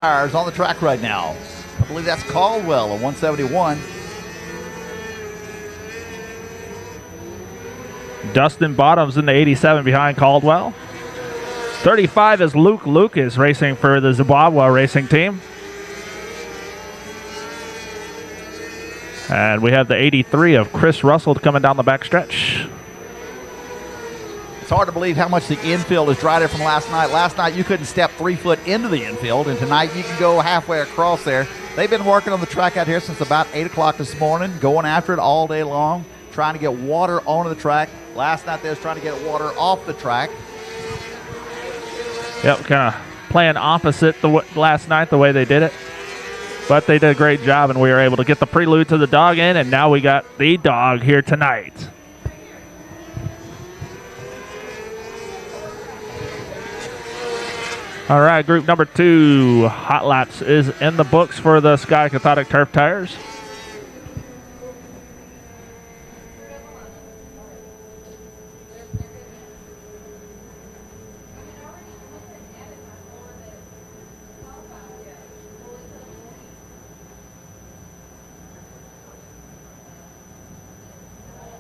Tires on the track right now. I believe that's Caldwell, a 171. Dustin Bottoms in the 87 behind Caldwell. 35 is Luke Lucas racing for the Zimbabwe racing team. And we have the 83 of Chris Russell coming down the backstretch. It's hard to believe how much the infield is dried from last night. Last night you couldn't step 3 foot into the infield, and tonight you can go halfway across there. They've been working on the track out here since about 8 o'clock this morning, going after it all day long, trying to get water onto the track. Last night they was trying to get water off the track. Yep, kind of playing opposite last night the way they did it. But they did a great job, and we were able to get the prelude to the Dawg in, and now we got the Dawg here tonight. All right, group number 2, Hot Laps, is in the books for the Sky Cathodic Turf Tires.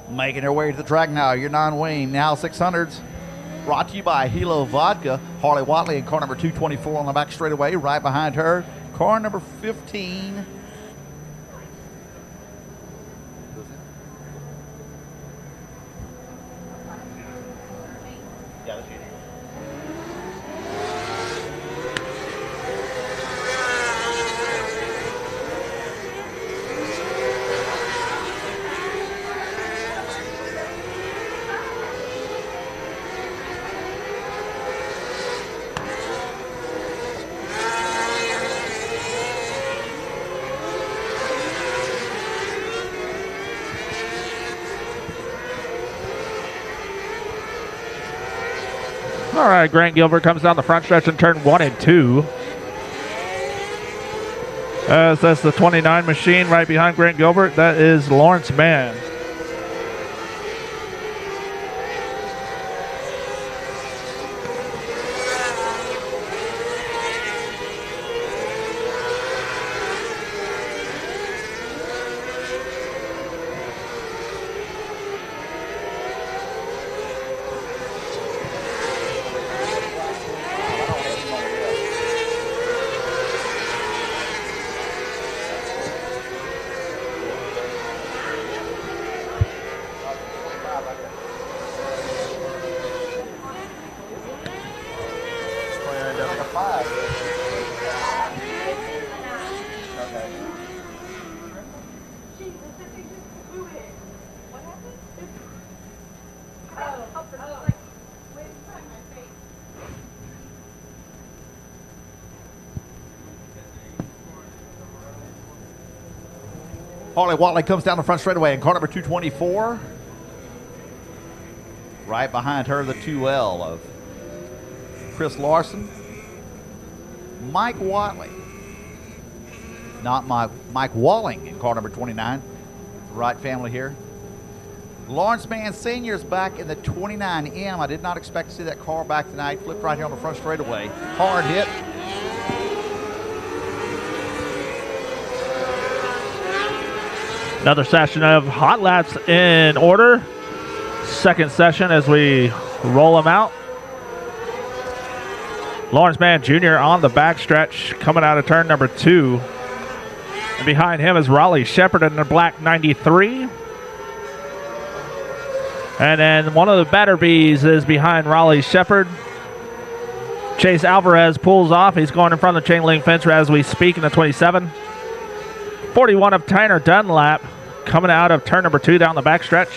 Making their way to the track now, your non-wing, now 600s. Brought to you by Hilo Vodka. Harley Watley in car number 224 on the back straightaway. Right behind her, car number 15. All right, Grant Gilbert comes down the front stretch in turn 1 and 2. As that's the 29 machine right behind Grant Gilbert. That is Lawrence Mann. Harley Watley comes down the front straightaway in car number 224. Right behind her, the 2L of Chris Larson. Mike Watley. Not Mike Walling in car number 29. Right family here. Lawrence Mann Sr. is back in the 29M. I did not expect to see that car back tonight. Flipped right here on the front straightaway. Hard hit. Another session of Hot Laps in order. Second session as we roll them out. Lawrence Mann Jr. on the backstretch coming out of turn number 2. And behind him is Raleigh Shepard in the black 93. And then one of the better bees is behind Raleigh Shepard. Chase Alvarez pulls off. He's going in front of the chain link fence as we speak in the 27. 41 of Tyner Dunlap coming out of turn number 2 down the backstretch.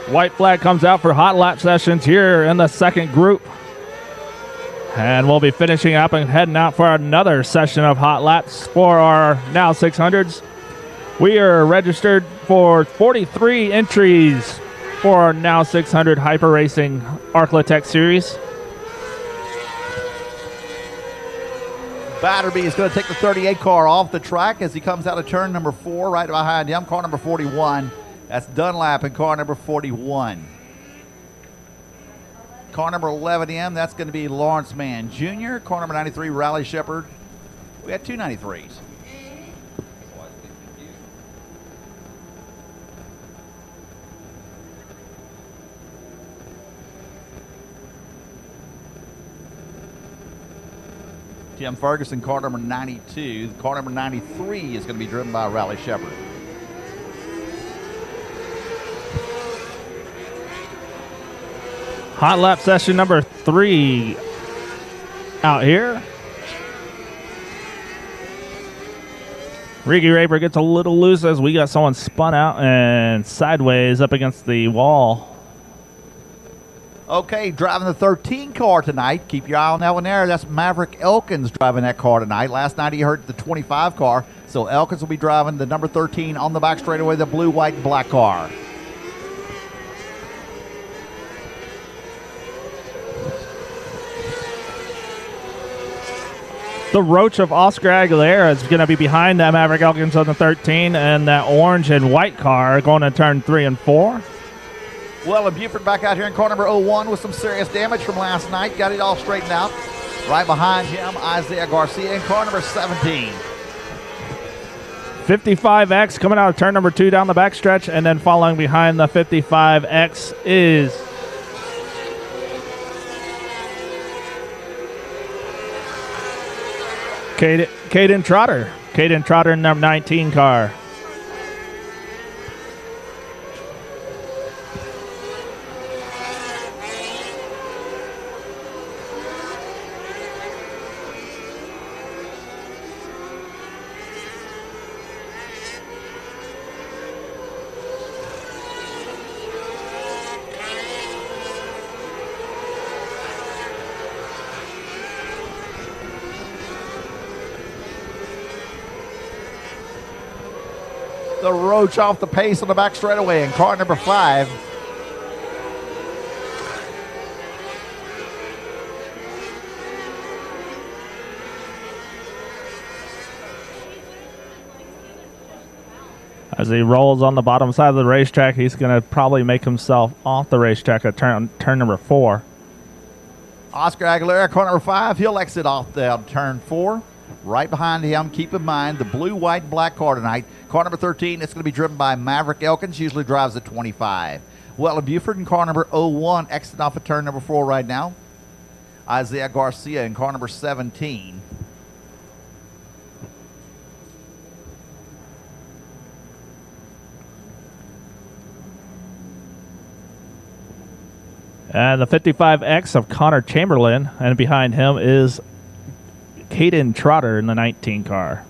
White flag comes out for Hot Lap sessions here in the second group. And we'll be finishing up and heading out for another session of hot laps for our Now 600s. We are registered for 43 entries for our Now 600 Hyper Racing Arclitect Series. Batterby is going to take the 38 car off the track as he comes out of turn number 4. Right behind him, car number 41. That's Dunlap in car number 41. Car number 11M, that's going to be Lawrence Mann Jr. Car number 93, Riley Shepard. We had two 93s. Tim Ferguson, car number 92. Car number 93 is going to be driven by Riley Shepard. Hot lap session number 3 out here. Ricky Raper gets a little loose as we got someone spun out and sideways up against the wall. Okay, driving the 13 car tonight. Keep your eye on that one there. That's Maverick Elkins driving that car tonight. Last night he heard the 25 car, so Elkins will be driving the number 13 on the back straightaway, the blue, white, and black car. The Roach of Oscar Aguilera is going to be behind that Maverick Elkins on the 13, and that orange and white car going to turn 3 and 4. Well, and Buford back out here in car number 01 with some serious damage from last night. Got it all straightened out. Right behind him, Isaiah Garcia in car number 17. 55X coming out of turn number 2 down the backstretch, and then following behind the 55X is Caden Trotter. Caden Trotter in number 19 car. The Roach off the pace on the back straightaway in car number 5. As he rolls on the bottom side of the racetrack, he's going to probably make himself off the racetrack at turn number 4. Oscar Aguilera, car number 5. He'll exit off the turn 4. Right behind him, keep in mind, the blue, white, and black car tonight. Car number 13, it's going to be driven by Maverick Elkins, usually drives at 25. Well, Buford in car number 01, exiting off at turn number 4 right now. Isaiah Garcia in car number 17. And the 55X of Connor Chamberlain, and behind him is Caden Trotter in the 19 car.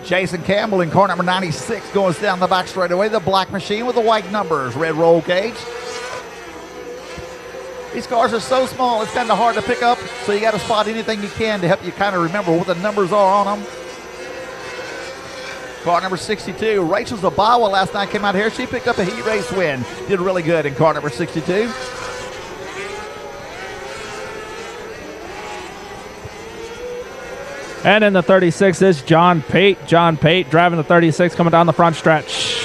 Jason Campbell in car number 96 goes down the back straightaway. The black machine with the white numbers, red roll cage. These cars are so small, it's kind of hard to pick up, so you got to spot anything you can to help you kind of remember what the numbers are on them. Car number 62, Rachel Zabawa last night came out here. She picked up a heat race win. Did really good in car number 62. And in the 36 is John Pate. John Pate driving the 36 coming down the front stretch.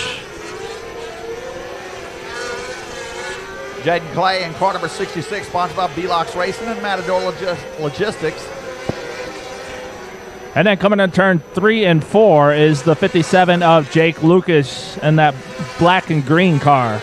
Jaden Clay in car number 66, sponsored by B-Lox Racing and Matador Logistics. And then coming in turn 3 and 4 is the 57 of Jake Lucas and that black and green car.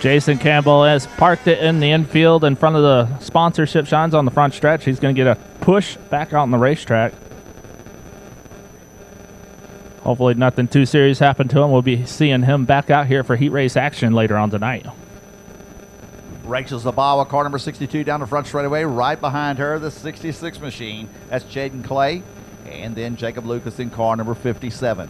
Jason Campbell has parked it in the infield in front of the sponsorship signs on the front stretch. He's going to get a push back out on the racetrack. Hopefully nothing too serious happened to him. We'll be seeing him back out here for heat race action later on tonight. Rachel Zabawa, car number 62, down the front straightaway. Right behind her, the 66 machine. That's Jaden Clay. And then Jacob Lucas in car number 57.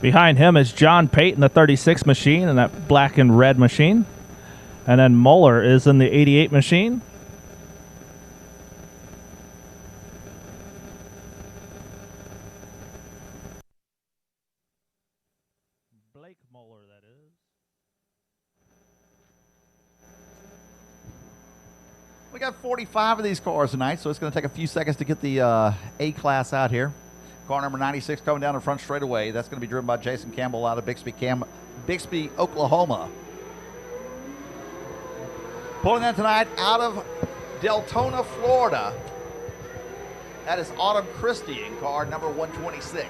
Behind him is John Payton, the 36 machine, and that black and red machine. And then Moeller is in the 88 machine. Blake Moeller, that is. We got 45 of these cars tonight, so it's going to take a few seconds to get the A-class out here. Car number 96 coming down the front straightaway. That's going to be driven by Jason Campbell out of Bixby, Oklahoma. Pulling in tonight out of Deltona, Florida. That is Autumn Christie in car number 126.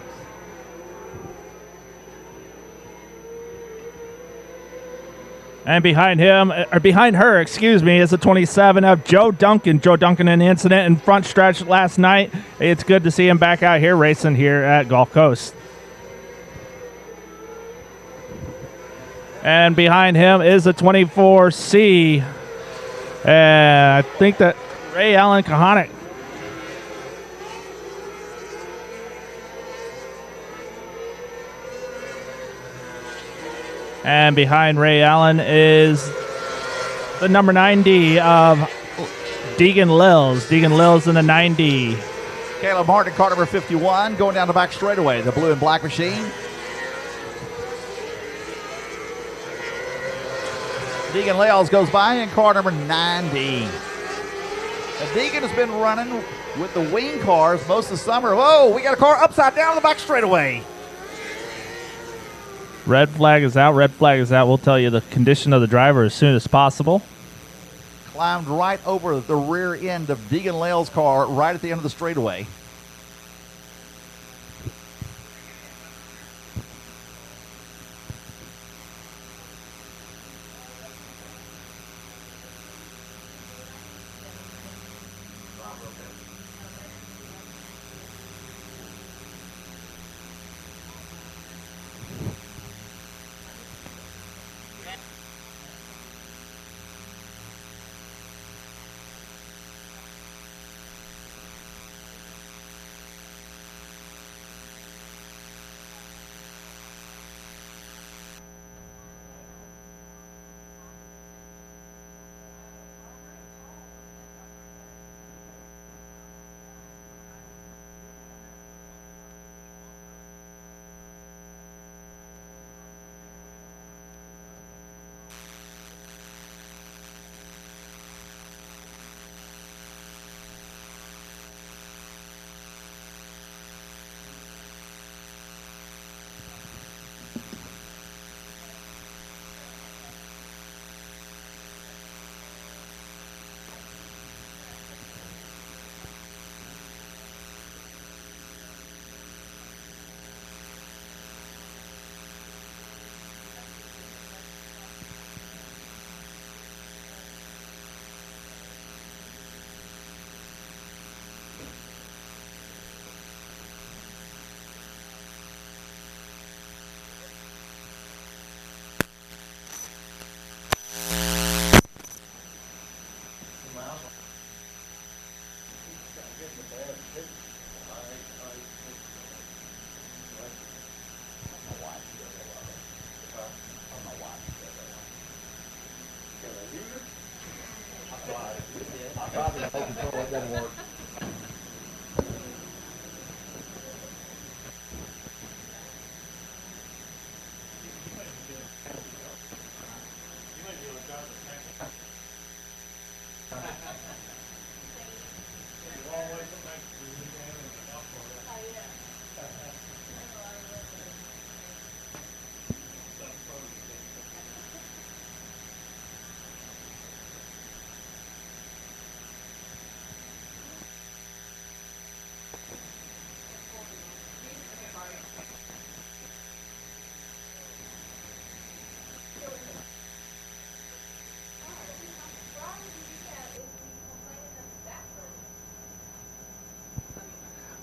And behind her, is the 27 of Joe Duncan. Joe Duncan, an incident in front stretch last night. It's good to see him back out here racing here at Gulf Coast. And behind him is the 24C. And I think that Ray Allen Kahanic. And behind Ray Allen is the number 90 of Deegan Lills. Deegan Lills in the 90. Caleb Martin, car number 51, going down the back straightaway. The blue and black machine. Deegan Lills goes by in car number 90. Now, Deegan has been running with the wing cars most of the summer. Whoa, we got a car upside down the back straightaway. Red flag is out. Red flag is out. We'll tell you the condition of the driver as soon as possible. Climbed right over the rear end of Deegan Lills' car right at the end of the straightaway.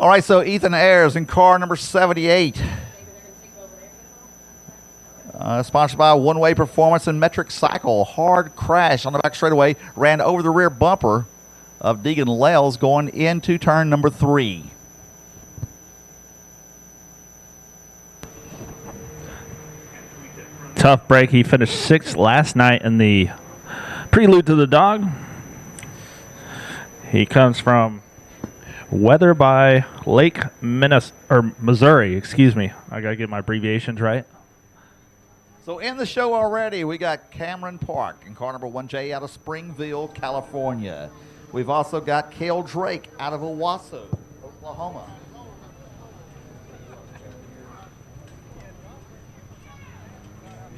All right, so Ethan Ayers in car number 78. Sponsored by One Way Performance and Metric Cycle. Hard crash on the back straightaway. Ran over the rear bumper of Deegan Lales going into turn number 3. Tough break. He finished 6th last night in the prelude to the Dawg. He comes from Weather by Lake Missouri. Excuse me. I got to get my abbreviations right. So in the show already, we got Cameron Park in car number 1J out of Springville, California. We've also got Cale Drake out of Owasso, Oklahoma.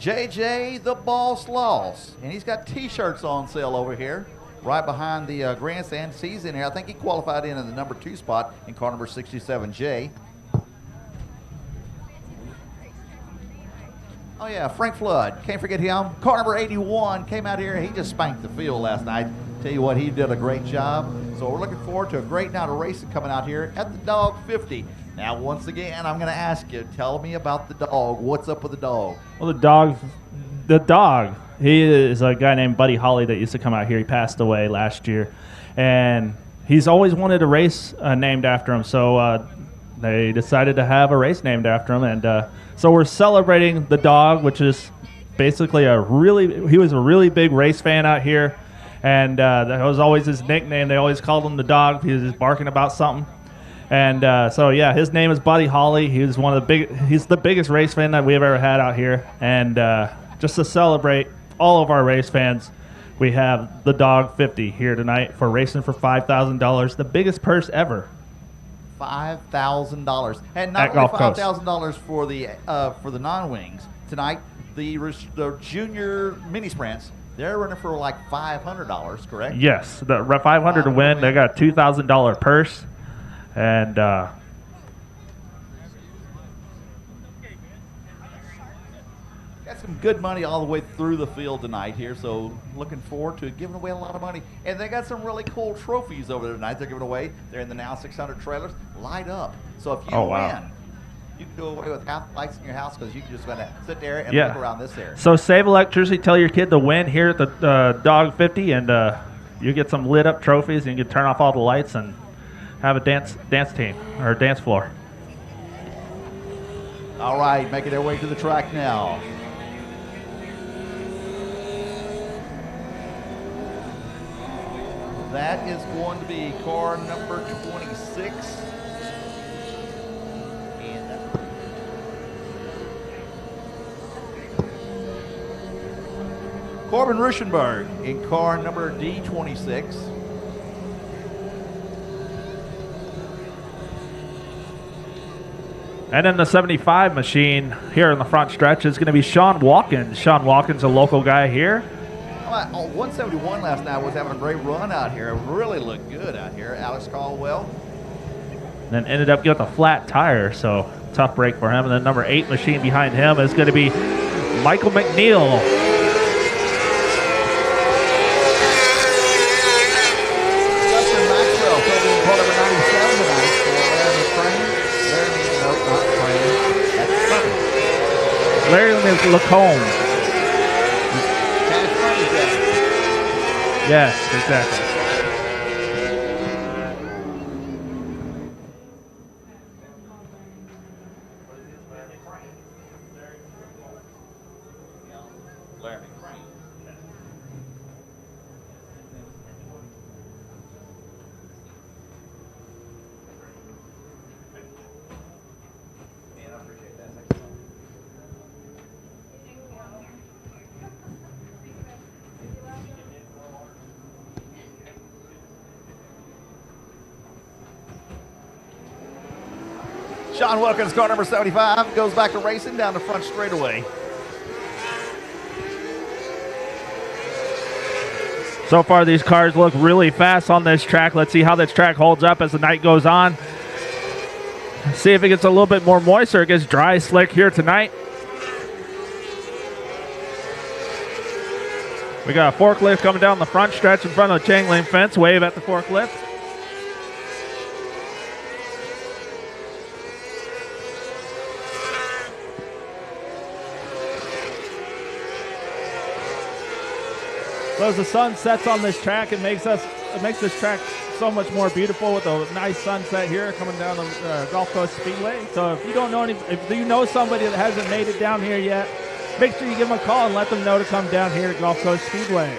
JJ the Boss Loss, and he's got T-shirts on sale over here, right behind the grandstand. He's in here. I think he qualified in the number 2 spot in car number 67J. Oh yeah, Frank Flood, can't forget him. Car number 81 came out here. He just spanked the field last night. Tell you what, he did a great job. So we're looking forward to a great night of racing coming out here at the Dawg 50. Now, once again, I'm going to ask you, tell me about the Dawg. What's up with the Dawg? Well, the Dawg, he is a guy named Buddy Holly that used to come out here. He passed away last year. And he's always wanted a race named after him. So they decided to have a race named after him. And so we're celebrating the Dawg, which is basically he was a really big race fan out here. And that was always his nickname. They always called him the Dawg. He was just barking about something. And so yeah, his name is Buddy Holly. He's the biggest race fan that we've ever had out here. And just to celebrate all of our race fans, we have the Dawg 50 here tonight for racing for $5,000, the biggest purse ever. $5,000, and not only $5,000 for the non-wings tonight. The junior mini sprints, they're running for like $500, correct? Yes, the $500 to win. They got a $2,000 purse. And got some good money all the way through the field tonight here, so looking forward to giving away a lot of money. And they got some really cool trophies over there tonight they're giving away. They're in the Now 600 trailers. Light up. So if you win, you can go away with half the lights in your house because you can just go to sit there and look around this area. So save electricity. Tell your kid to win here at the Dawg 50, and you get some lit up trophies, and you can turn off all the lights and have a dance team or dance floor. All right, making their way to the track now. That is going to be car number 26. And Corbin Ruschenberg in car number D26. And in the 75 machine here in the front stretch is going to be Sean Watkins. Sean Watkins, a local guy here. 171 last night was having a great run out here. It really looked good out here. Alex Caldwell. Then ended up getting a flat tire, so tough break for him. And then number 8 machine behind him is going to be Michael McNeil. Larry Lacombe. Yes, exactly. Sean Wilkins, car number 75, goes back to racing down the front straightaway. So far, these cars look really fast on this track. Let's see how this track holds up as the night goes on. See if it gets a little bit more moist or it gets dry, slick here tonight. We got a forklift coming down the front stretch in front of the chain link fence. Wave at the forklift. But as the sun sets on this track, it makes this track so much more beautiful with a nice sunset here coming down the Gulf Coast Speedway. So if you don't know if you know somebody that hasn't made it down here yet, make sure you give them a call and let them know to come down here to Gulf Coast Speedway,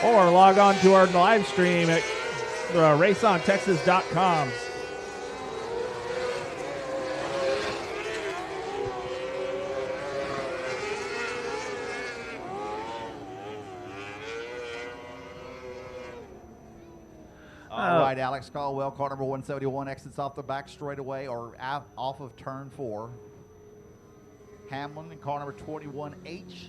or log on to our live stream at raceontexas.com. All right, Alex Caldwell, car number 171, exits off the back straightaway or off of turn 4. Hamlin in car number 21H.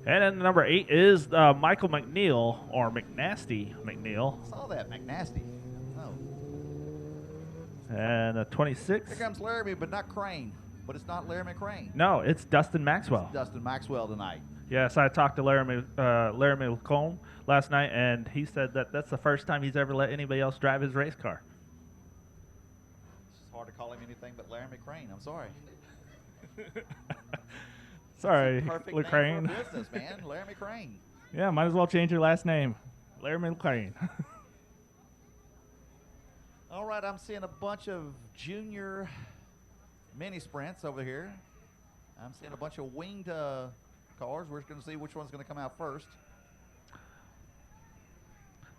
And then number 8 is Michael McNeil, or McNasty McNeil. I saw that, McNasty. Oh. And a 26. Here comes Laramie, but not Crane. But it's not Laramie Crane. No, it's Dustin Maxwell. It's Dustin Maxwell tonight. Yes, I talked to Laramie Lacombe last night, and he said that that's the first time he's ever let anybody else drive his race car. It's just hard to call him anything but Laramie Crane. I'm sorry. Sorry, Perfect Lacrane. name for a business, man. Laramie Crane. Yeah, might as well change your last name. Laramie Lacrane. All right, I'm seeing a bunch of junior mini sprints over here. I'm seeing a bunch of winged cars. We're going to see which one's going to come out first.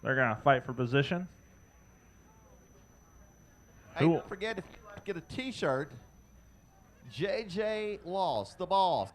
They're going to fight for position. Hey, don't forget, if you get a T-shirt, JJ Loss, the boss.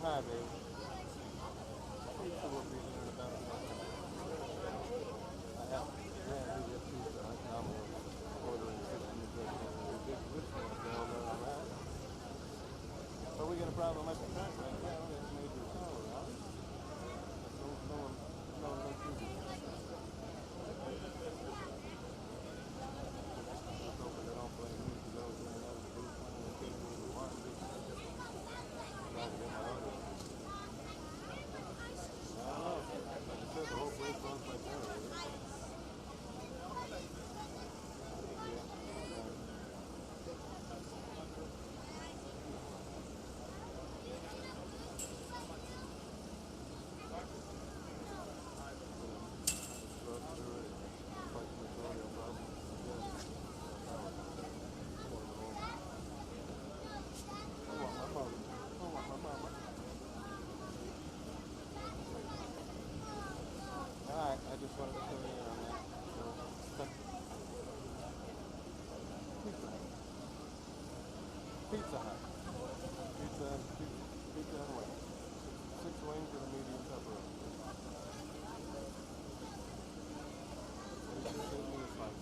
Hi, baby. Pizza will be here in about a minute. I have to get pizza. I'm ordering 60 which one down there on that. So we got a problem at the track right now. That's major power, right? No pizza. Let's open it off like we used to go to another booth when we came to the one. Trying to get my order. I don't know. Like I said, the whole place runs like that. Alright, I just wanted to fill you in on that. So, Pizza Hut. Pizza and wings. 6 wings and a medium pepperoni. Give me a slice.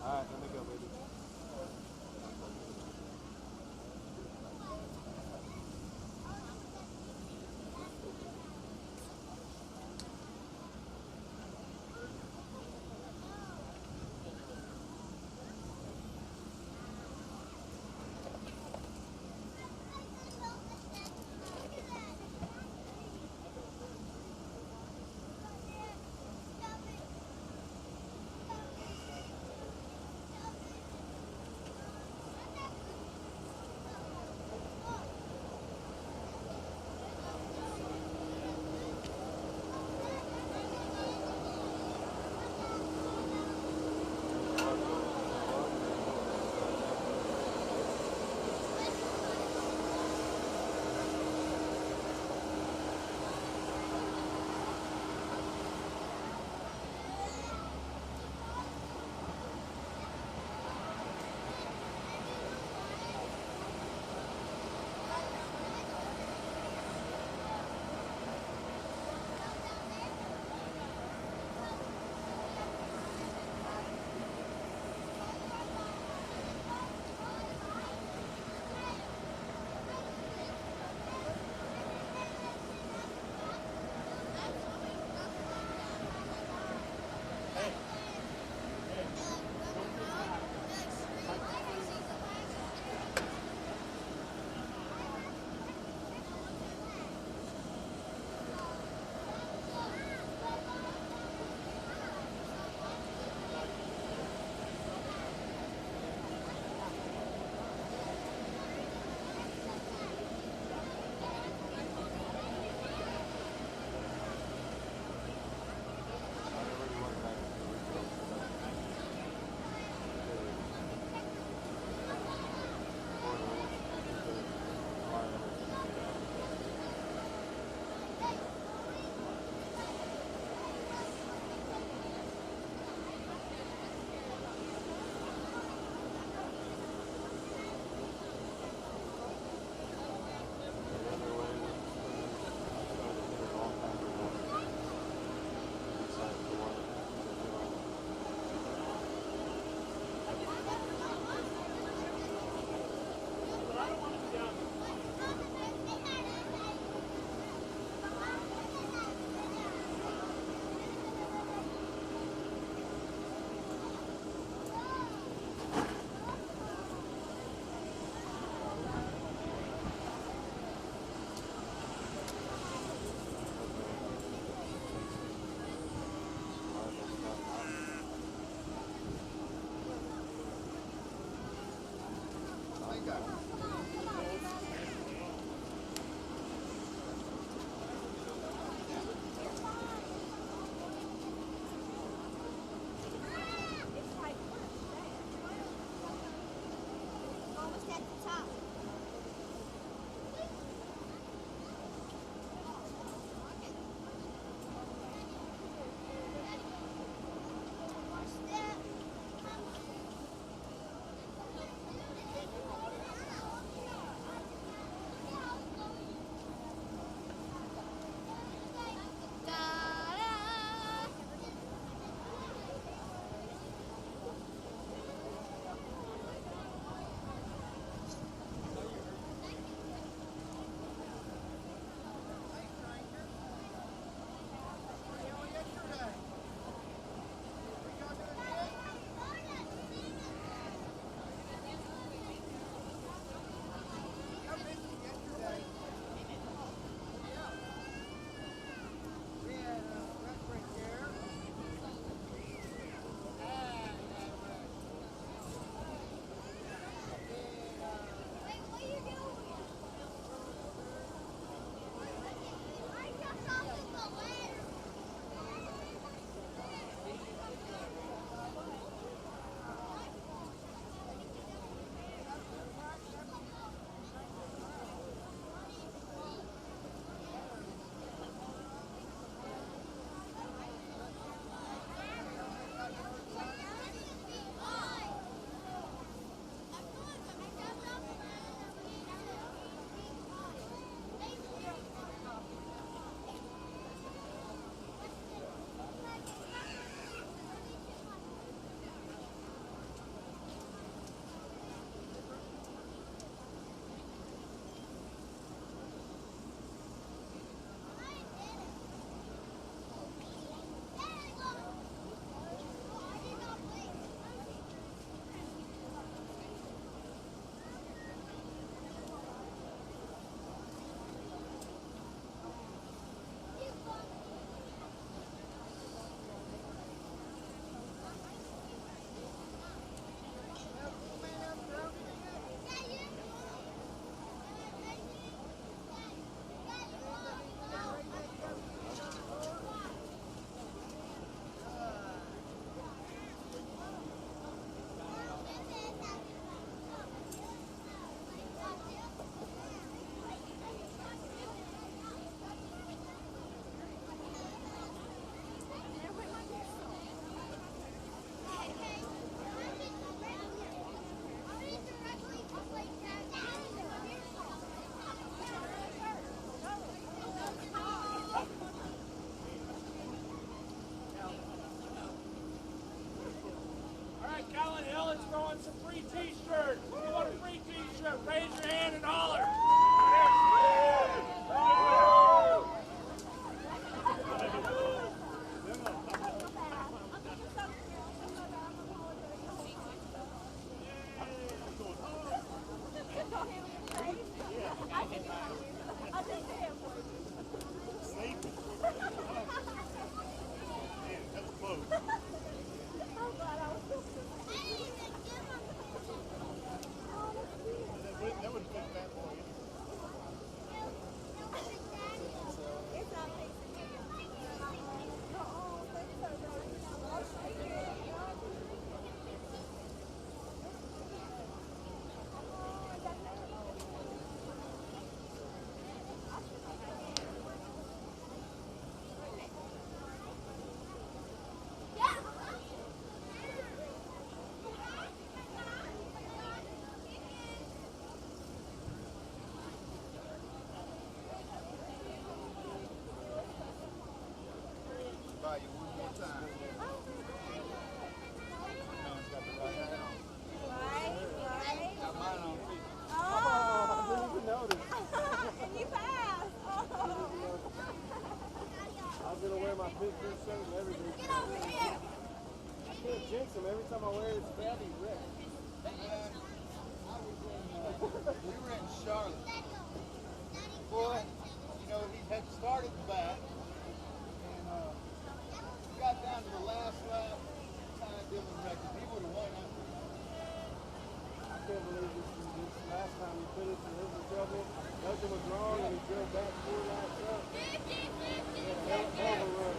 Alright, let me go, baby. Raise your hand and holler. Buy you one more time. Man's got the right hat on. Got mine on too. Oh, I didn't even notice. and you passed. I was gonna wear my big blue shirt and everything. Get over here. I can't jinx them. Every time I wear it, it's badly ripped. We were in Charlotte. Boy, you know, he had started the back. And got down to the last lap. Kind of Dylan record. He would have won. I can't believe this last time he finished and his was trouble. Nothing was wrong and he drove back 4 laps up. Hell of a run.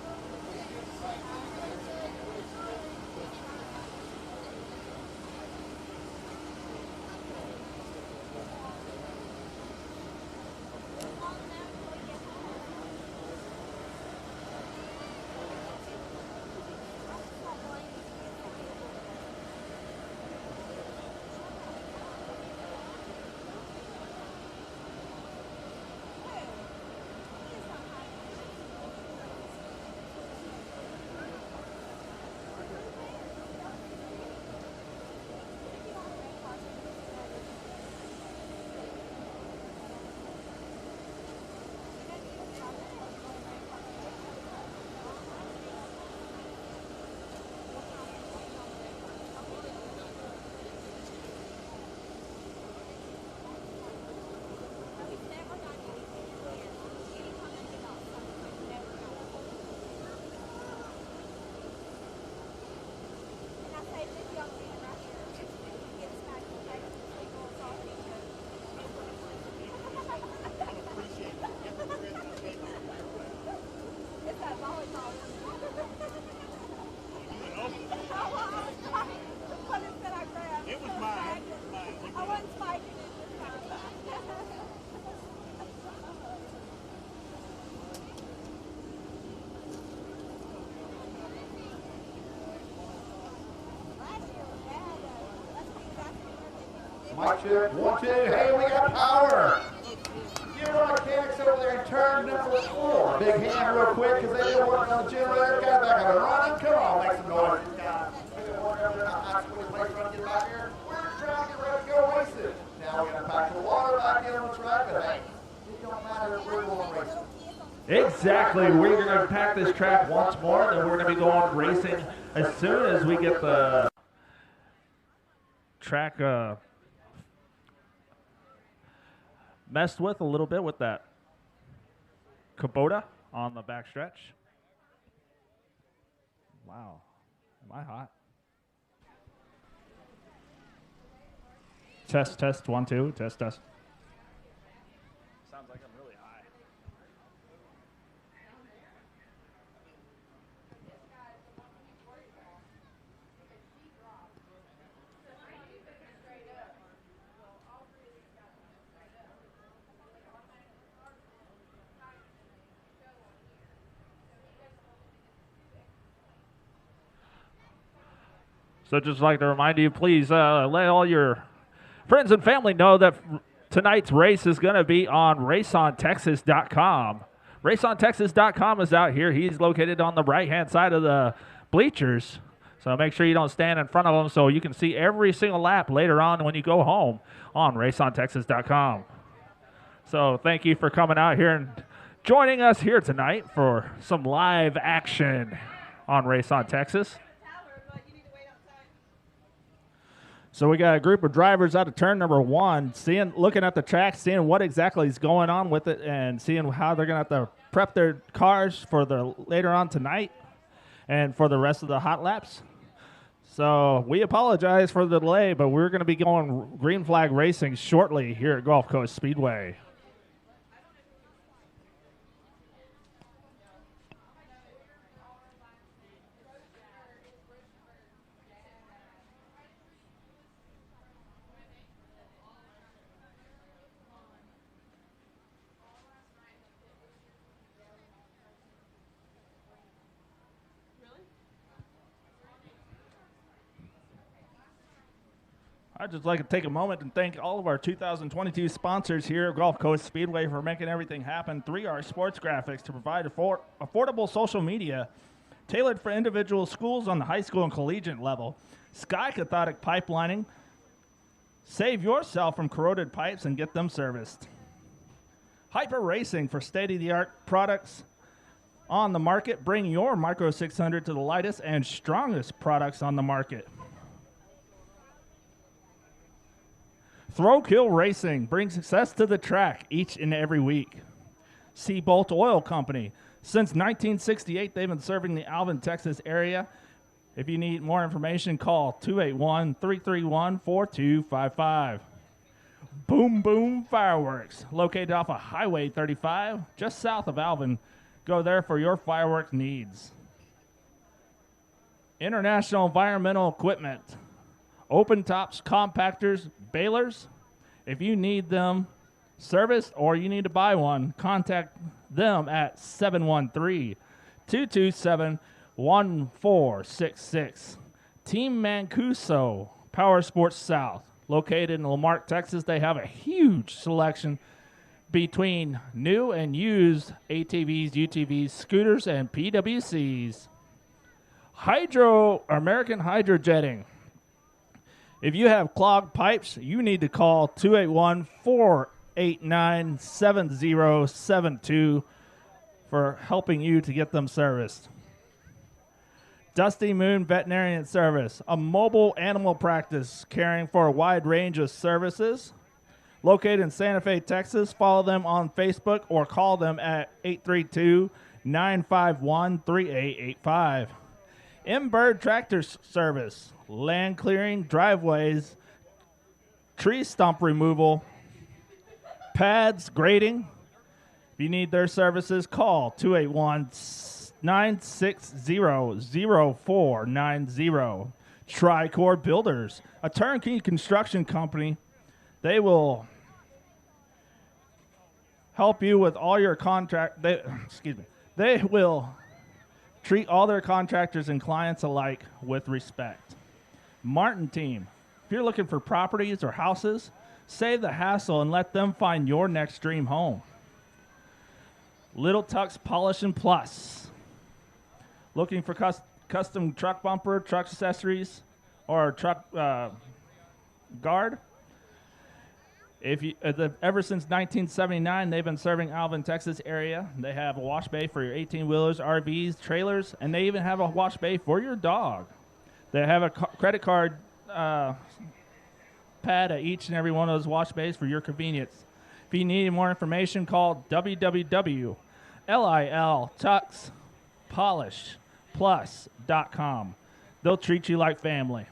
Mic check, 1, 2, hey, we got power. Give our mechanics over there in turn number 4. Big hand real quick because they've been working on the generator. Got back up and running. Come on, make some noise. We've been working over there. High school place trying to get back here. We're trying to get ready to go race it. Now we're going to pack the water back in on the track, but hey, it don't matter if we're going racing. Exactly. We're going to pack this track once more, then we're going to be going racing as soon as we get the track messed with a little bit with that Kubota on the back stretch. Wow. Am I hot? Test, 1, 2, test. Sounds like I'm really high. So just like to remind you, please let all your friends and family know that tonight's race is going to be on raceontexas.com. Raceontexas.com is out here. He's located on the right-hand side of the bleachers. So make sure you don't stand in front of them so you can see every single lap later on when you go home on raceontexas.com. So thank you for coming out here and joining us here tonight for some live action on Race on Texas. So we got a group of drivers out of turn number 1, looking at the track, seeing what exactly is going on with it, and seeing how they're going to have to prep their cars for the later on tonight and for the rest of the hot laps. So we apologize for the delay, but we're going to be going green flag racing shortly here at Gulf Coast Speedway. I'd just like to take a moment and thank all of our 2022 sponsors here at Gulf Coast Speedway for making everything happen. 3R Sports Graphics to provide affordable social media tailored for individual schools on the high school and collegiate level. Sky Cathodic Pipelining. Save yourself from corroded pipes and get them serviced. Hyper Racing for state-of-the-art products on the market. Bring your Micro 600 to the lightest and strongest products on the market. Throw Kill Racing brings success to the track each and every week. Seabolt Oil Company. Since 1968, they've been serving the Alvin, Texas area. If you need more information, call 281-331-4255. Boom Boom Fireworks, located off of Highway 35, just south of Alvin. Go there for your fireworks needs. International Environmental Equipment. Open tops, compactors, balers. If you need them serviced or you need to buy one, contact them at 713-227-1466. Team Mancuso, Power Sports South, located in Lamarck, Texas. They have a huge selection between new and used ATVs, UTVs, scooters, and PWCs. American Hydrojetting. If you have clogged pipes, you need to call 281-489-7072 for helping you to get them serviced. Dusty Moon Veterinarian Service, a mobile animal practice caring for a wide range of services. Located in Santa Fe, Texas, follow them on Facebook or call them at 832-951-3885. M-Bird Tractor Service, land clearing, driveways, tree stump removal, pads, grading. If you need their services, call 281-960-0490. Tricor Builders, a turnkey construction company. They will help you with all your They will treat all their contractors and clients alike with respect. Martin Team. If you're looking for properties or houses, save the hassle and let them find your next dream home. Little Tux Polish and Plus. Looking for custom truck bumper, truck accessories, or truck guard? Ever since 1979, they've been serving Alvin, Texas area. They have a wash bay for your 18-wheelers, RVs, trailers, and they even have a wash bay for your dog. They have a credit card pad at each and every one of those wash bays for your convenience. If you need more information, call www.liltuxpolishplus.com. They'll treat you like family.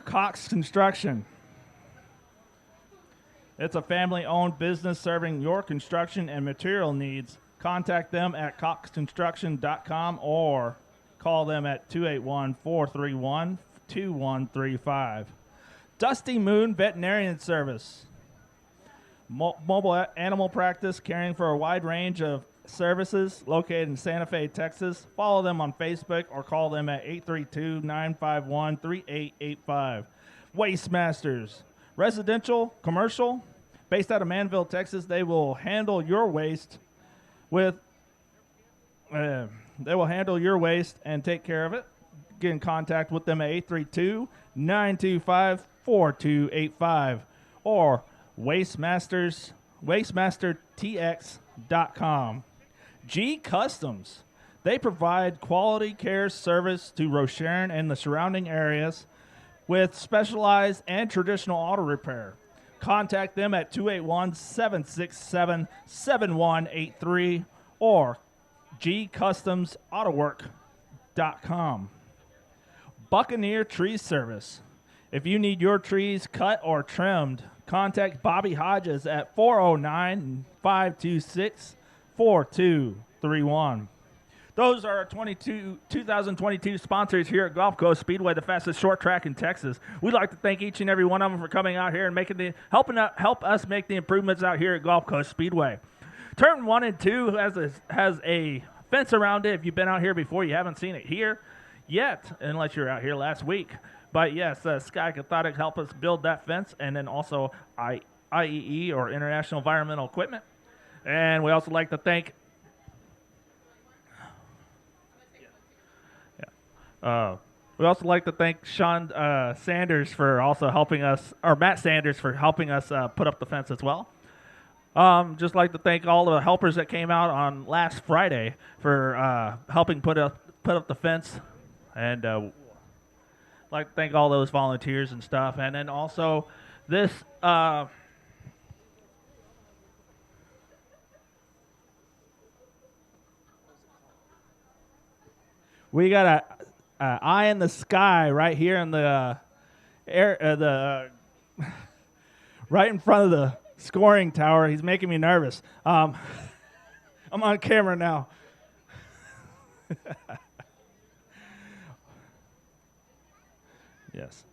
Cox Construction. It's a family-owned business serving your construction and material needs. Contact them at coxconstruction.com or call them at 281-431-2135. Dusty Moon Veterinarian Service. Mobile animal practice caring for a wide range of services located in Santa Fe, Texas. Follow them on Facebook or call them at 832-951-3885. Waste Masters. Residential, commercial, based out of Manville, Texas. They will handle your waste with They will handle your waste and take care of it. Get in contact with them at 832-925-4285 or wastemastertx.com. G Customs. They provide quality care service to Rocherne and the surrounding areas with specialized and traditional auto repair. Contact them at 281-767-7183 or gcustomsautowork.com. Buccaneer Tree Service. If you need your trees cut or trimmed, contact Bobby Hodges at 409-526-4231. Those are our 2022 sponsors here at Gulf Coast Speedway, the fastest short track in Texas. We'd like to thank each and every one of them for coming out here and help us make the improvements out here at Gulf Coast Speedway. Turn 1 and 2 has a fence around it. If you've been out here before, you haven't seen it here yet, unless you're out here last week. But yes, Sky Cathodic helped us build that fence, and then also IEE, or International Environmental Equipment. And we also like to thank we also like to thank Sean Sanders for also helping us, or Matt Sanders for helping us put up the fence as well. Just like to thank all the helpers that came out on last Friday for helping put up the fence, and like to thank all those volunteers and stuff. And then also this we got a eye in the sky right here in the air, right in front of the scoring tower. He's making me nervous. I'm on camera now. Yes.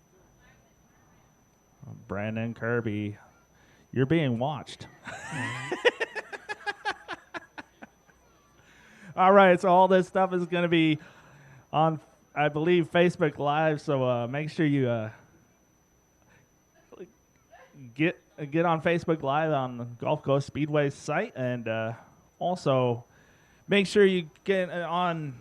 Brandon Kirby, you're being watched. All right, so all this stuff is going to be on, I believe, Facebook Live, so make sure you get on Facebook Live on the Gulf Coast Speedway site, and also make sure you get on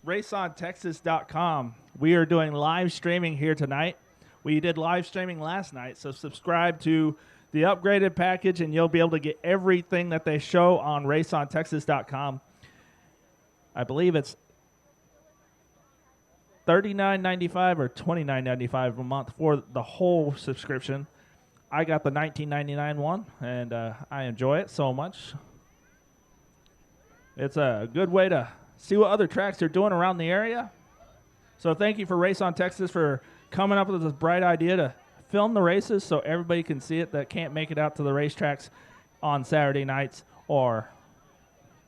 raceontexas.com. We are doing live streaming here tonight. We did live streaming last night, so subscribe to the upgraded package, and you'll be able to get everything that they show on raceontexas.com. I believe it's $39.95 or $29.95 a month for the whole subscription. I got the $19.99 one, and I enjoy it so much. It's a good way to see what other tracks they're doing around the area. So thank you for Race on Texas for coming up with this bright idea to film the races so everybody can see it that can't make it out to the racetracks on Saturday nights, or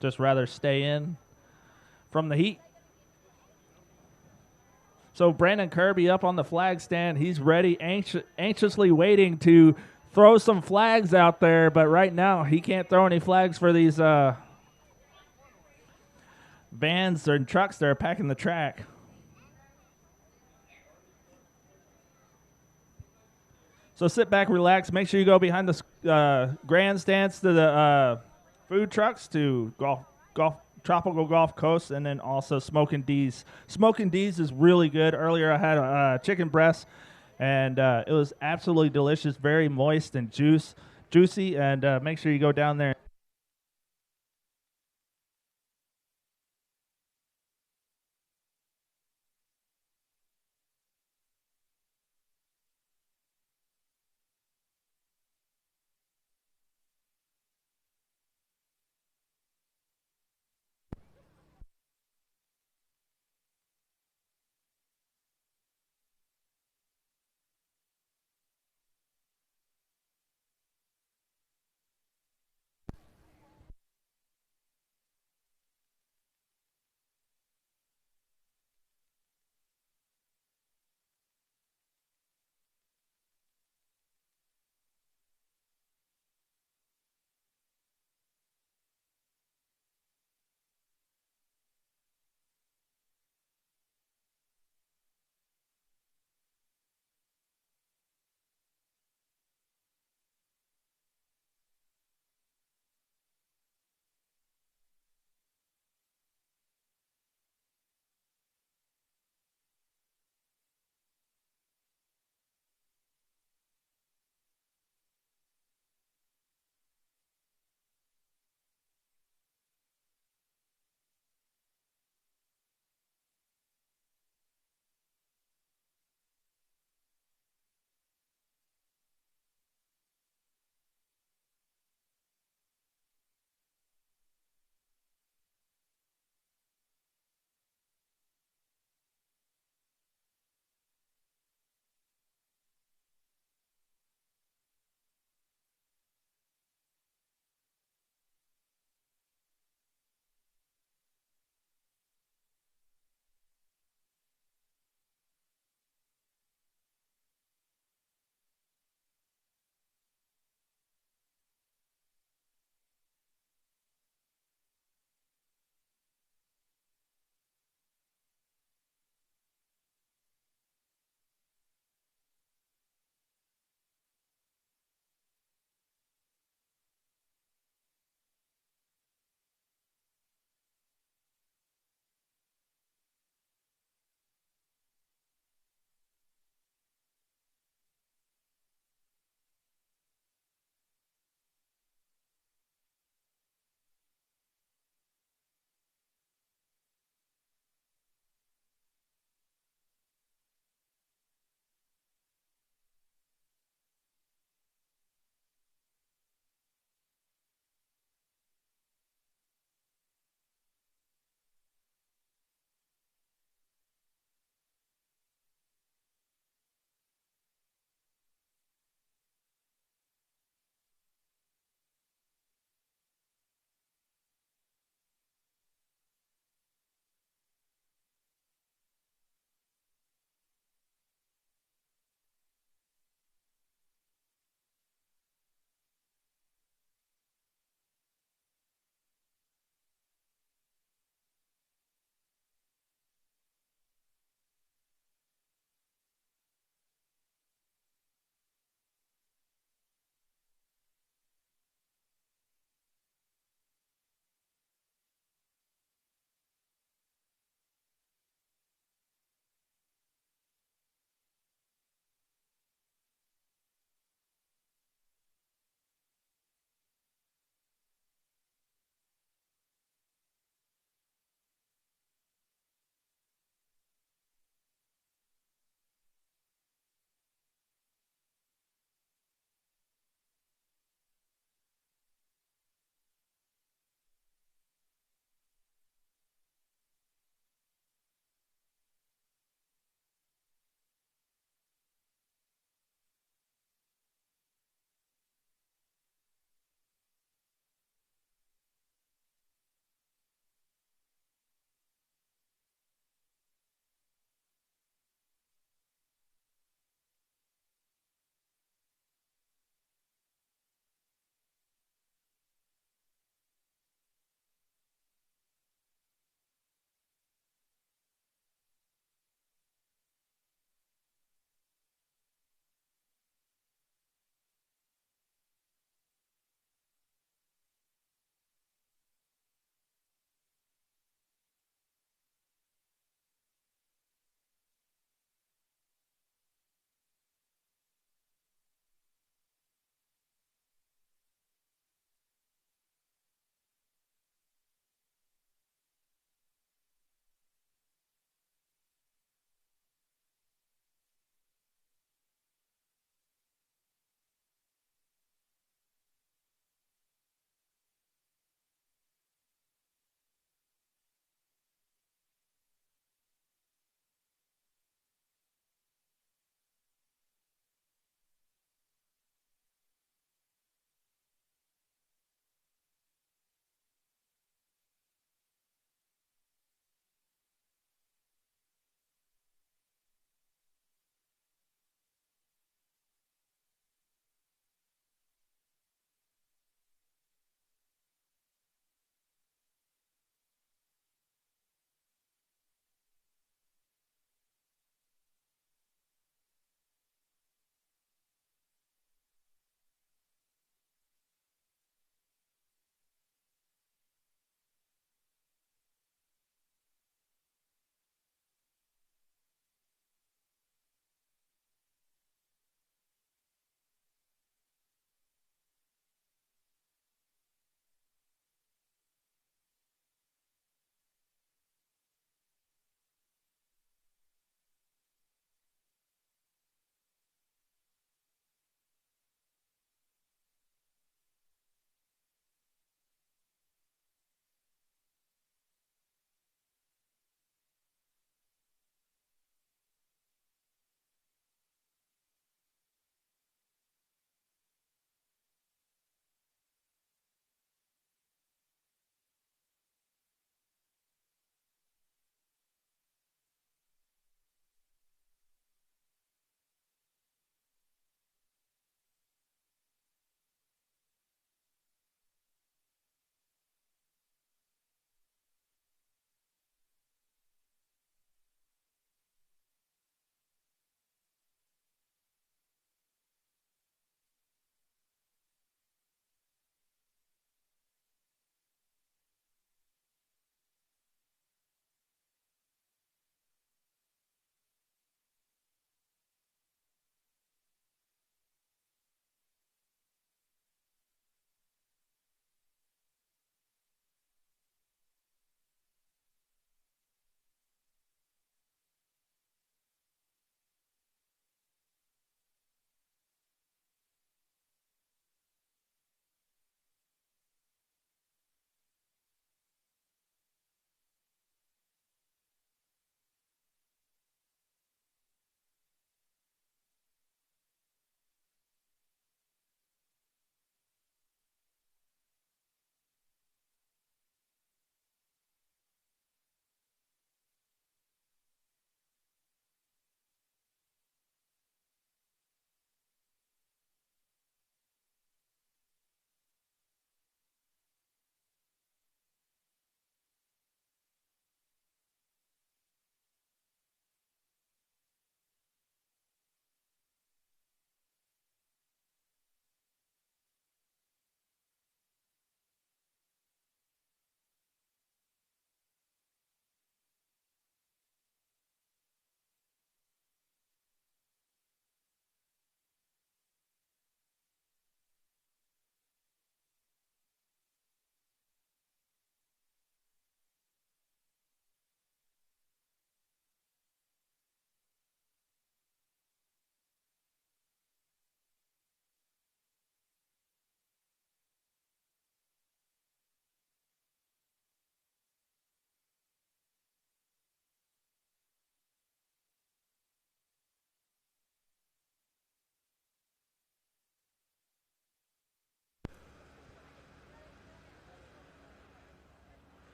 just rather stay in from the heat. So Brandon Kirby up on the flag stand. He's ready, anxiously waiting to throw some flags out there, but right now he can't throw any flags for these vans and trucks that are packing the track. So sit back, relax. Make sure you go behind the grandstands to the food trucks, to Tropical Gulf Coast, and then also Smokin' D's. Smokin' D's is really good. Earlier I had a chicken breast, and it was absolutely delicious, very moist and juicy, and make sure you go down there.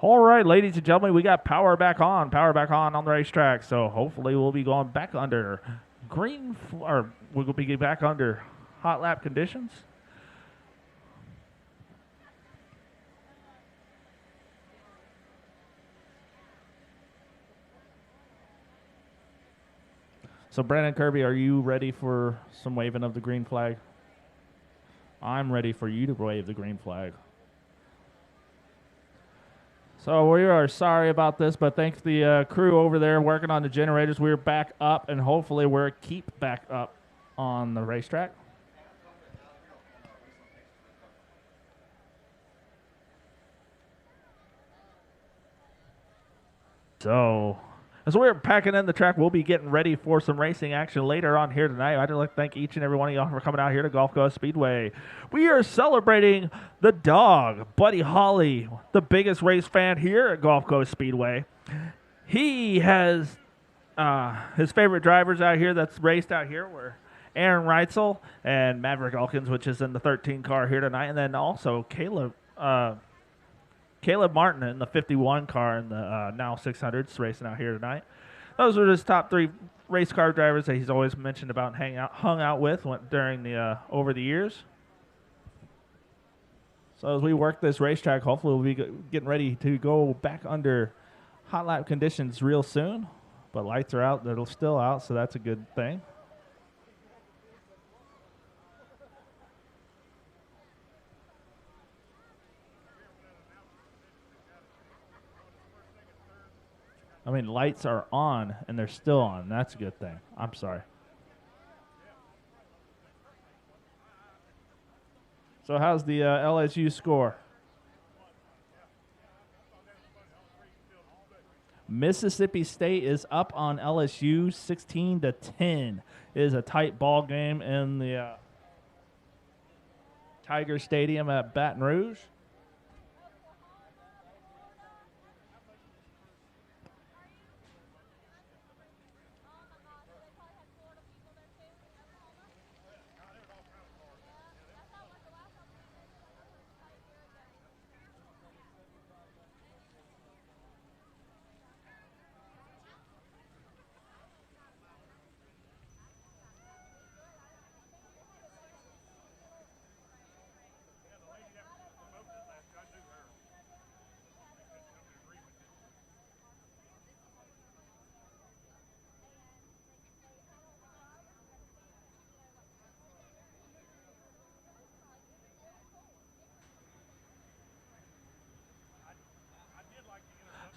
All right, ladies and gentlemen, we got power back on the racetrack. So hopefully we'll be going back under or we'll be back under hot lap conditions. So Brandon Kirby, are you ready for some waving of the green flag? I'm ready for you to wave the green flag. So we are sorry about this, but thanks the crew over there working on the generators. We're back up, and hopefully we're keep back up on the racetrack. So as we're packing in the track, we'll be getting ready for some racing action later on here tonight. I'd like to thank each and every one of y'all for coming out here to Gulf Coast Speedway. We are celebrating the Dawg, Buddy Holly, the biggest race fan here at Gulf Coast Speedway. He has his favorite drivers out here that's raced out here were Aaron Reitzel and Maverick Elkins, which is in the 13 car here tonight, and then also Caleb Martin in the 51 car in the now 600s racing out here tonight. Those are his top 3 race car drivers that he's always mentioned about and hung out with during the over the years. So as we work this racetrack, hopefully we'll be getting ready to go back under hot lap conditions real soon. But lights are out. They're still out, so that's a good thing. I mean, lights are on, and they're still on. That's a good thing. I'm sorry. So how's the LSU score? Mississippi State is up on LSU 16-10. It is a tight ball game in the Tiger Stadium at Baton Rouge.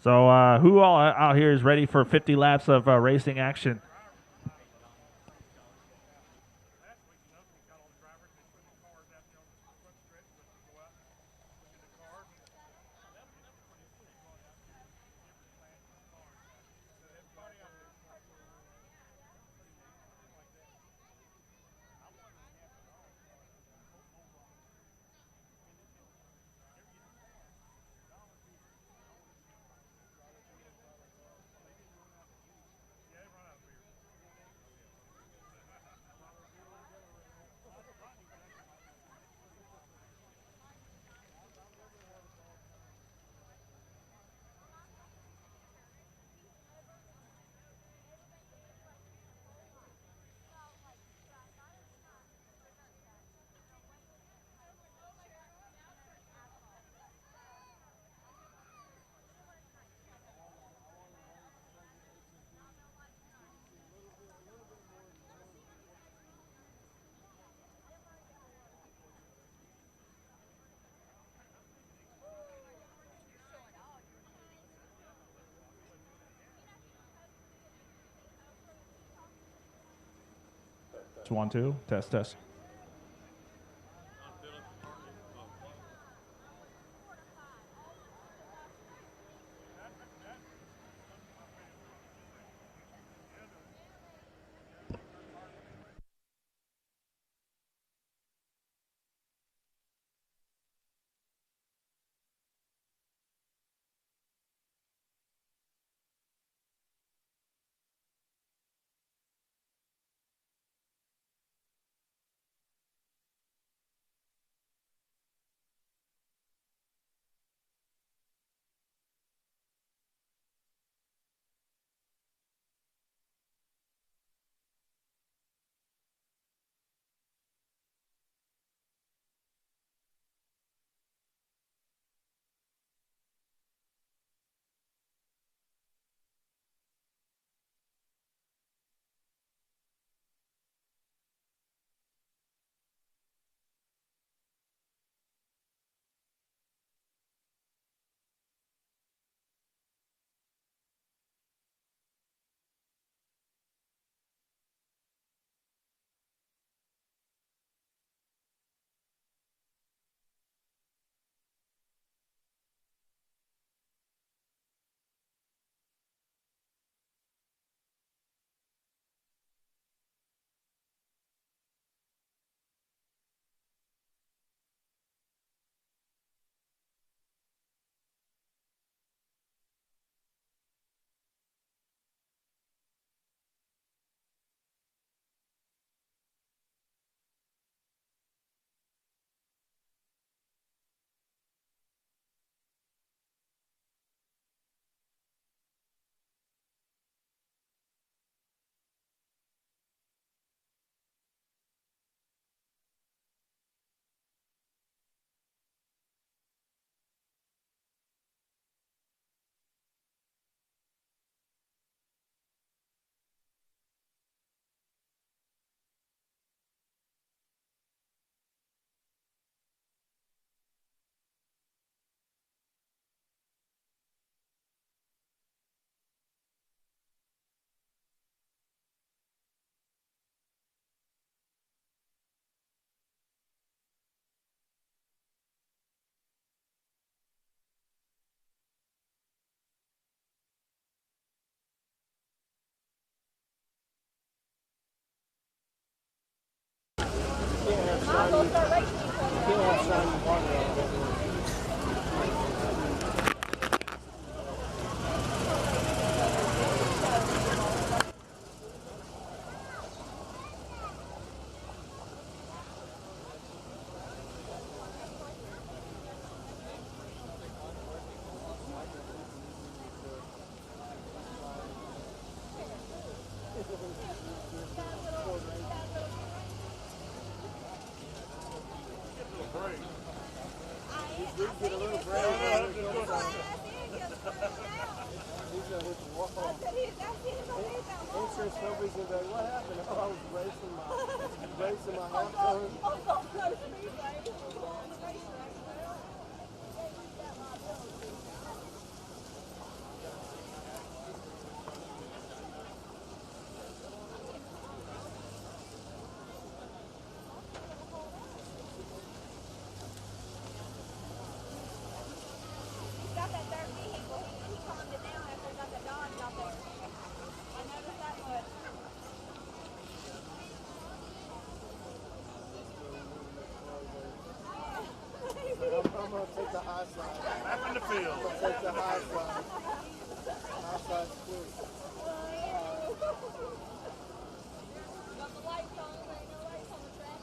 So who all out here is ready for 50 laps of racing action? It's 1, 2, test. Get a little break. He's gonna hit the wall. Insurance company's gonna be like, what happened? Oh, I was racing my half ton. Got that third vehicle. He calmed it down after he got the Dawg out there. I noticed that much. I'm gonna take the high side. Back in the field. I'm gonna take the high side. High side's quick. Got the lights on. There ain't no lights on the track.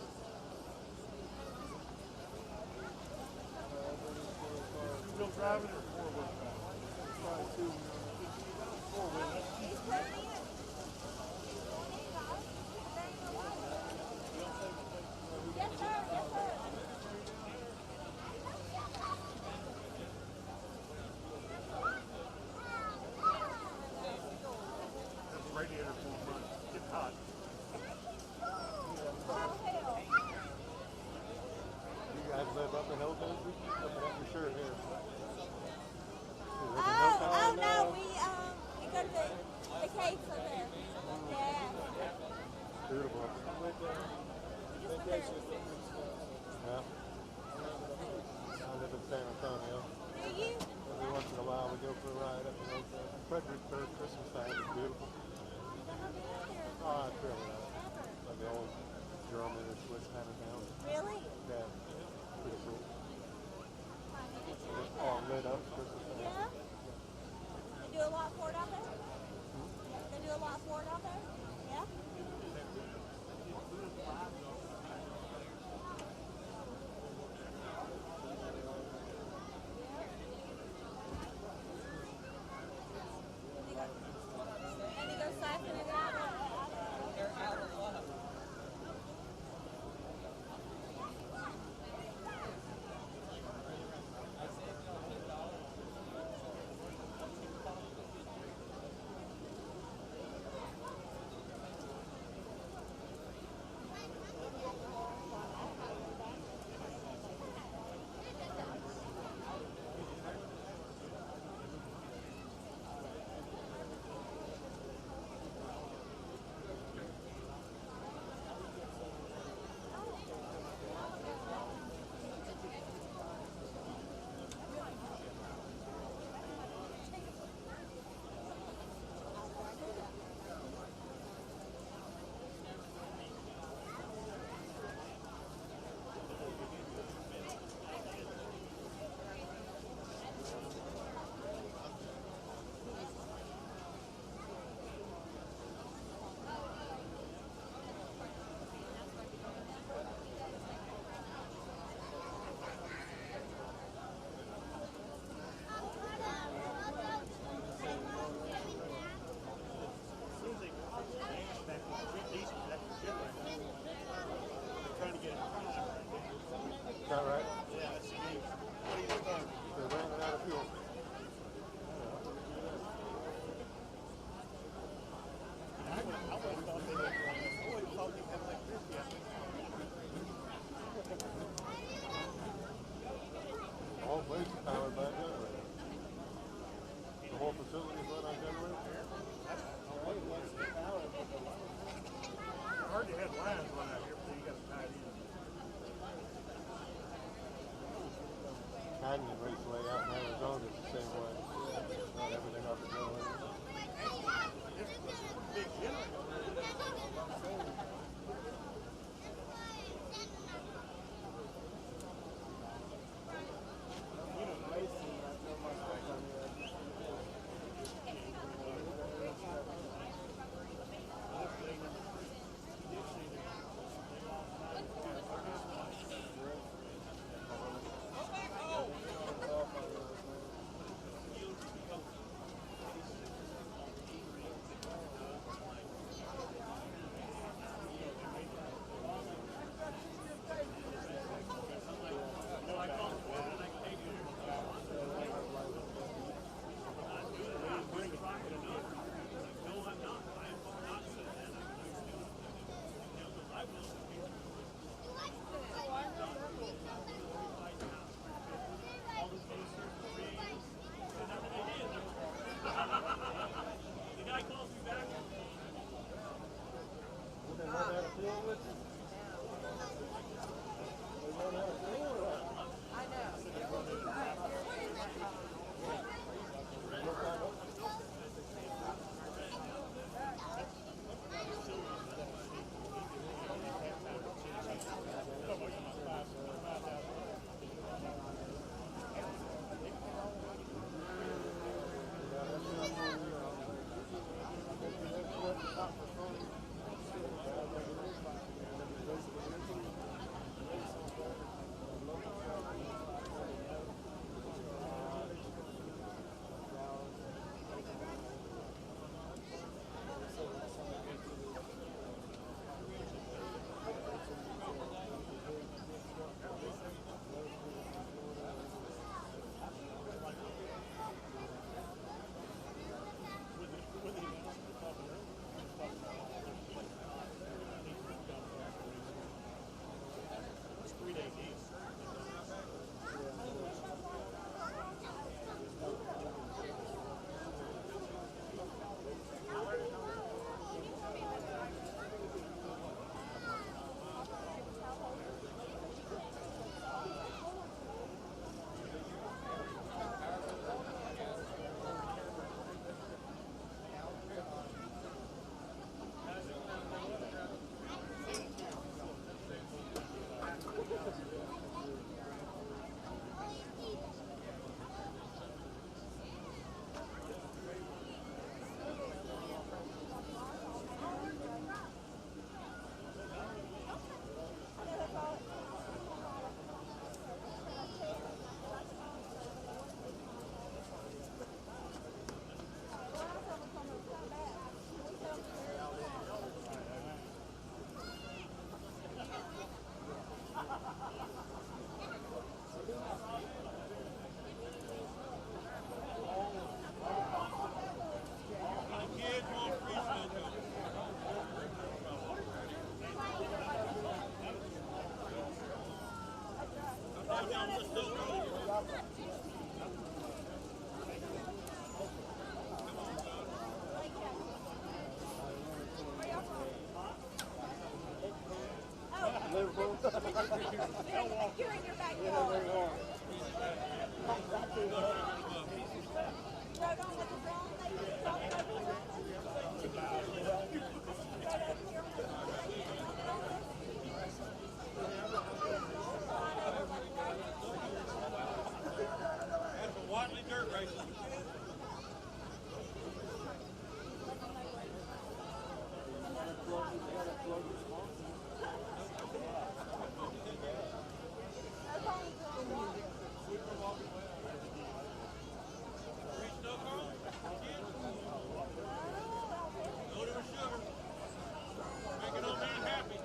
Still driving or four-wheel drive? Probably two. Four-wheel. He's turning in. There ain't no lights. Yes, sir. Yes, sir. That's the radiator for months. It's hot. Oh, hell. You guys live up in Hill Country? Up your shirt here. Oh, no, we go to the caves up there. Yeah. Beautiful. We just went there. Yeah. I live in San Antonio. Do you? Every once in a while we go for a ride up in Hill Country. Fredericksburg Christmas time is beautiful. Oh, it's really nice. Like the old German or Swiss kind of town. Really? Yeah. Pretty cool. It's all lit up Christmas time. Yeah? They do a lot for it out there? They do a lot for it out there? Yeah? And they go siphoning it out. Is that right? Yeah, it's huge. What do you think? They're running out of fuel. I would have thought they would. I would have thought they had electricity. The whole place is powered by a generator. The whole facility is run on generator. It's hard to have lines run out here, so you got to tie it in. Canyon Raceway out in Arizona is the same way. Not everything off the generator. It's a big generator. You know, racing, I know my stuff on there. like you're in your backyard. Rode on with the drone, they talked over the That's a Watley dirt racing. Loaded with sugar. Making old man happy.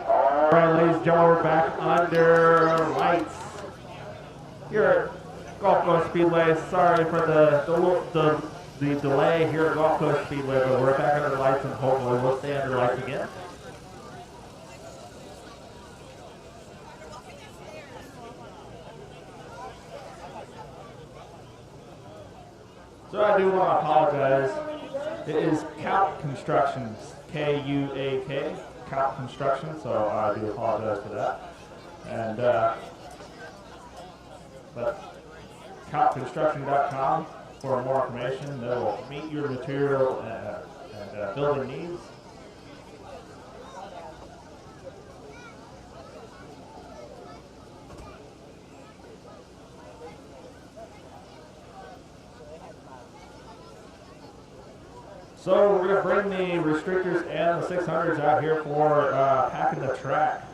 All right, ladies and gentlemen, we're back under lights here at Gulf Coast Speedway. Sorry for the delay here at Gulf Coast Speedway, but we're back under lights and hopefully we'll stay under lights again. So I do want to apologize. It is Kuak Construction, K-U-A-K, Kuak Construction, so I do apologize for that. And, but KuakConstruction.com for more information that will meet your material and building needs. So we're going to bring the restrictors and the 600s out here for packing the track.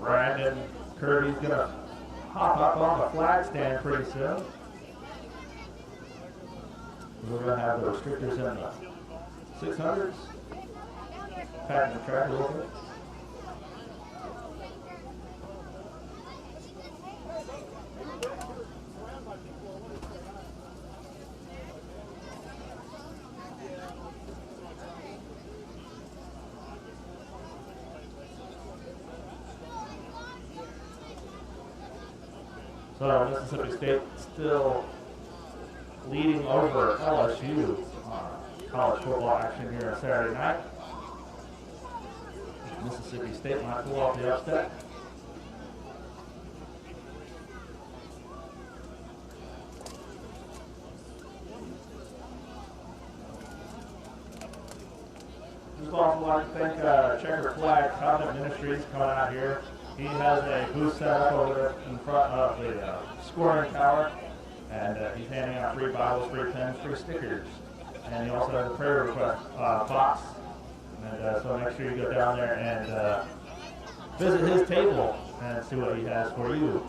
Brandon Kirby's going to hop up on the flag stand pretty soon. We're going to have the restrictors in the 600s. Packing the track a little bit. So Mississippi State still leading over LSU college football action here on Saturday night. Mississippi State might pull off the upset. We'd also like to thank Checker Flag Covenant Ministries coming out here He has a booth set up over there in front of the scoring tower, and he's handing out free Bibles, free pens, free stickers. And he also has a prayer request box. And so make sure you go down there and visit his table and see what he has for you.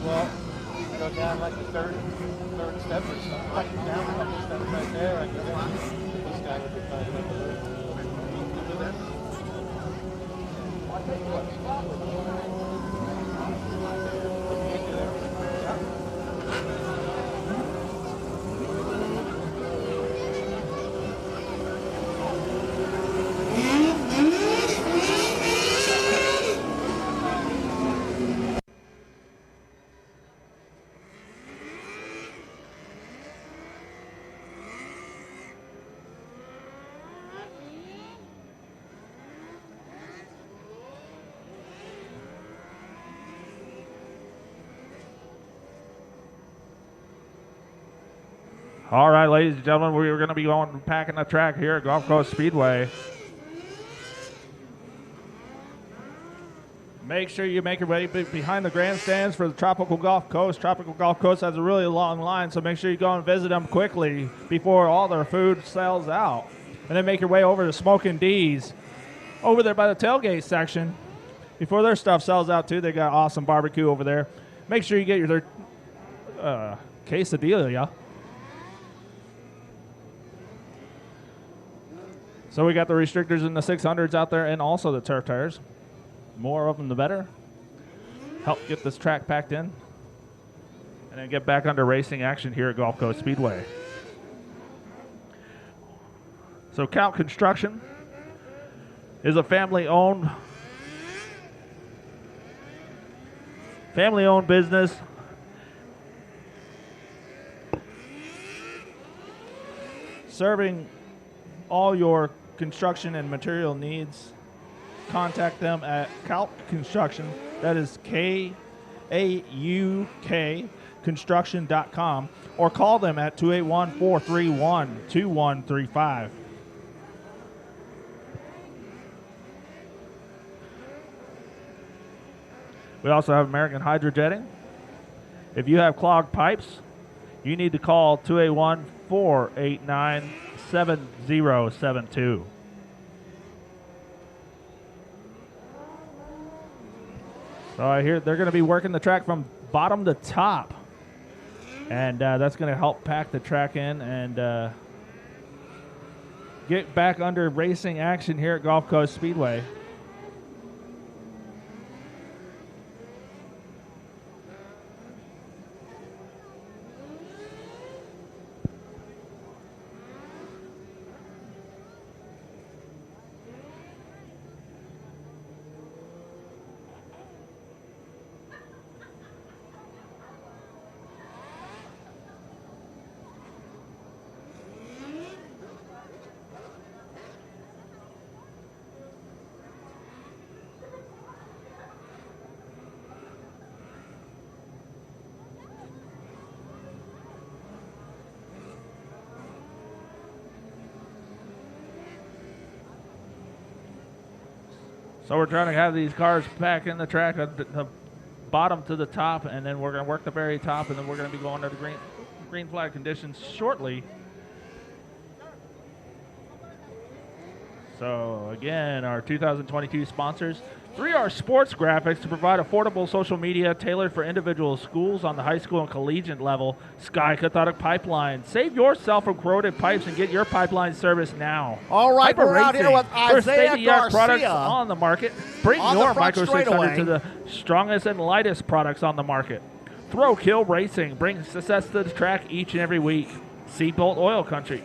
Well, go down like the third step or something. Like down a couple steps right there, and this guy would be fine. I'll tell you what, stop it. All right, ladies and gentlemen, we are going to be going packing the track here at Gulf Coast Speedway. Make sure you make your way behind the grandstands for the Tropical Gulf Coast. Tropical Gulf Coast has a really long line, so make sure you go and visit them quickly before all their food sells out. And then make your way over to Smokin' D's over there by the tailgate section before their stuff sells out too. They got awesome barbecue over there. Make sure you get your quesadilla. So we got the restrictors and the 600s out there and also the turf tires. More of them, the better. Help get this track packed in. And then get back under racing action here at Gulf Coast Speedway. So Count Construction is a family-owned business. Serving all your construction and material needs. Contact them at Kauk Construction. That is K-A-U-K construction.com, or call them at 281-431-2135. We also have American Hydrojetting. If you have clogged pipes, you need to call 281-489-7072. So I hear they're going to be working the track from bottom to top. And that's going to help pack the track in and get back under racing action here at Gulf Coast Speedway. So we're trying to have these cars pack in the track at the bottom to the top, and then we're going to work the very top, and then we're going to be going to the green flag conditions shortly. So again, our 2022 sponsors, 3R Sports Graphics to provide affordable social media tailored for individual schools on the high school and collegiate level. Sky Cathodic Pipeline. Save yourself from corroded pipes and get your pipeline service now. All right, Hyper we're out here with for Isaiah state-of-the-art products Garcia on the market. Bring on the your front Micro 600 straightaway. to the strongest and lightest products on the market. Throw Kill Racing brings success to the track each and every week. Seatbelt Oil Country.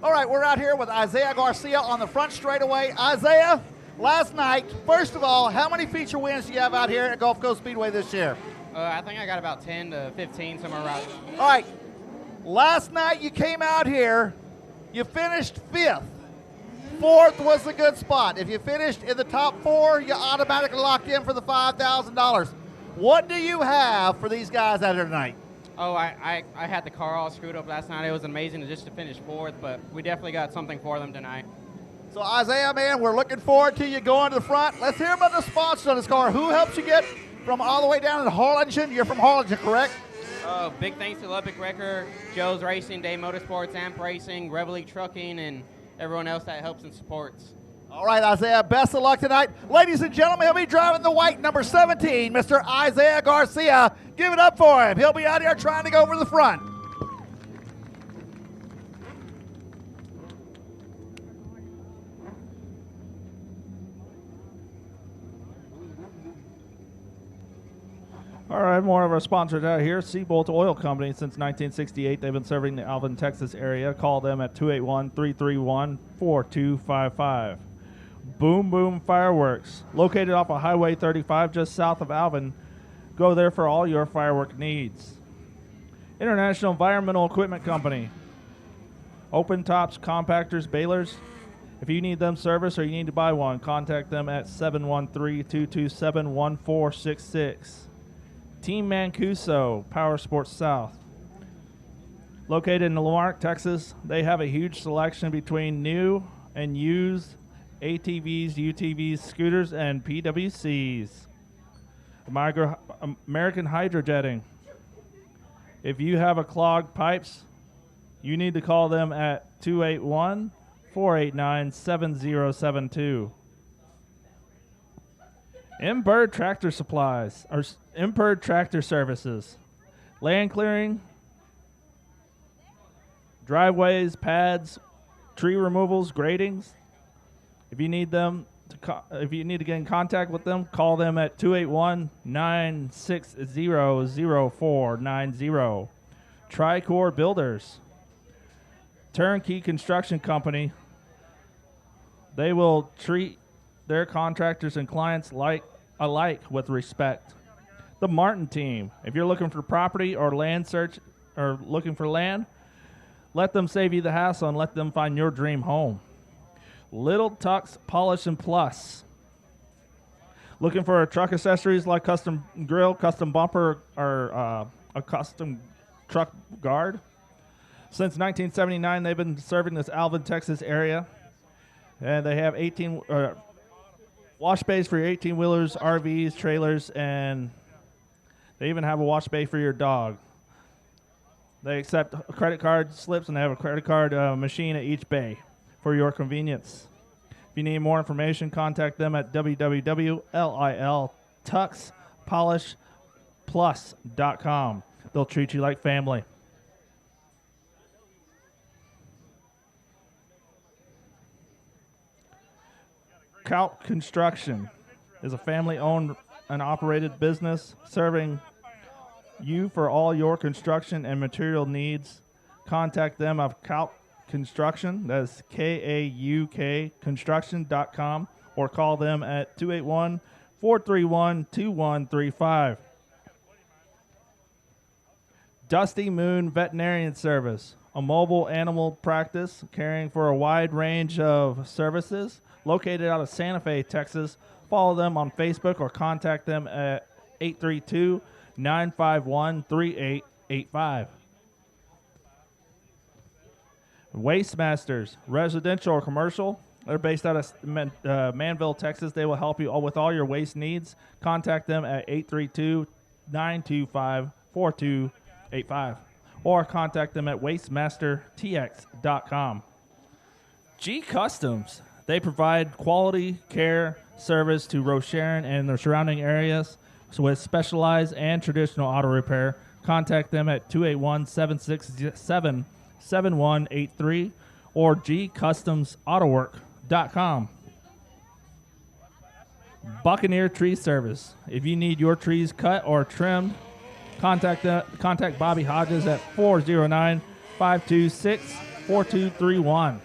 All right, we're out here with Isaiah Garcia on the front straightaway. Isaiah, last night, first of all, how many feature wins do you have out here at Gulf Coast Speedway this year? I think I got about 10 to 15, somewhere around. All right, last night you came out here, you finished 5th. 4th was a good spot. If you finished in the top 4, you automatically locked in for the $5,000. What do you have for these guys out here tonight? Oh, I had the car all screwed up last night. It was amazing just to finish 4th, but we definitely got something for them tonight. So Isaiah, man, we're looking forward to you going to the front. Let's hear about the sponsors on this car. Who helps you get from all the way down to Harlingen? You're from Harlingen, correct? Big thanks to Lubbock Wrecker, Joe's Racing, Day Motorsports, Amp Racing, Rebel League Trucking, and everyone else that helps and supports. All right, Isaiah, best of luck tonight. Ladies and gentlemen, he'll be driving the white, number 17, Mr. Isaiah Garcia. Give it up for him. He'll be out here trying to go over the front. All right, more of our sponsors out here. Seabolt Oil Company since 1968. They've been serving the Alvin, Texas area. Call them at 281-331-4255. Boom Boom Fireworks, located off of Highway 35 just south of Alvin. Go there for all your firework needs. International Environmental Equipment Company. Open tops, compactors, balers. If you need them service or you need to buy one, contact them at 713-227-1466. Team Mancuso, Power Sports South. Located in Lamarck, Texas, they have a huge selection between new and used ATVs, UTVs, scooters, and PWCs. American Hydrojetting. If you have a clogged pipes, you need to call them at 281-489-7072. Imbird Tractor Supplies, or Imbird Tractor Services. Land clearing, driveways, pads, tree removals, gradings. If you need them, if you need to get in contact with them, call them at 281-960-0490. Tricor Builders, turnkey construction company. They will treat their contractors and clients alike with respect. The Martin Team. If you're looking for property or land search or looking for land, let them save you the hassle and let them find your dream home. Little Tux Polish and Plus. Looking for a truck accessories like custom grill, custom bumper, or a custom truck guard? Since 1979, they've been serving this Alvin, Texas area. And they have 18 wash bays for your 18-wheelers, RVs, trailers, and they even have a wash bay for your dog. They accept credit card slips, and they have a credit card machine at each bay for your convenience. If you need more information, contact them at www.liltuxpolishplus.com. They'll treat you like family. Calp Construction is a family-owned and operated business serving you for all your construction and material needs. Contact them at Calp Construction, that's KAUK construction.com, or call them at 281-431-2135. Dusty Moon Veterinarian Service, a mobile animal practice caring for a wide range of services, located out of Santa Fe, Texas. Follow them on Facebook or contact them at 832-951-3885. Waste Masters, residential or commercial. They're based out of Manville, Texas. They will help you with all your waste needs. Contact them at 832-925-4285 or contact them at wastemastertx.com. G Customs. They provide quality care service to Rocheron and the surrounding areas with specialized and traditional auto repair. Contact them at 281-767-7183 or gcustomsautowork.com. Buccaneer Tree Service. If you need your trees cut or trimmed, contact Bobby Hodges at 409-526-4231.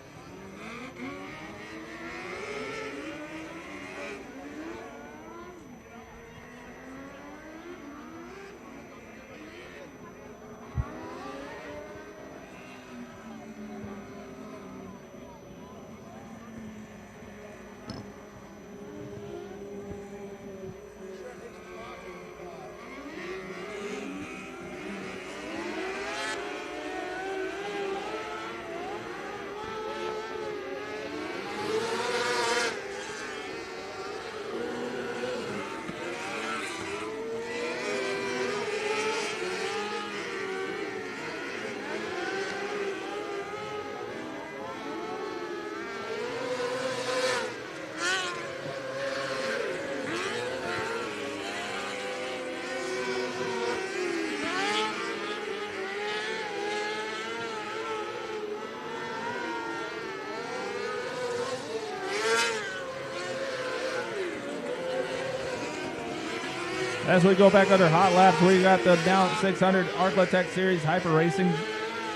As we go back under hot laps, we got the down 600 Arclatech Series Hyper Racing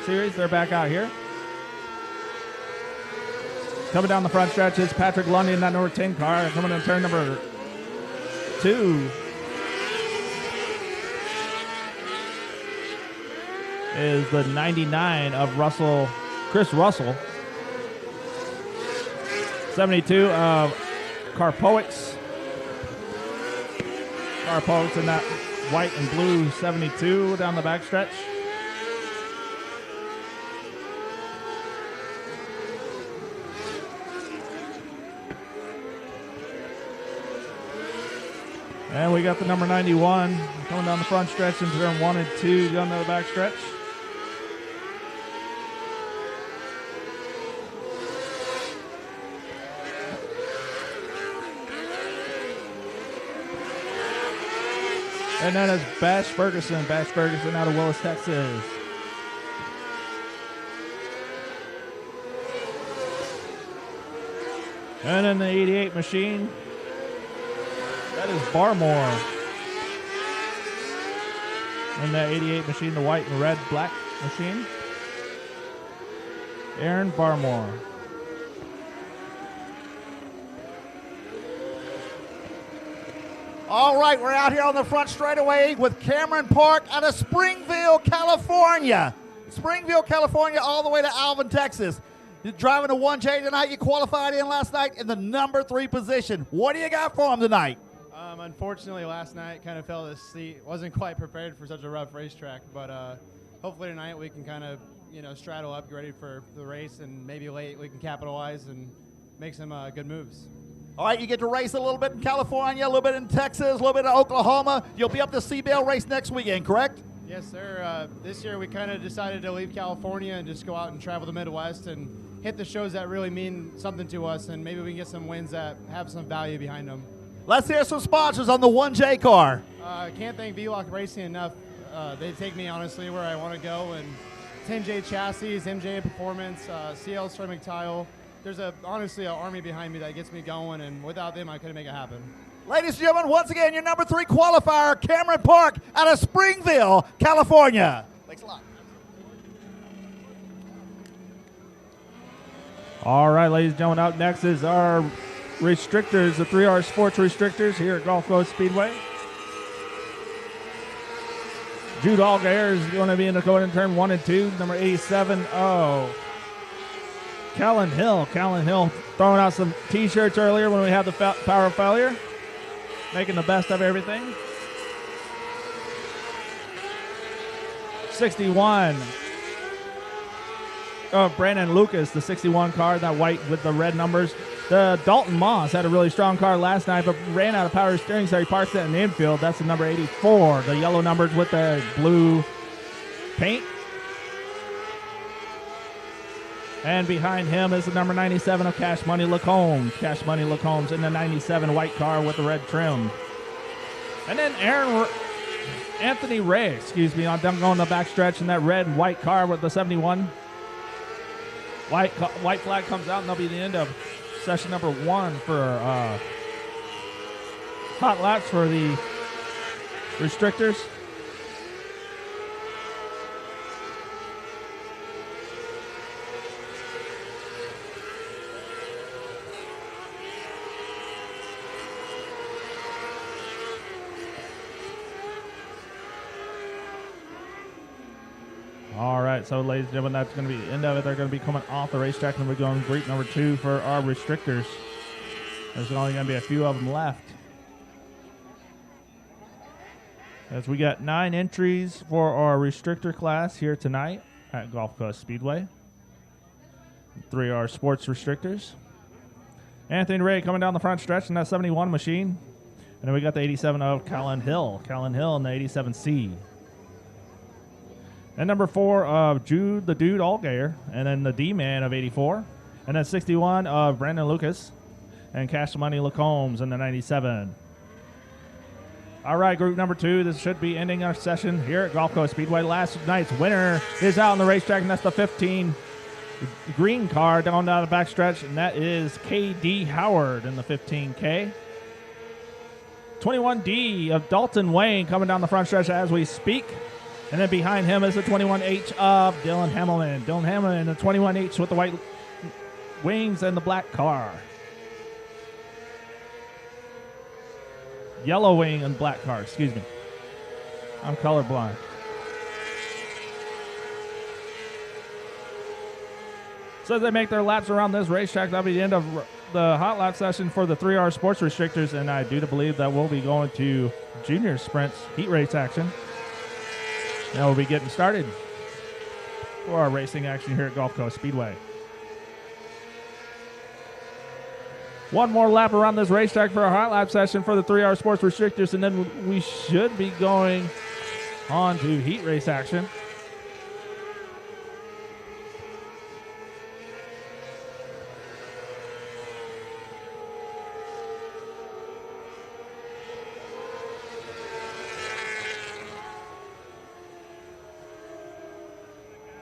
Series. They're back out here. Coming down the front stretch is Patrick Lundy in that number 10 car. Coming in turn number 2 is the 99 of Chris Russell. 72 of Carpoix. Carpoix in that white and blue 72 down the backstretch. And we got the number 91 coming down the front stretch into turn 1 and 2 down the backstretch. And then it's Bash Ferguson out of Willis, Texas. And then the 88 machine, that is Barmore. And that 88 machine, the white and red black machine, Aaron Barmore. All right, we're out here on the front straightaway with Cameron Park out of Springville, California. Springville, California, all the way to Alvin, Texas. You're driving a 1J tonight. You qualified in last night in the number 3 position. What do you got for him tonight? Unfortunately, last night kind of fell to seat. Wasn't quite prepared for such a rough racetrack, but hopefully tonight we can kind of, straddle up, get ready for the race, and maybe late we can capitalize and make some good moves. All right, you get to race a little bit in California, a little bit in Texas, a little bit in Oklahoma. You'll be up to CBL race next weekend, correct? Yes, sir. This year we kind of decided to leave California and just go out and travel the Midwest and hit the shows that really mean something to us, and maybe we can get some wins that have some value behind them. Let's hear some sponsors on the 1J car. I can't thank V-Lock Racing enough. They take me, honestly, where I want to go, and 10J Chassis, MJ Performance, CL Ceramic Tile. There's honestly an army behind me that gets me going, and without them, I couldn't make it happen. Ladies and gentlemen, once again, your number 3 qualifier, Cameron Park out of Springville, California. Thanks a lot. All right, ladies and gentlemen, up next is our restrictors, the 3R Sports restrictors here at Gulf Coast Speedway. Dawg is going to be in the code in turn 1 and 2, number 87. Callan Hill. Callan Hill throwing out some T-shirts earlier when we had the power failure. Making the best of everything. 61. Brandon Lucas, the 61 car, that white with the red numbers. The Dalton Moss had a really strong car last night, but ran out of power steering, so he parks it in the infield. That's the number 84. The yellow numbers with the blue paint. And behind him is the number 97 of Cash Money Lacombe. Cash Money Lacombe's in the 97 white car with the red trim. And then Anthony Ray, on down going the backstretch in that red and white car with the 71. White flag comes out, and that'll be the end of session number 1 for hot laps for the restrictors. All right, so ladies and gentlemen, that's going to be the end of it. They're going to be coming off the racetrack, and we're going to group number 2 for our restrictors. There's only going to be a few of them left. As we got 9 entries for our restrictor class here tonight at Gulf Coast Speedway. 3R Sports restrictors. Anthony Ray coming down the front stretch in that 71 machine. And then we got the 87 of Callan Hill. Callan Hill in the 87C. And number 4 of Jude the Dude Allgaier. And then the D-Man of 84. And then 61 of Brandon Lucas. And Cash Money Lacombs in the 97. All right, group number 2. This should be ending our session here at Gulf Coast Speedway. Last night's winner is out on the racetrack, and that's the 15 green car down the backstretch, and that is K.D. Howard in the 15K. 21D of Dalton Wayne coming down the front stretch as we speak. And then behind him is the 21H of Dylan Hamilton. Dylan Hamilton in the 21H with the white wings and the black car. Yellow wing and black car, excuse me. I'm colorblind. So as they make their laps around this racetrack, that'll be the end of the hot lap session for the 3R Sports restrictors, and I do believe that we'll be going to junior sprints heat race action. Now we'll be getting started for our racing action here at Gulf Coast Speedway. One more lap around this racetrack for our hot lap session for the 3R Sports restrictors, and then we should be going on to heat race action.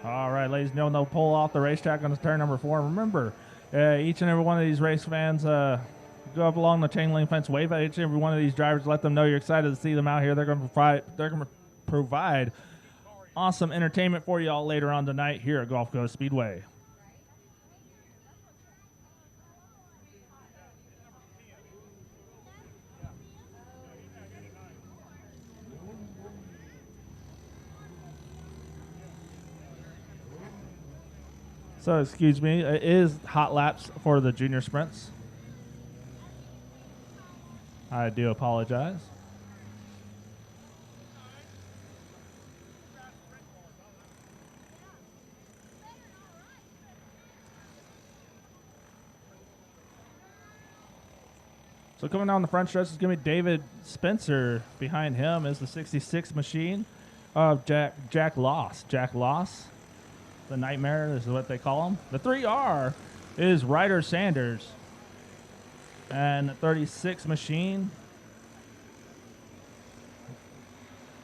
All right, ladies and gentlemen, they'll pull off the racetrack on turn number 4. Remember, each and every one of these race fans go up along the chain link fence, wave at each and every one of these drivers, let them know you're excited to see them out here. They're going to provide awesome entertainment for you all later on tonight here at Gulf Coast Speedway. So, excuse me, it is hot laps for the junior sprints. I do apologize. So coming down the front stretch is going to be David Spencer. Behind him is the 66 machine Jack Loss. Jack Loss. The Nightmare is what they call him. The 3R is Ryder Sanders. And the 36 machine,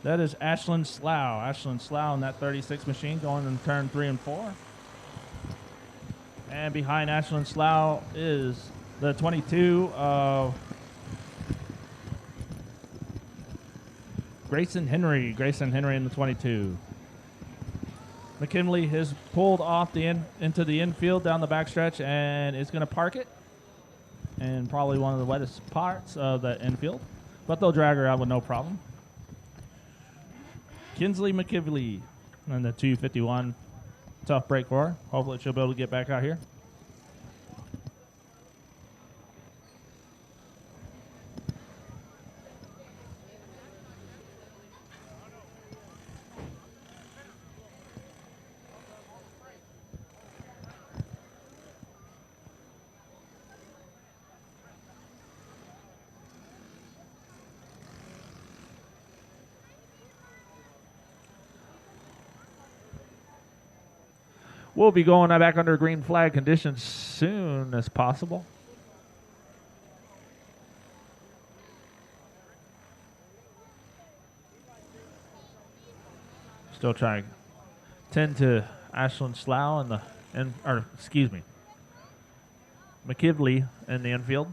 that is Ashlyn Slough. Ashlyn Slough in that 36 machine going in turn 3 and 4. And behind Ashlyn Slough is the 22 of Grayson Henry. Grayson Henry in the 22. McKinley has pulled off into the infield down the backstretch and is going to park it in probably one of the wettest parts of the infield. But they'll drag her out with no problem. Kinsley McKinley in the 251. Tough break for her. Hopefully she'll be able to get back out here. We'll be going back under green flag conditions soon as possible. Still trying to tend to Ashlyn Slough McKinley in the infield.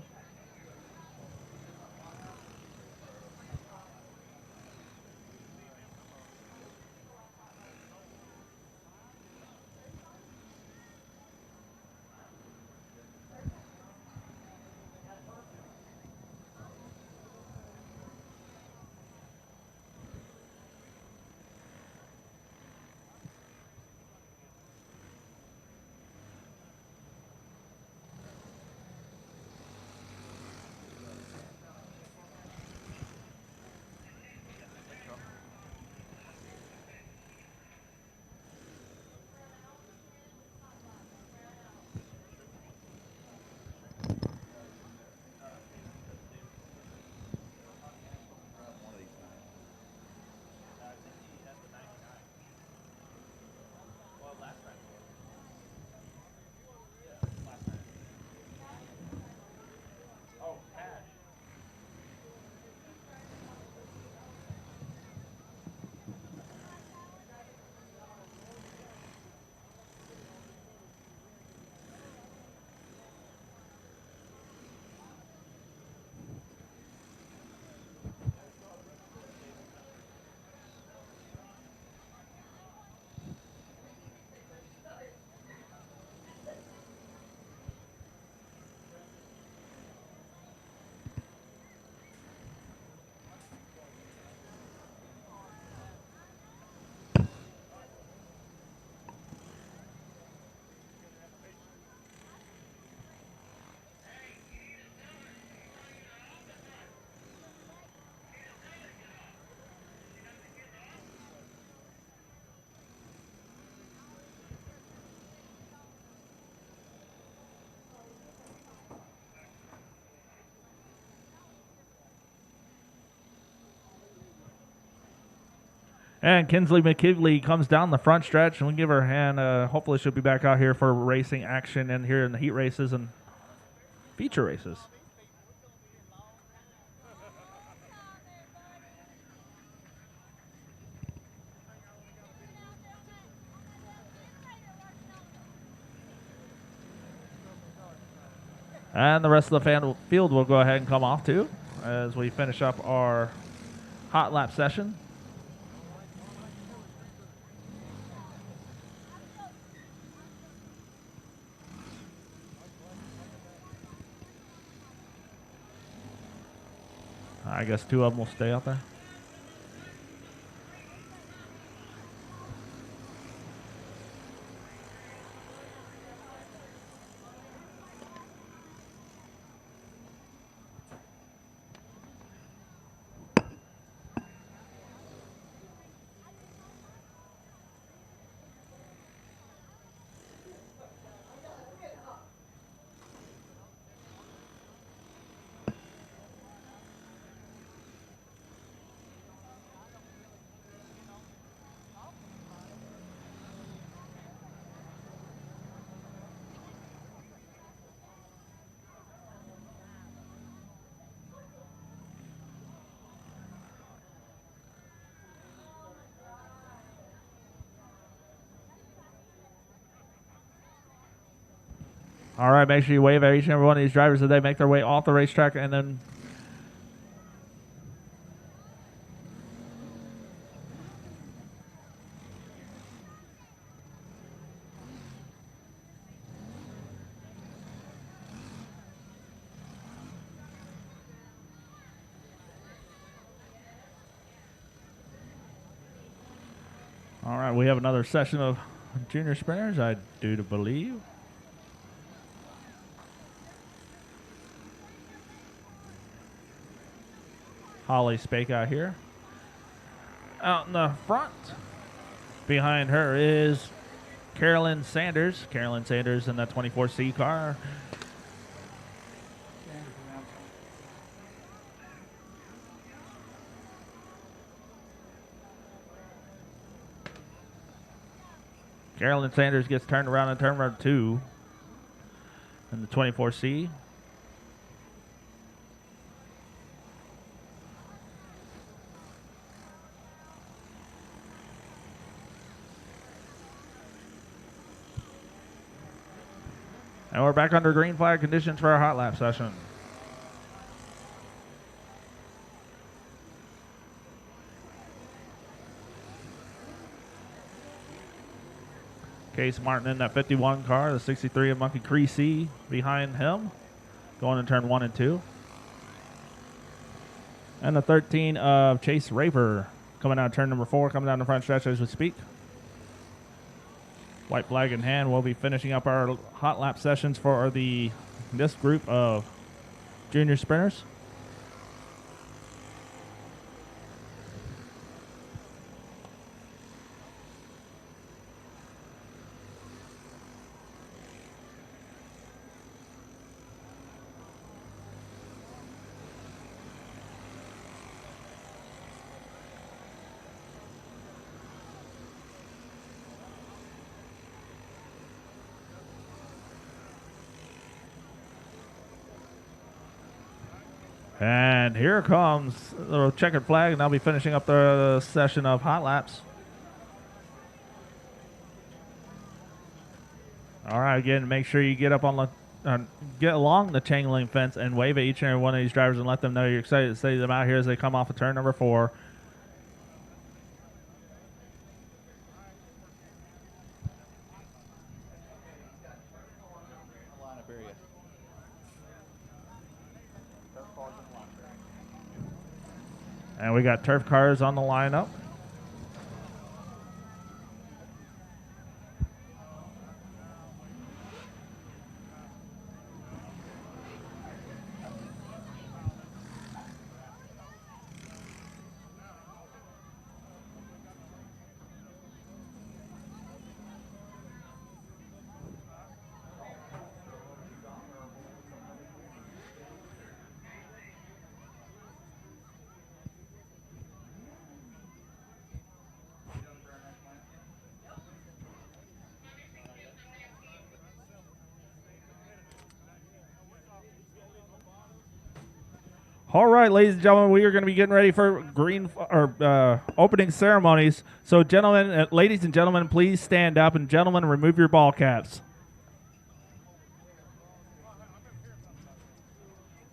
And Kinsley McKinley comes down the front stretch, and we give her a hand. Hopefully she'll be back out here for racing action and here in the heat races and feature races. And the rest of the field will go ahead and come off too as we finish up our hot lap session. I guess two of them will stay out there. All right, make sure you wave at each and every one of these drivers as they make their way off the racetrack, and then all right, we have another session of junior sprinters, I do to believe. Holly Spake out here. Out in the front, behind her is Carolyn Sanders. Carolyn Sanders in that 24C car. Carolyn Sanders gets turned around in turn number 2 in the 24C. And we're back under green flag conditions for our hot lap session. Case Martin in that 51 car, the 63 of Monkey Creasy behind him, going in turn 1 and 2. And the 13 of Chase Raper coming out turn number 4, coming down the front stretch as we speak. White flag in hand, we'll be finishing up our hot lap sessions for this group of junior sprinters. And here comes the checkered flag, and I'll be finishing up the session of hot laps. All right, again, make sure you get up on get along the chain link fence and wave at each and every one of these drivers and let them know you're excited to see them out here as they come off of turn number 4. And we got turf cars on the lineup. All right, ladies and gentlemen, we are going to be getting ready for opening ceremonies. So, gentlemen, ladies and gentlemen, please stand up, and gentlemen, remove your ball caps.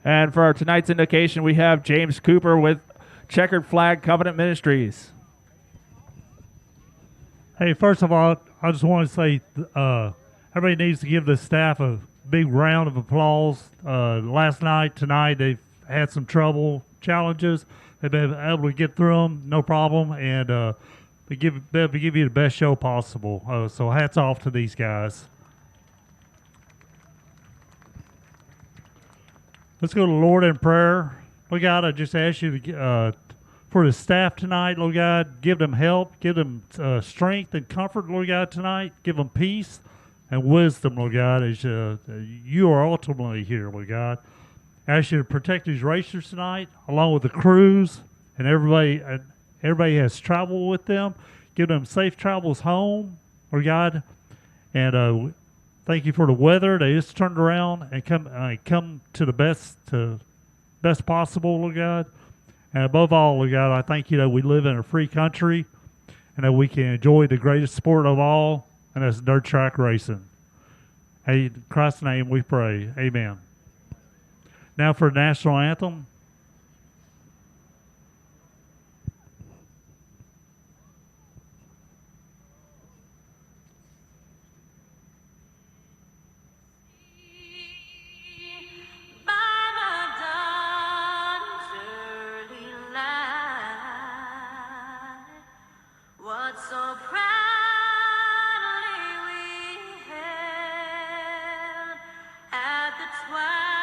And for our tonight's indication, we have James Cooper with Checkered Flag Covenant Ministries. Hey, first of all, I just want to say everybody needs to give the staff a big round of applause. Last night, tonight, they've had some challenges. They've been able to get through them, no problem, and they give you the best show possible. So hats off to these guys. Let's go to the Lord in prayer. Lord God, I just ask you to for the staff tonight, Lord God, give them help, give them strength and comfort, Lord God, tonight. Give them peace and wisdom, Lord God, as you are ultimately here, Lord God. I ask you to protect these racers tonight, along with the crews and everybody. Everybody has traveled with them. Give them safe travels home, Lord God. And thank you for the weather. They just turned around and come to the best possible, Lord God. And above all, Lord God, I thank you that we live in a free country and that we can enjoy the greatest sport of all, and that's dirt track racing. In Christ's name we pray. Amen. Now for the national anthem. By the dawn's early light, what so proudly we hailed at the twilight's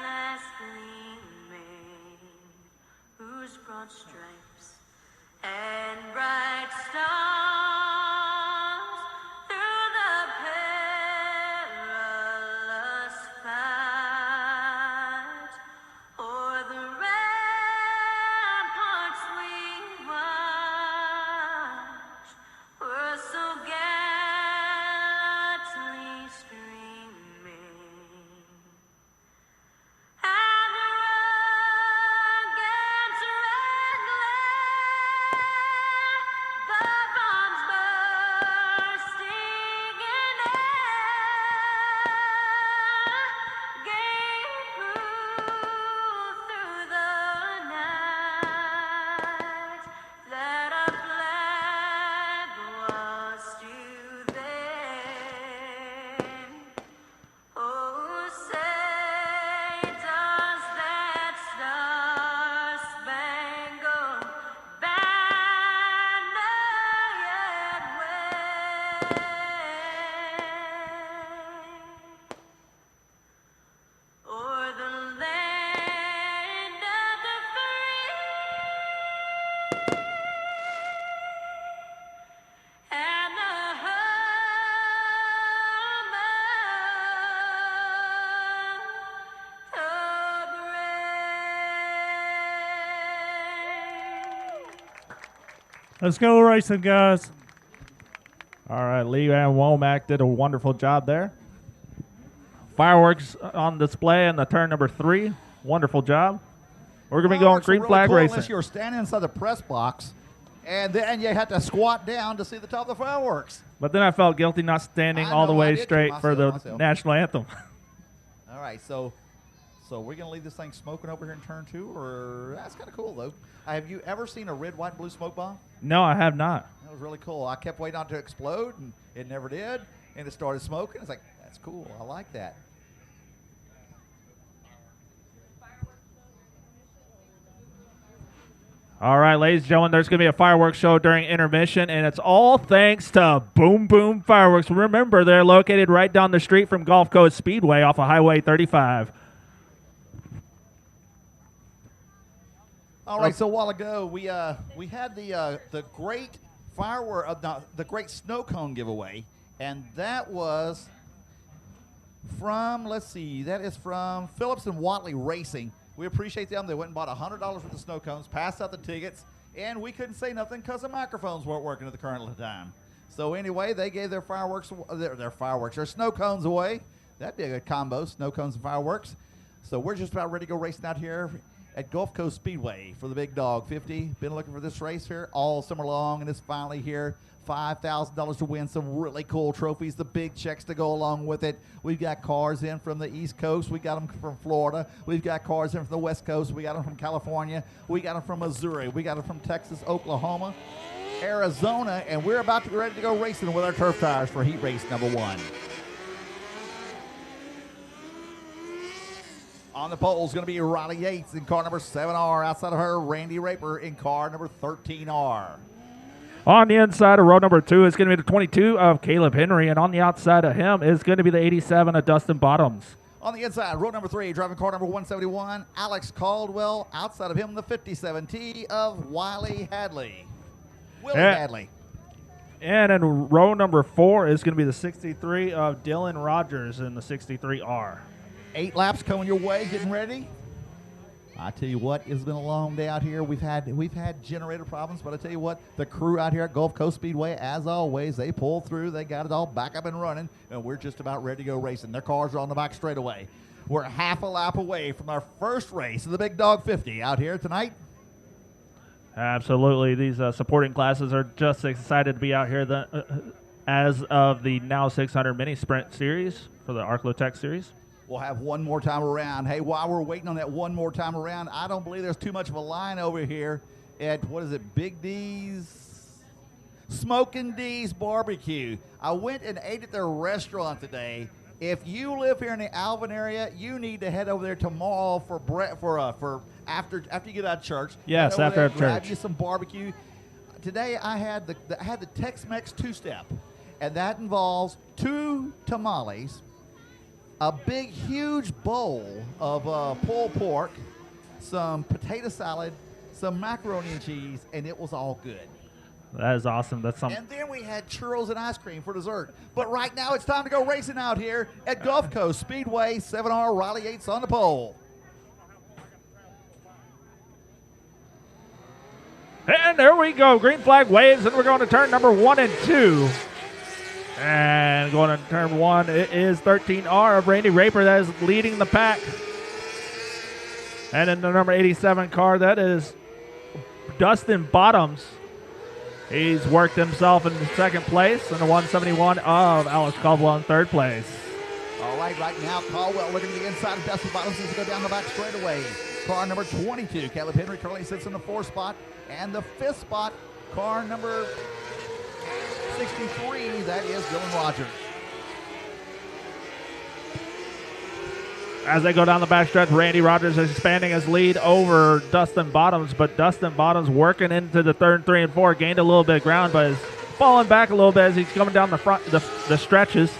last gleaming, whose broad stripes and bright stars through the perilous fight o'er the ramparts we watched were so gallantly streaming. And the rugged red glare, the bombs bursting in air, gave proof through the night that our flag was still there. Oh, say does that star-spangled banner yet wave o'er the land of the free and the home of the brave? Let's go racing, guys. All right, Lee Ann Womack did a wonderful job there. Fireworks on display in the turn number 3. Wonderful job. We're going to be going Fireworks are green really flag cool racing. Unless you were standing inside the press box, and then you had to squat down to see the top of the fireworks. But then I felt guilty not standing I all the know, I way did too, straight for the myself. national anthem. All right, so we're gonna leave this thing smoking over here in turn 2, or that's kind of cool though. Have you ever seen a red, white, and blue smoke bomb? No, I have not. That was really cool. I kept waiting on it to explode, and it never did. And it started smoking. It's like, that's cool. I like that. All right, ladies and gentlemen, there's going to be a fireworks show during intermission, and it's all thanks to Boom Boom Fireworks. Remember, they're located right down the street from Gulf Coast Speedway off of Highway 35. All right, so a while ago we had the great the great snow cone giveaway, and that was from that is from Phillips and Watley Racing. We appreciate them. They went and bought $100 worth of snow cones, passed out the tickets, and we couldn't say nothing because the microphones weren't working at the current time. So anyway, they gave their their snow cones away. That'd be a good combo, snow cones and fireworks. So we're just about ready to go racing out here at Gulf Coast Speedway for the Big Dog 50. Been looking for this race here all summer long, and it's finally here. $5,000 to win, some really cool trophies, the big checks to go along with it. We've got cars in from the East Coast. We got them from Florida. We've got cars in from the West Coast. We got them from California. We got them from Missouri. We got them from Texas, Oklahoma, Arizona, and we're about to get ready to go racing with our turf tires for heat race number 1. On the pole is going to be Riley Yates in car number 7R. Outside of her, Randy Raper in car number 13R. On the inside of row number 2 is going to be the 22 of Caleb Henry, and on the outside of him is going to be the 87 of Dustin Bottoms. On the inside, row number 3, driving car number 171, Alex Caldwell. Outside of him, the 57T of Wiley Hadley. Willie Hadley. And in row number 4 is going to be the 63 of Dylan Rogers in the 63R. 8 laps coming your way, getting ready. I tell you what, it's been a long day out here. We've had generator problems, but I tell you what, the crew out here at Gulf Coast Speedway, as always, they pulled through. They got it all back up and running, and we're just about ready to go racing. Their cars are on the back straightaway. We're half a lap away from our first race of the Big Dog 50 out here tonight. Absolutely. These supporting classes are just excited to be out here as of the now 600 mini sprint series for the Arclotech series. We'll have one more time around. Hey, while we're waiting on that one more time around, I don't believe there's too much of a line over here at, what is it, Big D's? Smoking D's Barbecue. I went and ate at their restaurant today. If you live here in the Alvin area, you need to head over there tomorrow for after you get out of church. Yes, Head over after there, church. grab you some barbecue. Today I had the Tex-Mex two-step, and that involves 2 tamales, a big, huge bowl of pulled pork, some potato salad, some macaroni and cheese, and it was all good. That is awesome. That's something. And then we had churros and ice cream for dessert. But right now it's time to go racing out here at Gulf Coast Speedway. 7R Riley Yates on the pole. And there we go. Green flag waves, and we're going to turn number 1 and 2. And going to turn 1, it is 13R of Randy Raper that is leading the pack. And in the number 87 car, that is Dustin Bottoms. He's worked himself in second place, and the 171 of Alex Caldwell in third place. All right now, Caldwell looking to the inside of Dustin Bottoms as he go down the back straightaway. Car number 22, Caleb Henry currently sits in the 4th spot. And the 5th spot, car number 63, that is Dylan Rogers. As they go down the backstretch, Randy Rogers is expanding his lead over Dustin Bottoms, but Dustin Bottoms working into the 3rd, 3, and 4, gained a little bit of ground, but is falling back a little bit as he's coming down the front, the stretches.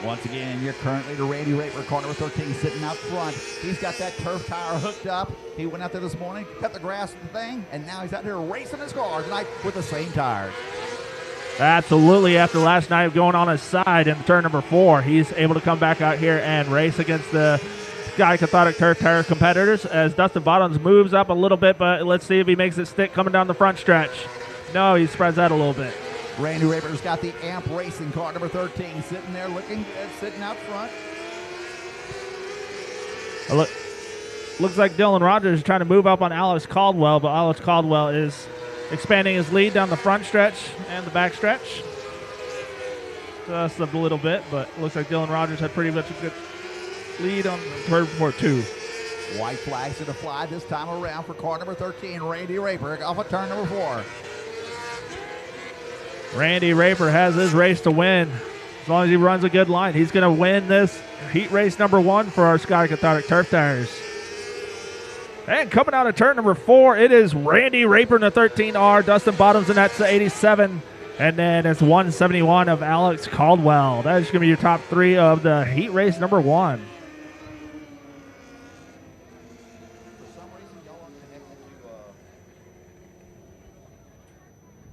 Once again, you're currently to Randy Raper, car number 13, sitting out front. He's got that turf tire hooked up. He went out there this morning, cut the grass with the thing, and now he's out here racing his car tonight with the same tires. Absolutely. After last night of going on his side in turn number 4, he's able to come back out here and race against the Sky Cathodic Turf Tire competitors as Dustin Bottoms moves up a little bit, but let's see if he makes it stick coming down the front stretch. No, he spreads out a little bit. Randy Raper's got the Amp Racing car number 13 sitting there looking good, sitting out front. Looks like Dylan Rogers is trying to move up on Alex Caldwell, but Alex Caldwell is expanding his lead down the front stretch and the back stretch. Just a little bit, but looks like Dylan Rogers had pretty much a good lead on turn 2. White flags to the fly this time around for car number 13, Randy Raper, off of turn number 4. Randy Raper has his race to win. As long as he runs a good line, he's going to win this heat race number 1 for our Sky Cathodic Turf Tires. And coming out of turn number 4, it is Randy Raper in the 13R, Dustin Bottoms, and that's the 87. And then it's 171 of Alex Caldwell. That is going to be your top 3 of the heat race number 1. For some reason, y'all aren't connected to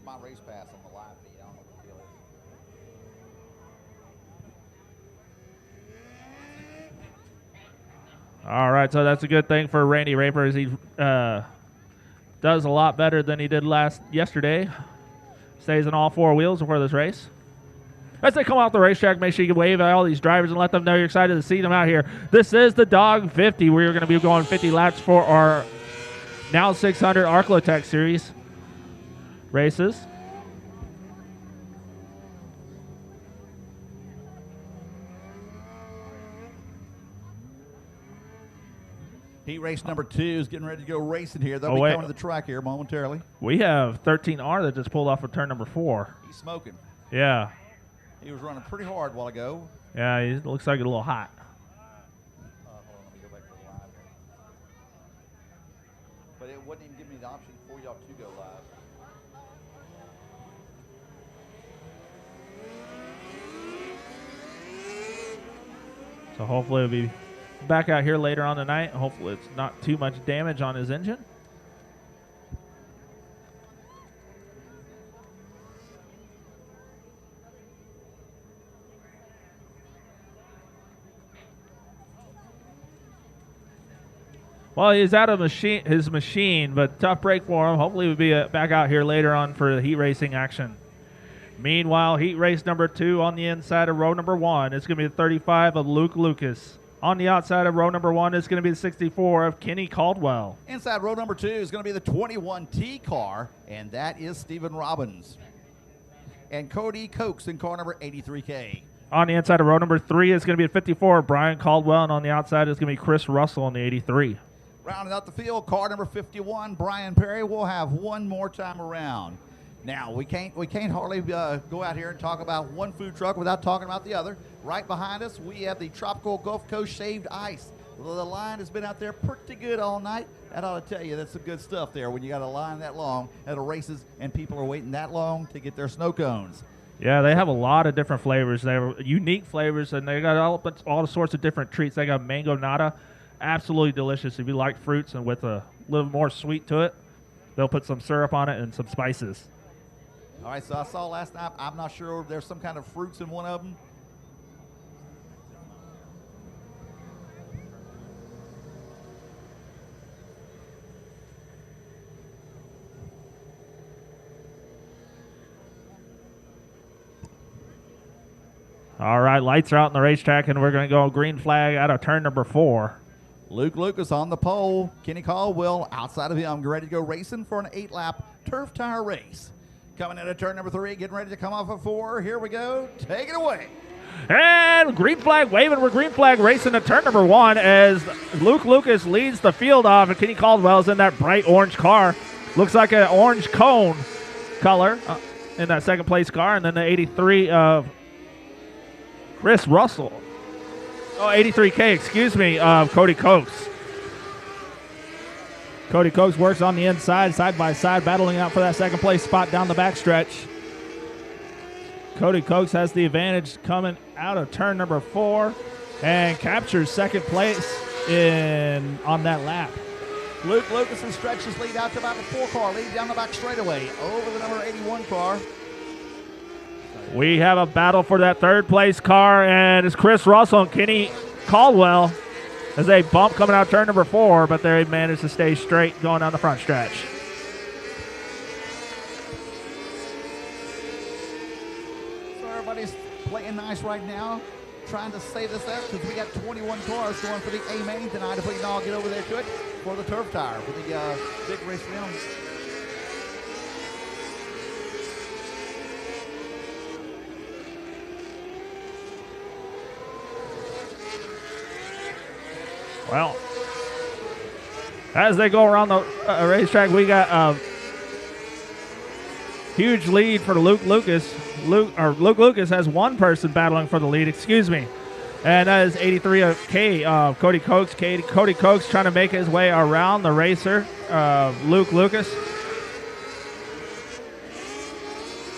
my race pass on the live feed. I don't know what the deal is. All right, so that's a good thing for Randy Raper as he does a lot better than he did yesterday. Stays on all 4 wheels before this race. As they come out the racetrack, make sure you wave at all these drivers and let them know you're excited to see them out here. This is the Dawg 50. We're going to be going 50 laps for our now 600 Arclotech Series races. Heat race number 2 is getting ready to go racing here. They'll be coming to the track here momentarily. We have 13R that just pulled off of turn number 4. He's smoking. Yeah. He was running pretty hard a while ago. Yeah, he looks like a little hot. Hold on, let me go back to the live here. But it wouldn't even give me the option for y'all to go live. So hopefully it'll be back out here later on tonight. Hopefully it's not too much damage on his engine. Well, he's out of his machine, but tough break for him. Hopefully we'll be back out here later on for the heat racing action. Meanwhile, heat race number 2 on the inside of row number 1. It's going to be the 35 of Luke Lucas. On the outside of row number 1 is going to be the 64 of Kenny Caldwell. Inside row number 2 is going to be the 21T car, and that is Stephen Robbins. and Cody Cokes in car number 83K. On the inside of row number 3 is going to be at 54, Brian Caldwell, and on the outside is going to be Chris Russell in the 83. Rounding out the field, car number 51, Brian Perry. We'll have one more time around. Now, we can't hardly go out here and talk about one food truck without talking about the other. Right behind us, we have the Tropical Gulf Coast Shaved Ice. The line has been out there pretty good all night. That ought to tell you that's some good stuff there when you got a line that long at the races and people are waiting that long to get their snow cones. Yeah, they have a lot of different flavors. They're unique flavors, and they got all sorts of different treats. They got mango nata, absolutely delicious. If you like fruits and with a little more sweet to it, they'll put some syrup on it and some spices. All right, so I saw last night, I'm not sure if there's some kind of fruits in one of them. All right, lights are out on the racetrack, and we're going to go green flag out of turn number 4. Luke Lucas on the pole. Kenny Caldwell outside of him, ready to go racing for an 8-lap turf tire race. Coming into turn number 3, getting ready to come off of 4. Here we go. Take it away. And green flag waving. We're green flag racing to turn number 1 as Luke Lucas leads the field off, and Kenny Caldwell is in that bright orange car. Looks like an orange cone color in that second place car, and then the 83 of Chris Russell. Oh, 83K, excuse me, of Cody Cokes. Cody Cokes works on the inside, side by side, battling out for that second place spot down the backstretch. Cody Cokes has the advantage coming out of turn number 4 and captures second place on that lap. Luke Lucas and stretches lead out to about the 4 car, lead down the back straightaway over the number 81 car. We have a battle for that third place car, and it's Chris Russell and Kenny Caldwell as they bump coming out turn number 4, but they managed to stay straight going down the front stretch. So everybody's playing nice right now, trying to save this up because we got 21 cars going for the A main tonight. If we can all get over there to it for the turf tire for the big race round. Well, as they go around the racetrack, we got a huge lead for Luke Lucas. Luke Lucas has one person battling for the lead, excuse me. And that is 83 of Cody Cokes. Cody Cokes trying to make his way around the racer, Luke Lucas.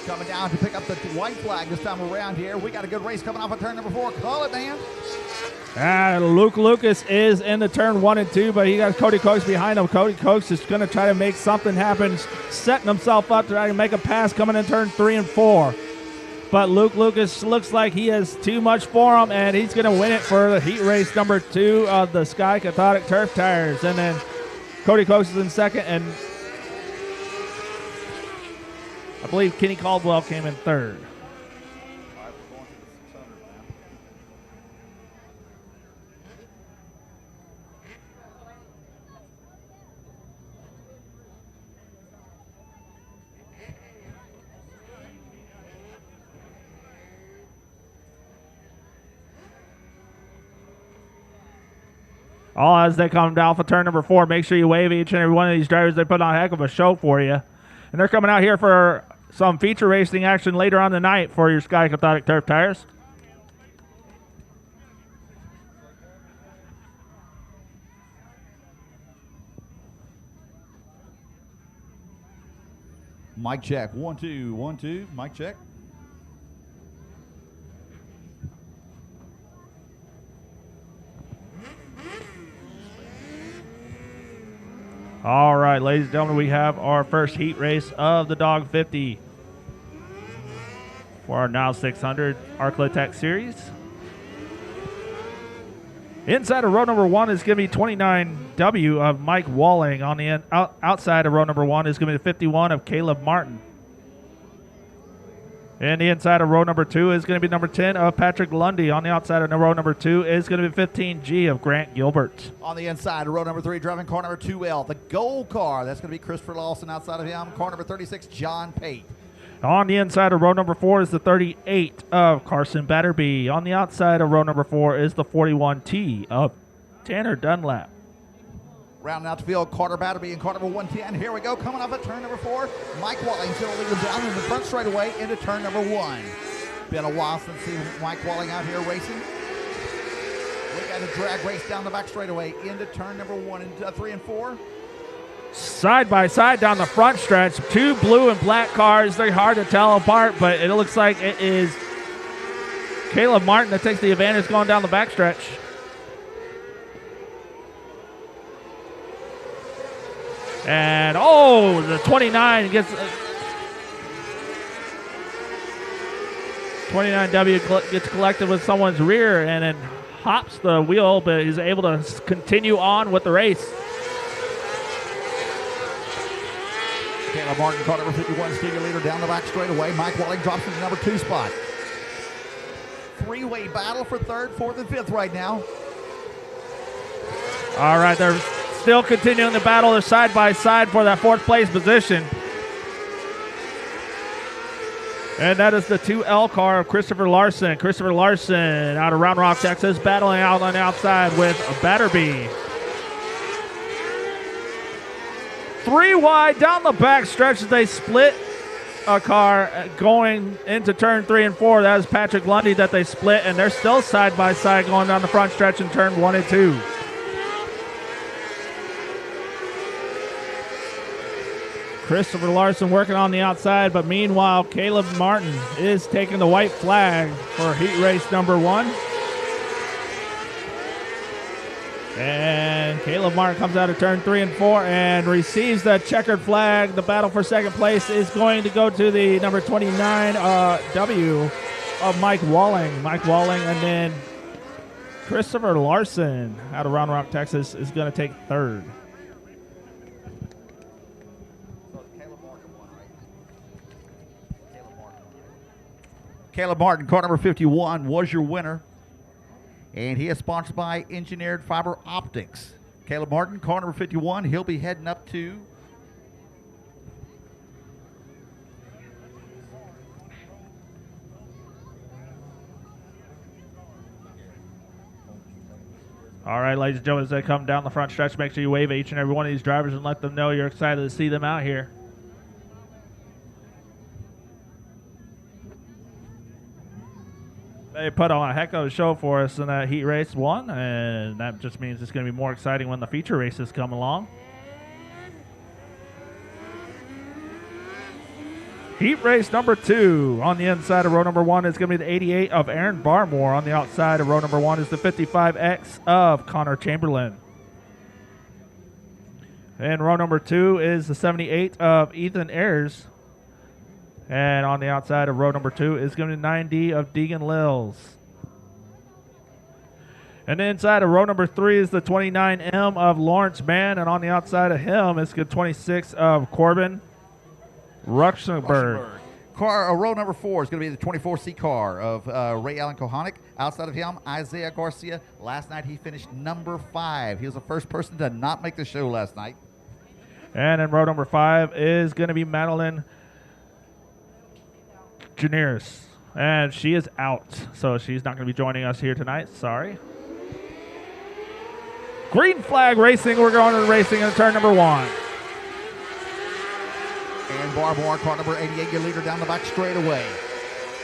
Coming down to pick up the white flag this time around here. We got a good race coming off of turn number 4. Call it, man. Luke Lucas is in the turn 1 and 2, but he got Cody Cokes behind him. Cody Cokes is going to try to make something happen, setting himself up to try to make a pass coming in turn 3 and 4. But Luke Lucas looks like he has too much for him, and he's going to win it for the heat race number 2 of the Sky Cathodic Turf Tires. And then Cody Cokes is in second, and I believe Kenny Caldwell came in third. All as they come down for turn number 4, make sure you wave each and every one of these drivers. They put on a heck of a show for you. And they're coming out here for some feature racing action later on the night for your Sky Cathodic Turf Tires. Mic check. 1, 2, 1, 2. Mic check. All right, ladies and gentlemen, we have our first heat race of the Dawg 50 for our Now 600 Arclitect Series. Inside of row number 1 is going to be 29W of Mike Walling. On the outside of row number 1 is going to be the 51 of Caleb Martin. And the inside of row number 2 is going to be number 10 of Patrick Lundy. On the outside of row number 2 is going to be 15G of Grant Gilbert. On the inside of row number 3, driving car number 2L, the gold car. That's going to be Christopher Lawson outside of him. Car number 36, John Pate. On the inside of row number 4 is the 38 of Carson Batterby. On the outside of row number 4 is the 41T of Tanner Dunlap. Rounding out the field, Carter Batterby in car number 110. Here we go, coming off at turn number 4. Mike Walling still leading down in the front straightaway into turn number 1. Been a while since seen Mike Walling out here racing. We got a drag race down the back straightaway into turn number 1 and 3 and 4. Side by side down the front stretch, 2 blue and black cars. They're hard to tell apart, but it looks like it is Caleb Martin that takes the advantage going down the back stretch. And the 29 gets 29W gets collected with someone's rear and then hops the wheel, but he's able to continue on with the race. Caleb Martin, car number 51, still your leader down the back straightaway. Mike Walling drops into the number 2 spot. 3-way battle for 3rd, 4th, and 5th right now. All right, they're still continuing the battle. They're side by side for that 4th place position. And that is the 2L car of Christopher Larson. Christopher Larson out of Round Rock, Texas, battling out on the outside with Batterby. 3 wide down the back stretch as they split a car going into turn 3 and 4. That is Patrick Lundy that they split, and they're still side by side going down the front stretch in turn 1 and 2. Christopher Larson working on the outside, but meanwhile, Caleb Martin is taking the white flag for heat race number 1. And Caleb Martin comes out of turn 3 and 4 and receives the checkered flag. The battle for second place is going to go to the number 29 W of Mike Walling. Mike Walling, and then Christopher Larson out of Round Rock, Texas, is going to take 3rd. Caleb Martin, car number 51, was your winner. And he is sponsored by Engineered Fiber Optics. Caleb Martin, car number 51, he'll be heading up to All right, ladies and gentlemen, as they come down the front stretch, make sure you wave at each and every one of these drivers and let them know you're excited to see them out here. They put on a heck of a show for us in that heat race 1, and that just means it's going to be more exciting when the feature races come along. Heat race number 2 on the inside of row number 1 is going to be the 88 of Aaron Barmore. On the outside of row number 1 is the 55X of Connor Chamberlain. And row number 2 is the 78 of Ethan Ayers. And on the outside of row number 2 is going to be 90 of Deegan Lills. And inside of row number 3 is the 29M of Lawrence Mann. And on the outside of him is the 26 of Corbin Ruxenberg. Row number 4 is going to be the 24C car of Ray Allen Kohanic. Outside of him, Isaiah Garcia. Last night he finished number 5. He was the first person to not make the show last night. And in row number 5 is going to be Madeline Janeris, and she is out, so she's not going to be joining us here tonight. Sorry. Green flag racing. We're going to racing in turn number 1. And Barmore, car number 88, your leader down the back straightaway.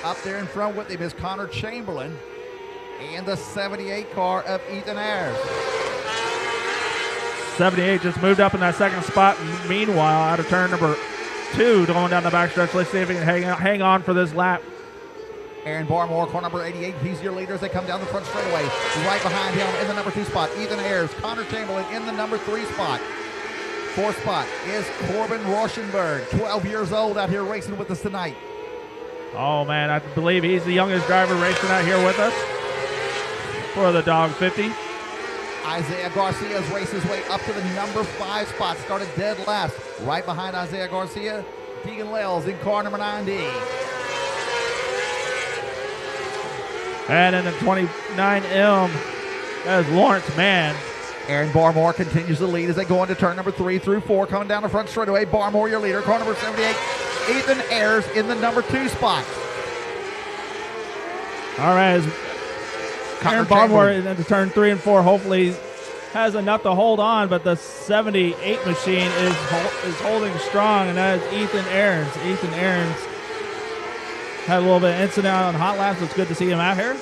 Up there in front with him is Connor Chamberlain and the 78 car of Ethan Ayers. 78 just moved up in that second spot. Meanwhile, out of turn number 2 going down the backstretch. Let's see if he can hang on for this lap. Aaron Barmore, car number 88. He's your leader as they come down the front straightaway. Right behind him in the number 2 spot, Ethan Ayers. Connor Chamberlain in the number 3 spot. 4th spot is Corbin Rauschenberg, 12 years old, out here racing with us tonight. Oh, man, I believe he's the youngest driver racing out here with us for the Dawg 50. Isaiah Garcia has raced his way up to the number 5 spot, started dead last. Right behind Isaiah Garcia, Deegan Lells in car number 90. And in the 29M, that is Lawrence Mann. Aaron Barmore continues the lead as they go into turn number 3 through 4, coming down the front straightaway. Barmore, your leader, car number 78. Ethan Ayers in the number 2 spot. All right, as Aaron Barmore into turn 3 and 4 hopefully has enough to hold on, but the 78 machine is holding strong, and that is Ethan Ayers. Ethan Ayers had a little bit of incident on hot laps. It's good to see him out here.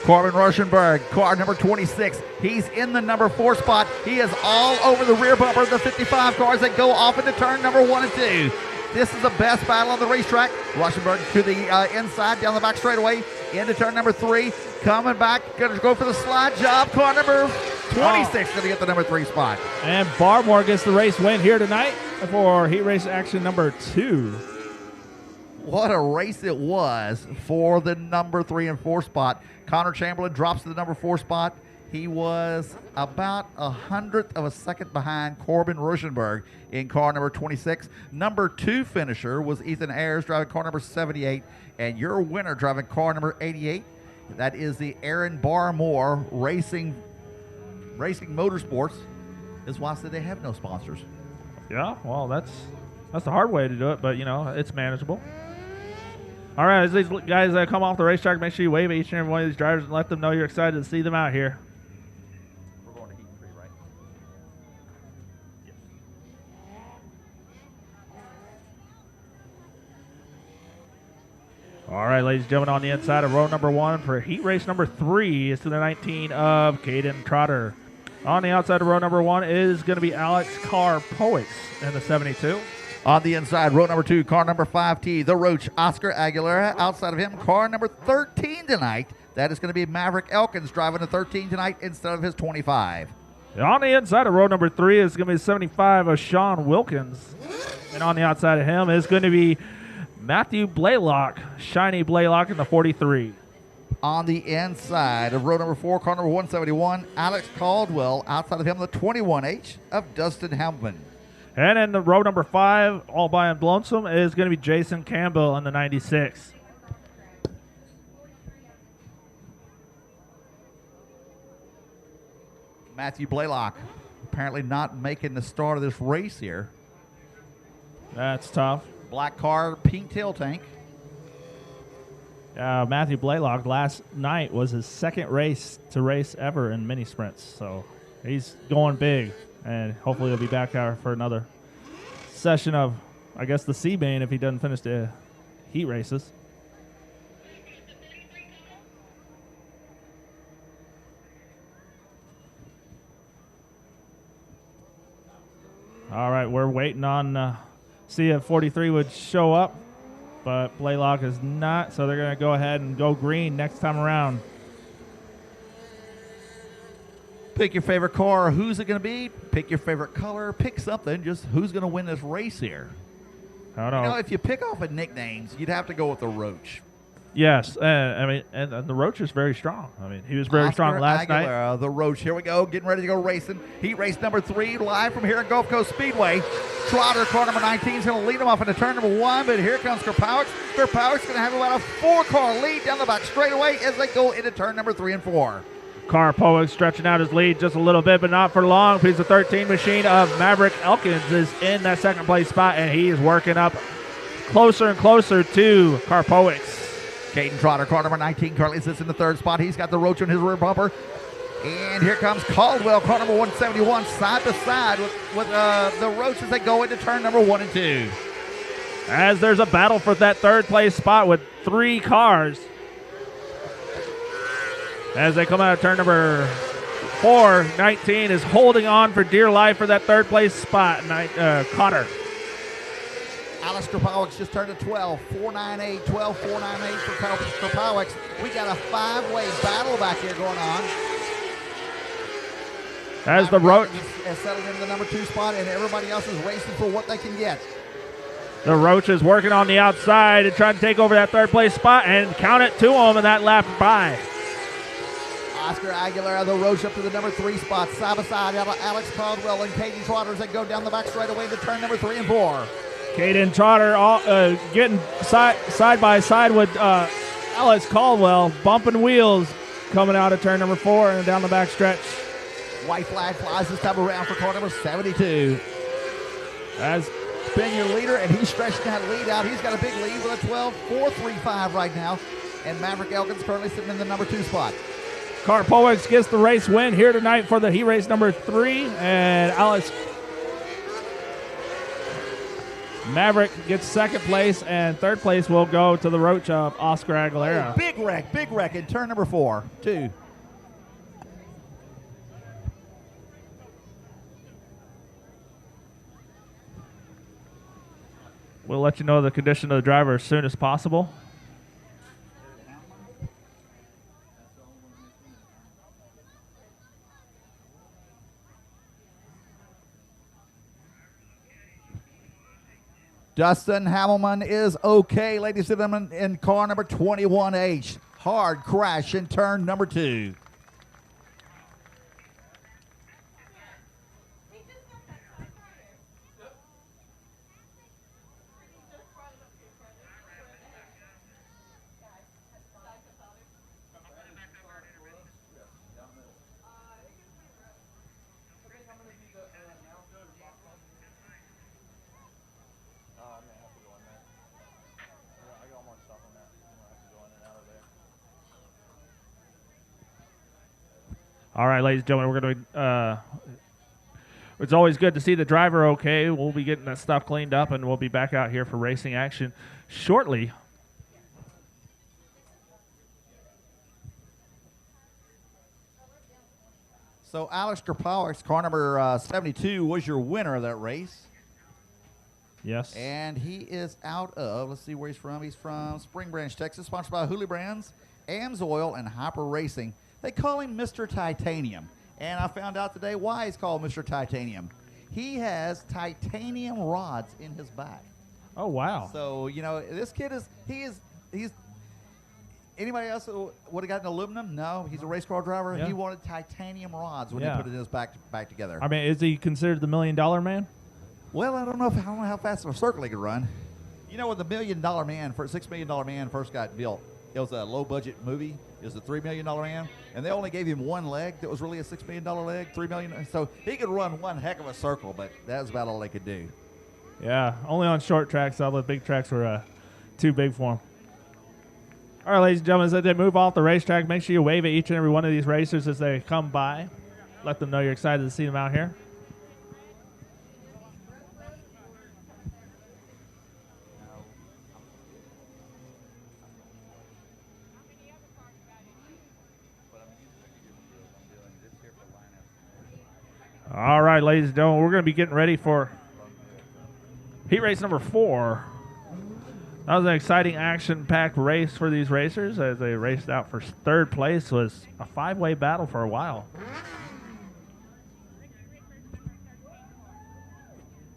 Corbin Rosenberg, car number 26. He's in the number 4 spot. He is all over the rear bumper of the 55 cars that go off into turn number 1 and 2. This is the best battle on the racetrack. Rosenberg to the inside, down the back straightaway, into turn number 3. Coming back, going to go for the slide job. Car number 26 going to get the number 3 spot. And Barmore gets the race win here tonight for heat race action number 2. What a race it was for the number 3 and 4 spot. Connor Chamberlain drops to the number 4 spot. He was about 100th of a second behind Corbin Rosenberg in car number 26. Number 2 finisher was Ethan Ayers driving car number 78. And your winner driving car number 88. That is the Aaron Barmore Racing Motorsports. Is why I said they have no sponsors. Yeah, well, that's the hard way to do it, but, you know, it's manageable. All right, as these guys come off the racetrack, make sure you wave at each and every one of these drivers and let them know you're excited to see them out here. We're going to heat 3, right? Yes. All right, ladies and gentlemen, on the inside of row number 1 for heat race number 3 is to the 19 of Caden Trotter. On the outside of row number 1 is going to be Alex Carr-Poets in the 72. On the inside, row number 2, car number 5T, the Roach, Oscar Aguilera. Outside of him, car number 13 tonight. That is going to be Maverick Elkins driving the 13 tonight instead of his 25. On the inside of row number 3 is going to be 75 of Sean Wilkins. And on the outside of him is going to be Matthew Blaylock, Shiny Blaylock in the 43. On the inside of row number 4, car number 171, Alex Caldwell. Outside of him, the 21H of Dustin Helmman. And in the row number 5, all by and lonesome, is going to be Jason Campbell in the 96. Matthew Blaylock apparently not making the start of this race here. That's tough. Black car, pink tail tank. Matthew Blaylock last night was his second race to race ever in mini sprints, so he's going big, and hopefully he'll be back out for another session of, I guess, the C-Bane if he doesn't finish the heat races. All right, we're waiting on see if 43 would show up, but Blaylock is not, so they're going to go ahead and go green next time around. Pick your favorite car. Who's it going to be? Pick your favorite color. Pick something. Just who's going to win this race here? I don't know. You know, if you pick off of nicknames, you'd have to go with the Roach. Yes, I mean, and the Roach is very strong. I mean, he was very strong last night. The Roach. Here we go, getting ready to go racing. Heat race number 3, live from here at Gulf Coast Speedway. Trotter, car number 19, is going to lead him off into turn number 1, but here comes Kerpowicz. Kerpowicz going to have about a 4-car lead down the back straightaway as they go into turn number 3 and 4. Carr-Poets stretching out his lead just a little bit, but not for long. Because the 13 machine of Maverick Elkins is in that second place spot, and he is working up closer and closer to Carr-Poets. Caden Trotter, car number 19, currently sits in the 3rd spot. He's got the Roach on his rear bumper. And here comes Caldwell, car number 171, side to side with the Roach as they go into turn number 1 and 2. As there's a battle for that 3rd place spot with 3 cars. As they come out of turn number 4, 19 is holding on for dear life for that 3rd place spot. Cotter. Alex Kerpowicz just turned to 12, 498, 12, 498 for Kerpowicz. We got a 5-way battle back here going on. As the Roach has settled into the number 2 spot, and everybody else is racing for what they can get. The Roach is working on the outside and trying to take over that 3rd place spot and count it to him in that lap by. Oscar Aguilera, the Roach up to the number 3 spot, side by side. Alex Caldwell and Caden Trotter as they go down the back straightaway to turn number 3 and 4. Caden Trotter getting side by side with Alex Caldwell, bumping wheels coming out of turn number 4 and down the back stretch. White flag flies this time around for car number 72. As been your leader, and he's stretching that lead out. He's got a big lead with a 12.435 right now, and Maverick Elkins currently sitting in the number 2 spot. Karpowicz gets the race win here tonight for the heat race number 3, and Alex Maverick gets second place, and third place will go to the Roach of Oscar Aguilera. Oh, big wreck in turn number 4, 2. We'll let you know the condition of the driver as soon as possible. Dustin Hamelman is okay, ladies and gentlemen, in car number 21H. Hard crash in turn number 2. All right, ladies and gentlemen, we're going to it's always good to see the driver okay. We'll be getting that stuff cleaned up, and we'll be back out here for racing action shortly. So Alex Karpowicz, car number 72, was your winner of that race. Yes. And he is out of, let's see where he's from. He's from Spring Branch, Texas, sponsored by Hooley Brands, Ames Oil, and Hyper Racing. They call him Mr. Titanium. And I found out today why he's called Mr. Titanium. He has titanium rods in his back. Oh, wow. So, you know, this kid he's anybody else would have gotten aluminum? No, he's a race car driver. Yeah. He wanted titanium rods when he put it in his back together. I mean, is he considered the $1 million man? Well, I don't know how fast of a circle he could run. You know, when the $1 million man, $6 million man first got built, it was a low-budget movie. It was a $3 million man, and they only gave him one leg that was really a $6 million leg, $3 million. So he could run one heck of a circle, but that was about all they could do. Yeah, only on short tracks. All the big tracks were too big for him. All right, ladies and gentlemen, as they move off the racetrack, make sure you wave at each and every one of these racers as they come by. Let them know you're excited to see them out here. All right, ladies and gentlemen, we're going to be getting ready for heat race number 4. That was an exciting, action-packed race for these racers as they raced out for third place. It was a 5-way battle for a while.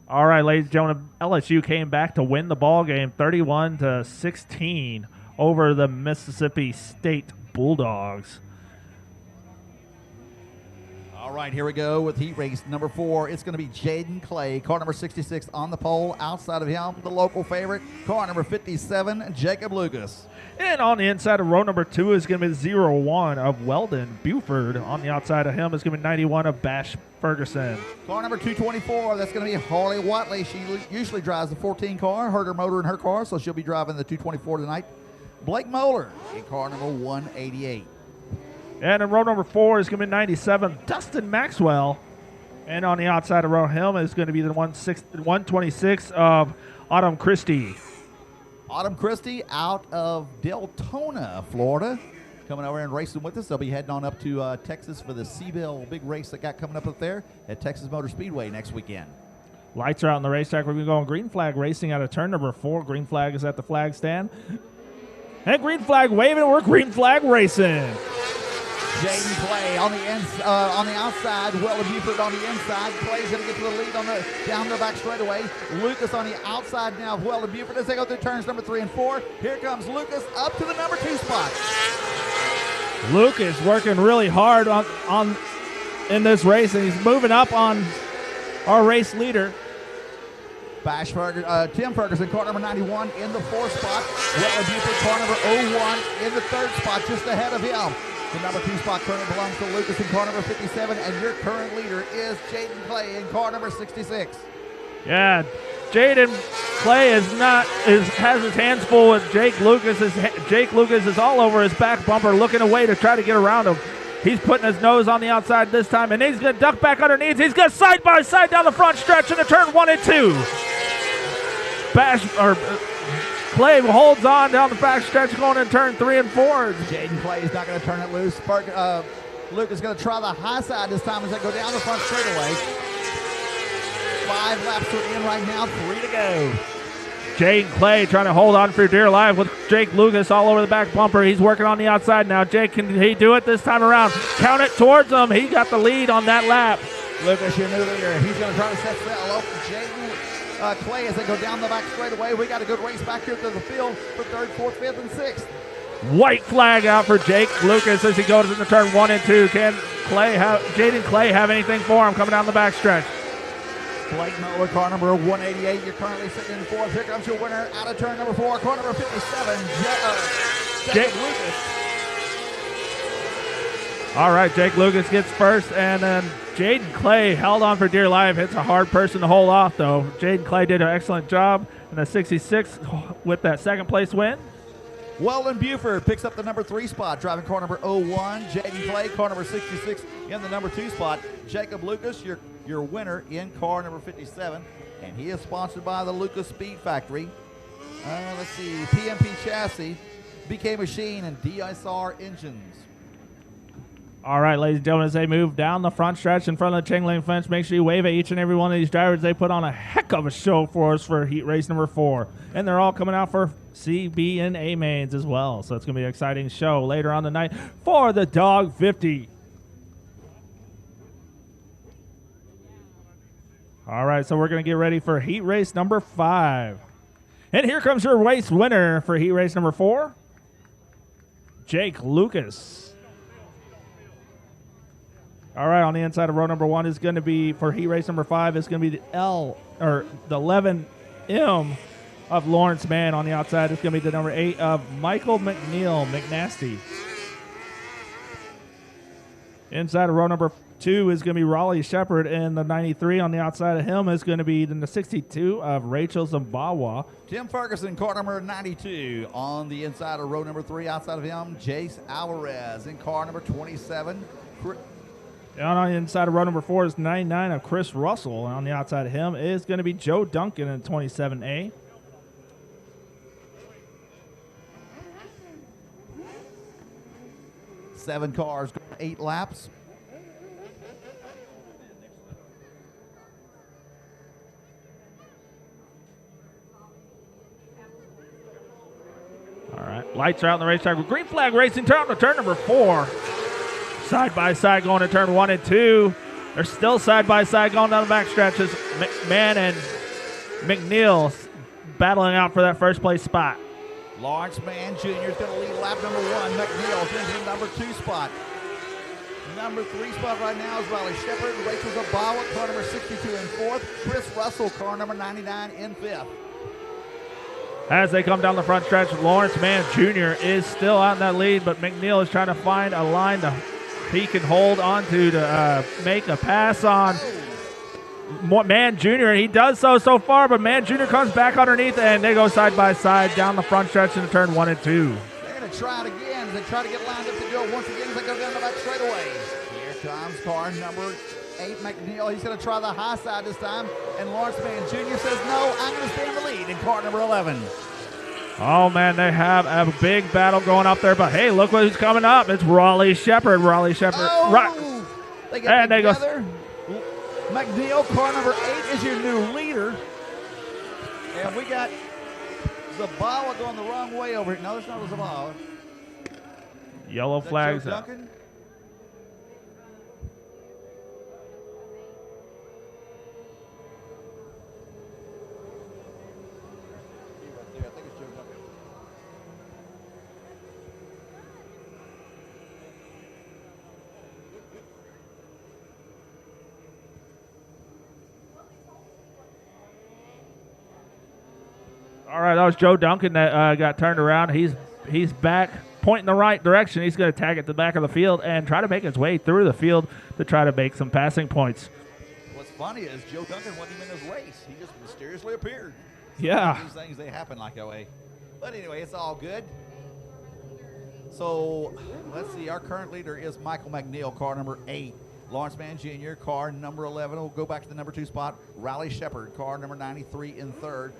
All right, ladies and gentlemen, LSU came back to win the ball game 31-16 over the Mississippi State Bulldogs. All right, here we go with heat race number 4. It's going to be Jaden Clay, car number 66 on the pole. Outside of him, the local favorite, car number 57, Jacob Lucas. And on the inside of row number 2 is going to be 01 of Weldon Buford. On the outside of him is going to be 91 of Bash Ferguson. Car number 224, that's going to be Harley Watley. She usually drives the 14 car, hurt her motor in her car, so she'll be driving the 224 tonight. Blake Moeller in car number 188. And in row number 4 is going to be 97, Dustin Maxwell. And on the outside of row him is going to be the 126 of Autumn Christie. Autumn Christie out of Deltona, Florida, coming over and racing with us. They'll be heading on up to Texas for the Seabell big race that got coming up there at Texas Motor Speedway next weekend. Lights are out on the racetrack. We're going to go on green flag racing out of turn number 4. Green flag is at the flag stand. And green flag waving, we're green flag racing. Jaden Clay on the outside. Weldon Buford on the inside. Clay's going to get to the lead down the back straightaway. Lucas on the outside now of Weldon Buford as they go through turns number 3 and 4. Here comes Lucas up to the number 2 spot. Lucas working really hard in this race, and he's moving up on our race leader. Tim Ferguson, car number 91 in the 4th spot. Weldon Buford, car number 01 in the 3rd spot, just ahead of him. The number 2 spot currently belongs to Lucas in car number 57, and your current leader is Jaden Clay in car number 66. Yeah, Jaden Clay has his hands full with Jake Lucas. Jake Lucas is all over his back bumper, looking away to try to get around him. He's putting his nose on the outside this time, and he's going to duck back underneath. He's going to side by side down the front stretch into turn 1 and 2. Clay holds on down the back stretch going in turn 3 and 4. Jaden Clay is not going to turn it loose. Luke is going to try the high side this time as they go down the front straightaway. 5 laps are in right now, 3 to go. Jaden Clay trying to hold on for dear life with Jake Lucas all over the back bumper. He's working on the outside now. Jake, can he do it this time around? Count it towards him. He got the lead on that lap. Lucas, your new leader. He's going to try to set sail off Jaden Clay as they go down the back straightaway. We got a good race back here to the field for 3rd, 4th, 5th, and 6th. White flag out for Jake Lucas as he goes into turn 1 and 2. Can Jaden Clay have anything for him coming down the back stretch? Blake Miller, car number 188. You're currently sitting in 4th. Here comes your winner out of turn number 4, car number 57, Jake Lucas. All right, Jake Lucas gets first, and then Jaden Clay held on for dear life. It's a hard person to hold off, though. Jaden Clay did an excellent job in the 66 with that 2nd place win. Weldon Buford picks up the number 3 spot, driving car number 01. Jaden Clay, car number 66, in the number 2 spot. Jacob Lucas, your winner in car number 57, and he is sponsored by the Lucas Speed Factory. Let's see, PMP Chassis, BK Machine, and DSR Engines. All right, ladies and gentlemen, as they move down the front stretch in front of the chain link fence, make sure you wave at each and every one of these drivers. They put on a heck of a show for us for heat race number 4. And they're all coming out for C, B, and A mains as well. So it's going to be an exciting show later on tonight for the Dawg 50. All right, so we're going to get ready for heat race number 5. And here comes your race winner for heat race number 4, Jake Lucas. All right, on the inside of row number 1 is going to be, for heat race number 5, it's going to be the 11M of Lawrence Mann. On the outside, it's going to be the number 8 of Michael McNasty. Inside of row number 2 is going to be Raleigh Shepard, and the 93 on the outside of him is going to be the 62 of Rachel Zimbawa. Tim Ferguson, car number 92. On the inside of row number 3, outside of him, Jace Alvarez. In car number 27, And on the inside of row number 4 is 99 of Chris Russell. And on the outside of him is going to be Joe Duncan in 27A. Seven cars, 8 laps. All right, lights are out on the racetrack with green flag racing. Turn to turn number 4. Side by side going to turn 1 and 2. They're still side by side going down the back stretches. Mann and McNeil battling out for that first place spot. Lawrence Mann Jr. is going to lead lap number 1. McNeil is in the number 2 spot. Number 3 spot right now is Riley Shepard. Rachel Zabawa, car number 62 in 4th. Chris Russell, car number 99 in 5th. As they come down the front stretch, Lawrence Mann Jr. is still out in that lead, but McNeil is trying to find a line he can hold on to make a pass on Mann Jr. And he does so far, but Mann Jr. comes back underneath, and they go side by side down the front stretch into turn 1 and 2. They're going to try it again as they try to get lined up to do it once again as they go down the back straightaway. Here comes car number 8, McNeil. He's going to try the high side this time, and Lawrence Mann Jr. says, no, I'm going to stay in the lead in car number 11. Oh, man, they have a big battle going up there, but hey, look who's coming up. It's Raleigh Shepard. Raleigh Shepard. Oh, they get together. Go. McNeil, car number 8, is your new leader. And we got Zabawa going the wrong way over here. No, it's not a Zabawa. Yellow flags Joe up. Duncan? All right, that was Joe Duncan that got turned around. He's back, pointing the right direction. He's going to tag at the back of the field and try to make his way through the field to try to make some passing points. What's funny is Joe Duncan wasn't even in his race. He just mysteriously appeared. Yeah. These things, they happen like that way. But anyway, it's all good. So let's see. Our current leader is Michael McNeil, car number 8. Lawrence Mann Jr., car number 11. We'll go back to the number 2 spot. Riley Shepard, car number 93 in 3rd.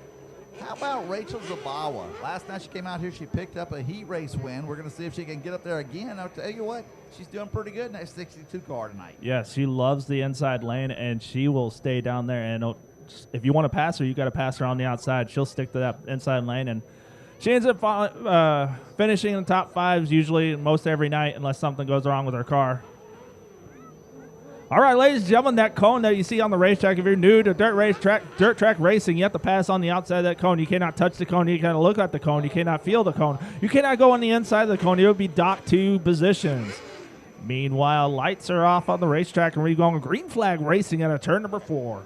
How about Rachel Zabawa? Last night she came out here. She picked up a heat race win. We're going to see if she can get up there again. I'll tell you what, she's doing pretty good in that 62 car tonight. Yes, she loves the inside lane, and she will stay down there. And if you want to pass her, you got to pass her on the outside. She'll stick to that inside lane, and she ends up finishing in the top 5s usually most every night unless something goes wrong with her car. All right, ladies and gentlemen, that cone that you see on the racetrack, if you're new to dirt track racing, you have to pass on the outside of that cone. You cannot touch the cone. You cannot look at the cone. You cannot feel the cone. You cannot go on the inside of the cone. It will be docked 2 positions. Meanwhile, lights are off on the racetrack, and we're going green flag racing at a turn number 4.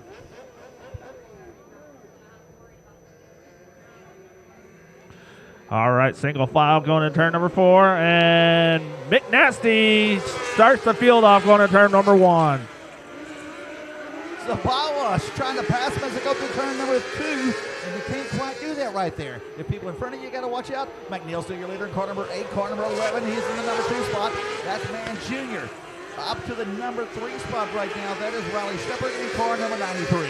All right, single file going to turn number 4, and Mick Nasty starts the field off going to turn number 1. Zabawa, she's trying to pass him as they go through turn number 2, and you can't quite do that right there. The people in front of you got to watch out. McNeil's still your leader in car number 8, car number 11. He's in the number 2 spot. That's Mann Jr. Up to the number 3 spot right now. That is Riley Shepard in car number 93.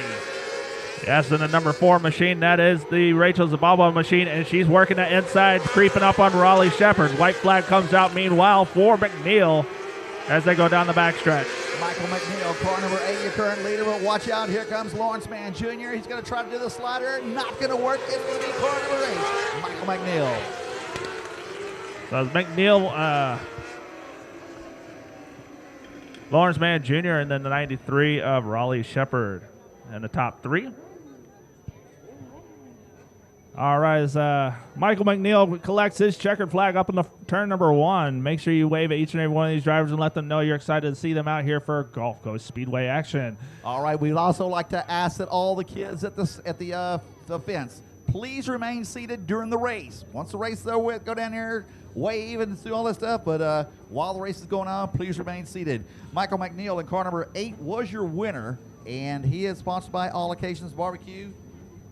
Yes, in the number 4 machine, that is the Rachel Zabawa machine, and she's working that inside, creeping up on Raleigh Shepard. White flag comes out, meanwhile, for McNeil as they go down the backstretch. Michael McNeil, car number 8, your current leader, but watch out. Here comes Lawrence Mann Jr. He's going to try to do the slider. Not going to work. It's going to be car number 8, Michael McNeil. So it's McNeil, Lawrence Mann Jr., and then the 93 of Raleigh Shepard in the top 3. All right, as Michael McNeil collects his checkered flag up in the turn number 1, make sure you wave at each and every one of these drivers and let them know you're excited to see them out here for Gulf Coast Speedway action. All right, we'd also like to ask that all the kids at the fence, please remain seated during the race. Once the race is over with, go down there, wave and do all that stuff, but while the race is going on, please remain seated. Michael McNeil in car number 8 was your winner, and he is sponsored by All Occasions Barbecue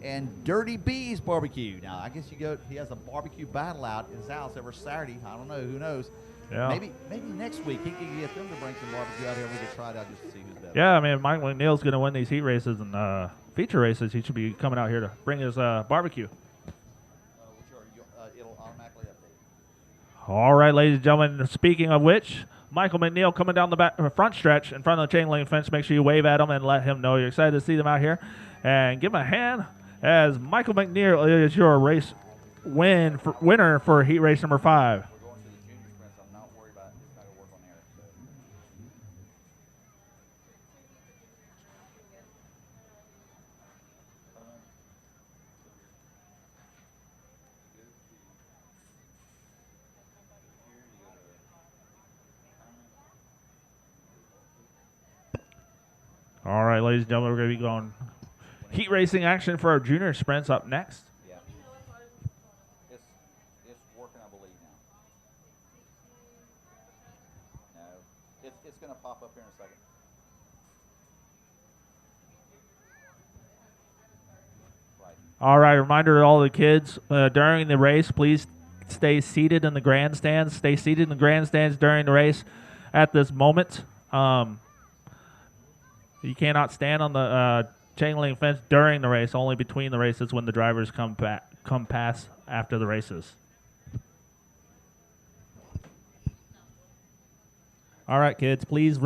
and Dirty Bees Barbecue. Now, I guess he has a barbecue battle out in his house every Saturday. I don't know, who knows. Yeah. Maybe next week he can get them to bring some barbecue out here and we can try it out just to see who's better. Yeah, I mean, Michael McNeil's going to win these heat races and feature races. He should be coming out here to bring his barbecue. It'll automatically update. All right, ladies and gentlemen, speaking of which, Michael McNeil coming down the front stretch in front of the chain link fence. Make sure you wave at him and let him know you're excited to see them out here. And give him a hand as Michael McNeil is your race winner for heat race number 5. We're going to the junior sprint, so I'm not worried about it. It's not going to work on there. All right, ladies and gentlemen, we're going to be going heat racing action for our junior sprints up next. Yeah. It's working, I believe, now. No. It's going to pop up here in a second. Right. All right, reminder to all the kids during the race, please stay seated in the grandstands. Stay seated in the grandstands during the race at this moment. You cannot stand on the chain link fence during the race, only between the races when the drivers come past after the races. All right, kids, please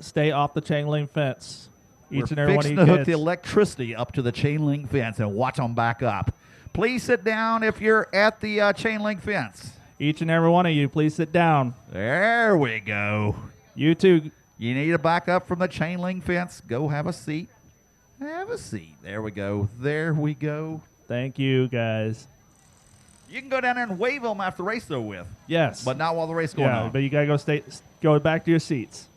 stay off the chain link fence. Each and every one of you We're fixing to hook kids. the electricity up to the chain link fence and watch them back up. Please sit down if you're at the chain link fence. Each and every one of you, please sit down. There we go. You too. You need to back up from the chain link fence. Go have a seat. Have a seat. There we go. There we go. Thank you, guys. You can go down there and wave them after the race they're with. Yes. But not while the race is going yeah, on. but you got to go back to your seats.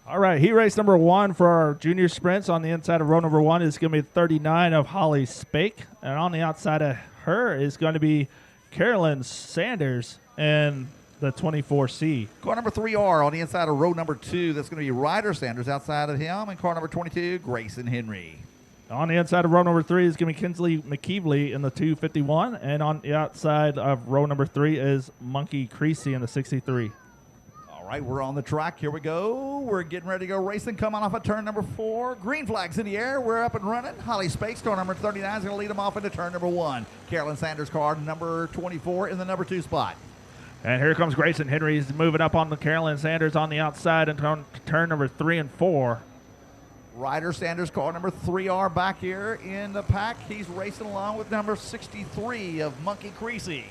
All right, heat race number 1 for our junior sprints on the inside of row number 1 is going to be 39 of Holly Spake. And on the outside of her is going to be Carolyn Sanders. And the 24C. Car number 3R on the inside of row number 2. That's going to be Ryder Sanders outside of him. And car number 22, Grayson Henry. On the inside of row number 3 is going to be Kinsley McKeevely in the 251. And on the outside of row number 3 is Monkey Creasy in the 63. All right, we're on the track. Here we go. We're getting ready to go racing. Coming off of turn number 4. Green flags in the air. We're up and running. Holly Spates, car number 39, is going to lead them off into turn number 1. Carolyn Sanders, car number 24 in the number 2 spot. And here comes Grayson Henry. He's moving up on the Carolyn Sanders on the outside and turn number 3 and 4. Ryder Sanders, car number 3R back here in the pack. He's racing along with number 63 of Monkey Creasy.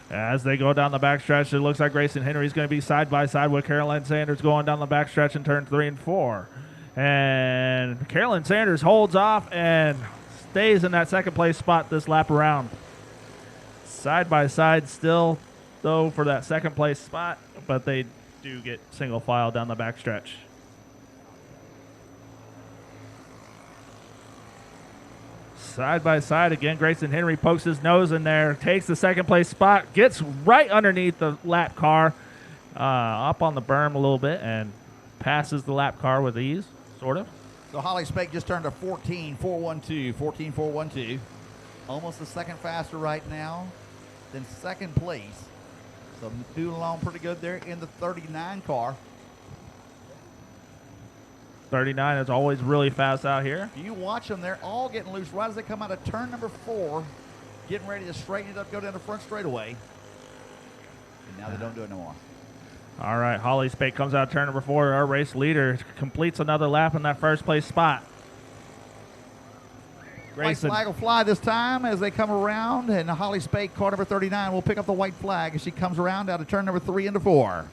As they go down the backstretch, it looks like Grayson Henry's going to be side by side with Carolyn Sanders going down the backstretch in turn 3 and 4. And Carolyn Sanders holds off and stays in that second place spot this lap around. Side by side still, though, for that second place spot, but they do get single file down the backstretch. Side by side again, Grayson Henry pokes his nose in there, takes the second place spot, gets right underneath the lap car, up on the berm a little bit, and passes the lap car with ease, sort of. So Holly Spake just turned a 14.412, 14.412. Almost a second faster right now than second place. So doing along pretty good there in the 39 car. 39 is always really fast out here. You watch them, they're all getting loose right as they come out of turn number 4, getting ready to straighten it up, go down the front straightaway. And now they don't do it no more. All right, Holly Spake comes out turn number 4. Our race leader completes another lap in that first place spot. White Grayson. flag will fly this time as they come around, and Holly Spake, car number 39, will pick up the white flag as she comes around out of turn number 3 into 4.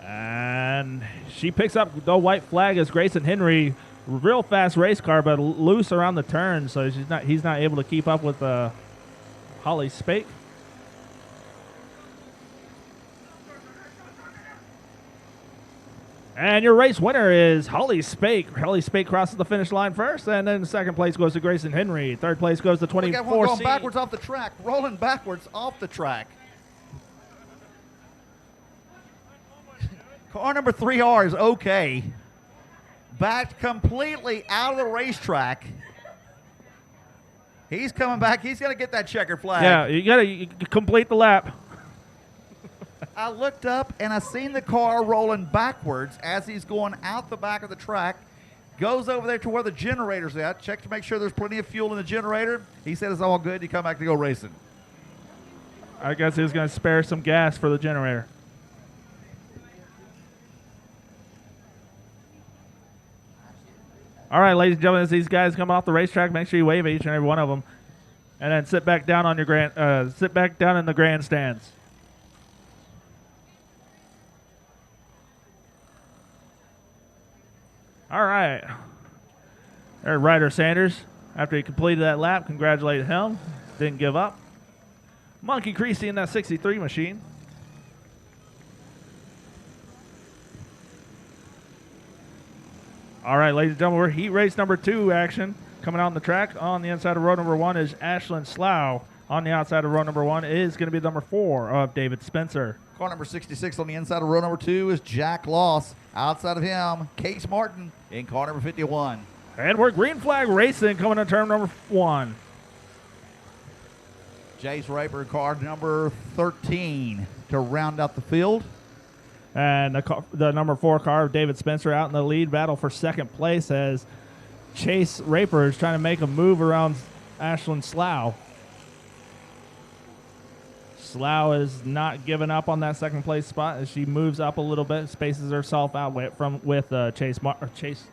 And she picks up the white flag as Grayson Henry, real fast race car, but loose around the turn, so he's not able to keep up with Holly Spake. And your race winner is Holly Spake. Holly Spake crosses the finish line first, and then second place goes to Grayson Henry. Third place goes to We got one 24C. going backwards off the track, rolling backwards off the track. Car number 3R is okay. Backed completely out of the racetrack. He's coming back. He's going to get that checkered flag. Yeah, you got to complete the lap. I looked up and I seen the car rolling backwards as he's going out the back of the track. Goes over there to where the generator's at. Check to make sure there's plenty of fuel in the generator. He said it's all good. He come back to go racing. I guess he was going to spare some gas for the generator. All right, ladies and gentlemen, as these guys come off the racetrack, make sure you wave at each and every one of them, and then sit back down on your sit back down in the grandstands. All right. There's Ryder Sanders. After he completed that lap, congratulate him. Didn't give up. Monkey Creasy in that 63 machine. All right, ladies and gentlemen, we're heat race number 2 action. Coming on the track on the inside of row number 1 is Ashlyn Slough. On the outside of row number 1 is going to be number 4 of David Spencer. Car number 66 on the inside of row number 2 is Jack Loss. Outside of him, Case Martin in car number 51. And we're green flag racing coming to turn number 1. Jace Raper, car number 13 to round out the field. And the number 4 car of David Spencer out in the lead battle for second place as Chase Raper is trying to make a move around Ashlyn Slough. Slough is not giving up on that second place spot as she moves up a little bit, spaces herself out with Chase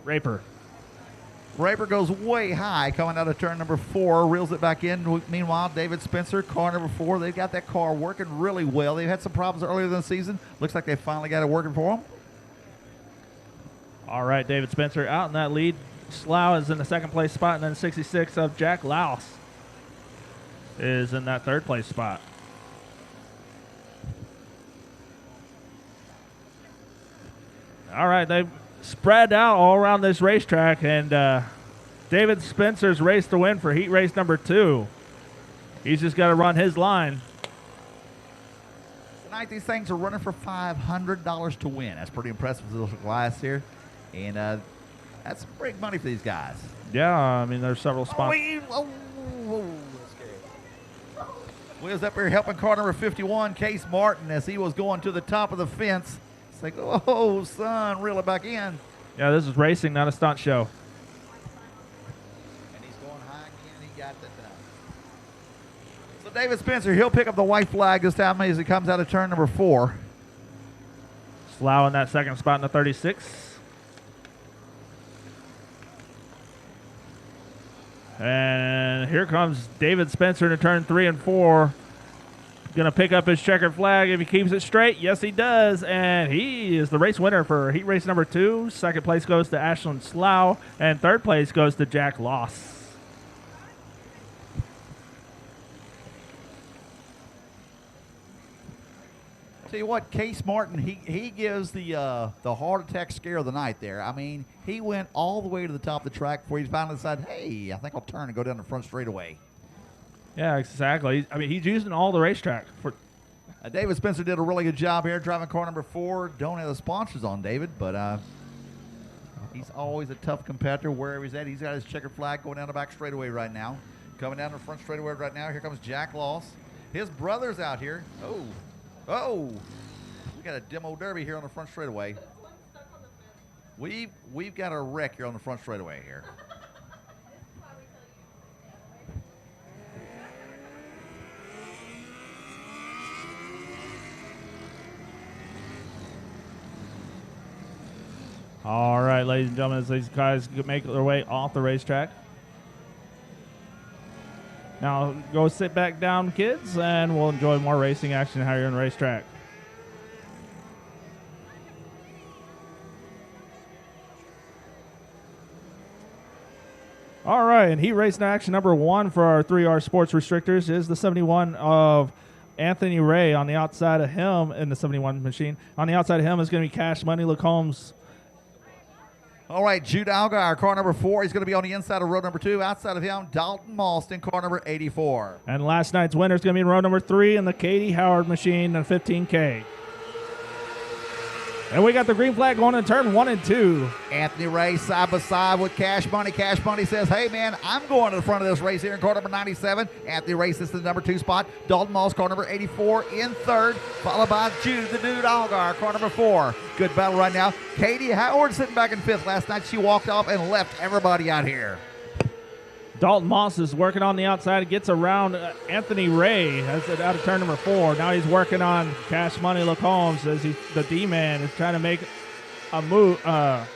Raper. Raper goes way high coming out of turn number 4, reels it back in. Meanwhile, David Spencer, car number 4, they've got that car working really well. They've had some problems earlier in the season. Looks like they finally got it working for them. All right, David Spencer out in that lead. Slough is in the second place spot, and then 66 of Jack Louse is in that third place spot. All right, they've spread out all around this racetrack, and David Spencer's race to win for heat race number 2. He's just got to run his line. Tonight, these things are running for $500 to win. That's pretty impressive with little glass here. And that's big money for these guys. Yeah, I mean, there's several spots. We was up here helping car number 51, Case Martin, as he was going to the top of the fence. It's like, oh, son, reel it back in. Yeah, this is racing, not a stunt show. And he's going high again. He got that done. So David Spencer, he'll pick up the white flag this time as he comes out of turn number 4. Slough in that second spot in the 36. And here comes David Spencer to turn 3 and 4. Going to pick up his checkered flag if he keeps it straight. Yes, he does. And he is the race winner for heat race number 2. Second place goes to Ashland Slough. And third place goes to Jack Loss. Tell you what, Case Martin, he gives the heart attack scare of the night there. I mean, he went all the way to the top of the track before he finally decided, hey, I think I'll turn and go down the front straightaway. Yeah, exactly. I mean, he's using all the racetrack. David Spencer did a really good job here driving car number 4. Don't have the sponsors on David, but he's always a tough competitor wherever he's at. He's got his checkered flag going down the back straightaway right now. Coming down the front straightaway right now. Here comes Jack Loss. His brother's out here. Oh, we got a demo derby here on the front straightaway. We've got a wreck here on the front straightaway here. All right, ladies and gentlemen, as these guys make their way off the racetrack. Now, go sit back down, kids, and we'll enjoy more racing action here on the racetrack. All right, and heat race action number 1 for our 3R Sports Restrictors is the 71 of Anthony Ray. On the outside of him in the 71 machine. On the outside of him is going to be Cash Money Lacombe's. All right, Jude Algar, car number 4. He's going to be on the inside of row number 2. Outside of him, Dalton Moss in car number 84. And last night's winner is going to be in row number 3 in the Katie Howard machine in 15K. And we got the green flag going in turn 1 and 2. Anthony Ray side by side with Cash Money. Cash Money says, hey, man, I'm going to the front of this race here in car number 97. Anthony Ray sits in the number 2 spot. Dalton Moss, car number 84 in 3rd, followed by Jude, the Dude Algar, car number 4. Good battle right now. Katie Howard sitting back in 5th. Last night she walked off and left everybody out here. Dalton Moss is working on the outside. Gets around Anthony Ray as out of turn number 4. Now he's working on Cash Money Lacombe as the D-man is trying to make a move, trying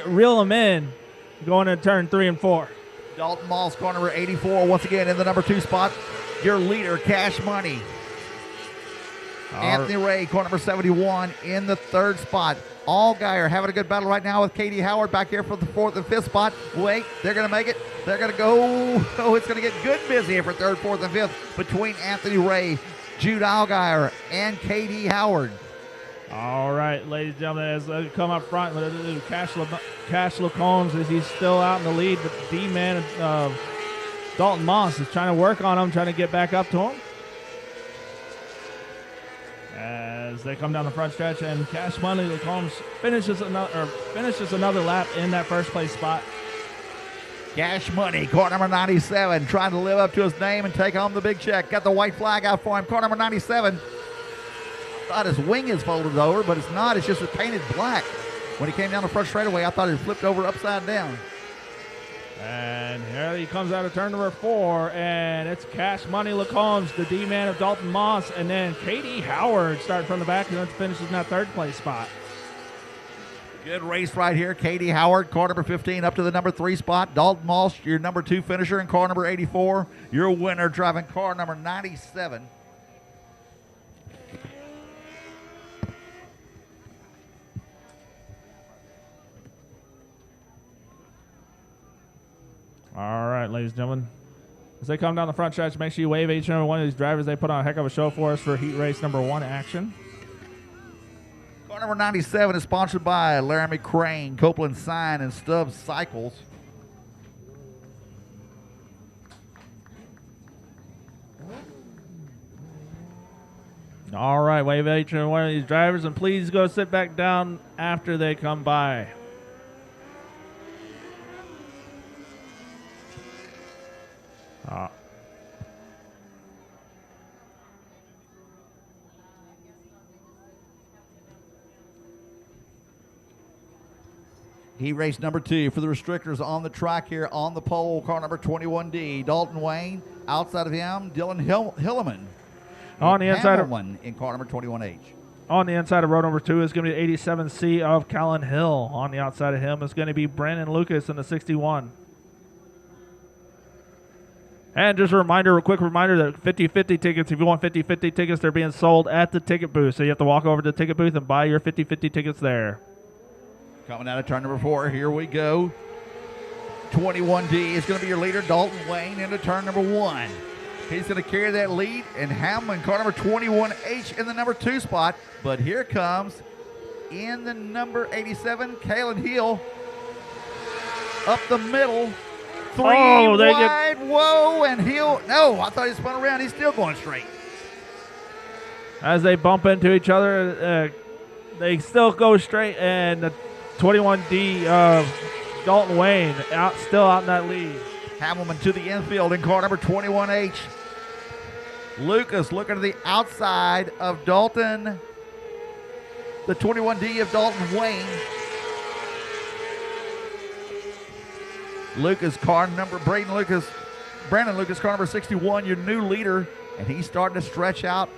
to reel him in, going into turn 3 and 4. Dalton Moss, car number 84, once again in the number 2 spot. Your leader, Cash Money. Anthony Ray, car number 71, in the 3rd spot. All Geyer having a good battle right now with Katie Howard back here for the 4th and 5th spot. Wait, they're going to make it. They're going to go. Oh, it's going to get good busy here for 3rd, 4th, and 5th between Anthony Ray, Jude Algeyer, and Katie Howard. All right, ladies and gentlemen, as they come up front, Cash Lacombe as he's still out in the lead. But the D-man, Dalton Moss, is trying to work on him, trying to get back up to him. As they come down the front stretch, and Cash Money Lacombe finishes another lap in that 1st place spot. Cash Money, car number 97, trying to live up to his name and take home the big check. Got the white flag out for him. Car number 97. Thought his wing is folded over, but it's not. It's just painted black. When he came down the front straightaway, I thought it flipped over upside down. And here he comes out of turn number 4, and it's Cash Money Lacombe, the D-man of Dalton Moss, and then Katie Howard starting from the back and then finishes in that 3rd place spot. Good race right here. Katie Howard, car number 15, up to the number 3 spot. Dalton Moss, your number 2 finisher in car number 84. Your winner driving car number 97. All right, ladies and gentlemen. As they come down the front stretch, make sure you wave each and every one of these drivers. They put on a heck of a show for us for heat race number 1 action. Car number 97 is sponsored by Laramie Crane, Copeland Sign, and Stubbs Cycles. All right, wave at each and one of these drivers, and please go sit back down after they come by. He raced number 2 for the restrictors on the track here on the pole, car number 21D. Dalton Wayne. Outside of him, Dylan Hilleman. On the inside of Hamilton in car number 21H. On the inside of row number 2 is going to be the 87C of Callan Hill. On the outside of him is going to be Brandon Lucas in the 61. And just a quick reminder that 50-50 tickets, if you want 50-50 tickets, they're being sold at the ticket booth. So you have to walk over to the ticket booth and buy your 50-50 tickets there. Coming out of turn number 4, here we go. 21D is going to be your leader, Dalton Wayne, into turn number 1. He's going to carry that lead, and Hamlin, car number 21H, in the number 2 spot. But here comes, in the number 87, Callan Hill, up the middle. 3 wide, whoa, and Hill, no, I thought he spun around. He's still going straight. As they bump into each other, they still go straight, and the 21D of Dalton Wayne still out in that lead. Hamilton to the infield in car number 21H. Lucas looking to the outside of Dalton. The 21D of Dalton Wayne. Brandon Lucas, car number 61, your new leader, and he's starting to stretch out.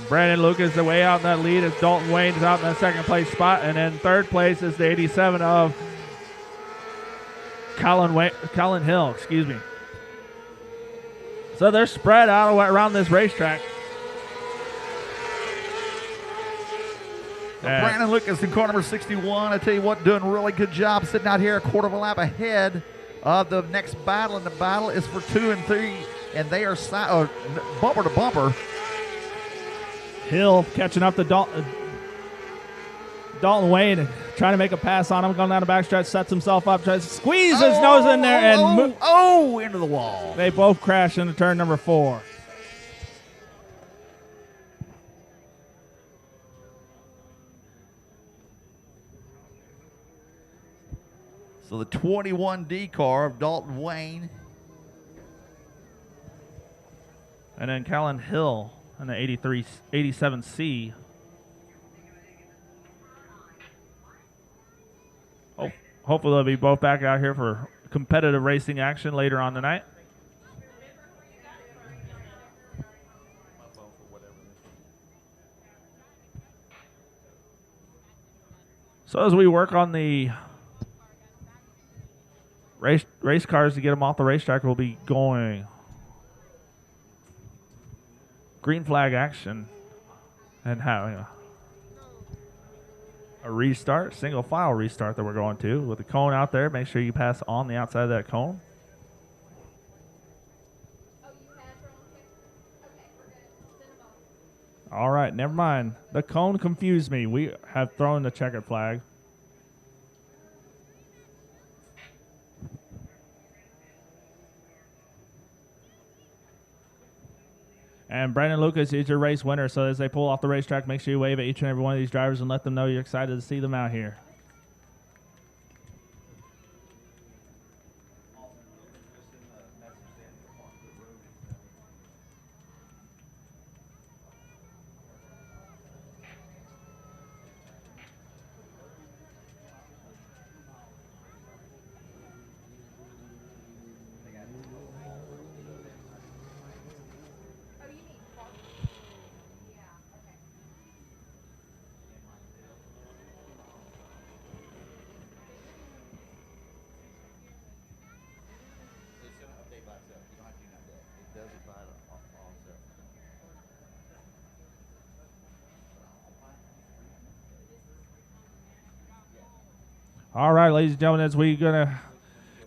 Brandon Lucas, the way out in that lead is Dalton Wayne is out in that second place spot, and then third place is the 87 of Callan Hill, excuse me. So they're spread out around this racetrack. Brandon Lucas in car number 61, I tell you what, doing a really good job sitting out here a quarter of a lap ahead of the next battle, and the battle is for 2 and 3, and they are bumper to bumper. Hill catching up to Dalton Wayne, trying to make a pass on him, going down the backstretch, sets himself up, tries to squeeze his nose in there, and into the wall. They both crash into turn number 4. So the 21D car of Dalton Wayne. And then Callan Hill in the 87C. Hopefully they'll be both back out here for competitive racing action later on tonight. So as we work on the race cars to get them off the racetrack, we'll be going green flag action and having a restart, single file restart that we're going to with the cone out there. Make sure you pass on the outside of that cone. All right, never mind. The cone confused me. We have thrown the checkered flag. And Brandon Lucas is your race winner. So as they pull off the racetrack, make sure you wave at each and every one of these drivers and let them know you're excited to see them out here. All right, ladies and gentlemen, as we're going to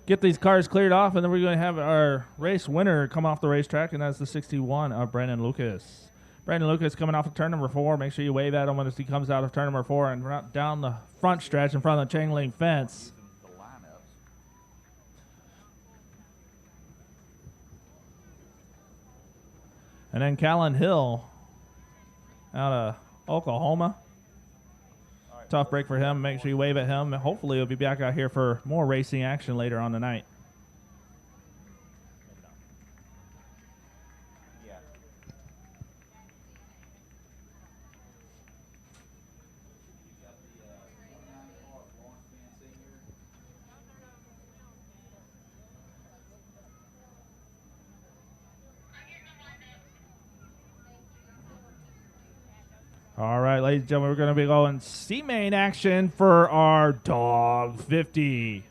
get these cars cleared off, and then we're going to have our race winner come off the racetrack, and that's the 61 of Brandon Lucas. Brandon Lucas coming off of turn number 4. Make sure you wave at him when he comes out of turn number 4 and down the front stretch in front of the chain link fence. And then Callan Hill out of Oklahoma. Tough break for him. Make sure you wave at him. Hopefully he'll be back out here for more racing action later on tonight. All right, ladies and gentlemen, we're going to be going C-main action for our Dawg 50.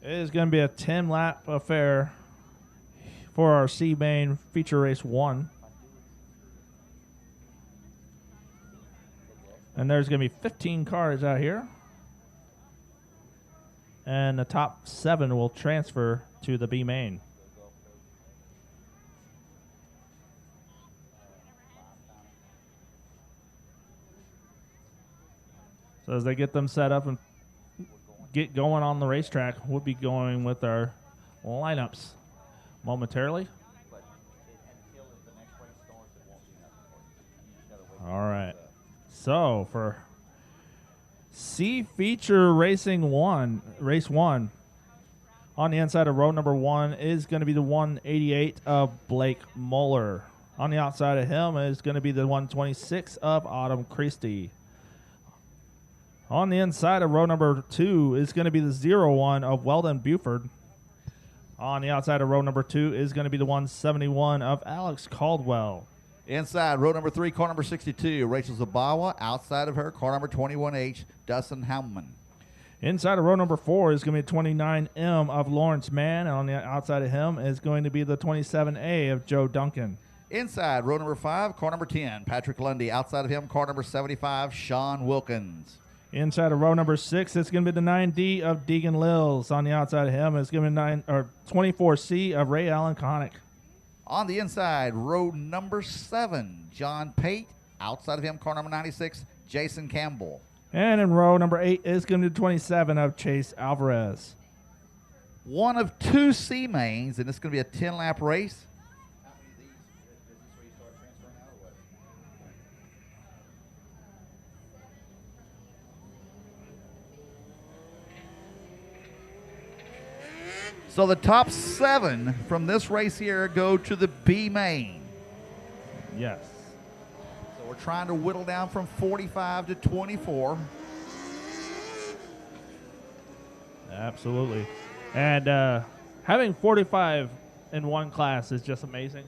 It is going to be a 10-lap affair for our C-main feature race 1. And there's going to be 15 cars out here. And the top 7 will transfer to the B-main. So as they get them set up and get going on the racetrack, we'll be going with our lineups momentarily. All right. So for C feature racing 1, race 1, on the inside of row number 1 is going to be the 188 of Blake Muller. On the outside of him is going to be the 126 of Autumn Christie. On the inside of row number 2 is going to be the 01 of Weldon Buford. On the outside of row number 2 is going to be the 171 of Alex Caldwell. Inside, row number 3, car number 62, Rachel Zabawa. Outside of her, car number 21H, Dustin Hellman. Inside of row number 4 is going to be 29M of Lawrence Mann. And on the outside of him is going to be the 27A of Joe Duncan. Inside, row number 5, car number 10, Patrick Lundy. Outside of him, car number 75, Sean Wilkins. Inside of row number 6, it's going to be the 9D of Deegan Lills. On the outside of him is going to be 24C of Ray Allen Connick. On the inside, row number 7, John Pate. Outside of him, car number 96, Jason Campbell. And in row number 8 is going to be 27 of Chase Alvarez. One of 2 C mains, and it's going to be a 10-lap race. So the top 7 from this race here go to the B main. Yes. So we're trying to whittle down from 45 to 24. Absolutely. And having 45 in one class is just amazing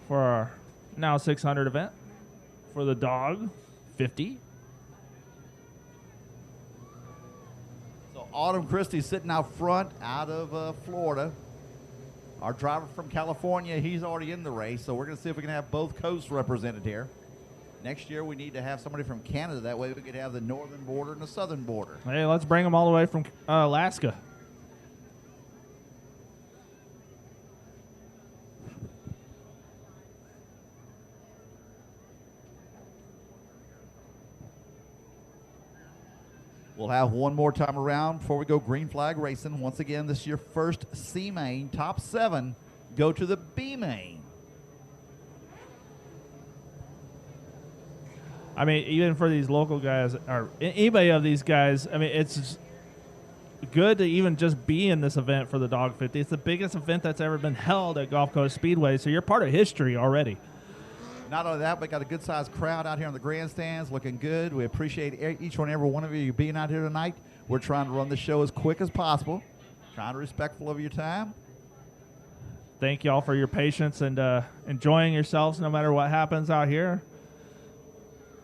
for our now 600 event for the Dawg 50. Autumn Christie sitting out front out of Florida. Our driver from California, he's already in the race, so we're going to see if we can have both coasts represented here. Next year, we need to have somebody from Canada. That way we could have the northern border and the southern border. Hey, let's bring them all the way from Alaska. We'll have one more time around before we go green flag racing. Once again, this is your first C main. Top 7 go to the B main. I mean, even for these local guys, or anybody of these guys, I mean, it's good to even just be in this event for the Dawg 50. It's the biggest event that's ever been held at Gulf Coast Speedway, so you're part of history already. Not only that, but got a good-sized crowd out here in the grandstands, looking good. We appreciate each and every one of you being out here tonight. We're trying to run the show as quick as possible, trying to be respectful of your time. Thank you all for your patience and enjoying yourselves no matter what happens out here.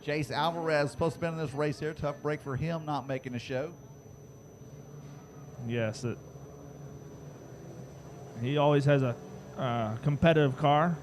Chase Alvarez supposed to be in this race here. Tough break for him not making the show. Yes, he always has a competitive car.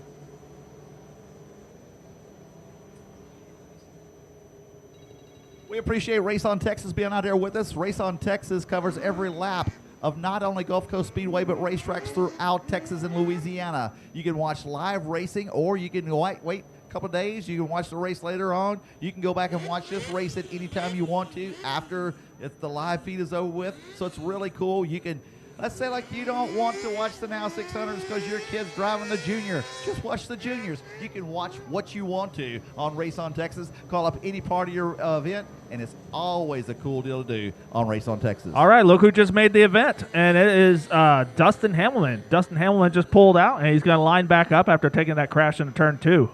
We appreciate Race on Texas being out there with us. Race on Texas covers every lap of not only Gulf Coast Speedway, but racetracks throughout Texas and Louisiana. You can watch live racing, or you can wait a couple of days. You can watch the race later on. You can go back and watch this race at any time you want to after the live feed is over with. So it's really cool. You can Let's say like you don't want to watch the Now 600s because your kid's driving the Junior. Just watch the Juniors. You can watch what you want to on Race on Texas. Call up any part of your event, and it's always a cool deal to do on Race on Texas. All right, look who just made the event, and it is Dustin Hamilton. Dustin Hamilton just pulled out, and he's going to line back up after taking that crash into turn 2.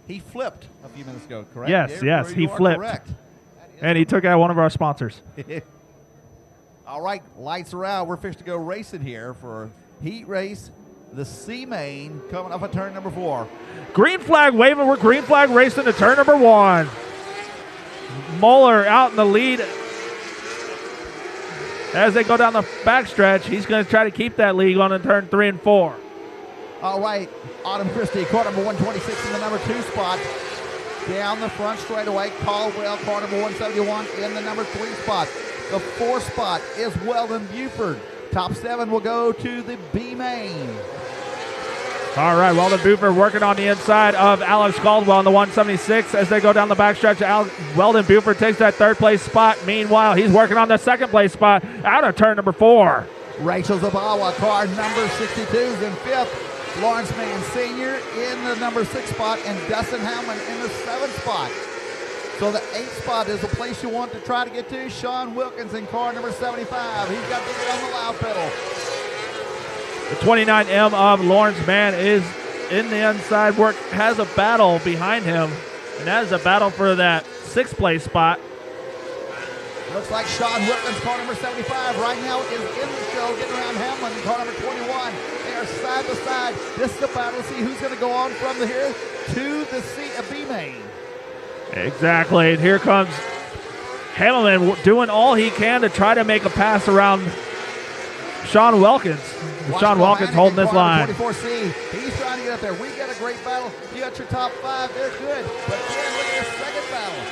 He flipped a few minutes ago, correct? Yes, he flipped. Correct. And he took out one of our sponsors. All right, lights are out. We're fixed to go racing here for heat race. The C main coming up at turn number 4. Green flag waving. We're green flag racing to turn number 1. Moeller out in the lead. As they go down the backstretch, he's going to try to keep that lead on in turn 3 and 4. All right, Autumn Christie, car number 126 in the number 2 spot. Down the front straightaway, Caldwell, car number 171 in the number 3 spot. The 4 spot is Weldon Buford. Top 7 will go to the B main. All right, Weldon Buford working on the inside of Alex Caldwell in the 176 as they go down the backstretch. Weldon Buford takes that 3rd place spot. Meanwhile, he's working on the 2nd place spot out of turn number 4. Rachel Zabawa, car number 62 is in 5th. Lawrence Mann Sr. in the number 6 spot, and Dustin Howman in the 7th spot. So the 8th spot is the place you want to try to get to. Sean Wilkins in car number 75. He's got to get on the loud pedal. The 29M of Lawrence Mann is in the inside work, has a battle behind him, and that is a battle for that 6th place spot. Looks like Sean Wilkins, car number 75, right now is in the show, getting around Hamlin, car number 21. They are side by side. This is the battle to see who's going to go on from here to the B main. Exactly, and here comes Hamilton doing all he can to try to make a pass around Sean Wilkins. Sean Wilkins holding this line. 24C. He's trying to get up there. We got a great battle. You got your top 5. They're good. But then look at the 2nd battle.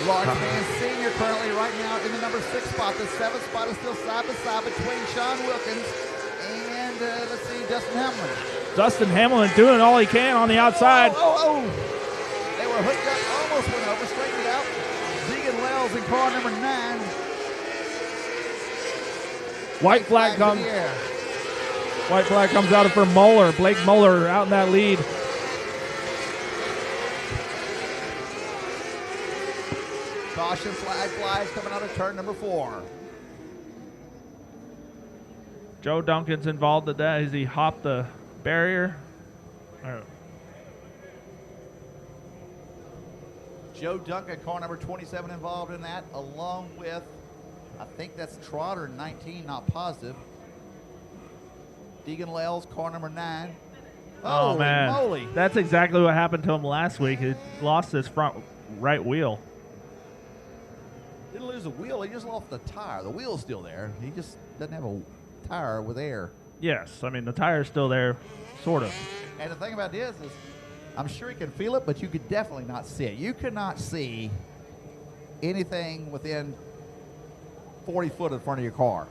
Lawrence Mann Sr. currently right now in the number 6 spot. The 7th spot is still side by side between Sean Wilkins and, let's see, Dustin Hamlin. Dustin Hamlin doing all he can on the outside. Oh. They were hooked up, almost went over, straightened it out. Deegan Wells in car number 9. White flag comes out for Moeller. Blake Moeller out in that lead. Caution flag flies coming out of turn number 4. Joe Duncan's involved in that as he hopped the barrier. Joe Duncan, car number 27, involved in that, along with, I think that's Trotter, 19, not positive. Deegan Wells, car number 9. Oh, man. Moly. That's exactly what happened to him last week. He lost his front right wheel. Didn't lose a wheel, he just lost the tire. The wheel's still there. He just doesn't have a tire with air. Yes, I mean, the tire's still there, sort of. And the thing about this is, I'm sure he can feel it, but you could definitely not see it. You cannot see anything within 40 foot in front of your car.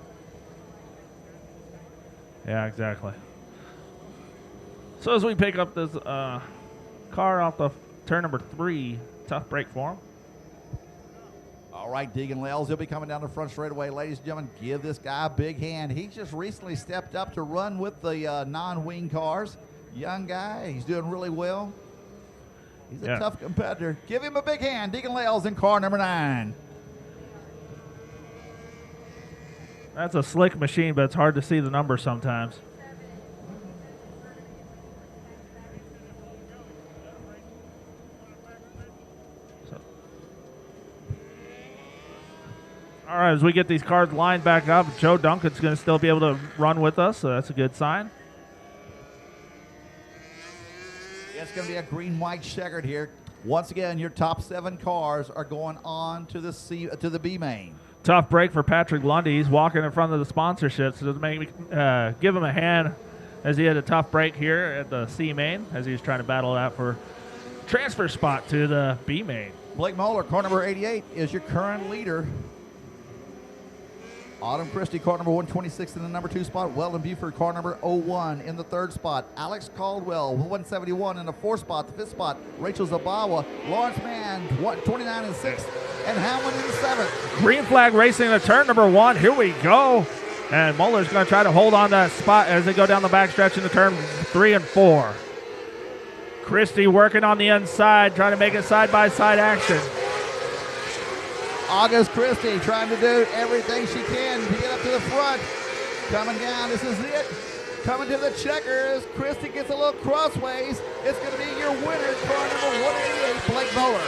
Yeah, exactly. So as we pick up this car off the turn number 3, tough break for him. All right, Deegan Wells, he'll be coming down the front straightaway. Ladies and gentlemen, give this guy a big hand. He just recently stepped up to run with the non-wing cars. Young guy, he's doing really well. He's a tough competitor. Give him a big hand. Deegan Wells in car number 9. That's a slick machine, but it's hard to see the number sometimes. All right, as we get these cars lined back up, Joe Duncan's going to still be able to run with us, so that's a good sign. It's going to be a green-white checkered here. Once again, your top 7 cars are going on to the B main. Tough break for Patrick Lundy. He's walking in front of the sponsorships, so give him a hand as he had a tough break here at the C main as he was trying to battle out for transfer spot to the B main. Blake Moeller, car number 88, is your current leader. Autumn Christie, car number 126 in the number 2 spot. Weldon Buford, car number 01 in the 3rd spot. Alex Caldwell, 171 in the 4th spot. The 5th spot, Rachel Zabawa. Lawrence Mann, 29 and 6th. and Howland in 7th. Green flag racing to turn number 1. Here we go. And Muller's going to try to hold on to that spot as they go down the backstretch into turn 3 and 4. Christie working on the inside, trying to make it side-by-side action. August Christie trying to do everything she can to get up to the front. Coming down, this is it. Coming to the checkers. Christie gets a little crossways. It's going to be your winner, car number 188, Blake Muller.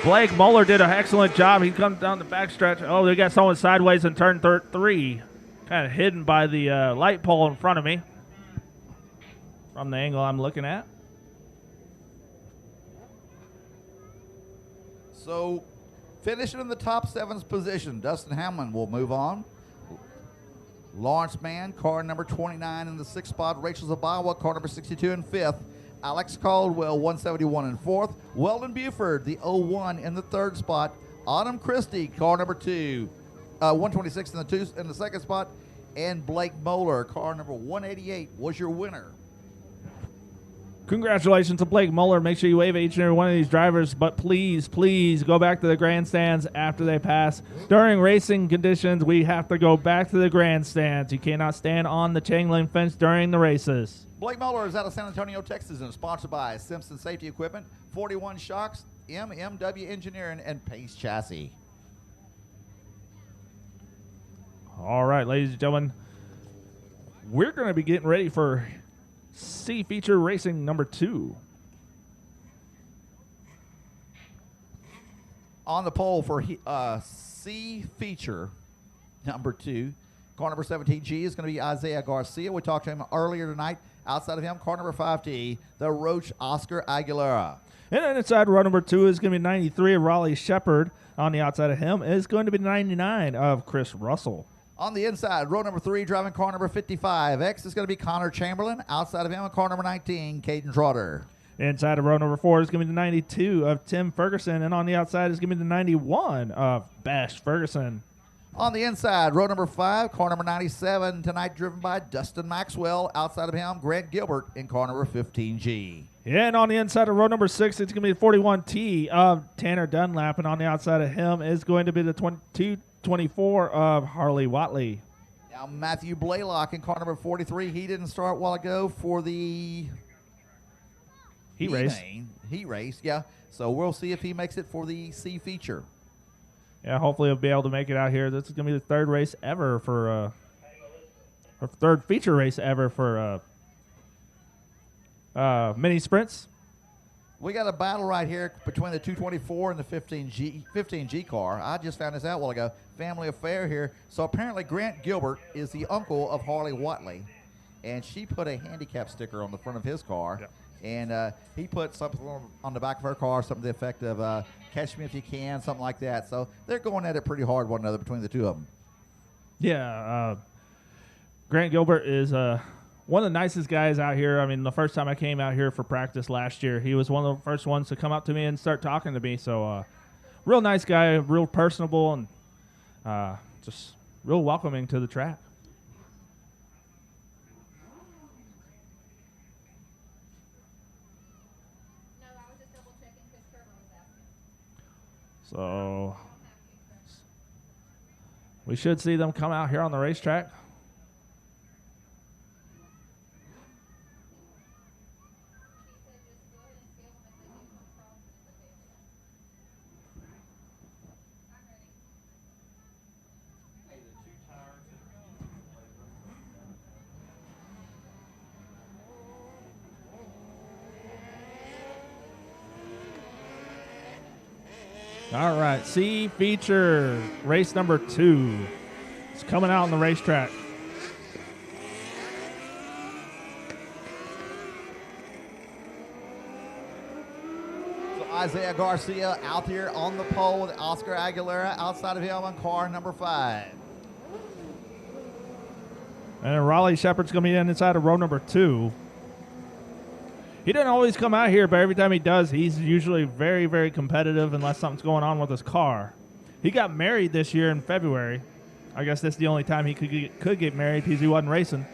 Blake Muller did an excellent job. He comes down the backstretch. Oh, they got someone sideways in turn 3. Kind of hidden by the light pole in front of me from the angle I'm looking at. So, finishing in the top 7's position, Dustin Hamlin will move on. Lawrence Mann, car number 29 in the 6th spot. Rachel Zabawa, car number 62 in 5th. Alex Caldwell, 171 in 4th. Weldon Buford, the 01 in the 3rd spot. Autumn Christie, car number 2, 126 in the 2nd spot. And Blake Moeller, car number 188, was your winner. Congratulations to Blake Muller. Make sure you wave at each and every one of these drivers, but please, please go back to the grandstands after they pass. During racing conditions, we have to go back to the grandstands. You cannot stand on the chain link fence during the races. Blake Muller is out of San Antonio, Texas, and is sponsored by Simpson Safety Equipment, 41 Shocks, MMW Engineering, and Pace Chassis. All right, ladies and gentlemen, we're going to be getting ready for C Feature Racing number 2. On the pole for C Feature number 2, car number 17G is going to be Isaiah Garcia. We talked to him earlier tonight. Outside of him, car number 5T, the Roach Oscar Aguilera. And then inside row number 2 is going to be 93 of Raleigh Shepard. On the outside of him is going to be 99 of Chris Russell. On the inside, row number 3, driving car number 55. X is going to be Connor Chamberlain. Outside of him, car number 19, Caden Trotter. Inside of row number 4 is going to be the 92 of Tim Ferguson. And on the outside is going to be the 91 of Bash Ferguson. On the inside, row number 5, car number 97, tonight driven by Dustin Maxwell. Outside of him, Grant Gilbert in car number 15G. And on the inside of row number 6, it's going to be the 41T of Tanner Dunlap. And on the outside of him is going to be the 2224 of Harley Watley. Now, Matthew Blaylock in car number 43. He didn't start a while ago for the Heat race. Heat race, yeah. So we'll see if he makes it for the C Feature. Yeah, hopefully he'll be able to make it out here. This is going to be the third race ever for, or third feature race ever for mini sprints. We got a battle right here between the 224 and the 15G car. I just found this out a while ago. Family affair here. So apparently Grant Gilbert is the uncle of Harley Watley, and she put a handicap sticker on the front of his car. Yep. And he put something on the back of her car, something to the effect of catch me if you can, something like that. So they're going at it pretty hard one another between the two of them. Yeah, Grant Gilbert is one of the nicest guys out here. I mean, the first time I came out here for practice last year, he was one of the first ones to come up to me and start talking to me. So real nice guy, real personable, and just real welcoming to the track. So we should see them come out here on the racetrack. All right, C feature race number 2. It's coming out on the racetrack. So Isaiah Garcia out here on the pole with Oscar Aguilera outside of him on car number 5. And Raleigh Shepard's going to be inside of row number 2. He doesn't always come out here, but every time he does, he's usually very, very competitive unless something's going on with his car. He got married this year in February. I guess that's the only time he could get married because he wasn't racing.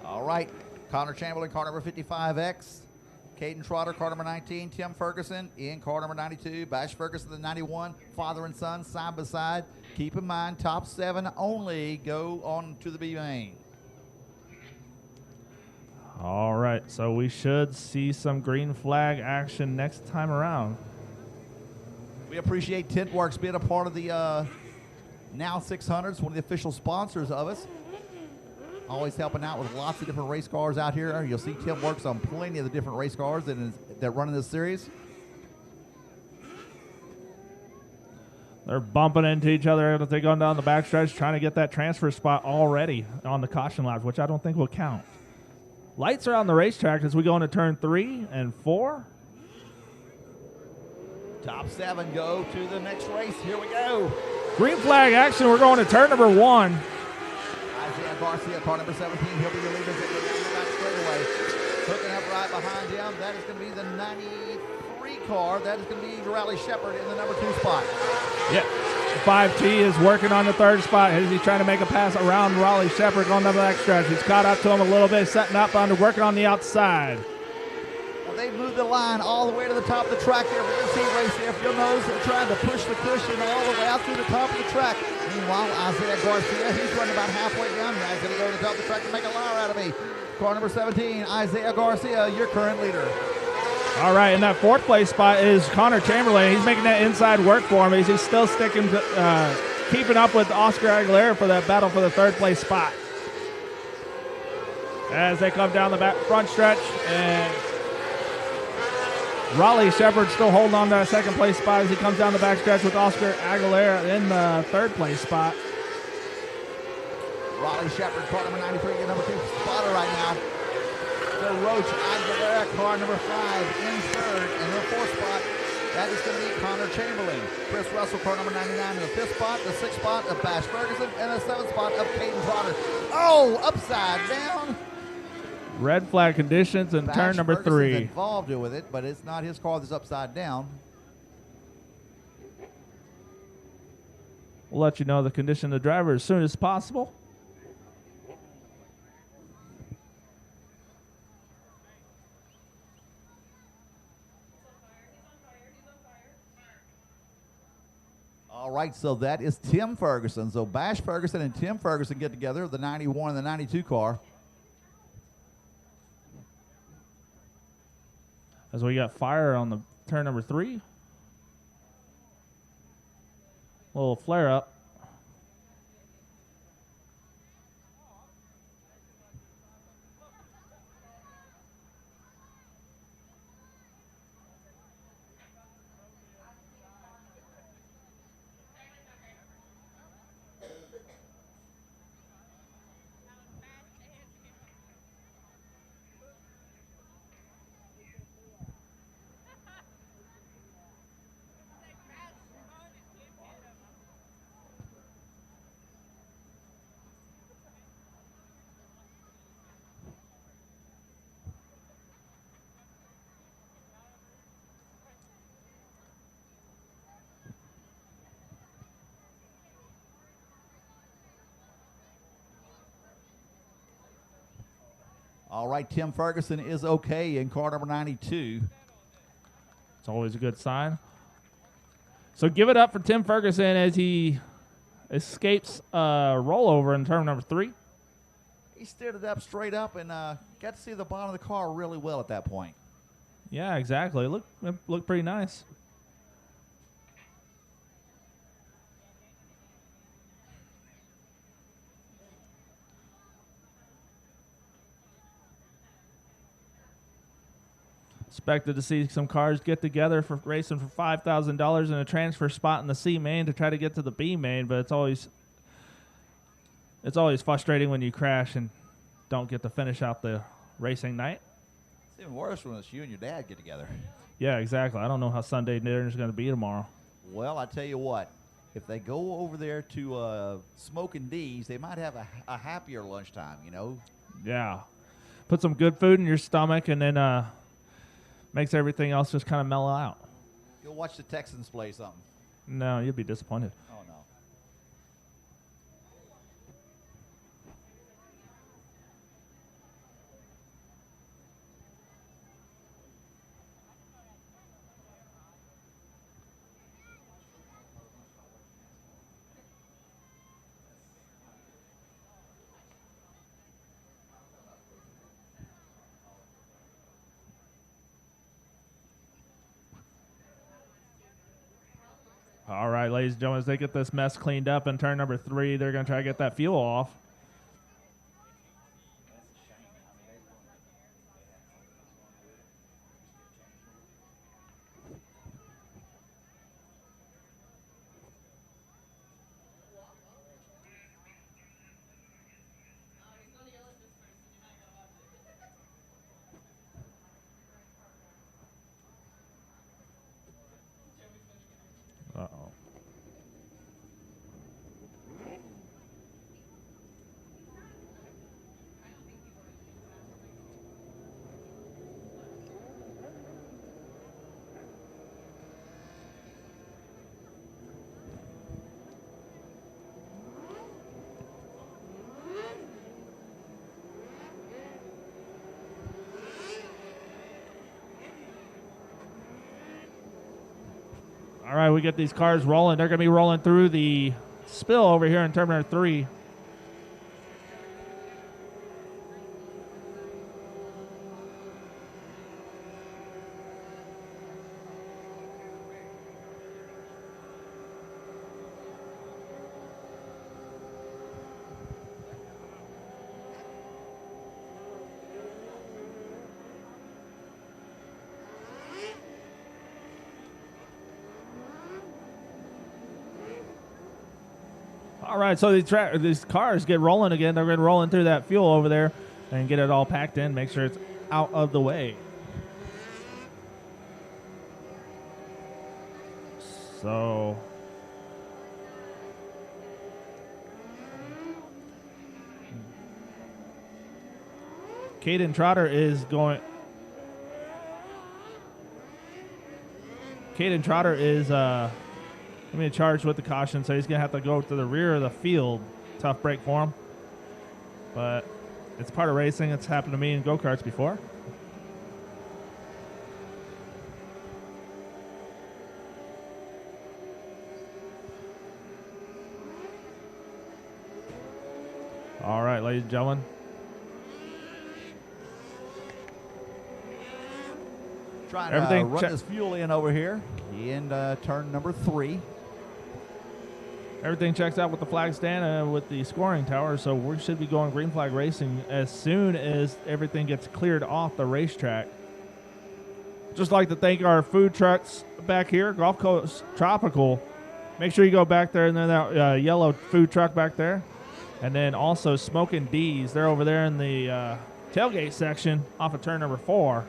All right. Connor Chamberlain, car number 55X. Caden Trotter, car number 19. Tim Ferguson in car number 92. Bash Ferguson, the 91. Father and son, side by side. Keep in mind, top 7 only go on to the B main. All right, so we should see some green flag action next time around. We appreciate Tintworks being a part of the Now 600s, one of the official sponsors of us. Always helping out with lots of different race cars out here. You'll see Tim works on plenty of the different race cars that run in this series. They're bumping into each other as they go down the backstretch, trying to get that transfer spot already on the caution laps, which I don't think will count. Lights are on the racetrack as we go into turn 3 and 4. Top 7 go to the next race. Here we go. Green flag action. We're going to turn number 1. Isaiah Garcia, car number 17. He'll be your leader as they go down the back straightaway. Hooking up right behind him. That is going to be the 93 car. That is going to be Raleigh Shepard in the number 2 spot. Yep. 5T is working on the 3rd spot. He's trying to make a pass around Raleigh Shepard going down the back stretch. He's caught up to him a little bit, setting up on working on the outside. Well, they moved the line all the way to the top of the track there. We're going to see race there. If you'll notice, they're trying to push the cushion all the way out through the top of the track. Meanwhile, Isaiah Garcia, he's running about halfway down. Now he's going to go to the top of the track and make a liar out of me. Car number 17, Isaiah Garcia, your current leader. All right, and that 4th place spot is Connor Chamberlain. He's making that inside work for him. He's still sticking to, keeping up with Oscar Aguilera for that battle for the 3rd place spot. As they come down the front stretch, and Raleigh Shepard still holding on to that 2nd place spot as he comes down the back stretch with Oscar Aguilera in the 3rd place spot. Raleigh Shepard, car number 93, the number 2 spotter right now. The Roach Aguilera, car number 5 in 3rd. And the 4th spot, that is going to be Connor Chamberlain. Chris Russell, car number 99 in the 5th spot. The 6th spot of Bash Ferguson. And the 7th spot of Caden Trotter. Oh, upside down. Red flag conditions in Bash turn number Ferguson's 3. involved with it, but it's not his car that's upside down. We'll let you know the condition of the driver as soon as possible. All right, so that is Tim Ferguson. So Bash Ferguson and Tim Ferguson get together, the 91 and the 92 car. As we got fire on the turn number 3. Little flare up. All right, Tim Ferguson is okay in car number 92. It's always a good sign. So give it up for Tim Ferguson as he escapes rollover in turn number 3. He steered it up straight up and got to see the bottom of the car really well at that point. Yeah, exactly. It looked pretty nice. Expected to see some cars get together for racing for $5,000 in a transfer spot in the C main to try to get to the B main, but it's always frustrating when you crash and don't get to finish out the racing night. It's even worse when it's you and your dad get together. Yeah, exactly. I don't know how Sunday dinner is going to be tomorrow. Well, I tell you what, if they go over there to Smoking D's, they might have a happier lunchtime, you know? Yeah. Put some good food in your stomach and then makes everything else just kind of mellow out. You'll watch the Texans play something. No, you'll be disappointed. Oh, no. All right, ladies and gentlemen, as they get this mess cleaned up in turn number 3, they're going to try to get that fuel off. Uh-oh. All right, we get these cars rolling. They're going to be rolling through the spill over here in turn number 3. All right, so these cars get rolling again. They're going to roll through that fuel over there and get it all packed in. Make sure it's out of the way. So Caden Trotter is going. Caden Trotter is going to be charged with the caution, so he's going to have to go to the rear of the field. Tough break for him. But it's part of racing. It's happened to me in go-karts before. All right, ladies and gentlemen. Trying to run this fuel in over here in turn number 3. Everything checks out with the flag stand with the scoring tower, so we should be going green flag racing as soon as everything gets cleared off the racetrack. Just like to thank our food trucks back here, Gulf Coast Tropical. Make sure you go back there and then that yellow food truck back there. And then also Smokin' D's. They're over there in the tailgate section off of turn number 4.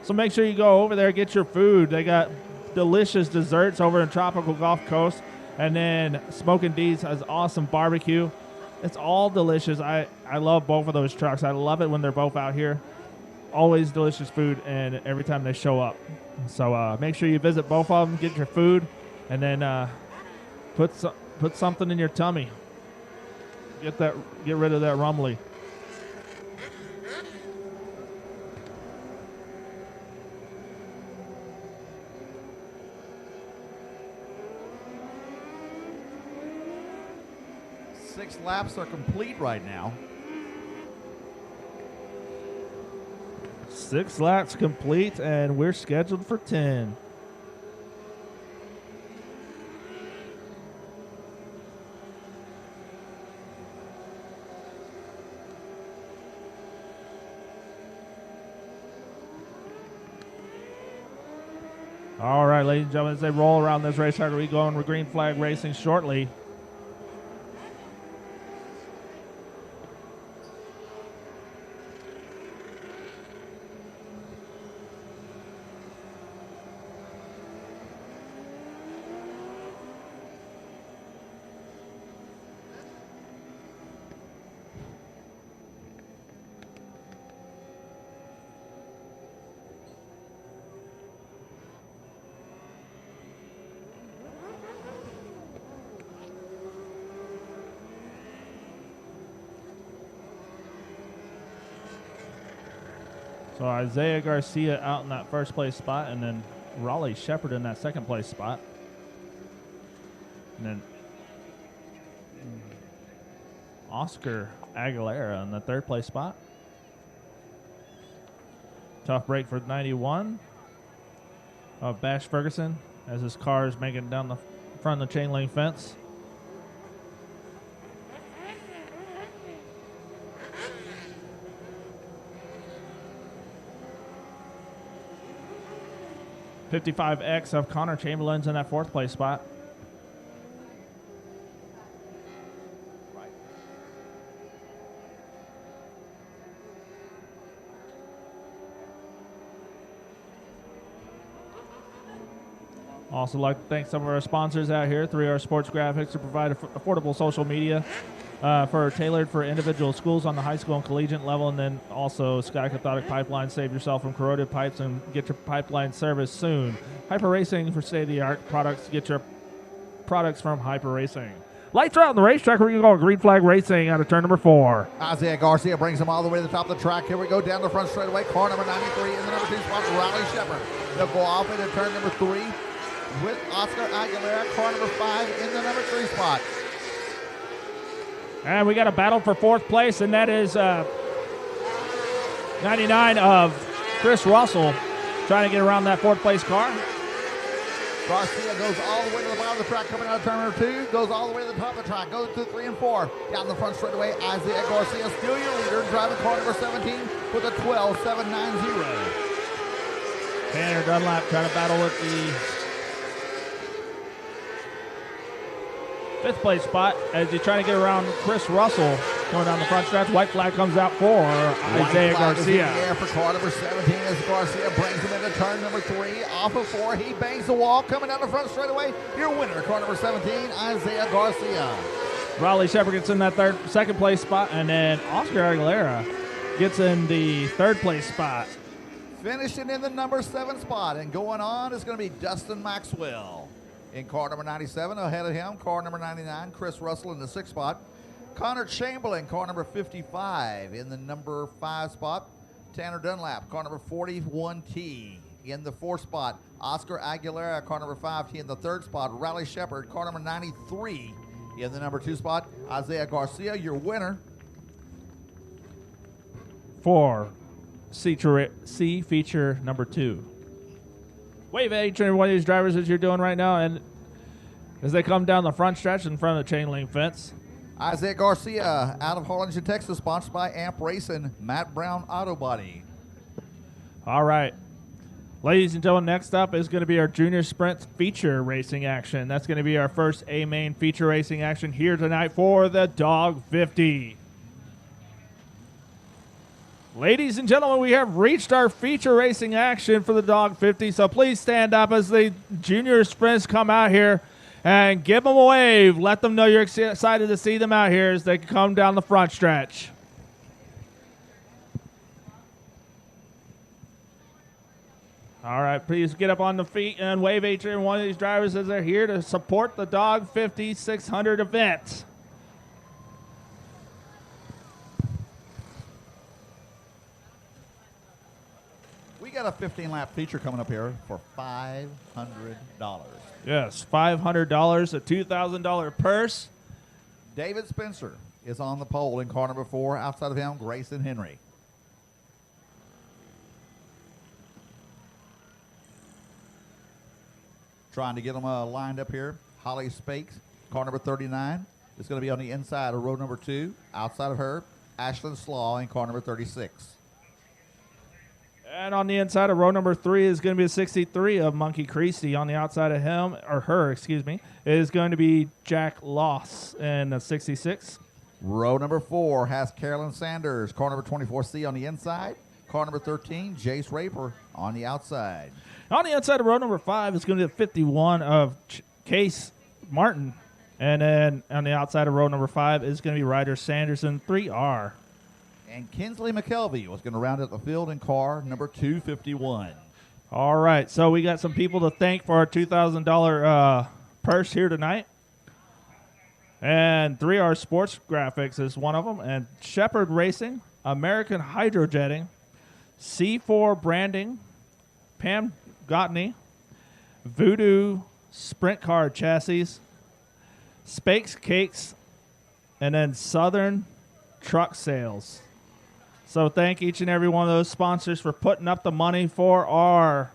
So make sure you go over there, get your food. They got delicious desserts over in Tropical Gulf Coast. And then Smokin' D's has awesome barbecue. It's all delicious. I love both of those trucks. I love it when they're both out here. Always delicious food, and every time they show up. So make sure you visit both of them, get your food, and then put something in your tummy. Get rid of that rumbly. Six laps are complete right now. 6 laps complete, and we're scheduled for 10. All right, ladies and gentlemen, as they roll around this racetrack, we're going with green flag racing shortly. So Isaiah Garcia out in that first place spot, and then Raleigh Shepard in that second place spot. And then Oscar Aguilera in the third place spot. Tough break for 91 of Bash Ferguson as his car is making down the front of the chain link fence. $55X of Connor Chamberlain's in that fourth place spot. Also like to thank some of our sponsors out here, 3R Sports Graphics, to provide affordable social media tailored for individual schools on the high school and collegiate level, and then also Sky Cathodic Pipeline. Save yourself from corroded pipes and get your pipeline service soon. Hyper Racing for state-of-the-art products. Get your products from Hyper Racing. Lights are out on the racetrack. We're going to go Green Flag Racing out of turn number 4. Isaiah Garcia brings him all the way to the top of the track. Here we go down the front straightaway. Car number 93 in the number 2 spot, Riley Shepard. They'll go off into turn number 3 with Oscar Aguilera, car number 5 in the number 3 spot. And we got a battle for 4th place, and that is 99 of Chris Russell trying to get around that 4th place car. Garcia goes all the way to the bottom of the track, coming out of turn number 2, goes all the way to the top of the track, goes to 3 and 4. Down the front straightaway, Isaiah Garcia, still your leader, driving car number 17 with a 12.790. Tanner Dunlap trying to battle with the 5th place spot as he's trying to get around Chris Russell going down the front stretch. White flag comes out for Isaiah Garcia. In the air for car number 17 as Garcia brings him into turn number 3. Off of 4, he bangs the wall, coming down the front straightaway. Your winner, car number 17, Isaiah Garcia. Riley Shepard gets in that 2nd place spot, and then Oscar Aguilera gets in the 3rd place spot. Finishing in the number 7 spot and going on is going to be Dustin Maxwell. In car number 97, ahead of him, car number 99, Chris Russell in the 6th spot. Connor Chamberlain, car number 55 in the number 5 spot. Tanner Dunlap, car number 41T in the 4th spot. Oscar Aguilera, car number 5T in the 3rd spot. Riley Shepard, car number 93 in the number 2 spot. Isaiah Garcia, your winner. For C feature number 2. Wave at each and every one of these drivers as you're doing right now, and as they come down the front stretch in front of the chain link fence. Isaiah Garcia out of Harlingen, Texas, sponsored by Amp Racing, Matt Brown Auto Body. All right. Ladies and gentlemen, next up is going to be our Junior Sprint feature racing action. That's going to be our first A-Main feature racing action here tonight for the Dawg 50. Ladies and gentlemen, we have reached our feature racing action for the Dawg 50, so please stand up as the junior sprints come out here and give them a wave. Let them know you're excited to see them out here as they come down the front stretch. All right, please get up on the feet and wave at each and one of these drivers as they're here to support the Dawg 50 600 event. We got a 15-lap feature coming up here for $500. Yes, $500, a $2,000 purse. David Spencer is on the pole in car number 4. Outside of him, Grayson Henry. Trying to get them lined up here. Holly Spakes, car number 39, is going to be on the inside of row number 2. Outside of her, Ashlyn Slaw in car number 36. And on the inside of row number 3 is going to be a 63 of Monkey Creasy. On the outside of him, or her, excuse me, is going to be Jack Loss in the 66. Row number 4 has Carolyn Sanders, car number 24C on the inside. Car number 13, Jace Raper on the outside. On the outside of row number 5 is going to be a 51 of Case Martin. And then on the outside of row number 5 is going to be Ryder Sanderson 3R. And Kinsley McKelvey was going to round out the field in car number 251. All right, so we got some people to thank for our $2,000 purse here tonight. And 3R Sports Graphics is one of them. And Shepherd Racing, American Hydrojetting, C4 Branding, Pam Gottney, Voodoo Sprint Car Chassis, Spakes Cakes, and then Southern Truck Sales. So thank each and every one of those sponsors for putting up the money for our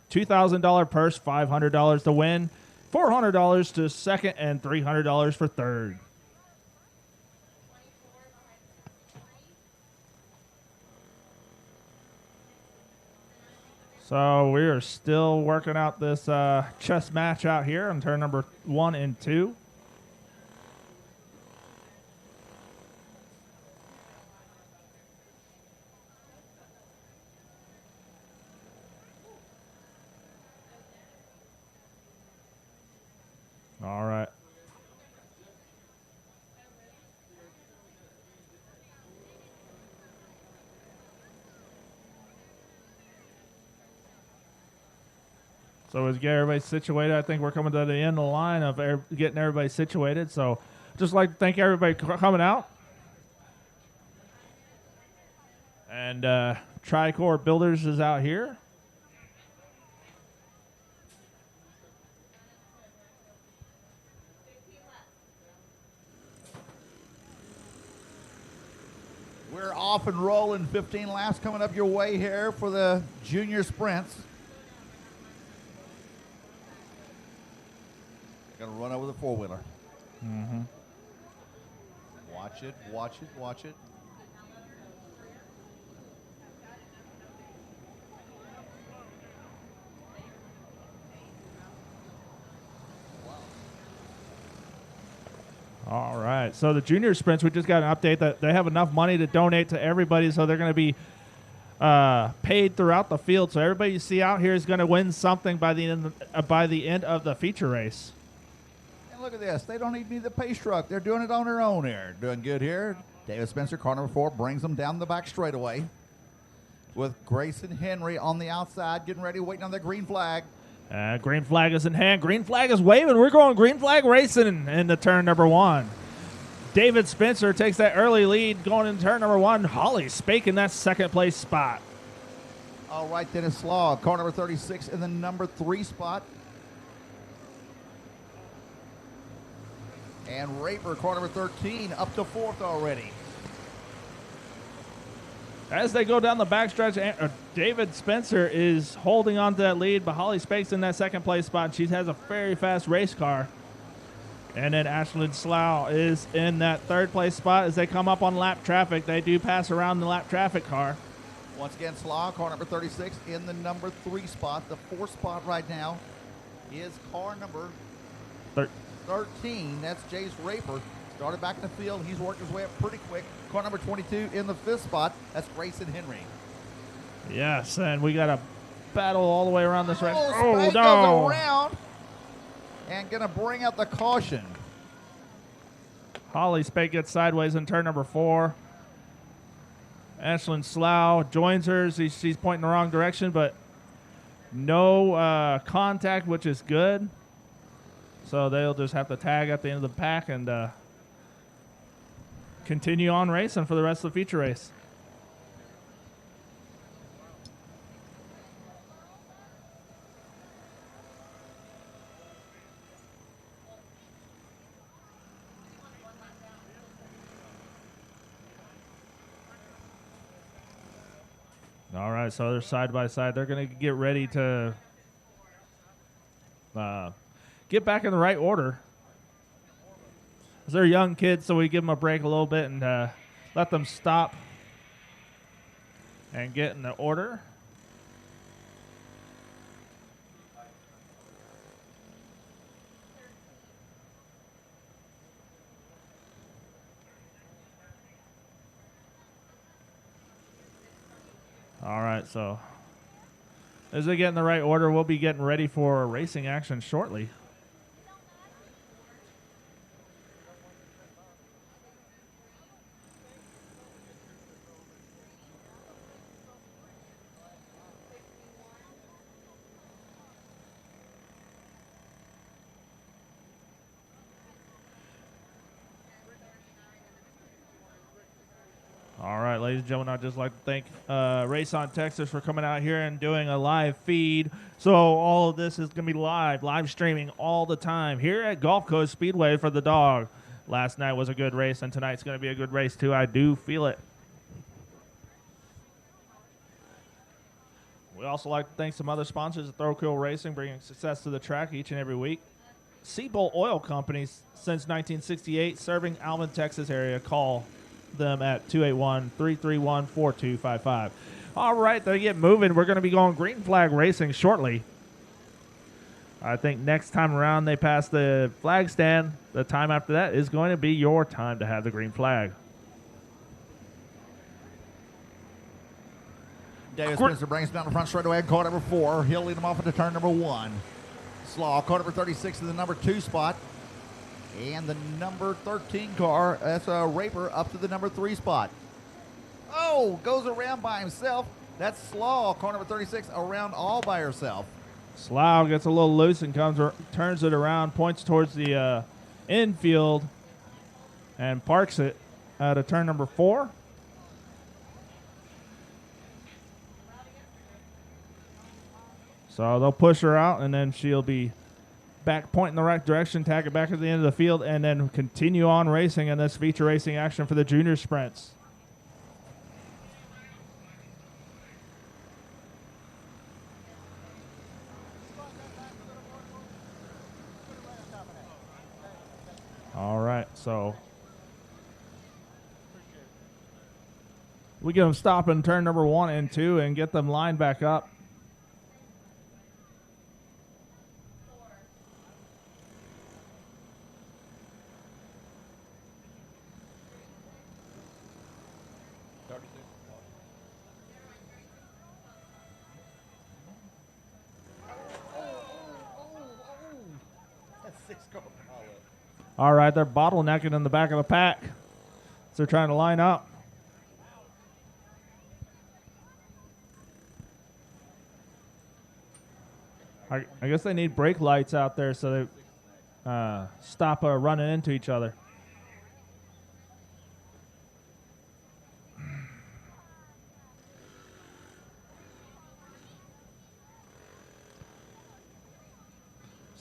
$2,000 purse, $500 to win $400 to second and $300 for third. So we are still working out this chess match out here on turn number 1 and 2. All right. So as we get everybody situated, I think we're coming to the end of the line of getting everybody situated. So just like to thank everybody for coming out. And Tricor Builders is out here. We're off and rolling. 15 laps coming up your way here for the junior sprints. Gonna run over the four-wheeler. Mm-hmm. Watch it, watch it, watch it. All right. So the junior sprints, we just got an update that they have enough money to donate to everybody, so they're going to be paid throughout the field. So everybody you see out here is going to win something by the end of the feature race. And look at this. They don't even need the pace truck. They're doing it on their own here. Doing good here. David Spencer, car number 4, brings them down the back straightaway with Grayson Henry on the outside, getting ready, waiting on the green flag. Green flag is in hand. Green flag is waving. We're going green flag racing into turn number 1. David Spencer takes that early lead going into turn number 1. Holly Spake in that second place spot. All right, Dennis Slaw, car number 36 in the number 3 spot. And Raper, car number 13, up to 4th already. As they go down the backstretch, David Spencer is holding on to that lead, but Holly Spake's in that second place spot. She has a very fast race car. And then Ashlyn Slough is in that third place spot. As they come up on lap traffic, they do pass around the lap traffic car. Once again, Slough, car number 36 in the number 3 spot. The 4th spot right now is car number 13. That's Jace Raper. Started back in the field. He's worked his way up pretty quick. Car number 22 in the 5th spot. That's Grayson Henry. Yes, and we got a battle all the way around this race. Spade goes around and going to bring out the caution. Holly Spake gets sideways in turn number 4. Ashlyn Slough joins her. She's pointing the wrong direction, but no contact, which is good. So they'll just have to tag at the end of the pack and continue on racing for the rest of the feature race. All right, so they're side by side. They're going to get ready to get back in the right order. They're young kids, so we give them a break a little bit and let them stop and get in the order. All right, so as they get in the right order, we'll be getting ready for racing action shortly. All right, ladies and gentlemen, I'd just like to thank Race on Texas for coming out here and doing a live feed. So all of this is going to be live streaming all the time here at Gulf Coast Speedway for the Dawg. Last night was a good race, and tonight's going to be a good race, too. I do feel it. We also like to thank some other sponsors of Throw Kill Racing, bringing success to the track each and every week. Seabolt Oil Company since 1968, serving Alvin, Texas area. Call them at 281-331-4255. All right, they get moving. We're going to be going green flag racing shortly. I think next time around they pass the flag stand, the time after that is going to be your time to have the green flag. Davis Spencer brings down the front straightaway in car number 4. He'll lead him off into turn number 1. Slaw, car number 36 in the number 2 spot. And the number 13 car, that's Raper, up to the number 3 spot. Oh, goes around by himself. That's Slaw, car number 36, around all by herself. Slough gets a little loose and turns it around, points towards the infield, and parks it at a turn number 4. So they'll push her out, and then she'll be back pointing in the right direction, tag it back at the end of the field, and then continue on racing in this feature racing action for the junior sprints. All right, so we get them stopping turn number 1 and 2 and get them lined back up. All right, they're bottlenecking in the back of the pack. So they're trying to line up. I guess they need brake lights out there so they stop running into each other.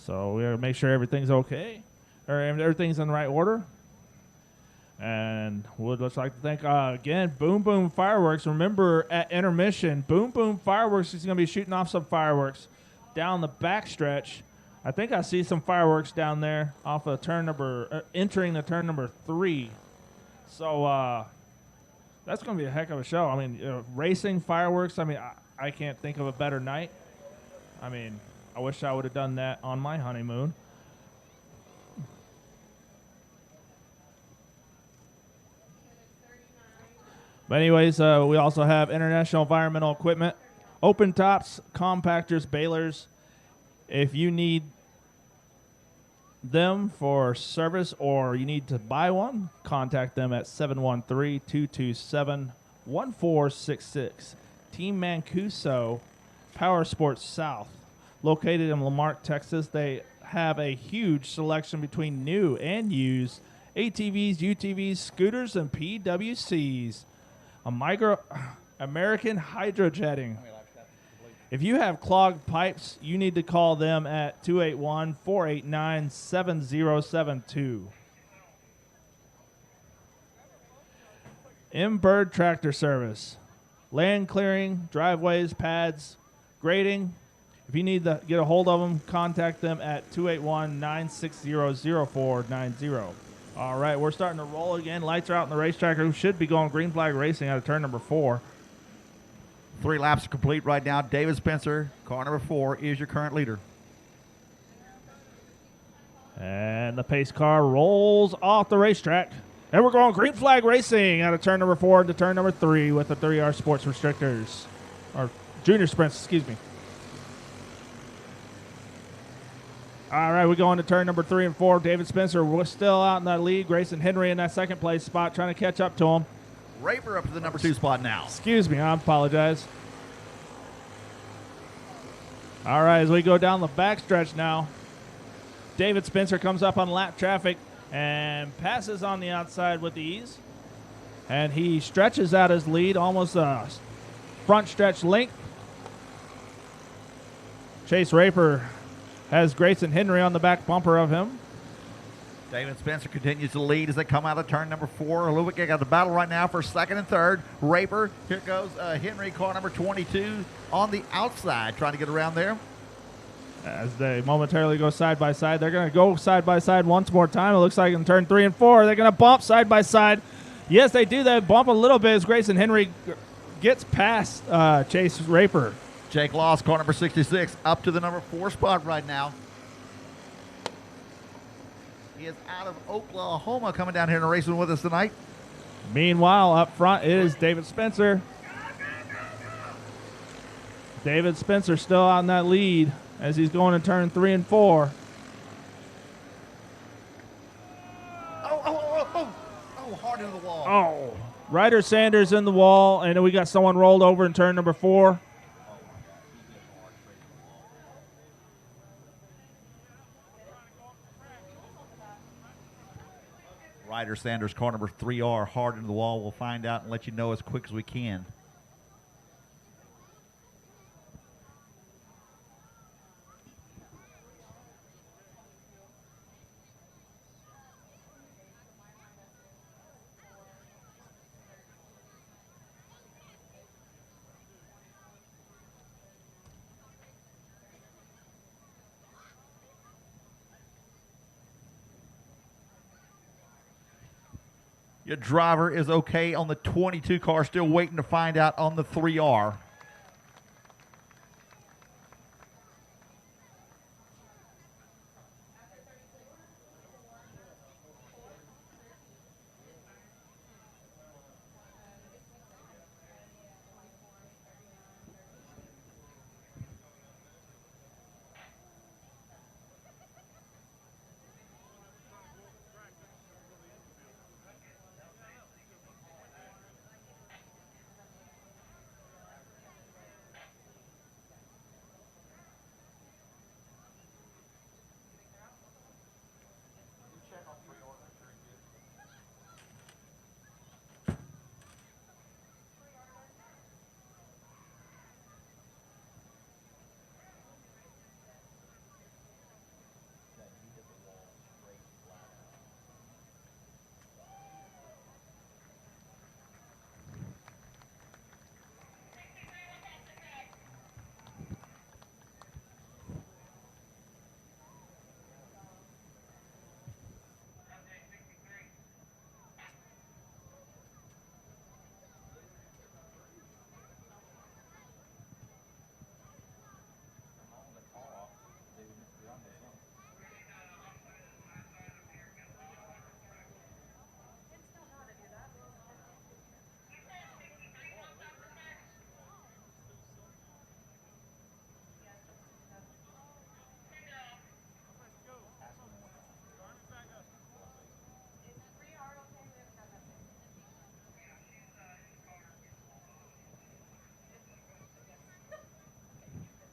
So we gotta make sure everything's okay, or everything's in the right order. And we'd just like to thank, again, Boom Boom Fireworks. Remember, at intermission, Boom Boom Fireworks is going to be shooting off some fireworks down the back stretch. I think I see some fireworks down there off of turn number, entering the turn number 3. So that's going to be a heck of a show. I mean, racing fireworks, I mean, I can't think of a better night. I mean, I wish I would have done that on my honeymoon. But anyways, we also have International Environmental Equipment, open tops, compactors, balers. If you need them for service or you need to buy one, contact them at 713-227-1466. Team Mancuso, Power Sports South, located in Lamarck, Texas. They have a huge selection between new and used ATVs, UTVs, scooters, and PWCs. American Hydrojetting. If you have clogged pipes, you need to call them at 281-489-7072. M-Bird Tractor Service. Land clearing, driveways, pads, grading. If you need to get a hold of them, contact them at 281-960-0490. All right, we're starting to roll again. Lights are out on the racetrack. We should be going green flag racing out of turn number 4. 3 laps are complete right now. David Spencer, car number 4, is your current leader. And the pace car rolls off the racetrack. And we're going green flag racing out of turn number 4 into turn number 3 with the 3R Sports Restrictors. Or junior sprints, excuse me. All right, we go into turn number 3 and 4. David Spencer, we're still out in that lead. Grayson Henry in that second place spot, trying to catch up to him. Raper up to the number 2 spot now. Excuse me, I apologize. All right, as we go down the backstretch now, David Spencer comes up on lap traffic and passes on the outside with ease. And he stretches out his lead, almost a front stretch length. Chase Raper has Grayson Henry on the back bumper of him. David Spencer continues to lead as they come out of turn number 4. Lubick got the battle right now for second and third. Raper, here goes Henry, car number 22 on the outside, trying to get around there. As they momentarily go side by side, they're going to go side by side once more time. It looks like in turn 3 and 4, they're going to bump side by side. Yes, they do. They bump a little bit as Grayson Henry gets past Chase Raper. Jake Loss, car number 66, up to the number 4 spot right now. He is out of Oklahoma coming down here and racing with us tonight. Meanwhile, up front is David Spencer. David Spencer still on that lead as he's going to turn 3 and 4. Oh, hard into the wall. Oh, Ryder Sanders in the wall, and then we got someone rolled over in turn number 4. Ryder Sanders, car number 3R, hard into the wall. We'll find out and let you know as quick as we can. Your driver is okay on the 22 car, still waiting to find out on the 3R.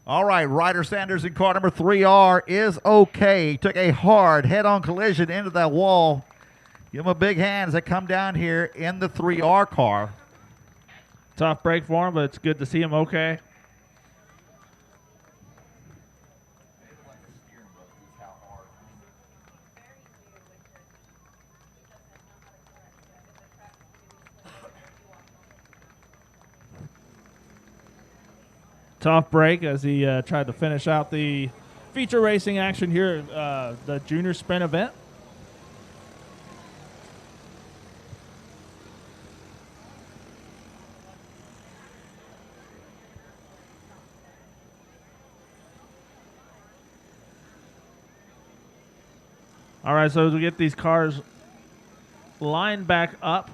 All right, Ryder Sanders in car number 3R is okay. He took a hard head-on collision into that wall. Give him a big hand as they come down here in the 3R car. Tough break for him, but it's good to see him okay. Tough break as he tried to finish out the feature racing action here at the junior sprint event. All right, so as we get these cars lined back up,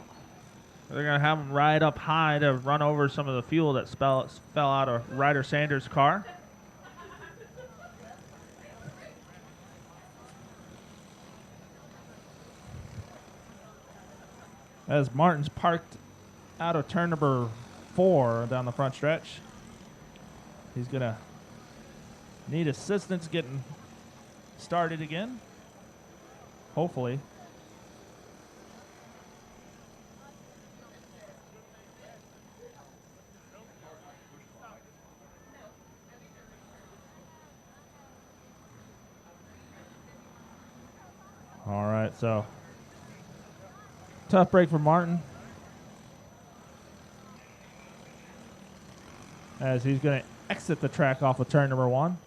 they're going to have them ride up high to run over some of the fuel that fell out of Ryder Sanders' car. As Martin's parked out of turn number 4 down the front stretch. He's going to need assistance getting started again. Hopefully. All right, so tough break for Martin as he's going to exit the track off of turn number 1.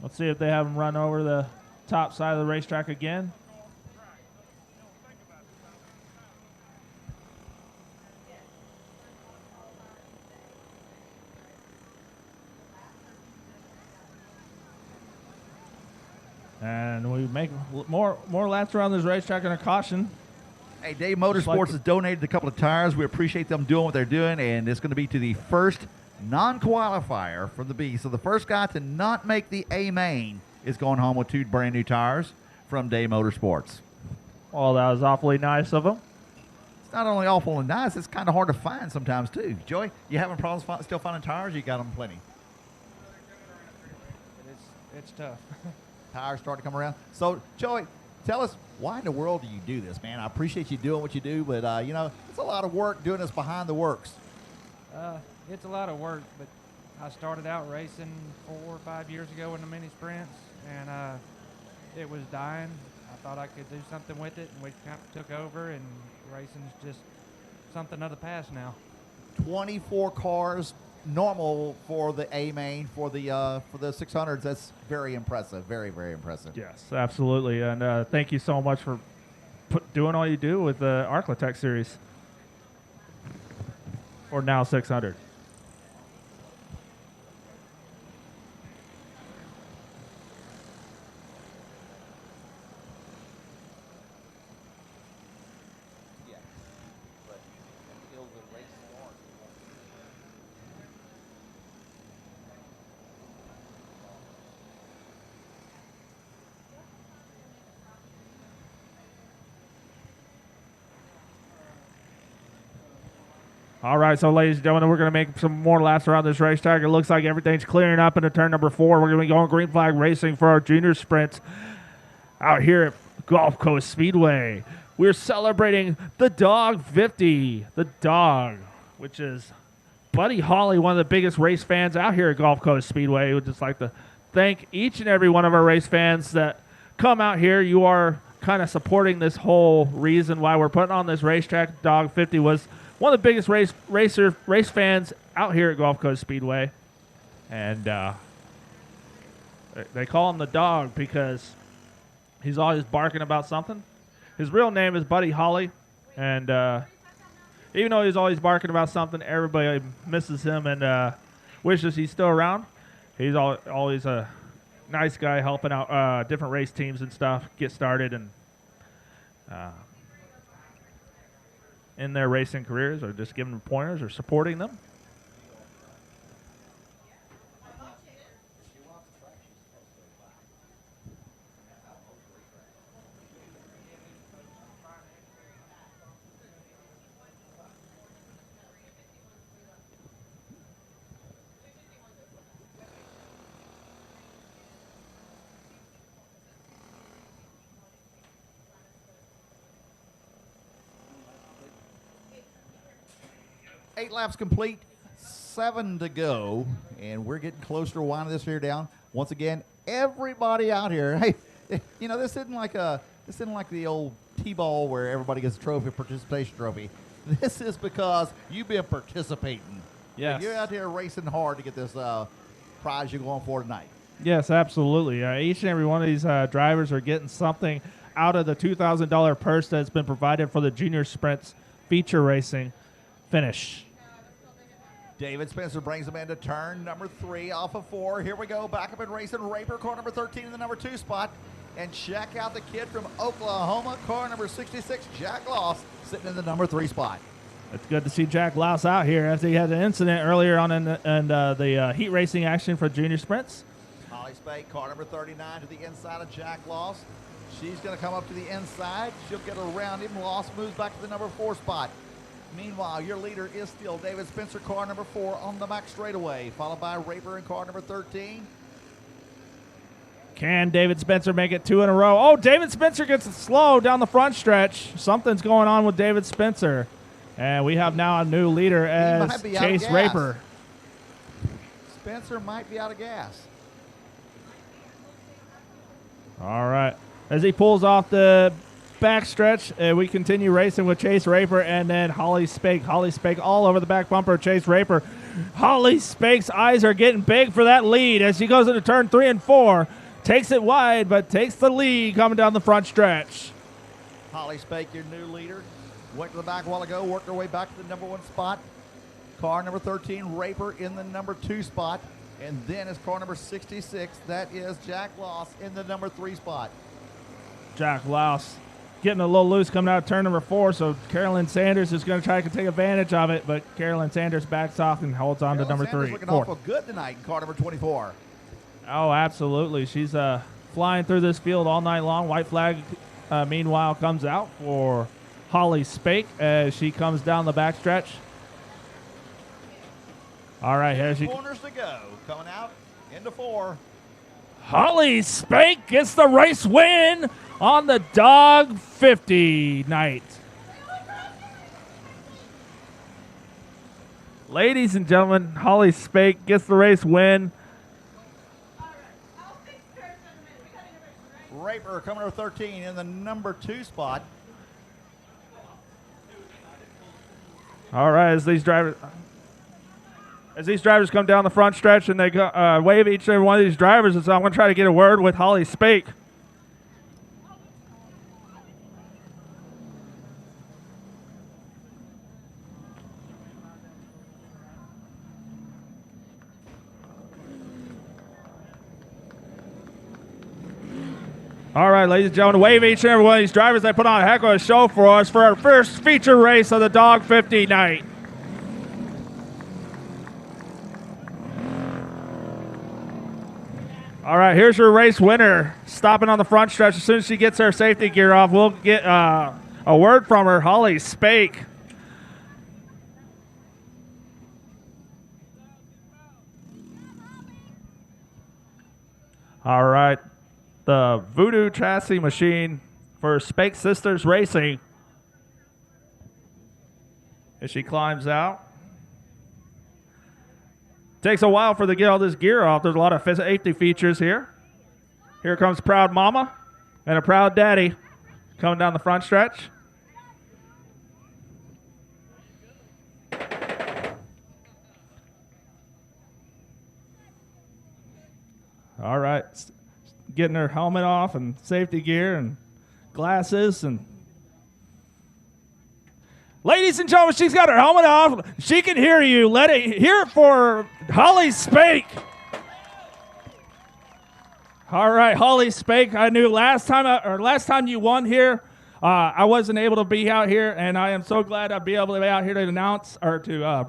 Let's see if they have him run over the top side of the racetrack again. And we make more laps around this racetrack and a caution. Hey, Dave Motorsports has donated a couple of tires. We appreciate them doing what they're doing, and it's going to be to the first non-qualifier from the B. So the first guy to not make the A main is going home with 2 brand new tires from Dave Motorsports. Well, that was awfully nice of him. It's not only awful and nice, it's kind of hard to find sometimes too. Joey, you having problems still finding tires? Or you got them plenty? It's tough. Tires start to come around. So, Joey, tell us, why in the world do you do this, man? I appreciate you doing what you do, but, you know, it's a lot of work doing this behind the works. It's a lot of work, but I started out racing 4 or 5 years ago in the mini sprints, and it was dying. I thought I could do something with it, and we kind of took over, and racing's just something of the past now. 24 cars, normal for the A main, for the 600s. That's very impressive. Very, very impressive. Yes, absolutely. And thank you so much for doing all you do with the Arclatech series. Or now 600. All right, so ladies and gentlemen, we're going to make some more laps around this racetrack. It looks like everything's clearing up into turn number 4. We're going to be going green flag racing for our junior sprints out here at Gulf Coast Speedway. We're celebrating the Dawg 50, the Dawg, which is Buddy Holly, one of the biggest race fans out here at Gulf Coast Speedway. We'd just like to thank each and every one of our race fans that come out here. You are kind of supporting this whole reason why we're putting on this racetrack. Dawg 50 was one of the biggest race fans out here at Gulf Coast Speedway. And they call him the Dawg because he's always barking about something. His real name is Buddy Holly. And even though he's always barking about something, everybody misses him and wishes he's still around. He's always a nice guy helping out different race teams and stuff get started and in their racing careers, or just giving them pointers or supporting them. Eight laps complete, 7 to go, and we're getting closer to winding this here down. Once again, everybody out here, hey, you know, this isn't like the old T-ball where everybody gets a trophy, participation trophy. This is because you've been participating. Yes. You're out there racing hard to get this prize you're going for tonight. Yes, absolutely. Each and every one of these drivers are getting something out of the $2,000 purse that's been provided for the junior sprints feature racing finish. David Spencer brings him into turn number 3 off of 4. Here we go, back up and racing. Raper, car number 13 in the number 2 spot. And check out the kid from Oklahoma, car number 66, Jack Loss, sitting in the number 3 spot. It's good to see Jack Louse out here as he had an incident earlier on in the heat racing action for junior sprints. Holly Spade, car number 39 to the inside of Jack Loss. She's going to come up to the inside. She'll get around him. Loss moves back to the number 4 spot. Meanwhile, your leader is still David Spencer, car number 4 on the back straightaway, followed by Raper in car number 13. Can David Spencer make it 2 in a row? Oh, David Spencer gets slow down the front stretch. Something's going on with David Spencer. And we have now a new leader as Chase Raper. Spencer might be out of gas. All right. As he pulls off the backstretch, and we continue racing with Chase Raper and then Holly Spake. Holly Spake all over the back bumper. Chase Raper. Holly Spake's eyes are getting big for that lead as she goes into turn 3 and 4. Takes it wide, but takes the lead coming down the front stretch. Holly Spake, your new leader. Went to the back a while ago, worked her way back to the number 1 spot. Car number 13, Raper, in the number 2 spot. And then is car number 66. That is Jack Loss in the number 3 spot. Jack Louse getting a little loose coming out of turn number 4, so Carolyn Sanders is going to try to take advantage of it, but Carolyn Sanders backs off and holds on to number Sanders 3. Looking 4. awful good tonight in car number 24. Oh, absolutely. She's flying through this field all night long. White flag, meanwhile, comes out for Holly Spake as she comes down the backstretch. All right, here she corners to go. Coming out into 4. Holly Spake gets the race win on the Dawg 50 night. Ladies and gentlemen, Holly Spake gets the race win. Raper, coming to 13 in the number 2 spot. All right, as these drivers come down the front stretch and they go, wave each and every one of these drivers, and so I'm going to try to get a word with Holly Spake. All right, ladies and gentlemen, wave each and every one of these drivers. They put on a heck of a show for us for our first feature race of the Dawg 50 night. All right, here's your race winner, stopping on the front stretch. As soon as she gets her safety gear off, we'll get a word from her, Holly Spake. All right, the Voodoo chassis machine for Spake Sisters Racing. As she climbs out. Takes a while for to get all this gear off. There's a lot of safety features here. Here comes Proud Mama and a Proud Daddy coming down the front stretch. All right, getting her helmet off and safety gear and glasses. And ladies and gentlemen, she's got her helmet off. She can hear you. Let it hear it for Holly Spake. All right, Holly Spake. I knew last time you won here, I wasn't able to be out here, and I am so glad I'd be able to be out here to announce or to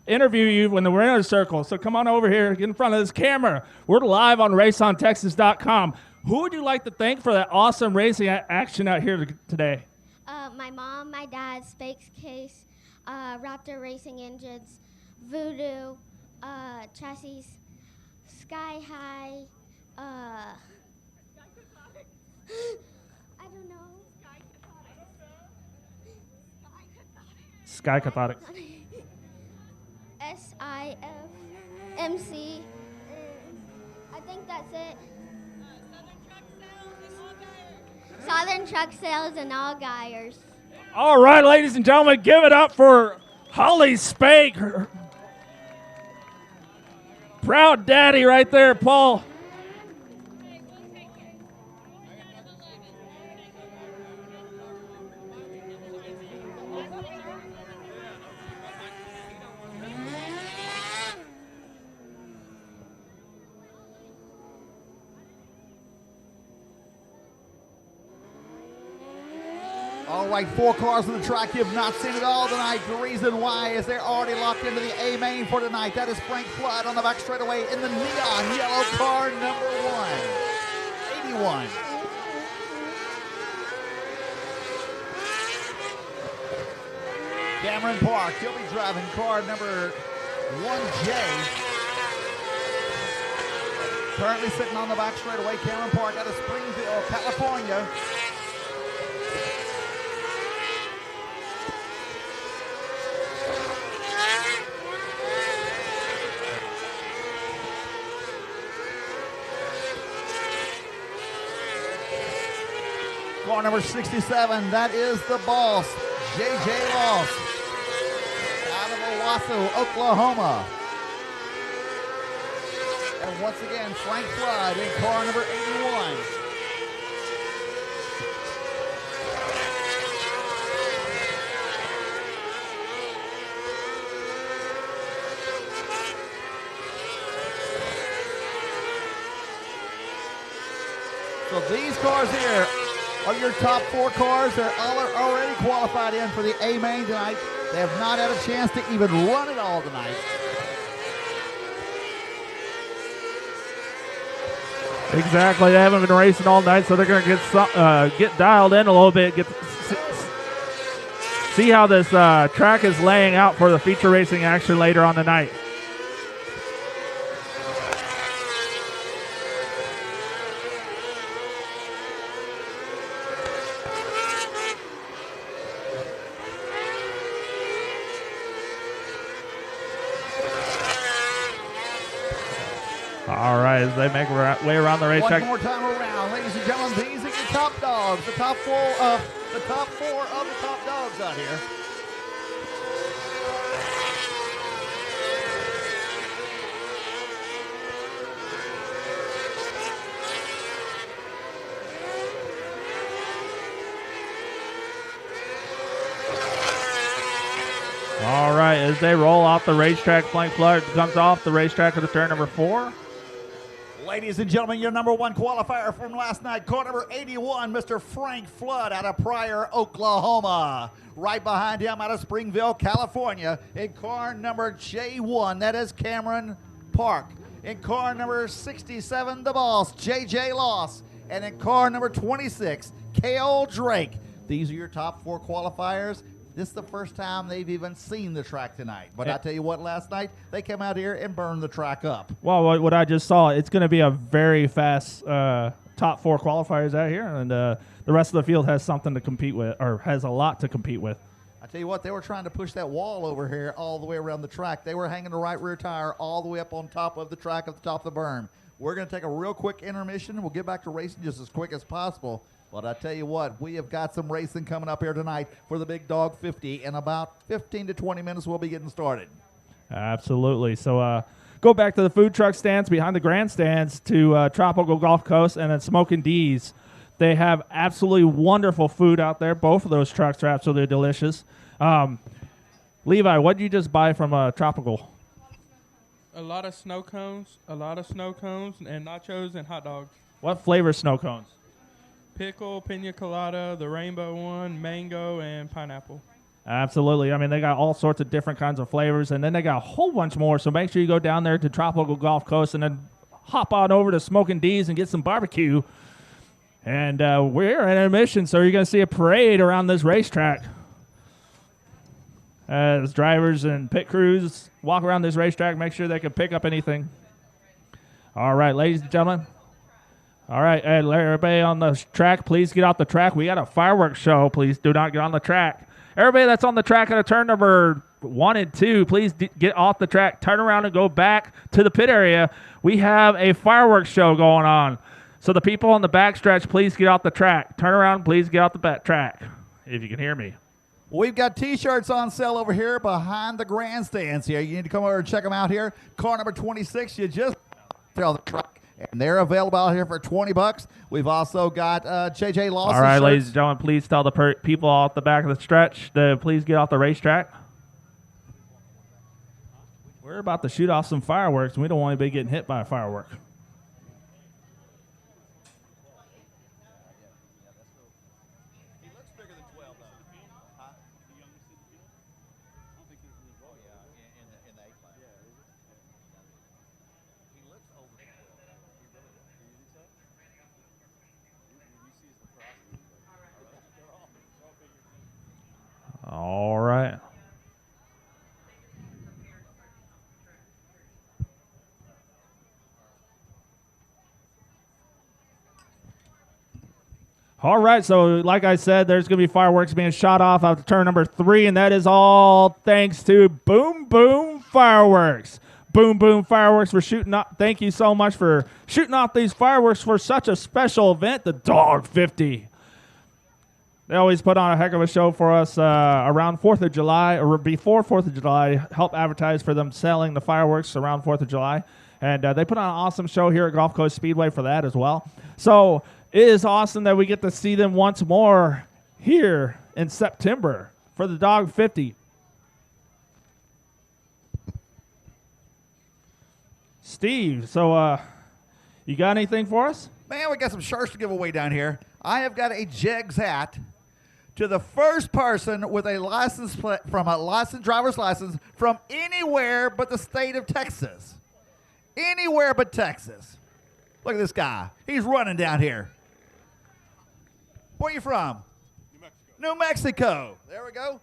interview you when we're in a circle. So come on over here, get in front of this camera. We're live on RaceOnTexas.com. Who would you like to thank for that awesome racing action out here today? My mom, my dad, Spake's Case, Raptor Racing Engines, Voodoo, Chassis, Sky High, I don't know. Sky Cathodics. SIFMC. I think that's it. Southern Truck Sales and All Guyers. All right, ladies and gentlemen, give it up for Holly Spake. Proud daddy right there, Paul. All right, 4 cars on the track you have not seen it all tonight. The reason why is they're already locked into the A main for tonight. That is Frank Flood on the back straightaway in the neon yellow car number 1, 81. Cameron Park, he'll be driving car number 1J. Currently sitting on the back straightaway, Cameron Park out of Springfield, California. car number 67, that is the boss, J.J. Loss, out of Owasso, Oklahoma. And once again, Frank Flood in car number 81. So these cars here are your top 4 cars. They're all already qualified in for the A main tonight. They have not had a chance to even run it all tonight. Exactly. They haven't been racing all night, so they're going to get dialed in a little bit. See how this track is laying out for the feature racing action later on tonight. All right, as they make way around the racetrack. One more time around, ladies and gentlemen. These are your top dogs, the top four of the top dogs out here. All right, as they roll off the racetrack, Frank Flood comes off the racetrack at the turn number 4. Ladies and gentlemen, your number 1 qualifier from last night, car number 81, Mr. Frank Flood out of Pryor, Oklahoma. Right behind him out of Springville, California, in car number J1, that is Cameron Park. In car number 67, the boss, J.J. Loss. And in car number 26, K.O. Drake. These are your top 4 qualifiers. This is the first time they've even seen the track tonight. But I tell you what, last night, they came out here and burned the track up. Well, what I just saw, it's going to be a very fast top 4 qualifiers out here. And the rest of the field has something to compete with, or has a lot to compete with. I tell you what, they were trying to push that wall over here all the way around the track. They were hanging the right rear tire all the way up on top of the track at the top of the berm. We're going to take a real quick intermission. We'll get back to racing just as quick as possible. But I tell you what, we have got some racing coming up here tonight for the Big Dog 50. In about 15 to 20 minutes, we'll be getting started. Absolutely. So go back to the food truck stands behind the grandstands to Tropical Gulf Coast and then Smokin' D's. They have absolutely wonderful food out there. Both of those trucks are absolutely delicious. Levi, what did you just buy from Tropical? A lot of snow cones, and nachos and hot dogs. What flavor snow cones? Pickle, pina colada, the rainbow one, mango, and pineapple. Absolutely. I mean, they got all sorts of different kinds of flavors, and then they got a whole bunch more. So make sure you go down there to Tropical Gulf Coast and then hop on over to Smokin' D's and get some barbecue. And we're at intermission, so you're going to see a parade around this racetrack as drivers and pit crews walk around this racetrack, make sure they can pick up anything. All right, ladies and gentlemen. All right, everybody on the track, please get off the track. We got a fireworks show. Please do not get on the track. Everybody that's on the track at a turn number 1 and 2, please get off the track. Turn around and go back to the pit area. We have a fireworks show going on. So the people on the backstretch, please get off the track. Turn around, please get off the back track, if you can hear me. We've got T-shirts on sale over here behind the grandstands here. You need to come over and check them out here. Car number 26, you just tell the truck. And they're available out here for $20. We've also got J.J. Lawson. All right, shirts. ladies and gentlemen, please tell the people off the back of the stretch to please get off the racetrack. We're about to shoot off some fireworks, and we don't want anybody getting hit by a firework. All right. All right, so like I said, there's going to be fireworks being shot off after turn number 3, and that is all thanks to Boom Boom Fireworks. Boom Boom Fireworks for shooting off. Thank you so much for shooting off these fireworks for such a special event, the Dawg 50. They always put on a heck of a show for us around 4th of July, or before 4th of July, help advertise for them selling the fireworks around 4th of July. And they put on an awesome show here at Gulf Coast Speedway for that as well. So it is awesome that we get to see them once more here in September for the Dawg 50. Steve, so you got anything for us? Man, we got some shirts to give away down here. I have got a Jegs hat to the first person with a license plate from a licensed driver's license from anywhere but the state of Texas. Anywhere but Texas. Look at this guy. He's running down here. Where are you from? New Mexico. New Mexico. There we go.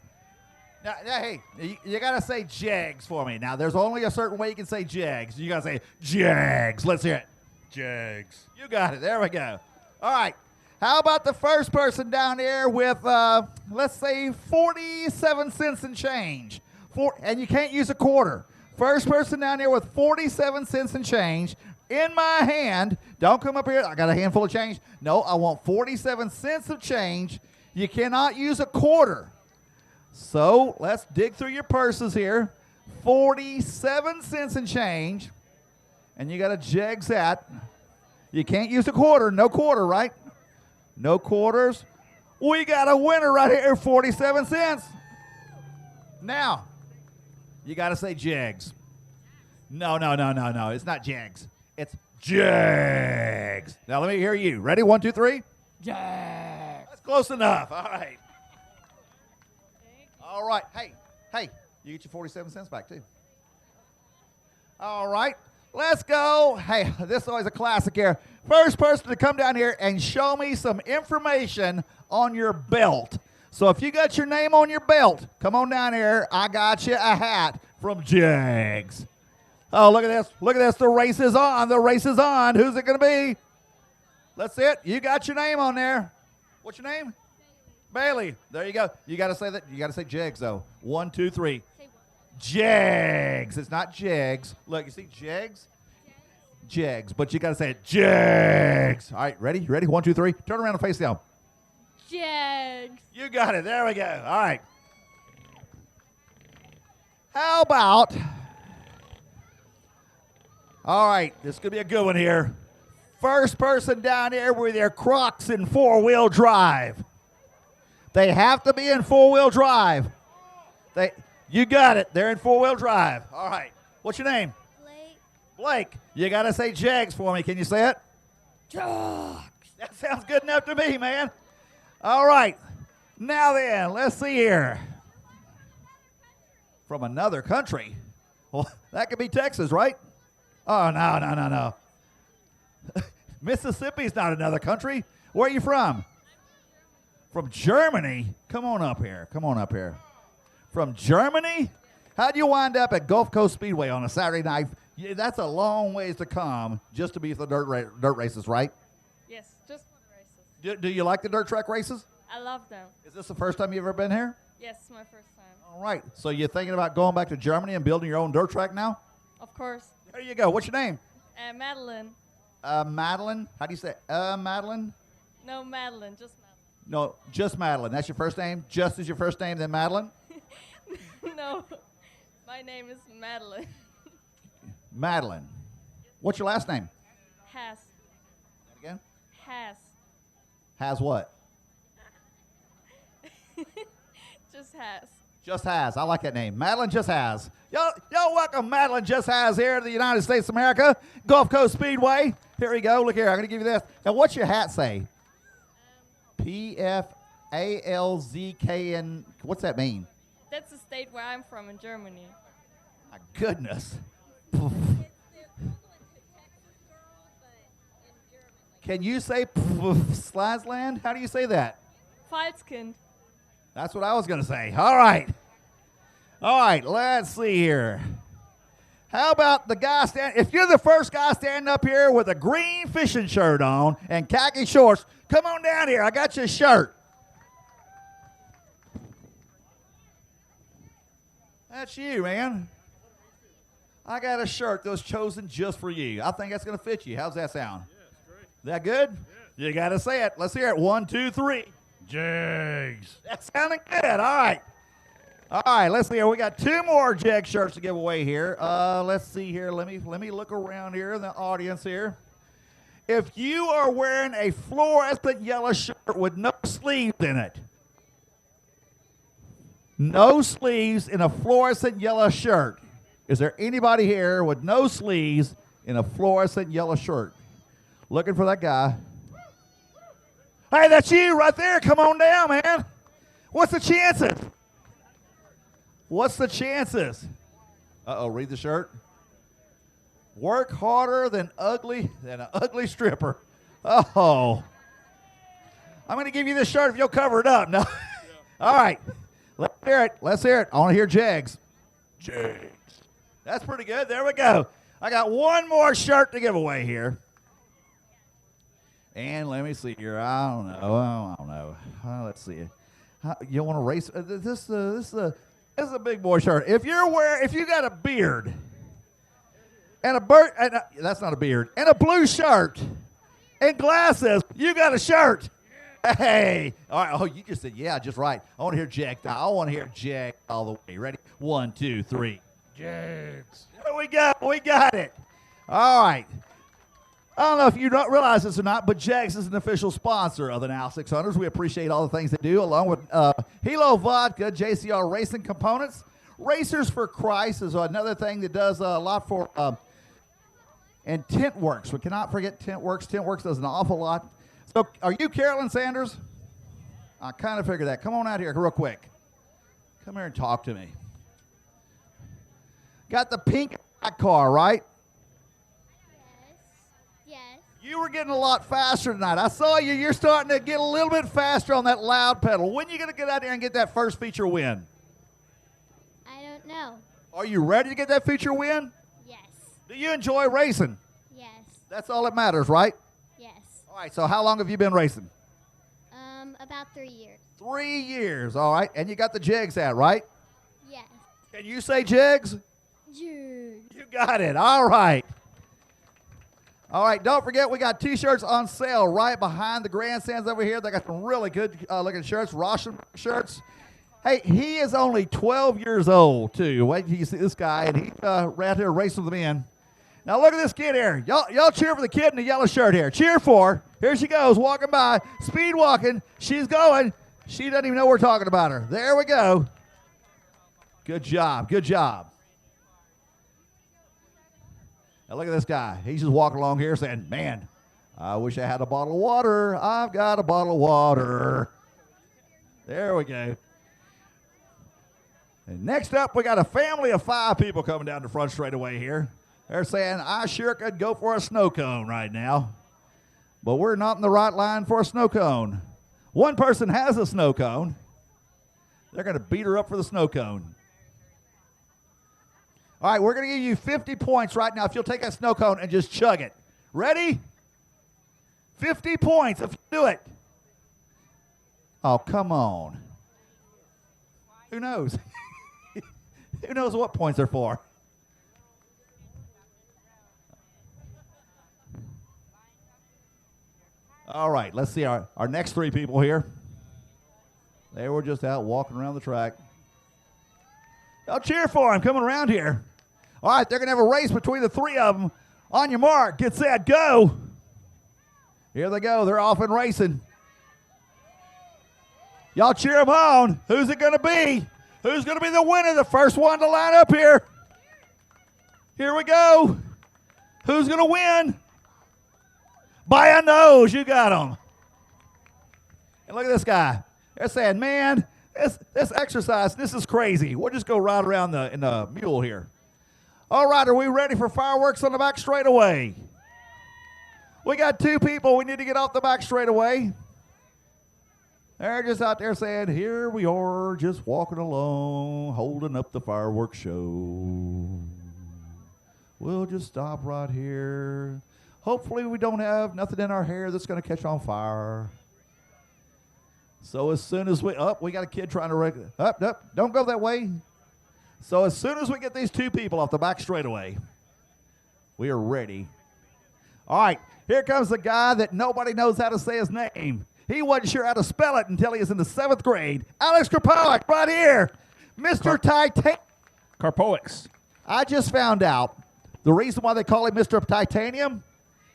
Now hey, you got to say Jegs for me. Now, there's only a certain way you can say Jegs. You got to say Jegs. Let's hear it. Jags. You got it. There we go. All right. How about the first person down there with, let's say, 47 cents and change? And you can't use a quarter. First person down there with 47 cents and change in my hand. Don't come up here. I got a handful of change. No, I want 47 cents of change. You cannot use a quarter. So let's dig through your purses here. 47 cents and change. And you got a Jegs hat. You can't use a quarter. No quarter, right? No quarters. We got a winner right here, 47 cents. Now, you got to say Jegs. No. It's not Jegs. It's Jegs. Now, let me hear you. Ready? 1, 2, 3. Jack. That's close enough. All right. All right. Hey, you get your 47 cents back, too. All right. Let's go. Hey, this is always a classic here. First person to come down here and show me some information on your belt. So if you got your name on your belt, come on down here. I got you a hat from Jegs. Oh, look at this. Look at this. The race is on. The race is on. Who's it going to be? That's it. You got your name on there. What's your name? Bailey. There you go. You got to say that. You got to say Jegs, though. 1, 2, 3. Jegs. It's not Jegs. Look, you see Jegs? Jegs. But you got to say it. Jegs. All right, ready? You ready? 1, 2, 3. Turn around and face down. Jags. You got it. There we go. All right. How about... All right, this could be a good one here. First person down here with their Crocs in 4-wheel drive. They have to be in 4-wheel drive. You got it. They're in 4-wheel drive. All right. What's your name? Blake. You got to say Jegs for me. Can you say it? Jack. That sounds good enough to me, man. All right. Now then, let's see here. From another country. Well, that could be Texas, right? Oh, no. Mississippi's not another country. Where are you from? From Germany? Come on up here. From Germany? How'd you wind up at Gulf Coast Speedway on a Saturday night? Yeah, that's a long ways to come just to be at the dirt races, right? Yes, just for the races. Do you like the dirt track races? I love them. Is this the first time you've ever been here? Yes, my first time. All right. So you're thinking about going back to Germany and building your own dirt track now? Of course. There you go. What's your name? Madeline. Madeline? How do you say Madeline? No, Madeline, just Madeline. No, just Madeline. That's your first name? Just as your first name, then Madeline? No, my name is Madeline. Madeline. What's your last name? Has. That again? Has. Has what? Just has. Just Has. I like that name. Madeline Just Has. Y'all welcome Madeline Just Has here to the United States of America, Gulf Coast Speedway. Here we go. Look here. I'm going to give you this. Now, what's your hat say? PFALZKN. What's that mean? That's the state where I'm from in Germany. My goodness. Can you say Slazland? How do you say that? Falskind. That's what I was going to say. All right. Let's see here. How about the guy if you're the first guy standing up here with a green fishing shirt on and khaki shorts, come on down here. I got you a shirt. That's you, man. I got a shirt that was chosen just for you. I think that's going to fit you. How's that sound? Yeah, it's great. That good? Yeah. You got to say it. Let's hear it. 1, 2, 3. Jags. That sounded good. All right. All right, let's see here. We got 2 more Jag shirts to give away here. Let's see here. Let me look around here in the audience here. If you are wearing a fluorescent yellow shirt with no sleeves in it, no sleeves in a fluorescent yellow shirt, is there anybody here with no sleeves in a fluorescent yellow shirt? Looking for that guy. Hey, that's you right there. Come on down, man. What's the chances? What's the chances? Uh-oh, read the shirt. Work harder than an ugly stripper. Oh. I'm going to give you this shirt if you'll cover it up. No. All right. Let's hear it. Let's hear it. I want to hear Jags. Jags. That's pretty good. There we go. I got 1 more shirt to give away here. And let me see here. I don't know. Let's see. You want to race? This is a big boy shirt. If you got a beard and that's not a beard, and a blue shirt and glasses, you got a shirt. Hey, all right. Oh, you just said yeah, just right. I want to hear Jag. I want to hear Jag all the way. Ready? 1, 2, 3. Jags. There we go. We got it. All right. I don't know if you don't realize this or not, but Jags is an official sponsor of the Now 600s. We appreciate all the things they do, along with Hilo Vodka, JCR Racing Components. Racers for Christ is another thing that does a lot for, and Tint Works. We cannot forget Tint Works. Tint Works does an awful lot. So are you Carolyn Sanders? I kind of figured that. Come on out here real quick. Come here and talk to me. Got the pink car, right? You were getting a lot faster tonight. I saw you. You're starting to get a little bit faster on that loud pedal. When are you going to get out there and get that first feature win? I don't know. Are you ready to get that feature win? Yes. Do you enjoy racing? Yes. That's all that matters, right? Yes. All right, so how long have you been racing? About 3 years. 3 years, all right. And you got the Jags out, right? Yes. Can you say Jags? Jags. You got it. All right. All right, don't forget we got T-shirts on sale right behind the grandstands over here. They got some really good looking shirts, Roshan shirts. Hey, he is only 12 years old, too. Wait till you see this guy, and he's right here racing with the men. Now look at this kid here. Y'all cheer for the kid in the yellow shirt here. Cheer for her. Here she goes, walking by, speed walking. She's going. She doesn't even know we're talking about her. There we go. Good job. Good job. Now look at this guy. He's just walking along here saying, man, I wish I had a bottle of water. I've got a bottle of water. There we go. And next up, we got a family of 5 people coming down the front straightaway here. They're saying, I sure could go for a snow cone right now. But we're not in the right line for a snow cone. One person has a snow cone. They're going to beat her up for the snow cone. All right, we're going to give you 50 points right now if you'll take that snow cone and just chug it. Ready? 50 points if you do it. Oh, come on. Who knows? Who knows what points are for? All right, let's see our next 3 people here. They were just out walking around the track. Y'all cheer for them coming around here. All right, they're going to have a race between the 3 of them. On your mark, get set, go. Here they go. They're off and racing. Y'all cheer them on. Who's it going to be? Who's going to be the winner? The first one to line up here. Here we go. Who's going to win? By a nose, you got them. And look at this guy. They're saying, man, this exercise, this is crazy. We'll just go right around in the mule here. All right, are we ready for fireworks on the back straightaway? We got 2 people. We need to get off the back straightaway. They're just out there saying, here we are, just walking along, holding up the fireworks show. We'll just stop right here. Hopefully we don't have nothing in our hair that's going to catch on fire. So as soon as we got a kid trying to don't go that way. So as soon as we get these 2 people off the back straightaway, we are ready. All right, here comes the guy that nobody knows how to say his name. He wasn't sure how to spell it until he was in the 7th grade. Alex Krapowiak, right here. Mr. Titan. Karpowiks. I just found out the reason why they call him Mr. Titanium,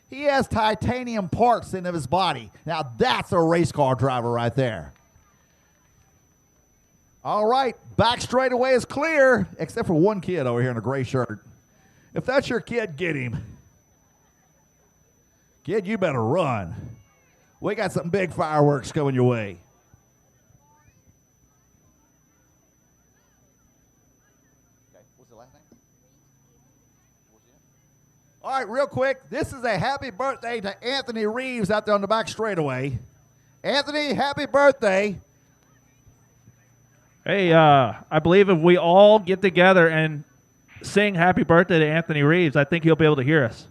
he has titanium parts in his body. Now, that's a race car driver right there. All right, back straightaway is clear, except for one kid over here in a gray shirt. If that's your kid, get him. Kid, you better run. We got some big fireworks coming your way. Okay, what's the last name? All right, real quick, this is a happy birthday to Anthony Reeves out there on the back straightaway. Anthony, happy birthday. Hey, I believe if we all get together and sing happy birthday to Anthony Reeves, I think he'll be able to hear us.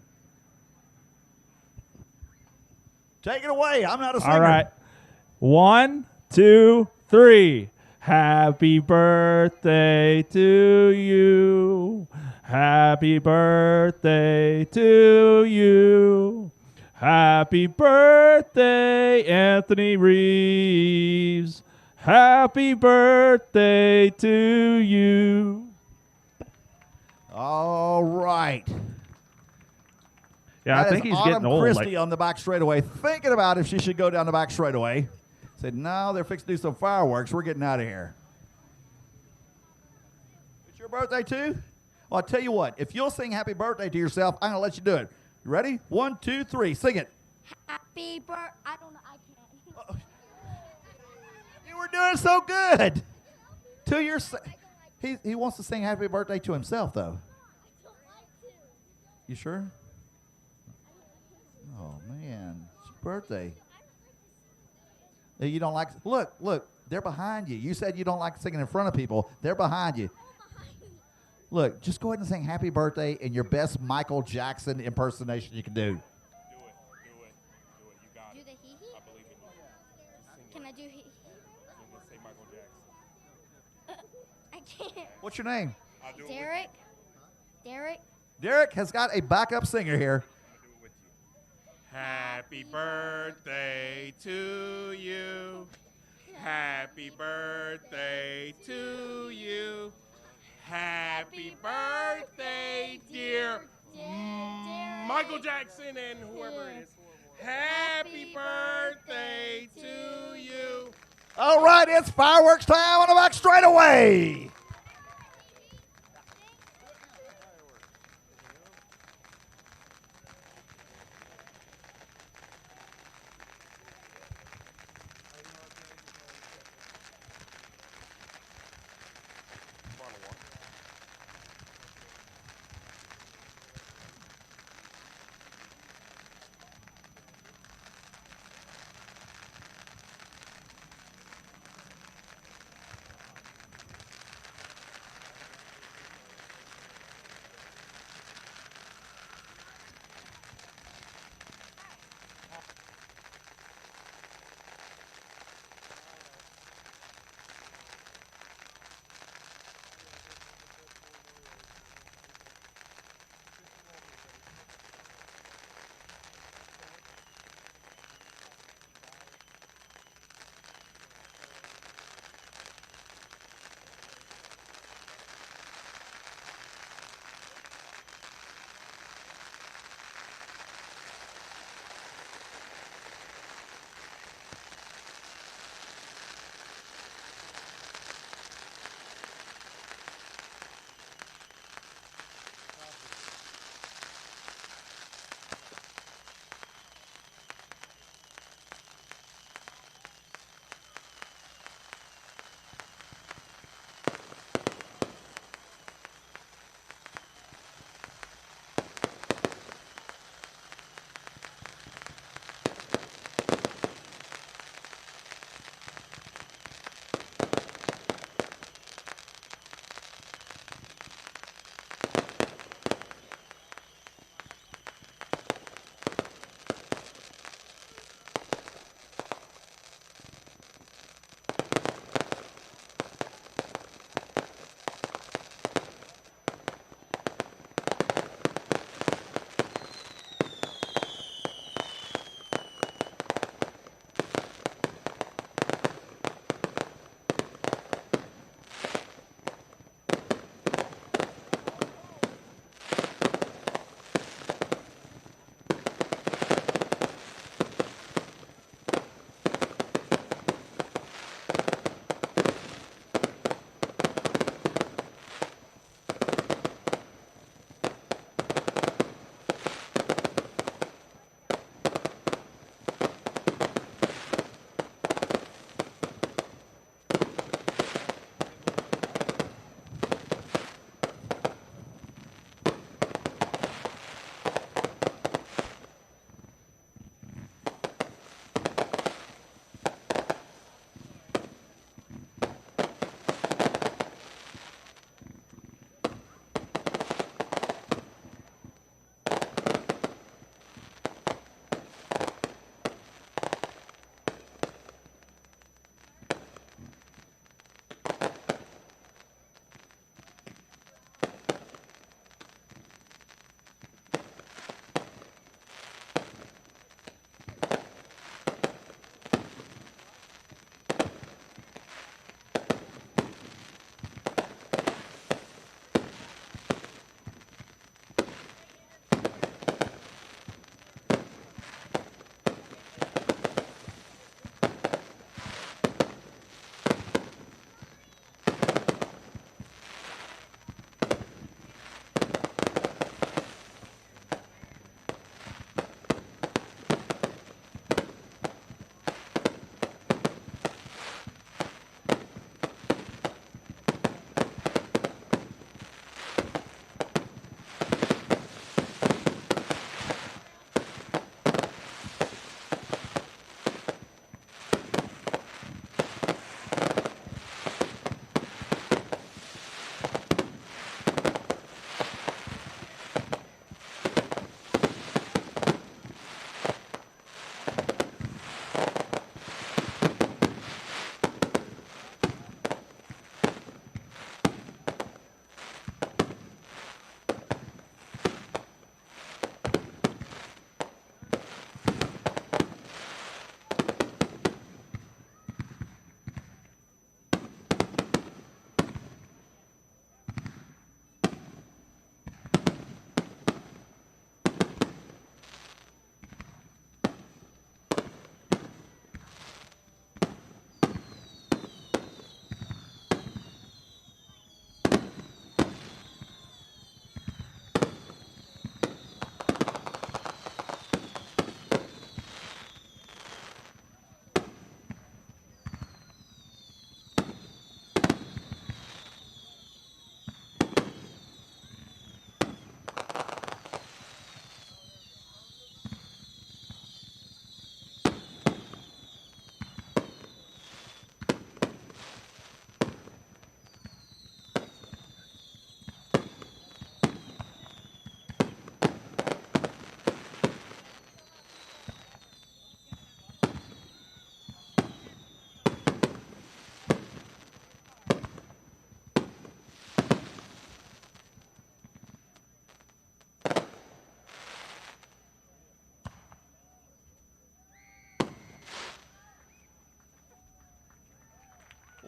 Take it away. I'm not a singer. All right. 1, 2, 3. Happy birthday to you. Happy birthday to you. Happy birthday, Anthony Reeves. Happy birthday to you. All right. Yeah, That I think is he's Autumn getting old. Christie on the back straightaway, thinking about if she should go down the back straightaway. Said, no, they're fixing to do some fireworks. We're getting out of here. It's your birthday, too? Well, I'll tell you what. If you'll sing happy birthday to yourself, I'm going to let you do it. You ready? 1, 2, 3. Sing it. Happy birthday. I don't know. I can't. You were doing so good. To yourself. He wants to sing happy birthday to himself, though. You sure? Oh, man. It's your birthday. You don't like... Look. They're behind you. You said you don't like singing in front of people. They're behind you. Look, just go ahead and sing happy birthday in your best Michael Jackson impersonation you can do. Do it. You got it. Do the hee-hee? I believe in you. Can I do hee-hee? Say Michael Jackson. I can't. What's your name? Derek? Derek? Derek has got a backup singer here. Happy birthday to you. Happy birthday to you. Happy birthday, dear Michael Jackson and whoever it is. Happy birthday to you. All right, it's fireworks time on the back straightaway.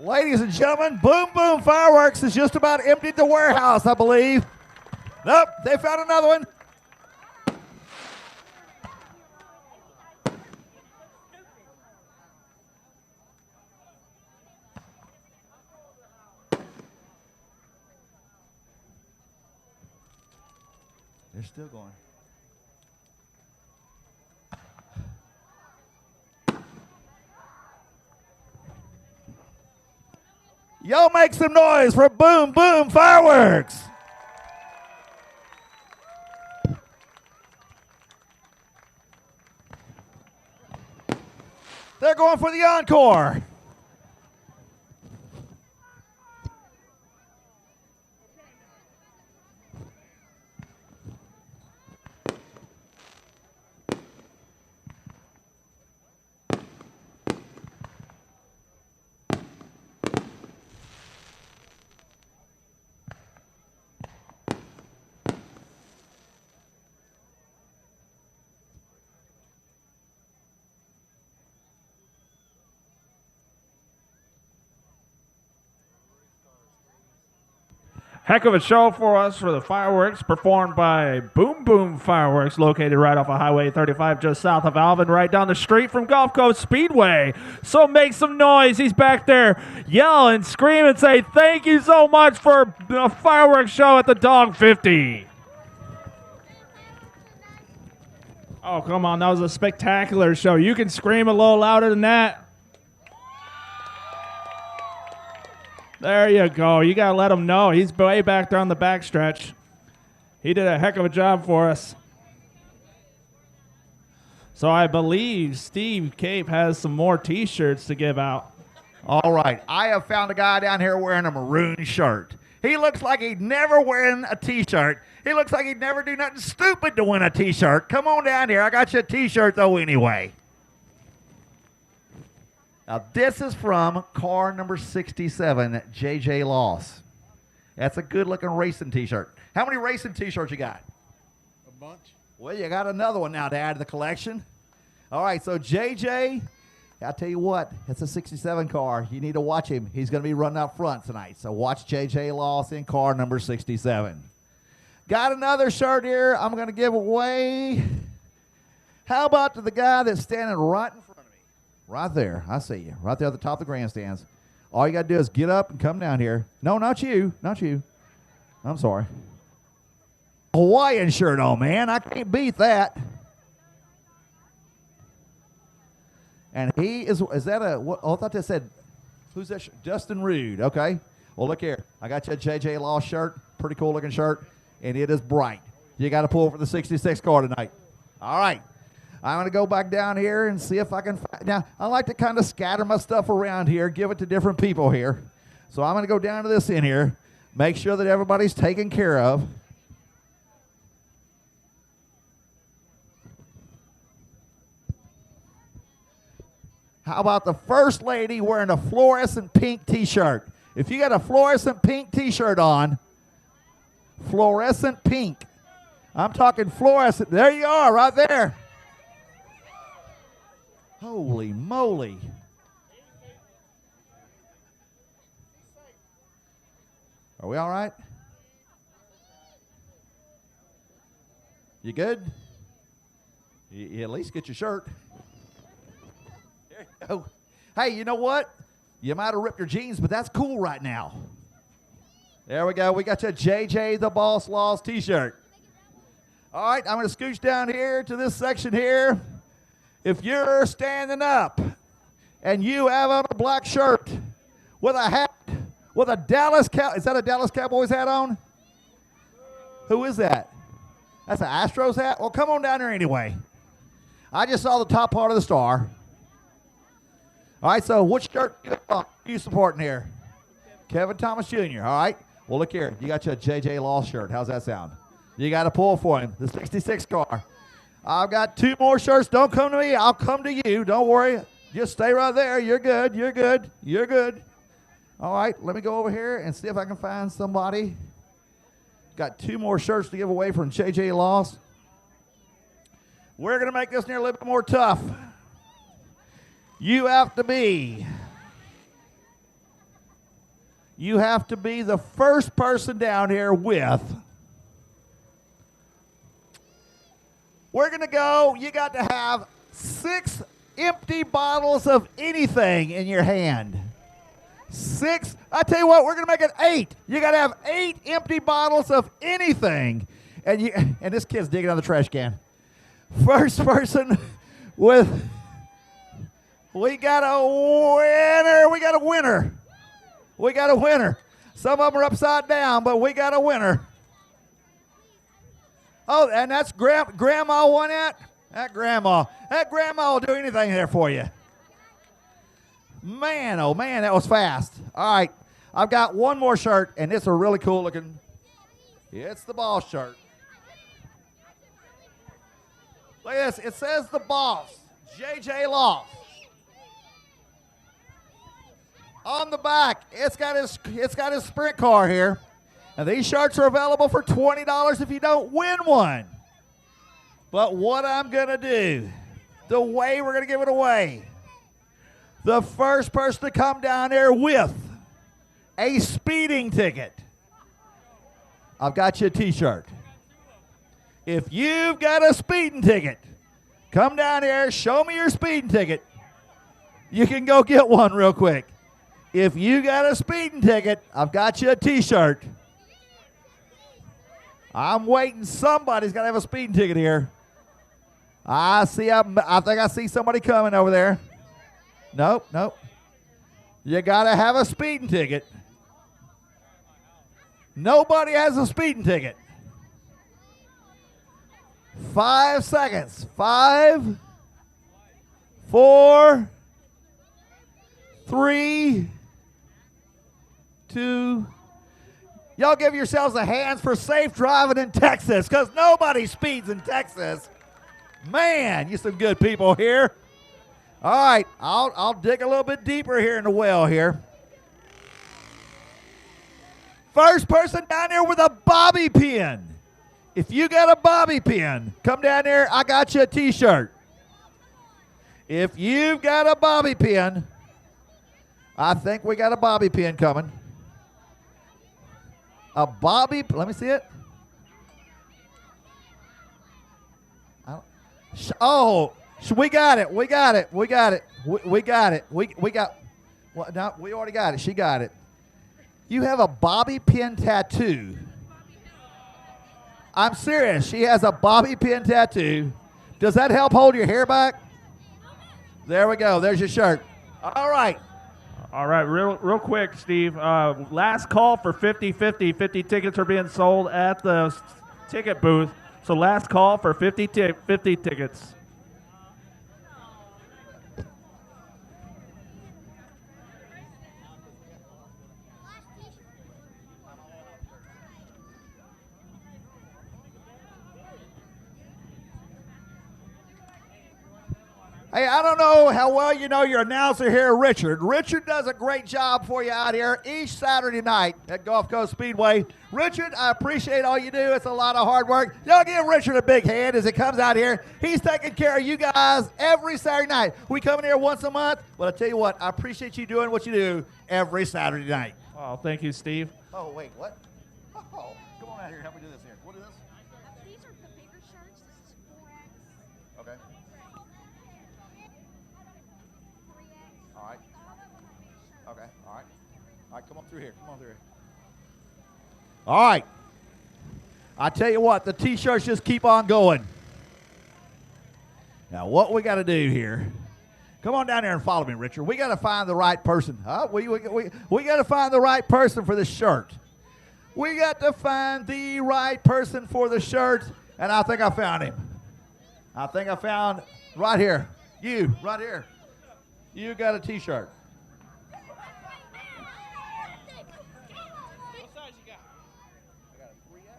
Ladies and gentlemen, Boom Boom Fireworks has just about emptied the warehouse, I believe. Nope, they found another one. They're still going. Y'all make some noise for Boom Boom Fireworks. They're going for the encore. Heck of a show for us for the fireworks performed by Boom Boom Fireworks, located right off of Highway 35 just south of Alvin, right down the street from Gulf Coast Speedway. So make some noise. He's back there yell and scream and say thank you so much for the fireworks show at the Dawg 50. Oh, come on. That was a spectacular show. You can scream a little louder than that. There you go. You got to let him know. He's way back there on the backstretch. He did a heck of a job for us. So I believe Steve Cape has some more T-shirts to give out. All right. I have found a guy down here wearing a maroon shirt. He looks like he'd never win a T-shirt. He looks like he'd never do nothing stupid to win a T-shirt. Come on down here. I got you a T-shirt, though, anyway. Now, this is from car number 67, J.J. Loss. That's a good-looking racing T-shirt. How many racing T-shirts you got? A bunch. Well, you got another one now to add to the collection. All right, so J.J., I'll tell you what, it's a 67 car. You need to watch him. He's going to be running out front tonight. So watch J.J. Loss in car number 67. Got another shirt here I'm going to give away. How about to the guy that's standing right in front? Right there. I see you. Right there at the top of the grandstands. All you got to do is get up and come down here. No, not you. Not you. I'm sorry. Hawaiian shirt on, man. I can't beat that. And he is that a, what, oh, I thought that said, who's that? Justin Rude. Okay. Well, look here. I got you a J.J. Law shirt. Pretty cool looking shirt. And it is bright. You got to pull for the 66 car tonight. All right. I'm going to go back down here and see if I can find. Now, I like to kind of scatter my stuff around here, give it to different people here. So I'm going to go down to this in here, make sure that everybody's taken care of. How about the first lady wearing a fluorescent pink T-shirt? If you got a fluorescent pink T-shirt on, fluorescent pink. I'm talking fluorescent. There you are, right there. Holy moly. Are we all right? You good? You at least get your shirt. There you go. Hey, you know what? You might have ripped your jeans, but that's cool right now. There we go. We got you a JJ the Boss Laws T-shirt. All right, I'm going to scooch down here to this section here. If you're standing up and you have on a black shirt with a hat, with a Dallas is that a Dallas Cowboys hat on? Who is that? That's an Astros hat? Well, come on down here anyway. I just saw the top part of the star. All right, so which shirt are you supporting here? Kevin Thomas Jr., all right? Well, look here. You got your J.J. Law shirt. How's that sound? You got to pull for him, the 66 car. I've got 2 more shirts. Don't come to me. I'll come to you. Don't worry. Just stay right there. You're good. You're good. You're good. All right, let me go over here and see if I can find somebody. Got 2 more shirts to give away from J.J. Loss. We're going to make this near a little bit more tough. You have to be you have to be the first person down here with. We're going to go. You got to have 6 empty bottles of anything in your hand. 6. I tell you what, we're going to make it 8. You got to have 8 empty bottles of anything. And this kid's digging out the trash can. First person with. We got a winner. We got a winner. We got a winner. Some of them are upside down, but we got a winner. Oh, and that's Grandma won that? That Grandma will do anything there for you. Man, oh man, that was fast. All right, I've got one more shirt, and it's a really cool looking. It's the boss shirt. Look at this. It says the boss, JJ Loss. On the back, it's got his sprint car here. And these shirts are available for $20 if you don't win one. But what I'm going to do, the way we're going to give it away, the first person to come down there with a speeding ticket, I've got you a T-shirt. If you've got a speeding ticket, come down here, show me your speeding ticket. You can go get one real quick. If you got a speeding ticket, I've got you a T-shirt. I'm waiting. Somebody's got to have a speeding ticket here. I think I see somebody coming over there. Nope. You got to have a speeding ticket. Nobody has a speeding ticket. 5 seconds. 5, 4, 3, 2. Y'all give yourselves a hands for safe driving in Texas, because nobody speeds in Texas. Man, you some good people here. All right, I'll dig a little bit deeper here in the well here. First person down there with a bobby pin. If you got a bobby pin, come down there. I got you a T-shirt. If you've got a bobby pin, I think we got a bobby pin coming. A bobby, let me see it. We got it. We got it. We got it. We got it. We got, well, no, we already got it. She got it. You have a bobby pin tattoo. I'm serious. She has a bobby pin tattoo. Does that help hold your hair back? There we go. There's your shirt. All right. All right, real quick, Steve. Last call for 50-50. 50 tickets are being sold at the ticket booth. So last call for 50 tickets. Hey, I don't know how well you know your announcer here, Richard. Richard does a great job for you out here each Saturday night at Gulf Coast Speedway. Richard, I appreciate all you do. It's a lot of hard work. Y'all give Richard a big hand as he comes out here. He's taking care of you guys every Saturday night. We come in here once a month, but I tell you what, I appreciate you doing what you do every Saturday night. Oh, thank you, Steve. Oh, wait, what? Oh, come on out here. Help me do this here. What is this? These are the bigger shirts. This is 4X. Okay. 3X. All right. Okay. All right. All right. Come on through here. Come on through here. All right. I tell you what, the T-shirts just keep on going. Now, what we got to do here? Come on down there and follow me, Richard. We got to find the right person. We got to find the right person for this shirt. We got to find the right person for the shirt, and I think I found him. I think I found right here. You, right here. You got a T-shirt. What size you got? I got a 3X.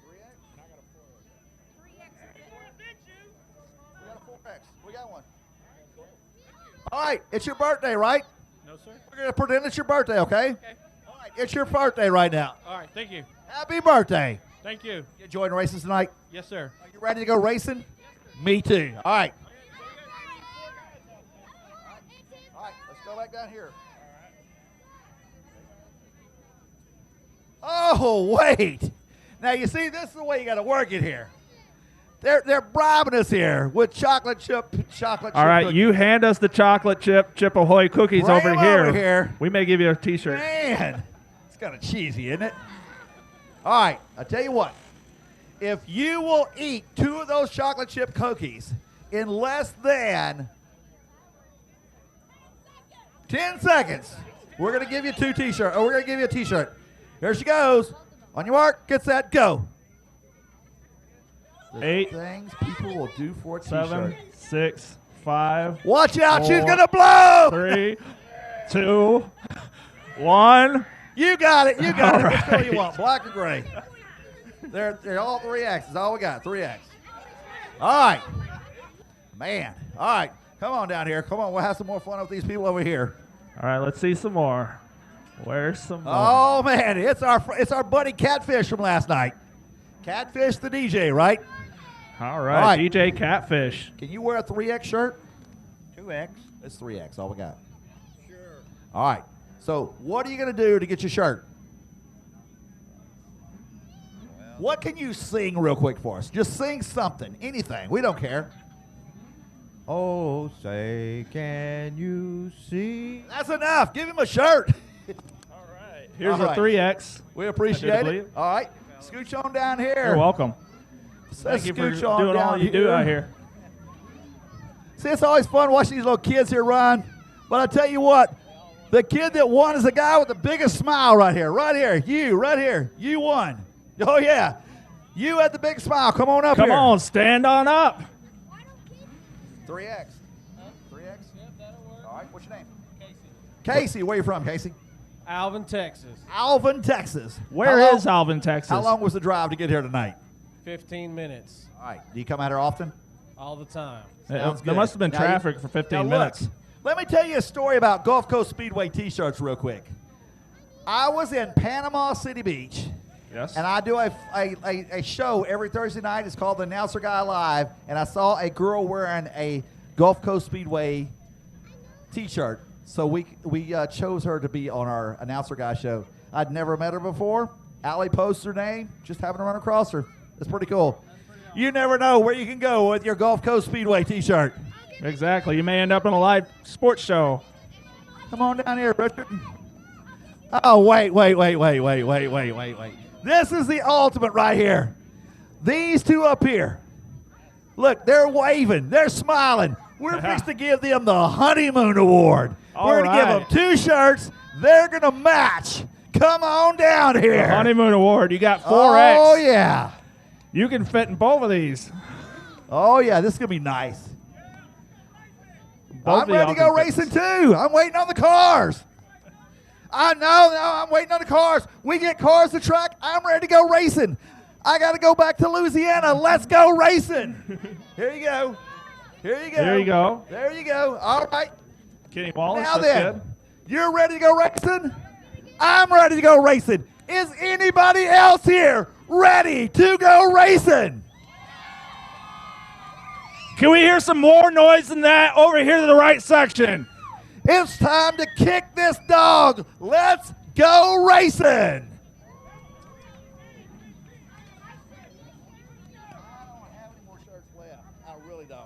3X? And I got a 4X. 3X. We got a 4X. We got one. All right, it's your birthday, right? No, sir. We're going to pretend it's your birthday, okay? Okay. All right, it's your birthday right now. All right, thank you. Happy birthday. Thank you. You enjoying races tonight? Yes, sir. Are you ready to go racing? Me too. All right. All right, let's go back down here. Oh, wait. Now, you see, this is the way you got to work it here. They're bribing us here with chocolate chip All right, cookies. you hand us the chocolate chip Ahoy cookies Bring over 'em here. over here. We may give you a T-shirt. Man, it's kind of cheesy, isn't it? All right, I tell you what. If you will eat 2 of those chocolate chip cookies in less than 10 seconds, we're going to give you 2 T-shirts. We're going to give you a T-shirt. Here she goes. On your mark, get set, go. The 8, things people will do for a T-shirt. 7, 6, 5. Watch out, 4, she's going to blow. 3, 2, 1. You got it. You got All it. Which color you right. want, black or gray? They're all 3X. That's all we got, 3X. All right. Man. All right. Come on down here. Come on. We'll have some more fun with these people over here. All right, let's see some more. Where's some more? Oh, man. It's our buddy Catfish from last night. Catfish the DJ, right? All right, DJ Catfish. Can you wear a 3X shirt? 2X. It's 3X. All we got. Sure. All right. So what are you going to do to get your shirt? What can you sing real quick for us? Just sing something, anything. We don't care. Oh, say, can you see? That's enough. Give him a shirt. All right. Here's All a right. 3X. We appreciate it. All right. Scooch on down here. You're welcome. Let's Thank you for scooch on doing all down you do out here. See, it's always fun watching these little kids here run. But I tell you what, the kid that won is the guy with the biggest smile right here. Right here. You, right here. You won. Oh, yeah. You had the big smile. Come on up here. Come on, stand on up. 3X. 3X? Yep, that'll work. All right, what's your name? Casey, where you from, Casey? Alvin, Texas. Alvin, Texas. Where is Alvin, Texas? How long was the drive to get here tonight? 15 minutes. All right. Do you come out here often? All the time. Sounds There good. must have been Now traffic for 15 now minutes. Look, let me tell you a story about Gulf Coast Speedway T-shirts real quick. I was in Panama City Beach. Yes. And I do a show every Thursday night. It's called The Announcer Guy Live. And I saw a girl wearing a Gulf Coast Speedway T-shirt. So we chose her to be on our Announcer Guy show. I'd never met her before. Allie posts her name. Just happened to run across her. It's pretty cool. You never know where you can go with your Gulf Coast Speedway T-shirt. Exactly. You may end up in a live sports show. Come on down here, Richard. Oh, wait. This is the ultimate right here. These 2 up here. Look, they're waving. They're smiling. We're fixed to give them the honeymoon award. We're going to give them 2 shirts. They're going to match. Come on down here. The honeymoon award. You got 4X. Oh, yeah. You can fit in both of these. Oh, yeah. This is going to be nice. Both I'm ready to go racing, too. I'm waiting on the cars. I know, I'm waiting on the cars. We get cars to track. I'm ready to go racing. I got to go back to Louisiana. Let's go racing. Here you go. Here you go. There you go. There you go. All right. Kenny Wallace, Now that's then, good. you're ready to go racing? I'm ready to go racing. Is anybody else here ready to go racing? Can we hear some more noise than that over here to the right section? It's time to kick this dog. Let's go racing. I don't have any more shirts left. I really don't.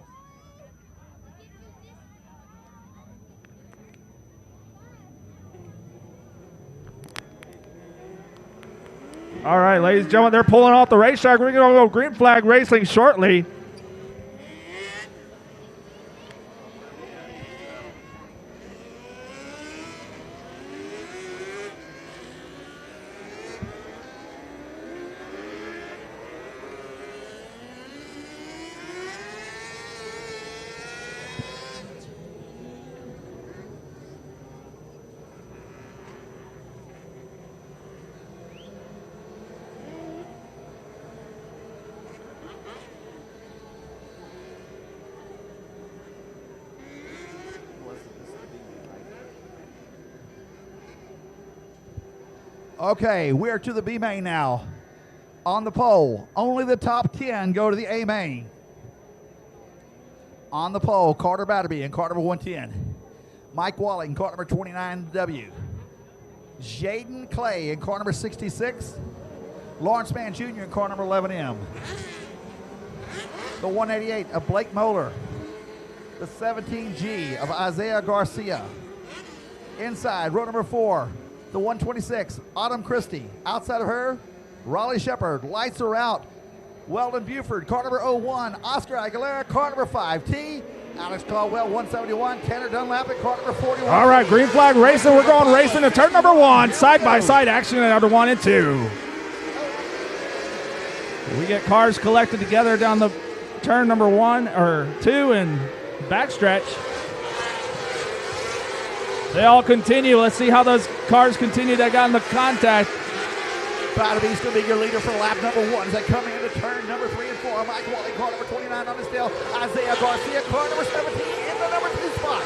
All right, ladies and gentlemen, they're pulling off the racetrack. We're going to go green flag racing shortly. Okay, we're to the B main now. On the pole, only the top 10 go to the A main. On the pole, Carter Batterby in car number 110. Mike Walling, car number 29W. Jaden Clay in car number 66. Lawrence Mann Jr. in car number 11M. The 188 of Blake Moeller. The 17G of Isaiah Garcia. Inside, row number 4, the 126, Autumn Christie. Outside of her, Raleigh Shepard. Lights are out. Weldon Buford, car number 01. Oscar Aguilera, car number 5T. Alex Caldwell, 171. Tanner Dunlap at car number 41. All right, green flag racing. We're going racing to turn number 1. Side-by-side action at number 1 and 2. We get cars collected together down the turn number 1 or 2 and backstretch. They all continue. Let's see how those cars continue that got in the contact. Batterby's going to be your leader for lap number 1 as they come into turn number 3 and 4. Mike Wally, car number 29 on his tail. Isaiah Garcia, car number 17 in the number 2 spot.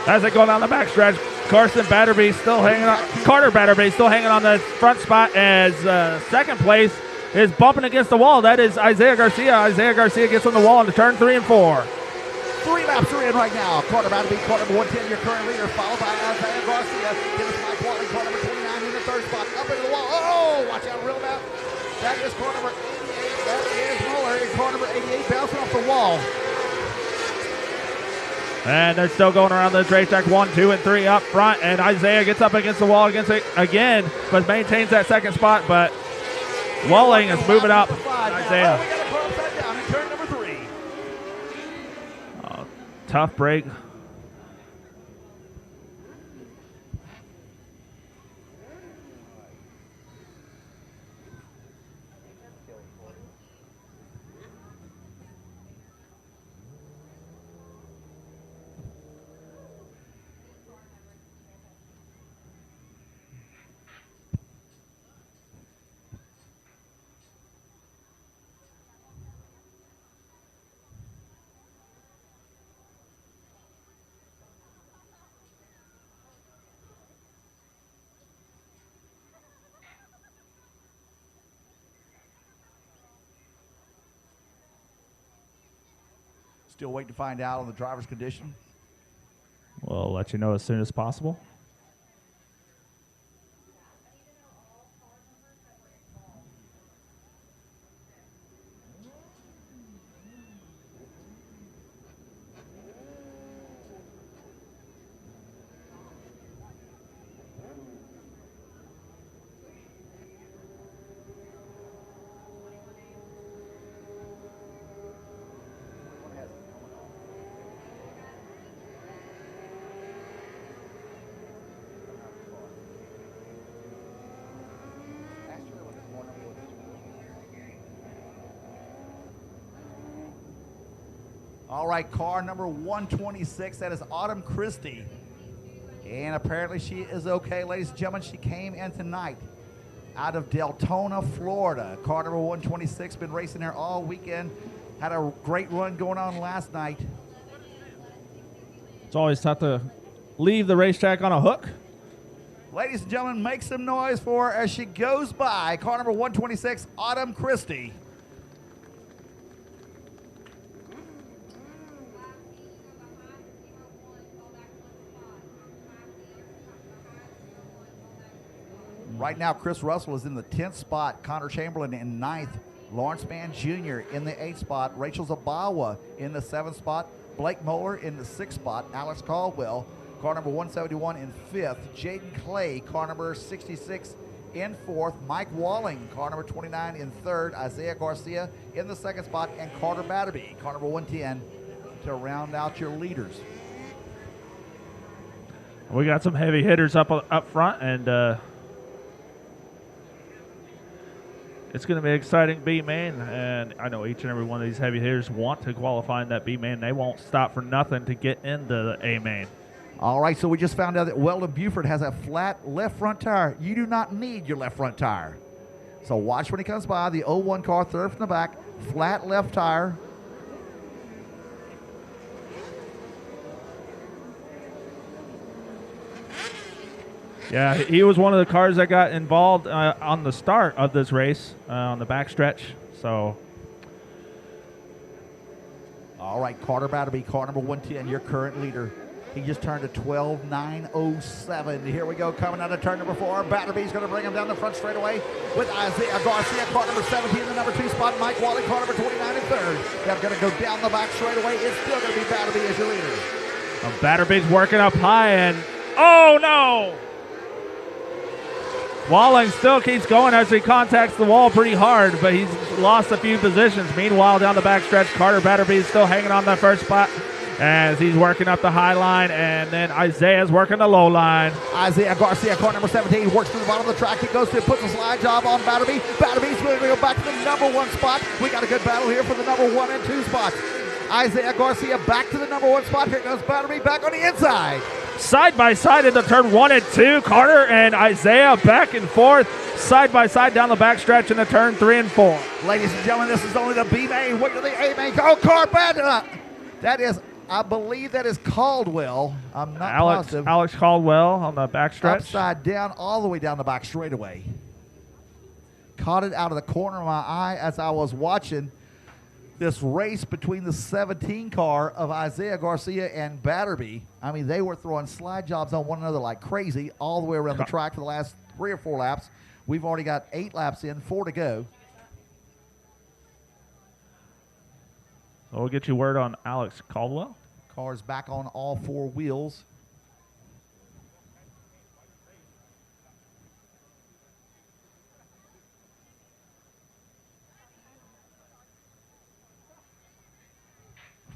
As they go down the backstretch, Carter Batterby still hanging on the front spot as second place is bumping against the wall. That is Isaiah Garcia. Isaiah Garcia gets on the wall into turn 3 and 4. 3 laps are in right now. Carter Batterby, car number 110, your current leader, followed by Isaiah Garcia. Then it's Mike Wally, car number 29 in the 3rd spot. Up into the wall. Oh, watch out, real about. That is car number 88. That is Muller in car number 88, bouncing off the wall. And they're still going around this racetrack, 1, 2, and 3 up front. And Isaiah gets up against the wall against it again, but maintains that second spot. But Walling is moving up. Isaiah. We got a car upside down in turn number 3. Tough break. Still waiting to find out on the driver's condition. We'll let you know as soon as possible. All right, car number 126, that is Autumn Christie. And apparently she is okay, ladies and gentlemen. She came in tonight out of Deltona, Florida. Car number 126, been racing there all weekend. Had a great run going on last night. It's always tough to leave the racetrack on a hook. Ladies and gentlemen, make some noise for her as she goes by. Car number 126, Autumn Christie. Right now, Chris Russell is in the 10th spot. Connor Chamberlain in 9th. Lawrence Mann Jr. in the 8th spot. Rachel Zabawa in the 7th spot. Blake Moeller in the 6th spot. Alex Caldwell, car number 171 in 5th. Jaden Clay, car number 66 in 4th. Mike Walling, car number 29 in 3rd. Isaiah Garcia in the 2nd spot. And Carter Batterby, car number 110, to round out your leaders. We got some heavy hitters up front, and it's going to be an exciting B-main, and I know each and every one of these heavy hitters want to qualify in that B-main. They won't stop for nothing to get into the A-main. All right, so we just found out that Weldon Buford has a flat left front tire. You do not need your left front tire. So watch when he comes by. The 01 car, 3rd from the back, flat left tire. Yeah, he was one of the cars that got involved on the start of this race on the backstretch. So, all right, Carter Batterby, car number 110, your current leader. He just turned a 12.907. Here we go, coming out of turn number 4. Batterby's going to bring him down the front straightaway with Isaiah Garcia, car number 17 in the number 2 spot. Mike Wally, car number 29 in third. They're going to go down the back straightaway. It's still going to be Batterby as your leader. Batterby's working up high, and oh no! Walling still keeps going as he contacts the wall pretty hard, but he's lost a few positions. Meanwhile, down the backstretch, Carter Batterby is still hanging on that first spot as he's working up the high line, and then Isaiah's working the low line. Isaiah Garcia, car number 17, works to the bottom of the track. He goes to puts a slide job on Batterby. Batterby's going to go back to the number 1 spot. We got a good battle here for the number 1 and 2 spots. Isaiah Garcia back to the number 1 spot. Here goes Batterby back on the inside. Side by side into turn 1 and 2. Carter and Isaiah back and forth, side by side down the backstretch into turn 3 and 4. Ladies and gentlemen, this is only the B main. Wait till the A main. Go, that is, I believe that is Caldwell. I'm not positive. Alex Caldwell on the backstretch. Upside down, all the way down the back straightaway. Caught it out of the corner of my eye as I was watching this race between the 17 car of Isaiah Garcia and Batterby. I mean, they were throwing slide jobs on one another like crazy all the way around the track for the last 3 or 4 laps. We've already got 8 laps in, 4 to go. So we'll get you word on Alex Caldwell. Car's back on all 4 wheels.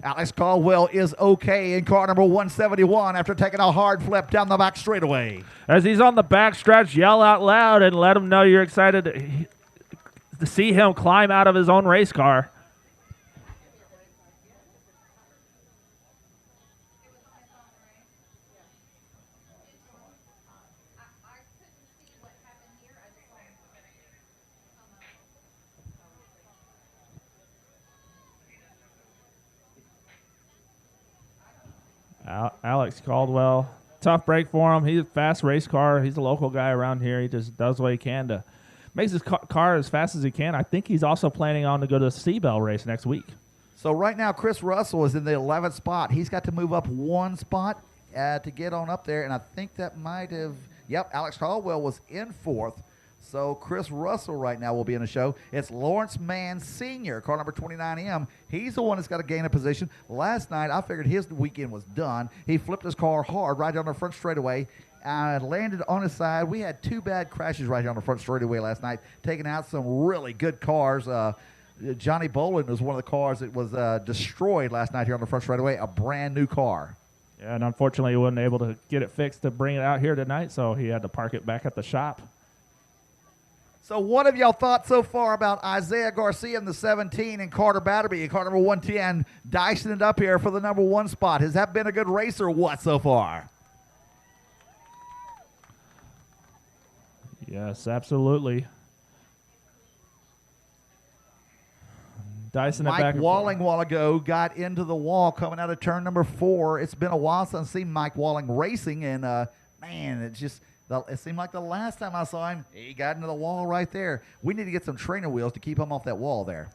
Alex Caldwell is okay in car number 171 after taking a hard flip down the back straightaway. As he's on the backstretch, yell out loud and let him know you're excited to see him climb out of his own race car. Alex Caldwell, tough break for him. He's a fast race car. He's a local guy around here. He just does what he can to makes his car as fast as he can. I think he's also planning on to go to the Seabell race next week. So right now, Chris Russell is in the 11th spot. He's got to move up 1 spot to get on up there, and I think that might have, yep, Alex Caldwell was in 4th. So Chris Russell right now will be in the show. It's Lawrence Mann Sr., car number 29M. He's the one that's got to gain a position. Last night, I figured his weekend was done. He flipped his car hard right down the front straightaway and landed on his side. We had 2 bad crashes right down the front straightaway last night, taking out some really good cars. Johnny Boland was one of the cars that was destroyed last night here on the front straightaway, a brand new car. Yeah, and unfortunately, he wasn't able to get it fixed to bring it out here tonight, so he had to park it back at the shop. So what have y'all thought so far about Isaiah Garcia in the 17 and Carter Batterby, car number 110, dicing it up here for the number 1 spot? Has that been a good race or what so far? Yes, absolutely. Dicing it back. Mike Walling a while ago got into the wall coming out of turn number 4. It's been a while since I've seen Mike Walling racing, and man, it's just... It seemed like the last time I saw him, he got into the wall right there. We need to get some trainer wheels to keep him off that wall there.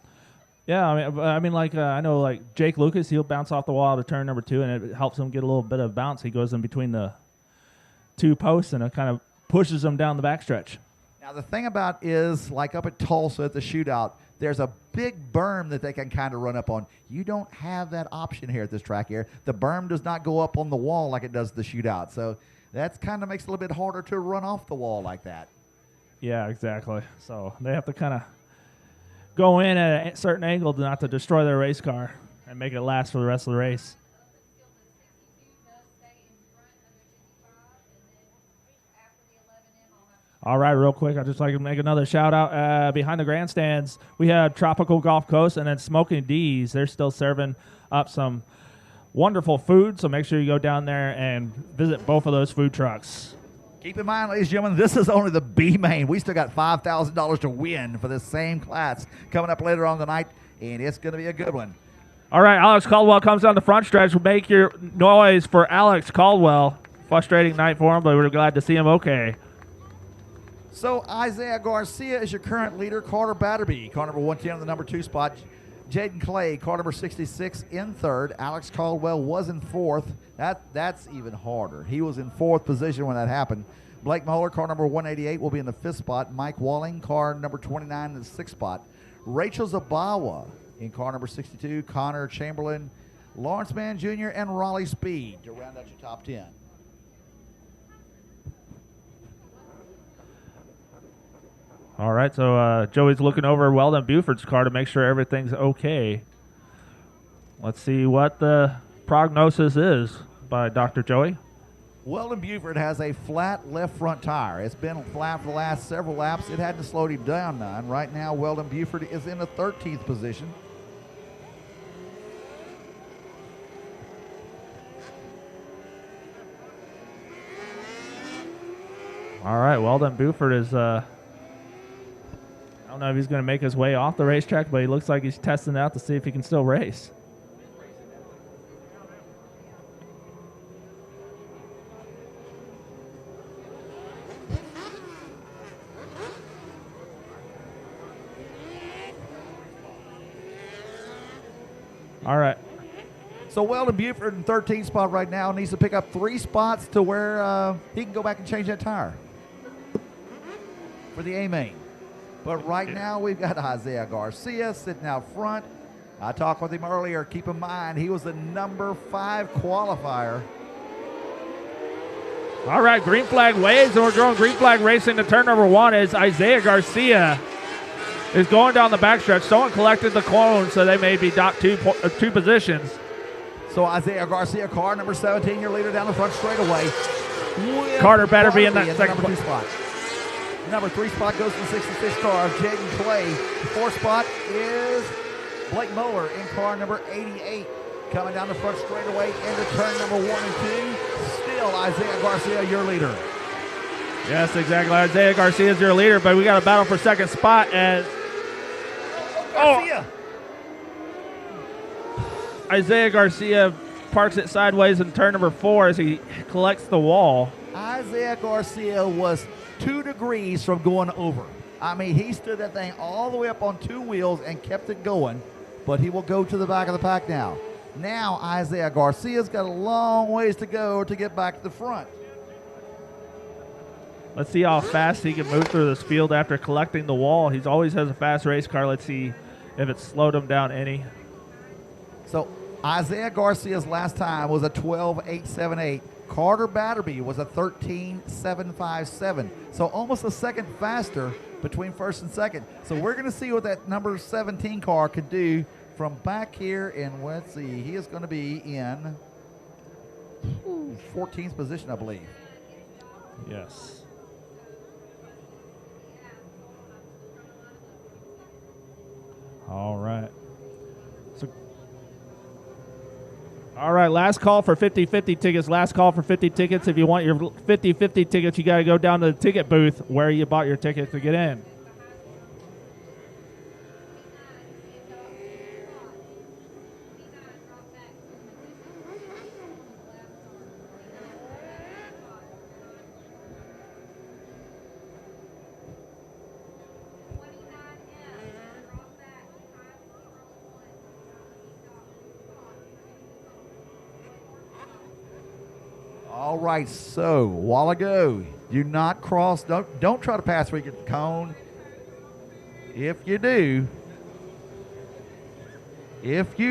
Yeah, I mean, like I know, like Jake Lucas, he'll bounce off the wall to turn number 2, and it helps him get a little bit of bounce. He goes in between the 2 posts, and it kind of pushes him down the backstretch. Now the thing about is, like up at Tulsa at the shootout, there's a big berm that they can kind of run up on. You don't have that option here at this track here. The berm does not go up on the wall like it does the shootout. So that kind of makes it a little bit harder to run off the wall like that. Yeah, exactly. So they have to kind of go in at a certain angle not to destroy their race car and make it last for the rest of the race. All right, real quick, I'd just like to make another shout-out. Behind the grandstands, we had Tropical Gulf Coast and then Smoking D's. They're still serving up some wonderful food, so make sure you go down there and visit both of those food trucks. Keep in mind, ladies and gentlemen, this is only the B main. We still got $5,000 to win for this same class coming up later on tonight, and it's going to be a good one. All right, Alex Caldwell comes down the front stretch. Make your noise for Alex Caldwell. Frustrating night for him, but we're glad to see him okay. So Isaiah Garcia is your current leader. Carter Batterby, car number 110 in the number 2 spot. Jaden Clay, car number 66, in third. Alex Caldwell was in fourth. That's even harder. He was in fourth position when that happened. Blake Moeller, car number 188, will be in the fifth spot. Mike Walling, car number 29, in the sixth spot. Rachel Zabawa in car number 62. Connor Chamberlain, Lawrence Mann Jr., and Raleigh Speed to round out your top 10. All right, so Joey's looking over Weldon Buford's car to make sure everything's okay. Let's see what the prognosis is by Dr. Joey. Weldon Buford has a flat left front tire. It's been flat for the last several laps. It hadn't slowed him down none. Right now, Weldon Buford is in the 13th position. All right, Weldon Buford is... I don't know if he's going to make his way off the racetrack, but he looks like he's testing out to see if he can still race. All right. So Weldon Buford in 13th spot right now needs to pick up 3 spots to where he can go back and change that tire for the A-main. But right now we've got Isaiah Garcia sitting out front. I talked with him earlier. Keep in mind, he was the number 5 qualifier. All right, green flag waves, and we're going green flag racing to turn number 1 as Isaiah Garcia is going down the backstretch. Someone collected the clone, so they may be docked 2 positions. So Isaiah Garcia, car number 17, your leader down the front straightaway. Carter better be in that second number 2 spot. Number 3 spot goes to the 66 car of Jaden Clay. The 4th spot is Blake Moeller in car number 88. Coming down the front straightaway into turn number 1 and 2. Still Isaiah Garcia, your leader. Yes, exactly. Isaiah Garcia is your leader, but we got a battle for second spot as Garcia. Isaiah Garcia parks it sideways in turn number 4 as he collects the wall. Isaiah Garcia was 2 degrees from going over. I mean, he stood that thing all the way up on 2 wheels and kept it going, but he will go to the back of the pack now. Now Isaiah Garcia's got a long ways to go to get back to the front. Let's see how fast he can move through this field after collecting the wall. He always has a fast race car. Let's see if it slowed him down any. So Isaiah Garcia's last time was a 12.878. Carter Batterby was a 13.757. So almost a second faster between first and second. So we're going to see what that number 17 car could do from back here. And let's see, he is going to be in 14th position, I believe. Yes. All right. All right, last call for 50-50 tickets. Last call for 50 tickets. If you want your 50-50 tickets, you got to go down to the ticket booth where you bought your ticket to get in. All right, so a while ago, do not cross, don't try to pass where you get the cone. If you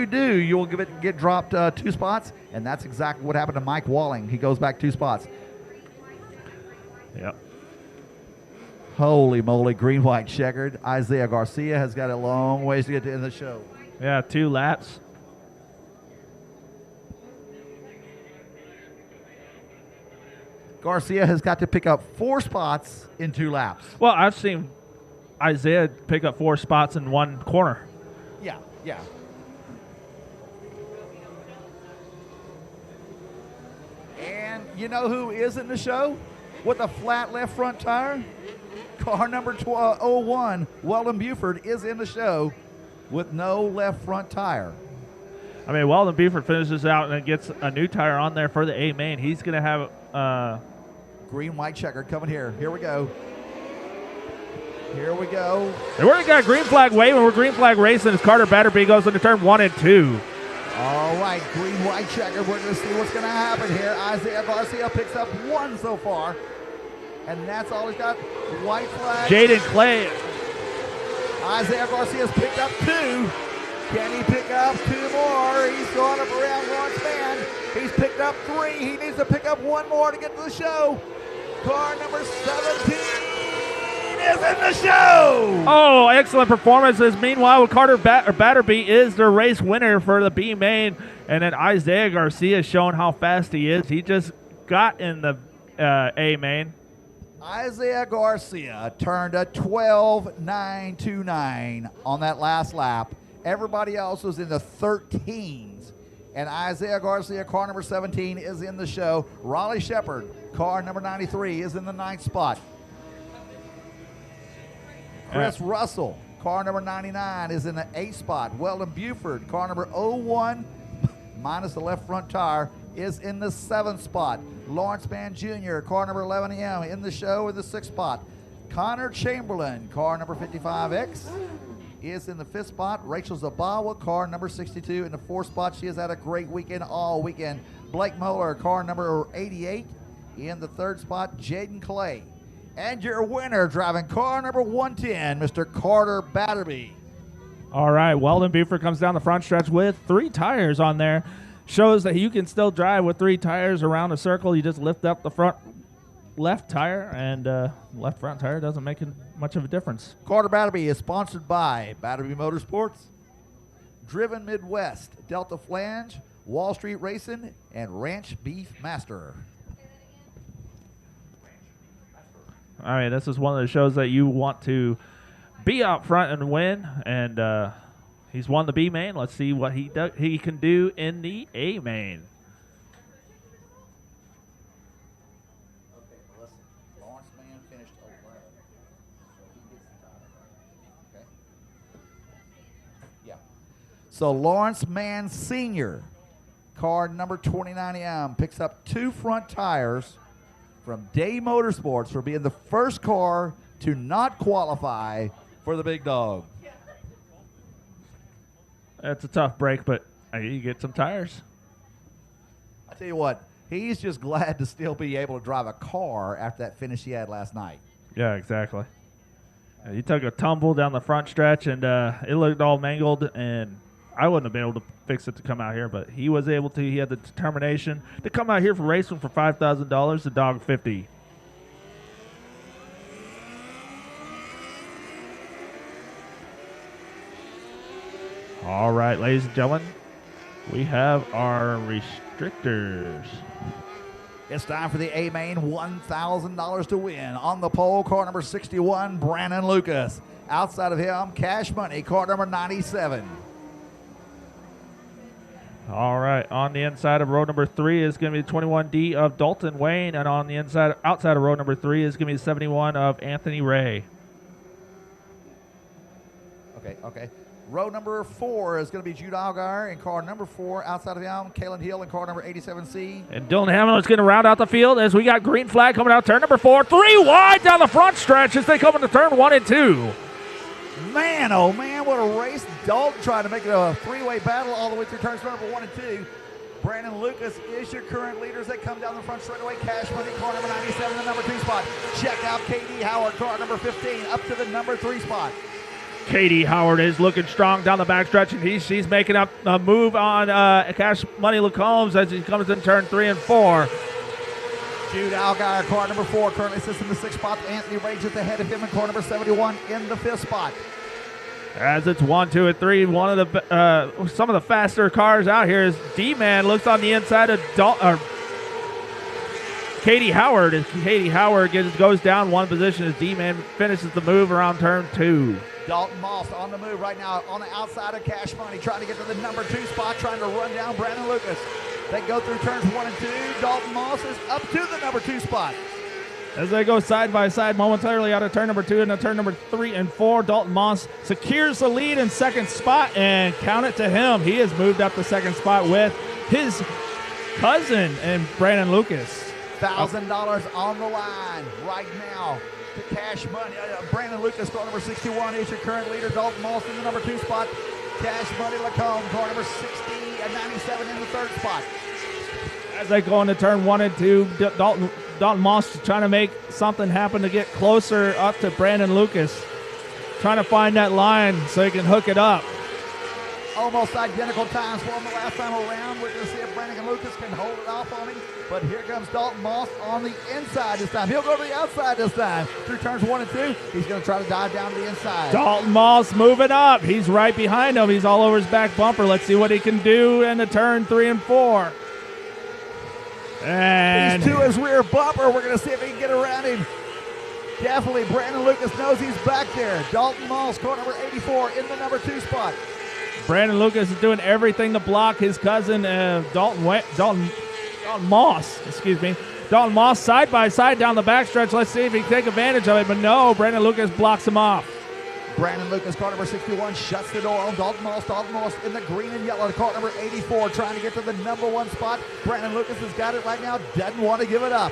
do, you'll get dropped 2 spots, and that's exactly what happened to Mike Walling. He goes back 2 spots. Yep. Holy moly, green, white, checkered. Isaiah Garcia has got a long ways to get to the end of the show. Yeah, 2 laps. Garcia has got to pick up 4 spots in 2 laps. Well, I've seen Isaiah pick up 4 spots in 1 corner. Yeah. And you know who is in the show with a flat left front tire? Car number 01, Weldon Buford, is in the show with no left front tire. I mean, Weldon Buford finishes out and gets a new tire on there for the A-main. He's going to have green, white, checkered coming here. Here we go. Here we go. And we're got green flag waving. We're green flag racing as Carter Batterby goes into turn 1 and 2. All right, green-white checker. We're going to see what's going to happen here. Isaiah Garcia picks up 1 so far, and that's all he's got. White flag. Jaden Clay. Isaiah Garcia's picked up 2. Can he pick up 2 more? He's going up around Lawrence Mann. He's picked up 3. He needs to pick up 1 more to get to the show. Car number 17 is in the show. Oh, excellent performances. Meanwhile, Carter Batterby is the race winner for the B main. And then Isaiah Garcia showing how fast he is. He just got in the A main. Isaiah Garcia turned a 12.929 on that last lap. Everybody else was in the 13s. And Isaiah Garcia, car number 17, is in the show. Raleigh Shepard, car number 93, is in the 9th spot. Chris Russell, car number 99, is in the 8th spot. Weldon Buford, car number 01, minus the left front tire, is in the 7th spot. Lawrence Mann Jr., car number 11M, in the show in the 6th spot. Connor Chamberlain, car number 55X, is in the 5th spot. Rachel Zabawa, car number 62, in the 4th spot. She has had a great weekend all weekend. Blake Moeller, car number 88, in the 3rd spot. Jaden Clay. And your winner, driving car number 110, Mr. Carter Batterby. All right, Weldon Buford comes down the front stretch with 3 tires on there. Shows that you can still drive with 3 tires around a circle. You just lift up the front left tire, and left front tire doesn't make much of a difference. Carter Batterby is sponsored by Batterby Motorsports, Driven Midwest, Delta Flange, Wall Street Racing, and Ranch Beef Master. All right, this is one of the shows that you want to be out front and win, and he's won the B main. Let's see what he can do in the A main. Okay, listen. Lawrence Mann finished 11, so he gets the title. Okay. Yeah. So Lawrence Mann Sr., car number 29M, picks up 2 front tires from Day Motorsports for being the first car to not qualify for the Big Dog. That's a tough break, but you get some tires. I tell you what, he's just glad to still be able to drive a car after that finish he had last night. Yeah, exactly. He took a tumble down the front stretch, and it looked all mangled, and I wouldn't have been able to fix it to come out here, but he was able to. He had the determination to come out here for racing for $5,000, the Dawg 50. All right, ladies and gentlemen, we have our restrictors. It's time for the A main, $1,000 to win. On the pole, car number 61, Brandon Lucas. Outside of him, cash money, car number 97. All right, on the inside of row number 3 is going to be the 21D of Dalton Wayne, and on the outside of row number 3 is going to be the 71 of Anthony Ray. Okay. Row number 4 is going to be Jude Allgaier in car number 4. Outside of him, Kalen Hill in car number 87C. And Dylan Hamlin's going to round out the field as we got green flag coming out turn number 4. 3 wide down the front stretch as they come into turn 1 and 2. Man, oh man, what a race. Dalton trying to make it a 3-way battle all the way through turns number 1 and 2. Brandon Lucas is your current leader as they come down the front straightaway. Cash money, car number 97, the number 2 spot. Check out Katie Howard, car number 15, up to the number 3 spot. Katie Howard is looking strong down the backstretch, and she's making up a move on Cash Money Lacombe as he comes in turn 3 and 4. Jude Allgaier, car number 4, currently sits in the 6th spot. Anthony Ray just ahead of him in car number 71 in the 5th spot. As it's 1, 2, and 3, one of the some of the faster cars out here is D-Man. Looks on the inside of Katie Howard. As Katie Howard goes down one position as D-Man finishes the move around turn 2. Dalton Moss on the move right now on the outside of Cash Money, trying to get to the number 2 spot, trying to run down Brandon Lucas. They go through turns 1 and 2. Dalton Moss is up to the number 2 spot. As they go side by side momentarily out of turn number 2 into turn number 3 and 4, Dalton Moss secures the lead in 2nd spot, and count it to him. He has moved up to 2nd spot with his cousin and Brandon Lucas. $1,000 on the line right now. to Cash Money. Brandon Lucas, car number 61, is your current leader. Dalton Moss in the number 2 spot. Cash Money Lacombe, car number 60 and 97 in the 3rd spot. As they go into turn 1 and 2, Dalton Moss trying to make something happen to get closer up to Brandon Lucas. Trying to find that line so he can hook it up. Almost identical times from the last time around. We're going to see if Brandon Lucas can hold it off on him. But here comes Dalton Moss on the inside this time. He'll go to the outside this time. Through turns 1 and 2, he's going to try to dive down to the inside. Dalton Moss moving up. He's right behind him. He's all over his back bumper. Let's see what he can do in the turn 3 and 4. And he's to his rear bumper. We're going to see if he can get around him. Definitely, Brandon Lucas knows he's back there. Dalton Moss, car number 84, in the number 2 spot. Brandon Lucas is doing everything to block his cousin, Dalton Moss. Excuse me. Dalton Moss side by side down the backstretch. Let's see if he can take advantage of it. But no, Brandon Lucas blocks him off. Brandon Lucas, car number 61, shuts the door on Dalton Moss. Dalton Moss in the green and yellow, car number 84, trying to get to the number 1 spot. Brandon Lucas has got it right now, doesn't want to give it up.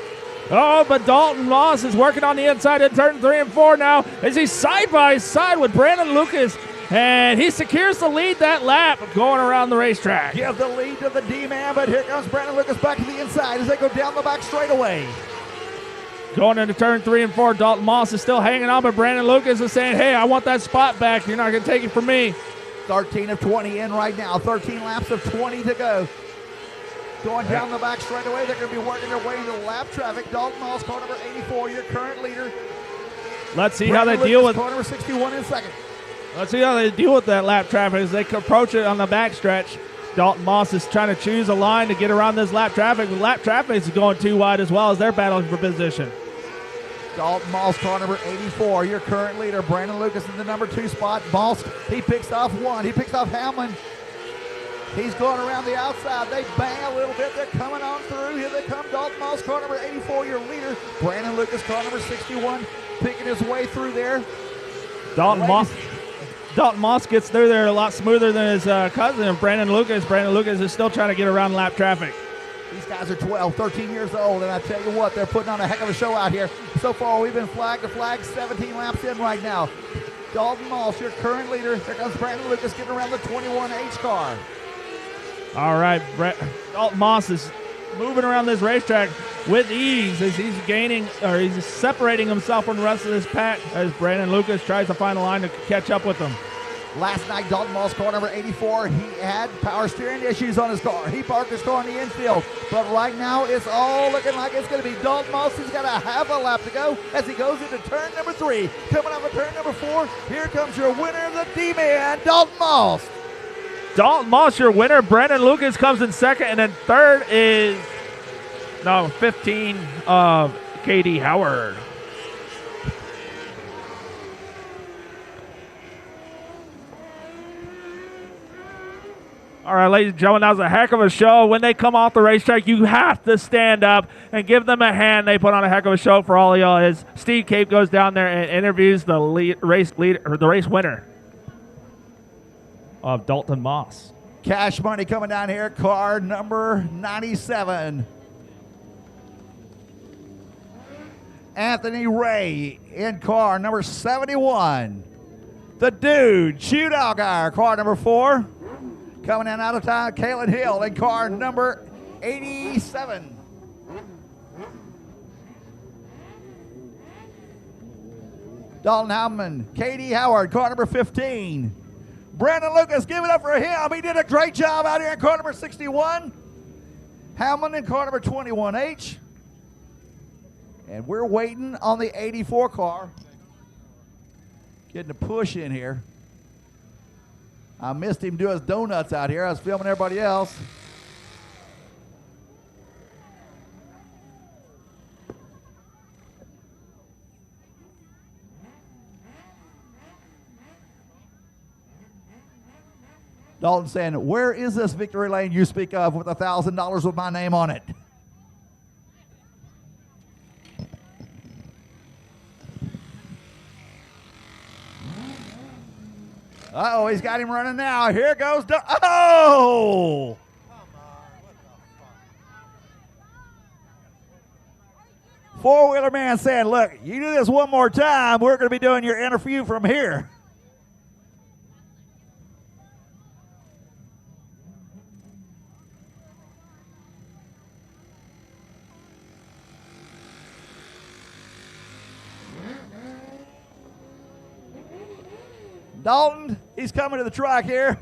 Oh, but Dalton Moss is working on the inside in turn 3 and 4 now as he's side by side with Brandon Lucas. And he secures the lead that lap going around the racetrack. Give the lead to the D-man, but here comes Brandon Lucas back to the inside as they go down the back straightaway. Going into turn 3 and 4, Dalton Moss is still hanging on, but Brandon Lucas is saying, hey, I want that spot back. You're not going to take it from me. 13 of 20 in right now. 13 laps of 20 to go. Going down the back straightaway, they're going to be working their way into lap traffic. Dalton Moss, car number 84, your current leader. Let's see Brandon how they deal with. Car number 61 in second. Let's see how they deal with that lap traffic as they approach it on the backstretch. Dalton Moss is trying to choose a line to get around this lap traffic. The lap traffic is going too wide as well as they're battling for position. Dalton Moss, car number 84, your current leader. Brandon Lucas in the number 2 spot. Moss, he picks off 1. He picks off Hamlin. He's going around the outside. They bang a little bit. They're coming on through. Here they come. Dalton Moss, car number 84, your leader. Brandon Lucas, car number 61, picking his way through there. Dalton Moss gets through there a lot smoother than his cousin, Brandon Lucas. Brandon Lucas is still trying to get around lap traffic. These guys are 12, 13 years old, and I tell you what, they're putting on a heck of a show out here. So far, we've been flag to flag, 17 laps in right now. Dalton Moss, your current leader. Here comes Brandon Lucas getting around the 21H car. All right, Dalton Moss is moving around this racetrack with ease as he's gaining, or he's separating himself from the rest of this pack as Brandon Lucas tries to find a line to catch up with him. Last night, Dalton Moss, car number 84, he had power steering issues on his car. He parked his car in the infield. But right now, it's all looking like it's going to be Dalton Moss. He's got a half a lap to go as he goes into turn number 3. Coming off of turn number 4, here comes your winner of the D-Man, Dalton Moss. Dalton Moss, your winner. Brandon Lucas comes in second, and then third is 15 of Katie Howard. All right, ladies and gentlemen, that was a heck of a show. When they come off the racetrack, you have to stand up and give them a hand. They put on a heck of a show for all of y'all. As Steve Cape goes down there and interviews the race winner of Dalton Moss. Cash Money coming down here, car number 97. Anthony Ray in car number 71. The Dude, Shoot Algar, car number 4. Coming in out of town, Kalen Hill in car number 87. Dalton Howman, Katie Howard, car number 15. Brandon Lucas, give it up for him. He did a great job out here in car number 61. Howman in car number 21H. And we're waiting on the 84 car. Getting a push in here. I missed him do his donuts out here. I was filming everybody else. Dalton saying, where is this victory lane you speak of with $1,000 with my name on it? Uh-oh, he's got him running now. Here goes oh! Four-wheeler man saying, look, you do this one more time, we're going to be doing your interview from here. Dalton, he's coming to the track here.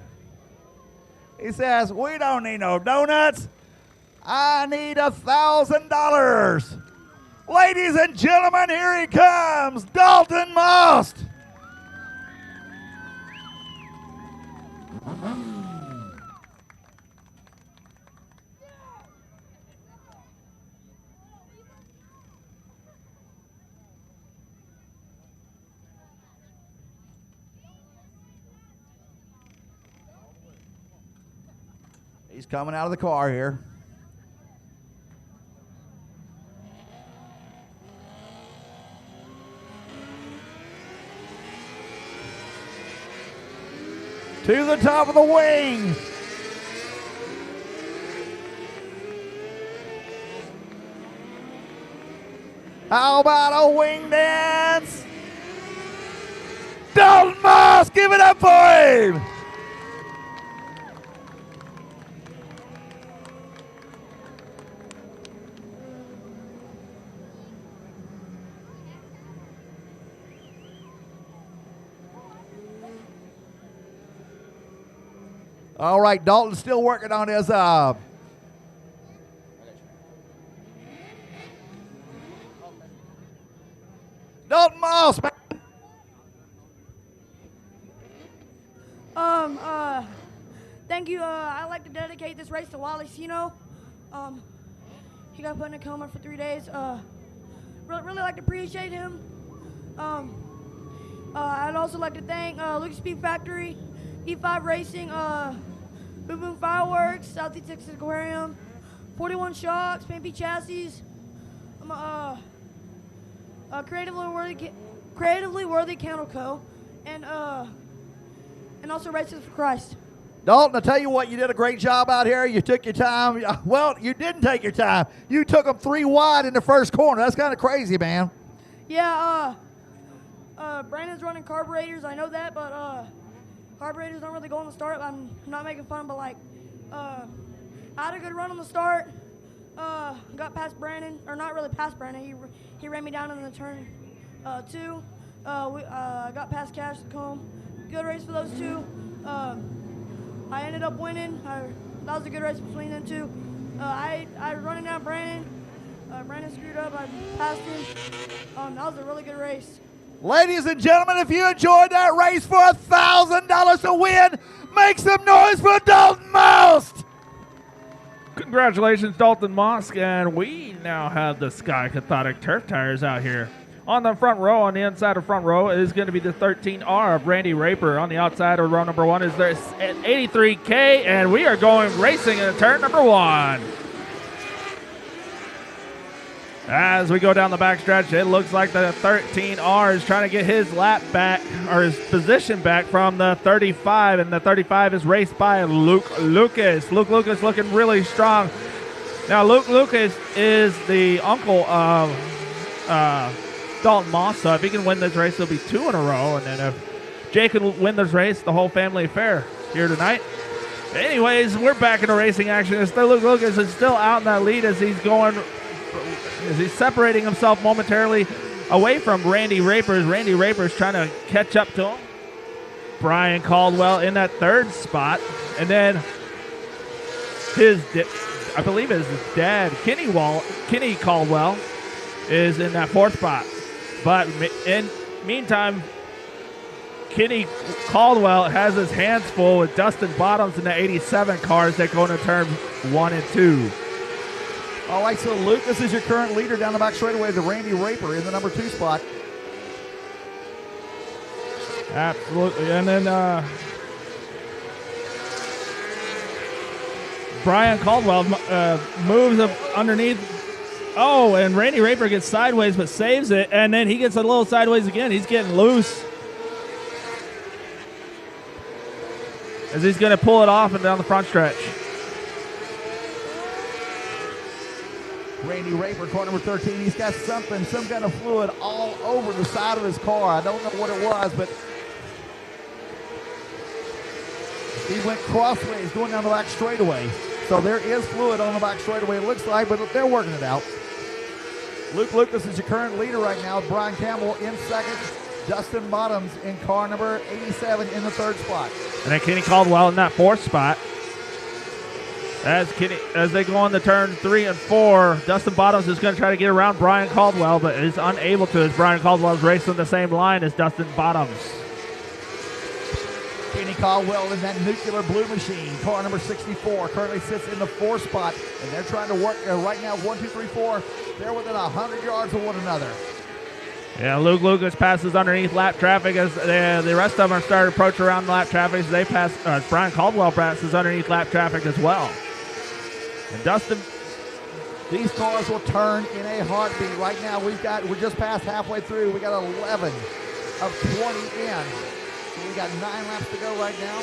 He says, we don't need no donuts. I need $1,000. Ladies and gentlemen, here he comes, Dalton Most. He's coming out of the car here. To the top of the wing. How about a wing dance? Dalton Moss, give it up for him. All right, Dalton's still working on his Dalton Moss. Thank you. I'd like to dedicate this race to Wally Sino. He got put in a coma for 3 days. Really like to appreciate him. I'd also like to thank Lucas Speed Factory, E5 Racing, Boom Boom Fireworks, Southeast Texas Aquarium, 41 Shocks, Pampy Chassis, Creatively Worthy Kennel Co., and also Races for Christ. Dalton, I tell you what, you did a great job out here. You took your time. Well, you didn't take your time. You took them 3 wide in the first corner. That's kind of crazy, man. Yeah, Brandon's running carburetors. I know that, but carburetors don't really go on the start. I'm not making fun, but I had a good run on the start. Got past Brandon, or not really past Brandon. He ran me down in the turn 2. Got past Cash the Comb. Good race for those two. I ended up winning. That was a good race between them two. I was running down Brandon. Brandon screwed up. I passed him. That was a really good race. Ladies and gentlemen, if you enjoyed that race for $1,000 to win, make some noise for Dalton Most. Congratulations, Dalton Mosk, and we now have the Sky Cathodic turf tires out here. On the front row, on the inside of front row, is going to be the 13R of Randy Raper. On the outside of row number 1 is their 83K, and we are going racing in turn number 1. As we go down the backstretch, it looks like the 13R is trying to get his lap back, or his position back from the 35, and the 35 is raced by Luke Lucas. Luke Lucas looking really strong. Now, Luke Lucas is the uncle of Dalton Moss, so if he can win this race, it'll be 2 in a row, and then if Jay can win this race, the whole family affair here tonight. Anyways, we're back into racing action. Luke Lucas is still out in that lead as he's separating himself momentarily away from Randy Raper. Randy Raper's trying to catch up to him. Brian Caldwell in that 3rd spot. And then I believe his dad, Kenny Caldwell, is in that 4th spot. But in meantime, Kenny Caldwell has his hands full with Dustin Bottoms in the 87 cars that go into turn 1 and 2. All right, so Lucas is your current leader down the back straightaway. The Randy Raper in the number 2 spot. Absolutely. And then Brian Caldwell moves up underneath. Oh, and Randy Raper gets sideways but saves it, and then he gets a little sideways again. He's getting loose as he's going to pull it off and down the front stretch. Randy Raper, car number 13. He's got some kind of fluid all over the side of his car. I don't know what it was, but he went crossways going down the back straightaway. So there is fluid on the back straightaway, it looks like, but they're working it out. Luke Lucas is your current leader right now. Brian Campbell in second. Dustin Bottoms in car number 87 in the third spot. And then Kenny Caldwell in that fourth spot. As they go on to turn 3 and 4, Dustin Bottoms is going to try to get around Brian Caldwell, but is unable to as Brian Caldwell is racing the same line as Dustin Bottoms. Kenny Caldwell in that nuclear blue machine, car number 64, currently sits in the 4th spot, and they're trying to work right now, 1, 2, 3, 4. They're within 100 yards of one another. Yeah, Luke Lucas passes underneath lap traffic as the rest of them are starting to approach around lap traffic as they pass. Brian Caldwell passes underneath lap traffic as well. And Dustin, these cars will turn in a heartbeat. Right now, we're just past halfway through. We got 11 of 20 in. So we got 9 laps to go right now.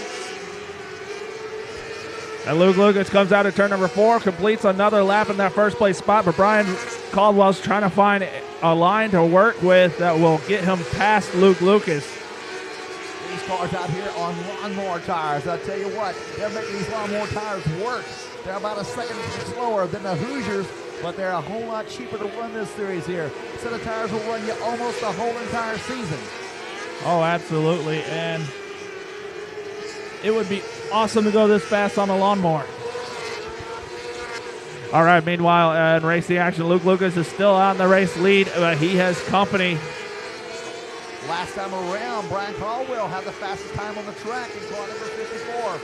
And Luke Lucas comes out at turn number 4, completes another lap in that first place spot, but Brian Caldwell's trying to find a line to work with that will get him past Luke Lucas. These cars out here on lawnmower tires, I'll tell you what, they're making these lawnmower tires work. They're about a second slower than the Hoosiers, but they're a whole lot cheaper to run this series here. Set of tires will run you almost the whole entire season. Oh, absolutely. And it would be awesome to go this fast on a lawnmower. All right, meanwhile, in racing action, Luke Lucas is still on the race lead, but he has company. Last time around, Brian Caldwell had the fastest time on the track in car number 54.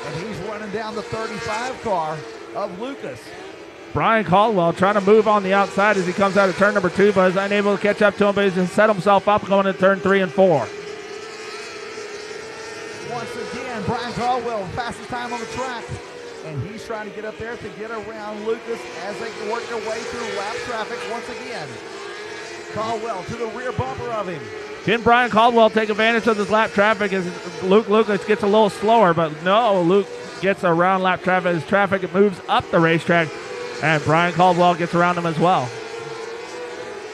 And he's running down the 35 car of Lucas. Brian Caldwell trying to move on the outside as he comes out of turn number 2, but is unable to catch up to him, but he's just set himself up going to turn 3 and 4. Once again, Brian Caldwell, fastest time on the track. And he's trying to get up there to get around Lucas as they work their way through lap traffic once again. Caldwell to the rear bumper of him. Can Brian Caldwell take advantage of this lap traffic as Luke Lucas gets a little slower, but no, Luke gets around lap traffic as traffic moves up the racetrack, and Brian Caldwell gets around him as well.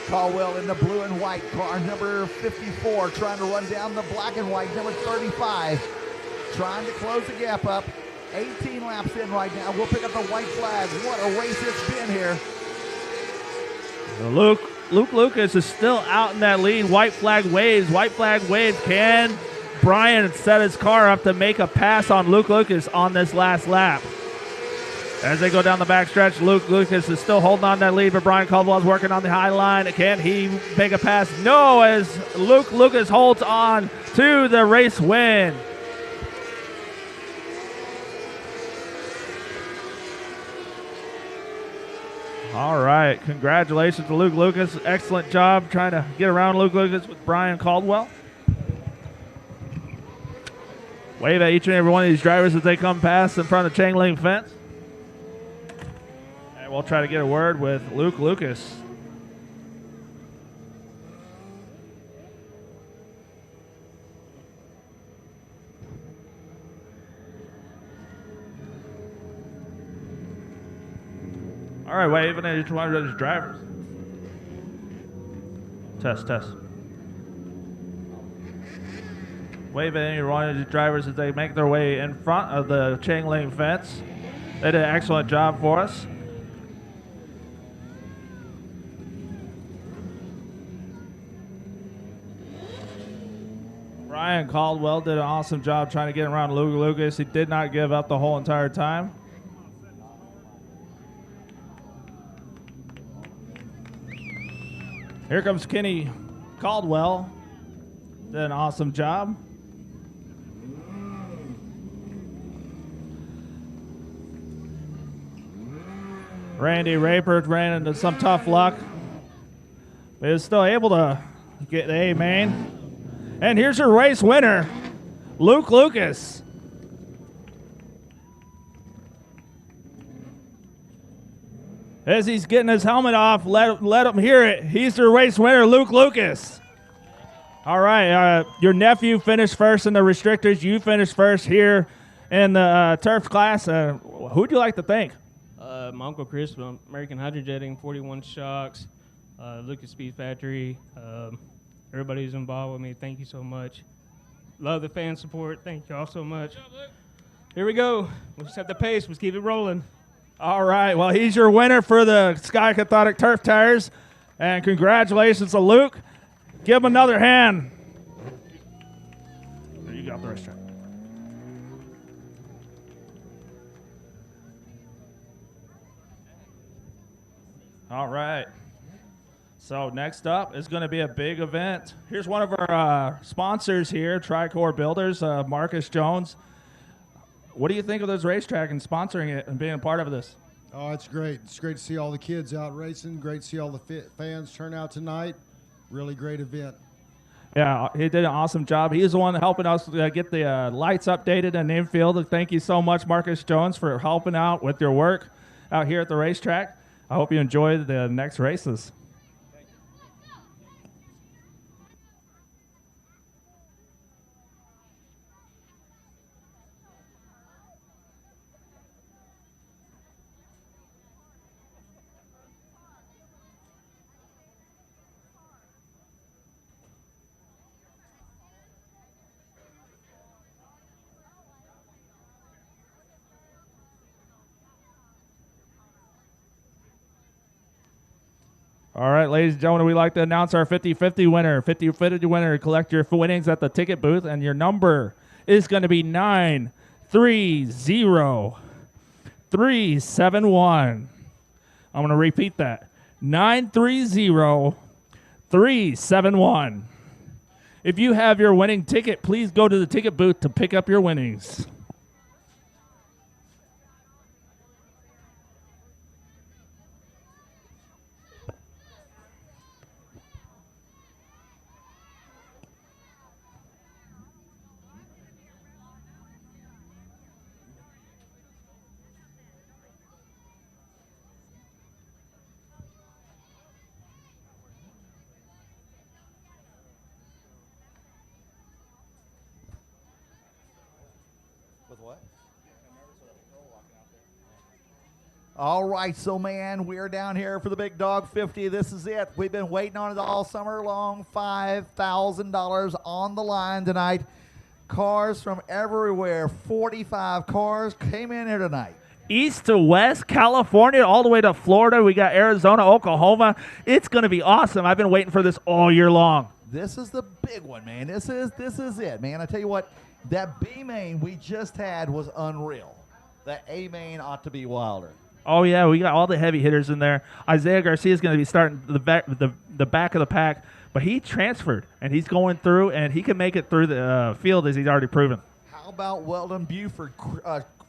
Caldwell in the blue and white, car number 54, trying to run down the black and white, number 35, trying to close the gap up. 18 laps in right now. We'll pick up the white flag. What a race it's been here. Luke Lucas is still out in that lead. White flag waves. White flag waves. Can Brian set his car up to make a pass on Luke Lucas on this last lap? As they go down the backstretch, Luke Lucas is still holding on that lead, but Brian Caldwell is working on the high line. Can he make a pass? No, as Luke Lucas holds on to the race win. All right, congratulations to Luke Lucas. Excellent job trying to get around Luke Lucas with Brian Caldwell. Wave at each and every one of these drivers as they come past in front of the chain link fence. And we'll try to get a word with Luke Lucas. All right, waving at each one of those drivers. Test. Wave at any one of these drivers as they make their way in front of the chain link fence. They did an excellent job for us. Brian Caldwell did an awesome job trying to get around Luke Lucas. He did not give up the whole entire time. Here comes Kenny Caldwell. Did an awesome job. Randy Raper ran into some tough luck, but is still able to get the A main. And here's your race winner, Luke Lucas. As he's getting his helmet off, let him hear it. He's the race winner, Luke Lucas. All right, your nephew finished first in the restrictors. You finished first here in the turf class. Who'd you like to thank? My Uncle Chris from American Hydrojetting, 41 Shocks, Lucas Speed Factory. Everybody who's involved with me, thank you so much. Love the fan support. Thank you all so much. Here we go. We'll set the pace. Let's keep it rolling. All right. Well, he's your winner for the Sky Cathodic Turf Tires. And congratulations to Luke. Give him another hand. There you go, the racetrack. All right. So next up is going to be a big event. Here's one of our sponsors here, Tricor Builders, Marcus Jones. What do you think of this racetrack and sponsoring it and being a part of this? Oh, it's great. It's great to see all the kids out racing. Great to see all the fans turn out tonight. Really great event. Yeah, he did an awesome job. He is the one helping us get the lights updated in the infield. Thank you so much, Marcus Jones, for helping out with your work out here at the racetrack. I hope you enjoy the next races. All right, ladies and gentlemen, we'd like to announce our 50-50 winner. 50-50 winner, collect your winnings at the ticket booth, and your number is going to be 930371. I'm going to repeat that. 930371. If you have your winning ticket, please go to the ticket booth to pick up your winnings. With what? All right, so man, we're down here for the Big Dog 50. This is it. We've been waiting on it all summer long. $5,000 on the line tonight. Cars from everywhere. 45 cars came in here tonight. East to west, California, all the way to Florida. We got Arizona, Oklahoma. It's going to be awesome. I've been waiting for this all year long. This is the big one, man. This is it, man. I tell you what, that B main we just had was unreal. That A main ought to be wilder. Oh, yeah, we got all the heavy hitters in there. Isaiah Garcia is going to be starting the back of the pack, but he transferred, and he's going through, and he can make it through the field as he's already proven. How about Weldon Buford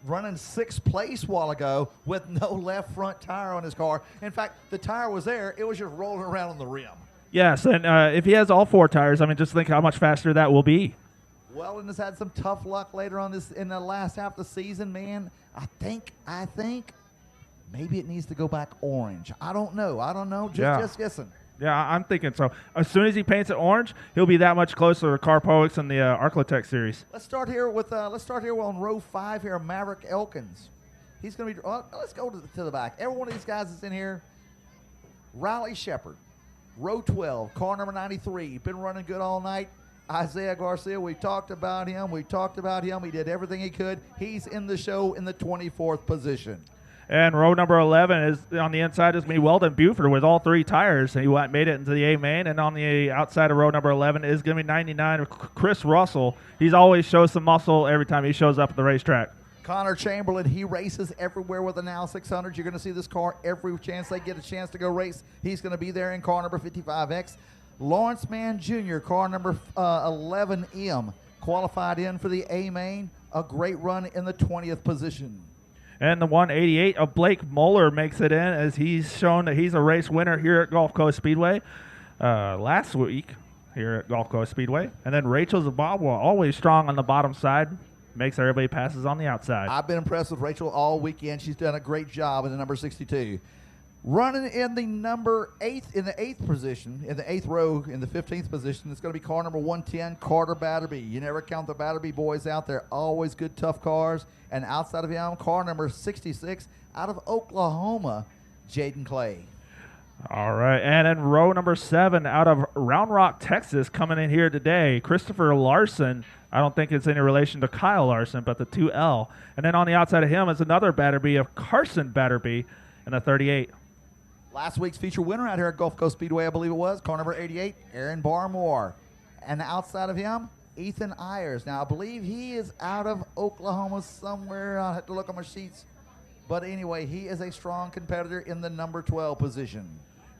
running sixth place a while ago with no left front tire on his car? In fact, the tire was there. It was just rolling around on the rim. Yes, and if he has all four tires, I mean, just think how much faster that will be. Weldon has had some tough luck later on in the last half of the season, man. I think maybe it needs to go back orange. I don't know. Just guessing. Yeah, I'm thinking so. As soon as he paints it orange, he'll be that much closer to Carpoix in the Arclitect series. Let's start here on row 5 here. Maverick Elkins. He's going to be. Let's go to the back. Every one of these guys is in here. Riley Shepard, row 12, car number 93. Been running good all night. Isaiah Garcia, we talked about him. He did everything he could. He's in the show in the 24th position. And row number 11 is on the inside is me, Weldon Buford, with all three tires. He made it into the A main, and on the outside of row number 11 is going to be 99, Chris Russell. He's always shows some muscle every time he shows up at the racetrack. Connor Chamberlain, he races everywhere with the Now 600. You're going to see this car every chance they get a chance to go race. He's going to be there in car number 55X. Lawrence Mann Jr., car number 11M, qualified in for the A main. A great run in the 20th position. And the 188 of Blake Moeller makes it in as he's shown that he's a race winner here at Gulf Coast Speedway last week here at Gulf Coast Speedway. And then Rachel Zababwa, always strong on the bottom side, makes everybody passes on the outside. I've been impressed with Rachel all weekend. She's done a great job in the number 62. Running in the number 8, in the 8th position, in the 8th row, in the 15th position, it's going to be car number 110, Carter Batterby. You never count the Batterby boys out. They're always good, tough cars. And outside of him, car number 66, out of Oklahoma, Jaden Clay. All right, and in row number 7, out of Round Rock, Texas, coming in here today, Christopher Larson. I don't think it's any relation to Kyle Larson, but the 2L. And then on the outside of him is another Batterby of Carson Batterby in the 38. Last week's feature winner out here at Gulf Coast Speedway, I believe it was, car number 88, Aaron Barmore. And outside of him, Ethan Ayers. Now, I believe he is out of Oklahoma somewhere. I'll have to look on my sheets. But anyway, he is a strong competitor in the number 12 position.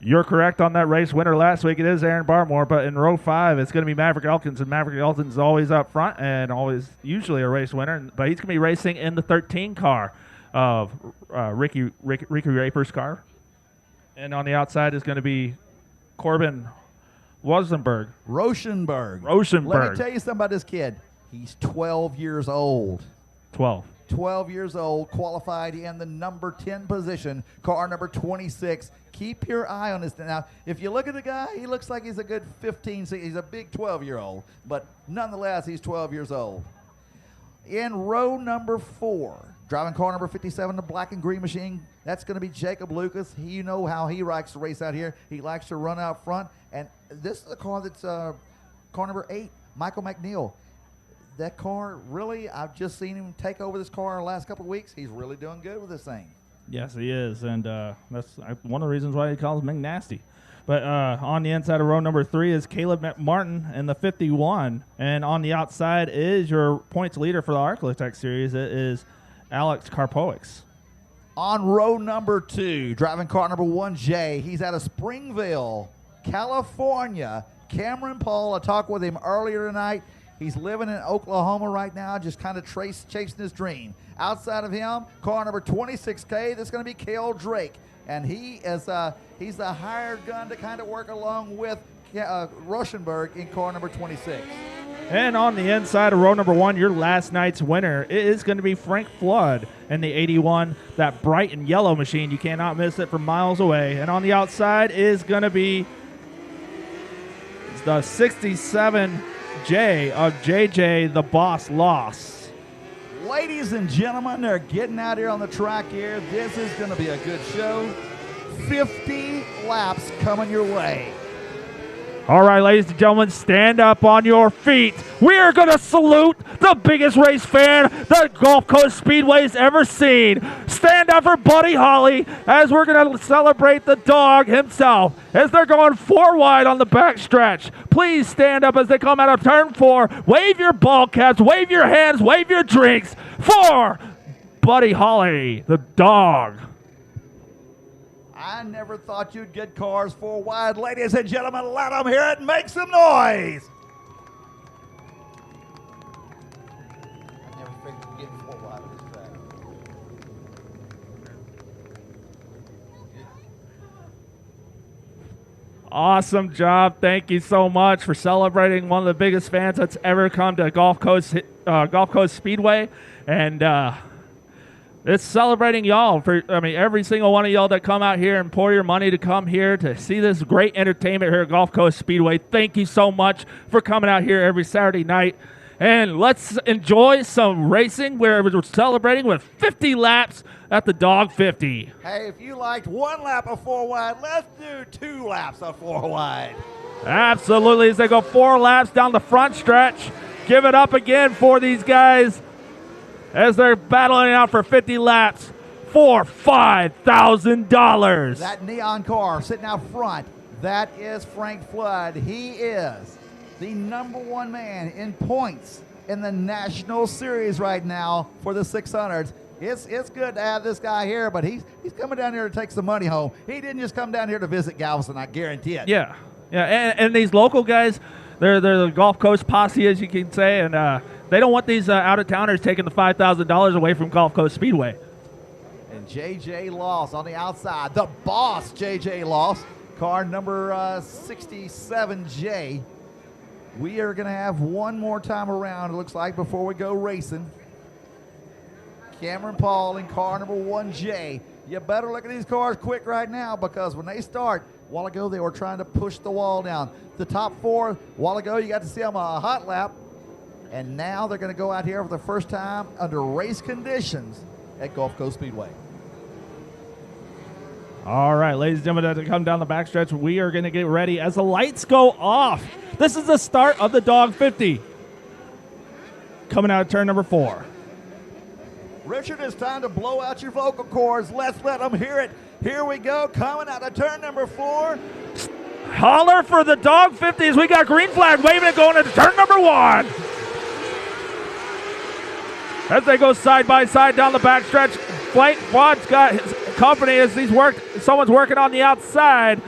You're correct on that race winner last week. It is Aaron Barmore, but in row 5, it's going to be Maverick Elkins, and Maverick Elkins is always up front and always usually a race winner. But he's going to be racing in the 13 car of Ricky Raper's car. And on the outside is going to be Corbin Rosenberg. Rochenberg. Rochenberg. Let me tell you something about this kid. He's 12 years old. 12 years old, qualified in the number 10 position, car number 26. Keep your eye on this. Now, if you look at the guy, he looks like he's a good 15. He's a big 12-year-old, but nonetheless, he's 12 years old. In row number 4, driving car number 57, the black and green machine, that's going to be Jacob Lucas. You know how he likes to race out here. He likes to run out front. And this is a car that's car number 8, Michael McNeil. That car, really, I've just seen him take over this car in the last couple of weeks. He's really doing good with this thing. Yes, he is, and that's one of the reasons why he calls him McNasty. But on the inside of row number 3 is Caleb Martin in the 51, and on the outside is your points leader for the Architect Series. It is Alex Karpoix. On row number 2, driving car number 1J, he's out of Springville, California. Cameron Paul, I talked with him earlier tonight. He's living in Oklahoma right now, just kind of chasing his dream. Outside of him, car number 26K, that's going to be Cale Drake. And he is he's the hired gun to kind of work along with Rochenberg in car number 26. And on the inside of row number 1, your last night's winner is going to be Frank Flood in the 81, that bright and yellow machine. You cannot miss it from miles away. And on the outside is going to be the 67J of JJ the Boss Loss. Ladies and gentlemen, they're getting out here on the track here. This is going to be a good show. 50 laps coming your way. All right, ladies and gentlemen, stand up on your feet. We are going to salute the biggest race fan that Gulf Coast Speedway's ever seen. Stand up for Buddy Holly as we're going to celebrate the dog himself as they're going 4 wide on the back stretch. Please stand up as they come out of turn 4. Wave your ball caps, wave your hands, wave your drinks for Buddy Holly, the dog. I never thought you'd get cars 4 wide. Ladies and gentlemen, let them hear it and make some noise. I never figured you'd get 4 wide on this track. Awesome job. Thank you so much for celebrating one of the biggest fans that's ever come to Gulf Coast Speedway. And it's celebrating y'all. Every single one of y'all that come out here and pour your money to come here to see this great entertainment here at Gulf Coast Speedway. Thank you so much for coming out here every Saturday night. And let's enjoy some racing where we're celebrating with 50 laps at the Dawg 50. Hey, if you liked 1 lap of 4 wide, let's do 2 laps of 4 wide. Absolutely, as they go 4 laps down the front stretch. Give it up again for these guys as they're battling out for 50 laps for $5,000. That neon car sitting out front, that is Frank Flood. He is the #1 man in points in the National Series right now for the 600s. It's good to have this guy here, but he's coming down here to take some money home. He didn't just come down here to visit Galveston, I guarantee it. Yeah, and these local guys, they're the Gulf Coast posse, as you can say, and they don't want these out-of-towners taking the $5,000 away from Gulf Coast Speedway. And J.J. Loss on the outside. The boss, J.J. Loss. Car number 67J. We are going to have one more time around, it looks like, before we go racing. Cameron Paul in car number 1J. You better look at these cars quick right now, because when they start, a while ago they were trying to push the wall down. The top four, a while ago you got to see them a hot lap, and now they're going to go out here for the first time under race conditions at Gulf Coast Speedway. All right, ladies and gentlemen, as we come down the backstretch, we are going to get ready as the lights go off. This is the start of the Dawg 50. Coming out of turn number 4. Richard, it's time to blow out your vocal cords. Let's let them hear it. Here we go, coming out of turn number 4. Holler for the Dawg 50 as we got green flag waving it going into turn number 1. As they go side by side down the backstretch, Flood's got his company as someone's working on the outside.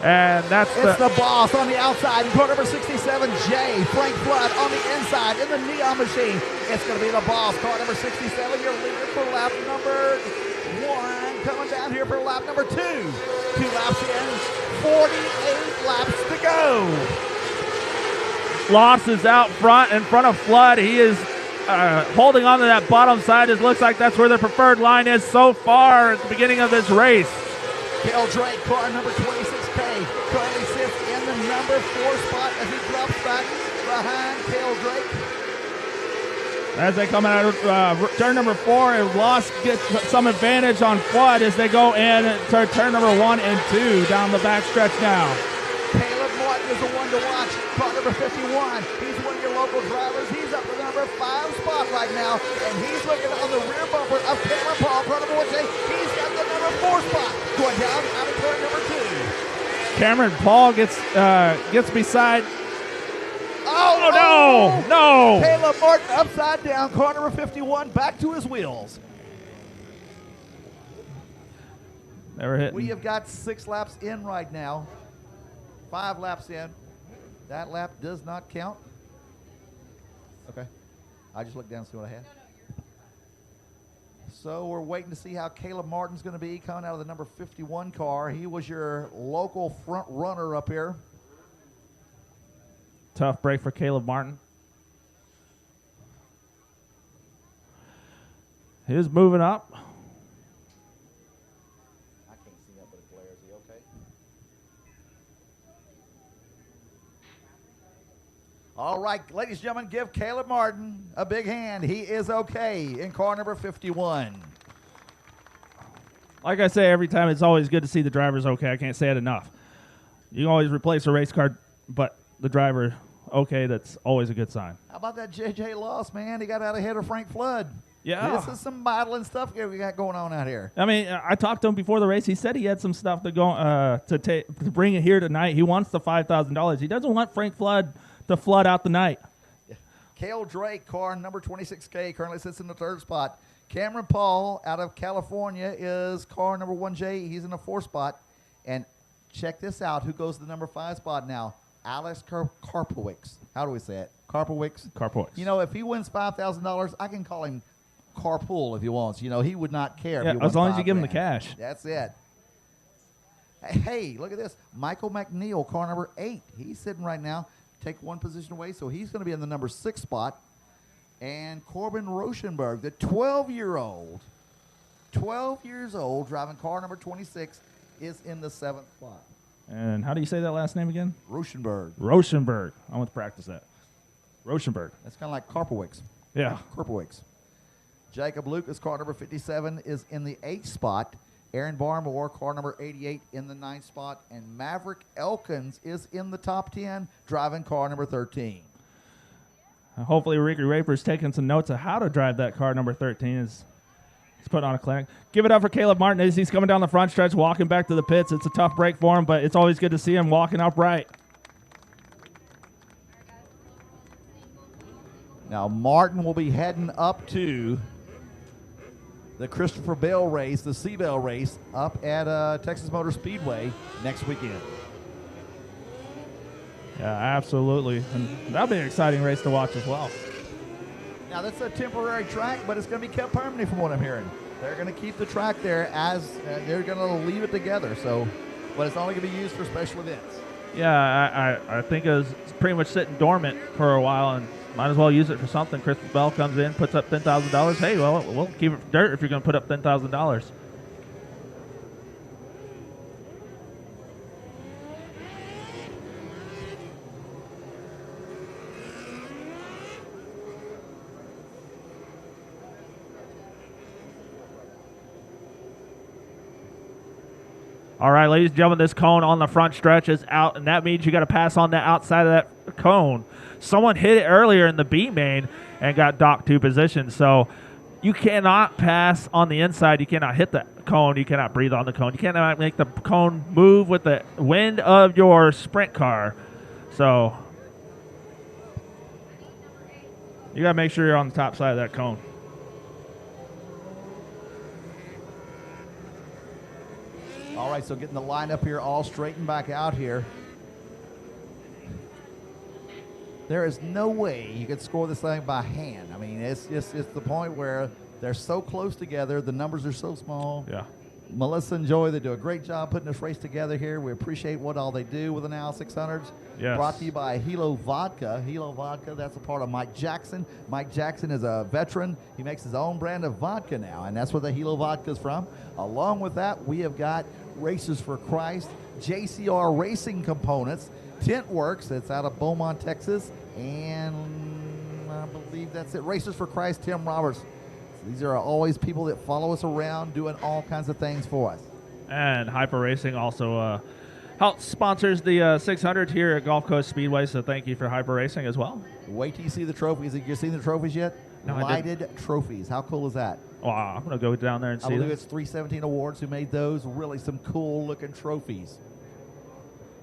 And that's the boss on the outside in car number 67, Jay. Frank Flood on the inside in the Neon Machine. It's going to be the boss, car number 67, your leader for lap number 1. Coming down here for lap number 2. 2 laps in, 48 laps to go. Loss is out front in front of Flood. He is holding on to that bottom side. It looks like that's where the preferred line is so far at the beginning of this race. Cale Drake, car number 26K, currently sits in the number 4 spot as he drops back behind Cale Drake. As they come out of turn number 4, and Loss gets some advantage on Flood as they go in to turn number 1 and 2 down the backstretch now. Caleb Martin is the one to watch, car number 51. He's one of your local drivers. He's up to the number 5 spot right now, and he's looking on the rear bumper of Cameron Paul, car number 1J. He's got the number 4 spot going down out of turn number 2. Cameron Paul gets beside. Oh, no! Caleb Martin upside down, car number 51, back to his wheels. Never hit. We have got 6 laps in right now. 5 laps in. That lap does not count. Okay. I just looked down and see what I had. So we're waiting to see how Caleb Martin's going to be coming out of the number 51 car. He was your local front runner up here. Tough break for Caleb Martin. He's moving up. I can't see that, but it glares. Is he okay? All right, ladies and gentlemen, give Caleb Martin a big hand. He is okay in car number 51. Like I say every time, it's always good to see the driver's okay. I can't say it enough. You can always replace a race car, but the driver okay, that's always a good sign. How about that JJ Loss, man? He got out ahead of Frank Flood. Yeah. This is some modeling stuff we got going on out here. I mean, I talked to him before the race. He said he had some stuff to go to bring it here tonight. He wants the $5,000. He doesn't want Frank Flood to flood out the night. Cale Drake, car number 26K, currently sits in the 3rd spot. Cameron Paul out of California is car number 1J. He's in the 4th spot. And check this out. Who goes to the number 5 spot now? Alex Karpowicz. How do we say it? Karpowicz? Karpowicz. You know, if he wins $5,000, I can call him Carpool if he wants. You know, he would not care. Yeah, if he as won long as you give him the $5,000. cash. That's it. Hey, look at this. Michael McNeil, car number 8. He's sitting right now. Take one position away, so he's going to be in the number 6 spot. And Corbin Rauschenberg, the 12-year-old, 12 years old, driving car number 26, is in the 7th spot. And how do you say that last name again? Rauschenberg. Rauschenberg. I want to practice that. Rauschenberg. That's kind of like Karpowicz. Yeah. Karpowicz. Jacob Lucas, car number 57, is in the 8th spot. Aaron Barmore, car number 88, in the 9th spot. And Maverick Elkins is in the top 10, driving car number 13. Hopefully Ricky Raper's taking some notes of how to drive that car number 13. He's put on a clinic. Give it up for Caleb Martin as he's coming down the front stretch, walking back to the pits. It's a tough break for him, but it's always good to see him walking upright. Now, Martin will be heading up to the Christopher Bell race, the C-Bell race, up at Texas Motor Speedway next weekend. Yeah, absolutely. And that'll be an exciting race to watch as well. Now, that's a temporary track, but it's going to be kept permanent from what I'm hearing. They're going to keep the track there as they're going to leave it together. So, but it's only going to be used for special events. Yeah, I think it was pretty much sitting dormant for a while, and might as well use it for something. Christopher Bell comes in, puts up $10,000. Hey, well, we'll keep it for dirt if you're going to put up $10,000. All right, ladies and gentlemen, this cone on the front stretch is out, and that means you got to pass on the outside of that cone. Someone hit it earlier in the B main and got docked 2 positions. So you cannot pass on the inside. You cannot hit the cone. You cannot breathe on the cone. You cannot make the cone move with the wind of your sprint car. So you got to make sure you're on the top side of that cone. All right, so getting the lineup here all straightened back out here. There is no way you could score this thing by hand. I mean, it's the point where they're so close together. The numbers are so small. Yeah. Melissa and Joy, they do a great job putting this race together here. We appreciate what all they do with the Now 600s. Yes. Brought to you by Hilo Vodka. Hilo Vodka, that's a part of Mike Jackson. Mike Jackson is a veteran. He makes his own brand of vodka now, and that's where the Hilo Vodka is from. Along with that, we have got Racers for Christ, JCR Racing Components, Tint Works, that's out of Beaumont, Texas, and I believe that's it. Racers for Christ, Tim Roberts. These are always people that follow us around doing all kinds of things for us. And Hyper Racing also helps sponsors the 600 here at Gulf Coast Speedway, so thank you for Hyper Racing as well. Wait till you see the trophies. Have you seen the trophies yet? No, I Lighted trophies. How cool is that? Wow, I'm going to go down there and I see believe them. it's 317 Awards who made those. Really some cool looking trophies.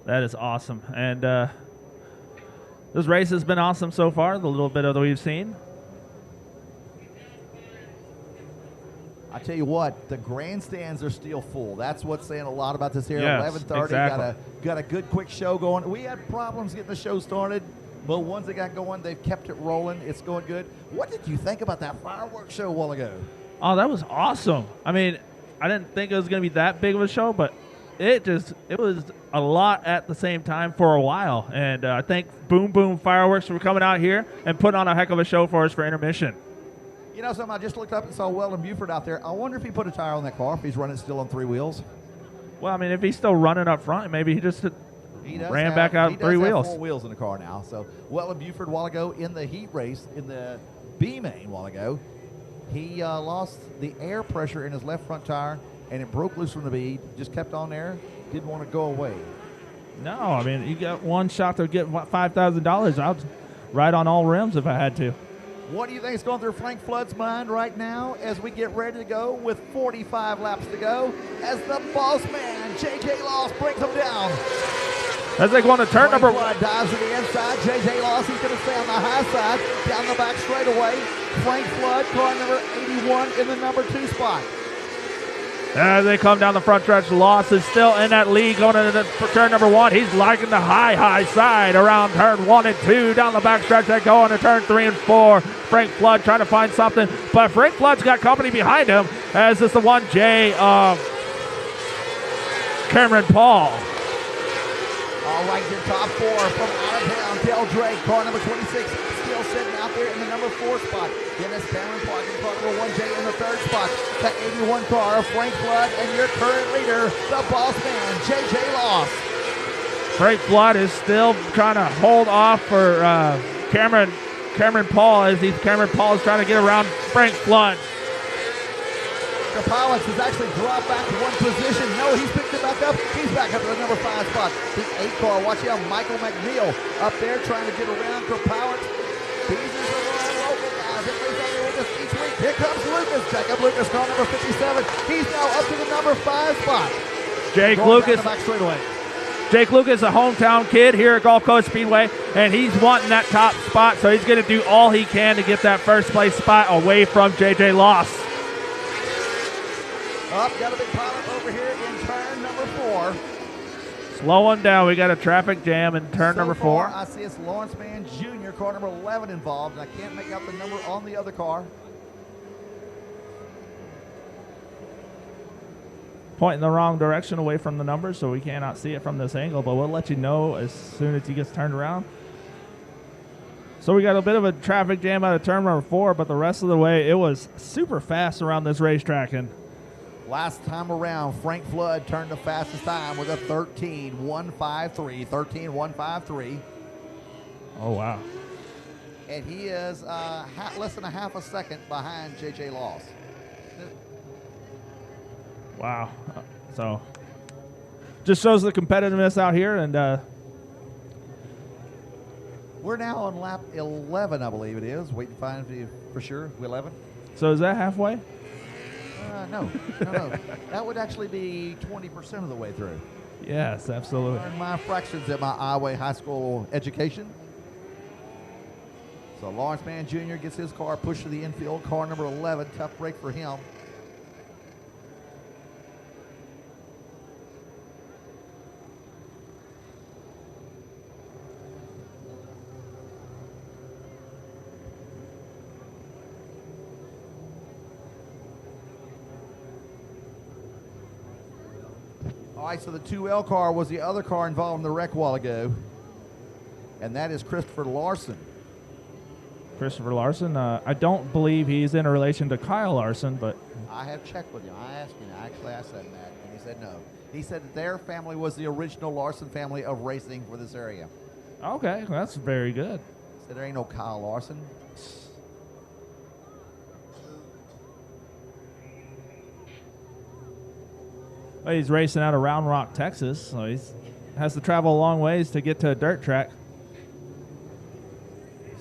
That is awesome. And this race has been awesome so far, the little bit of that we've seen. I tell you what, the grandstands are still full. That's what's saying a lot about this here. Yes, 11:30, exactly. got a good quick show going. We had problems getting the show started, but once it got going, they've kept it rolling. It's going good. What did you think about that fireworks show a while ago? Oh, that was awesome. I mean, I didn't think it was going to be that big of a show, but it was a lot at the same time for a while. And I thank Boom Boom Fireworks for coming out here and putting on a heck of a show for us for intermission. You know something, I just looked up and saw Weldon Buford out there. I wonder if he put a tire on that car, if he's running still on 3 wheels. Well, I mean, if he's still running up front, maybe he just ran back out he 3 does wheels. Have 4 wheels in the car now. So Weldon Buford a while ago in the heat race in the B main a while ago, he lost the air pressure in his left front tire and it broke loose from the bead. Just kept on there, didn't want to go away. No, I mean, you got one shot to get $5,000. I'd ride on all rims if I had to. What do you think is going through Frank Flood's mind right now as we get ready to go with 45 laps to go as the boss man, J.J. Loss, brings them down? As they go on to turn Frank number Flood dives to the inside. J.J. Loss, he's going to stay on the high side, down the back straightaway. Frank Flood, car number 81 in the number 2 spot. As they come down the front stretch, Loss is still in that lead going into turn number 1. He's liking the high side around turn 1 and 2. Down the back stretch, they go into turn 3 and 4. Frank Flood trying to find something, but Frank Flood's got company behind him, as is the 1J Cameron Paul. All right, your top 4 from out of town. Del Drake, car number 26, still sitting out there in the number 4 spot. Dennis Cameron parking car number 1J in the 3rd spot. The 81 car of Frank Flood and your current leader, the boss man, J.J. Loss. Frank Flood is still trying to hold off for Cameron Paul, as Cameron Paul is trying to get around Frank Flood. Kapowicz has actually dropped back to 1 position. No, he's picked it back up. He's back up to the number 5 spot. The 8 car, watch out, Michael McNeil up there trying to get around Kapowicz. These are some local guys that race out there with us each week. Here comes Lucas. Jacob Lucas, car number 57. He's now up to the number 5 spot. Jake Going Lucas. down the back straightaway. Jake Lucas, a hometown kid here at Gulf Coast Speedway, and he's wanting that top spot, so he's going to do all he can to get that first place spot away from J.J. Loss. Up, got a big pilot over here in turn number 4. Slowing down. We got a traffic jam in turn So number 4. far, I see it's Lawrence Mann Jr., car number 11 involved, and I can't make out the number on the other car. Pointing the wrong direction away from the numbers, so we cannot see it from this angle, but we'll let you know as soon as he gets turned around. So we got a bit of a traffic jam out of turn number 4, but the rest of the way, it was super fast around this racetrack. And last time around, Frank Flood turned the fastest time with a 13.153. 13.153. oh, wow. And he is less than a half a second behind J.J. Loss. Wow. So just shows the competitiveness out here. And we're now on lap 11, I believe it is. Wait to find you for sure. 11. So is that halfway? No. That would actually be 20% of the way through. Yes, absolutely. Learned my fractions at my Iowa high school education. So Lawrence Mann Jr. gets his car pushed to the infield. Car number 11, tough break for him. All right, so the 2L car was the other car involved in the wreck a while ago, and that is Christopher Larson. Christopher Larson. I don't believe he's in a relation to Kyle Larson, but I have checked with him. I asked him. I actually asked that, Matt, and he said no. He said that their family was the original Larson family of racing for this area. okay, that's very good. He said there ain't no Kyle Larson. Well, he's racing out of Round Rock, Texas, so he has to travel a long ways to get to a dirt track.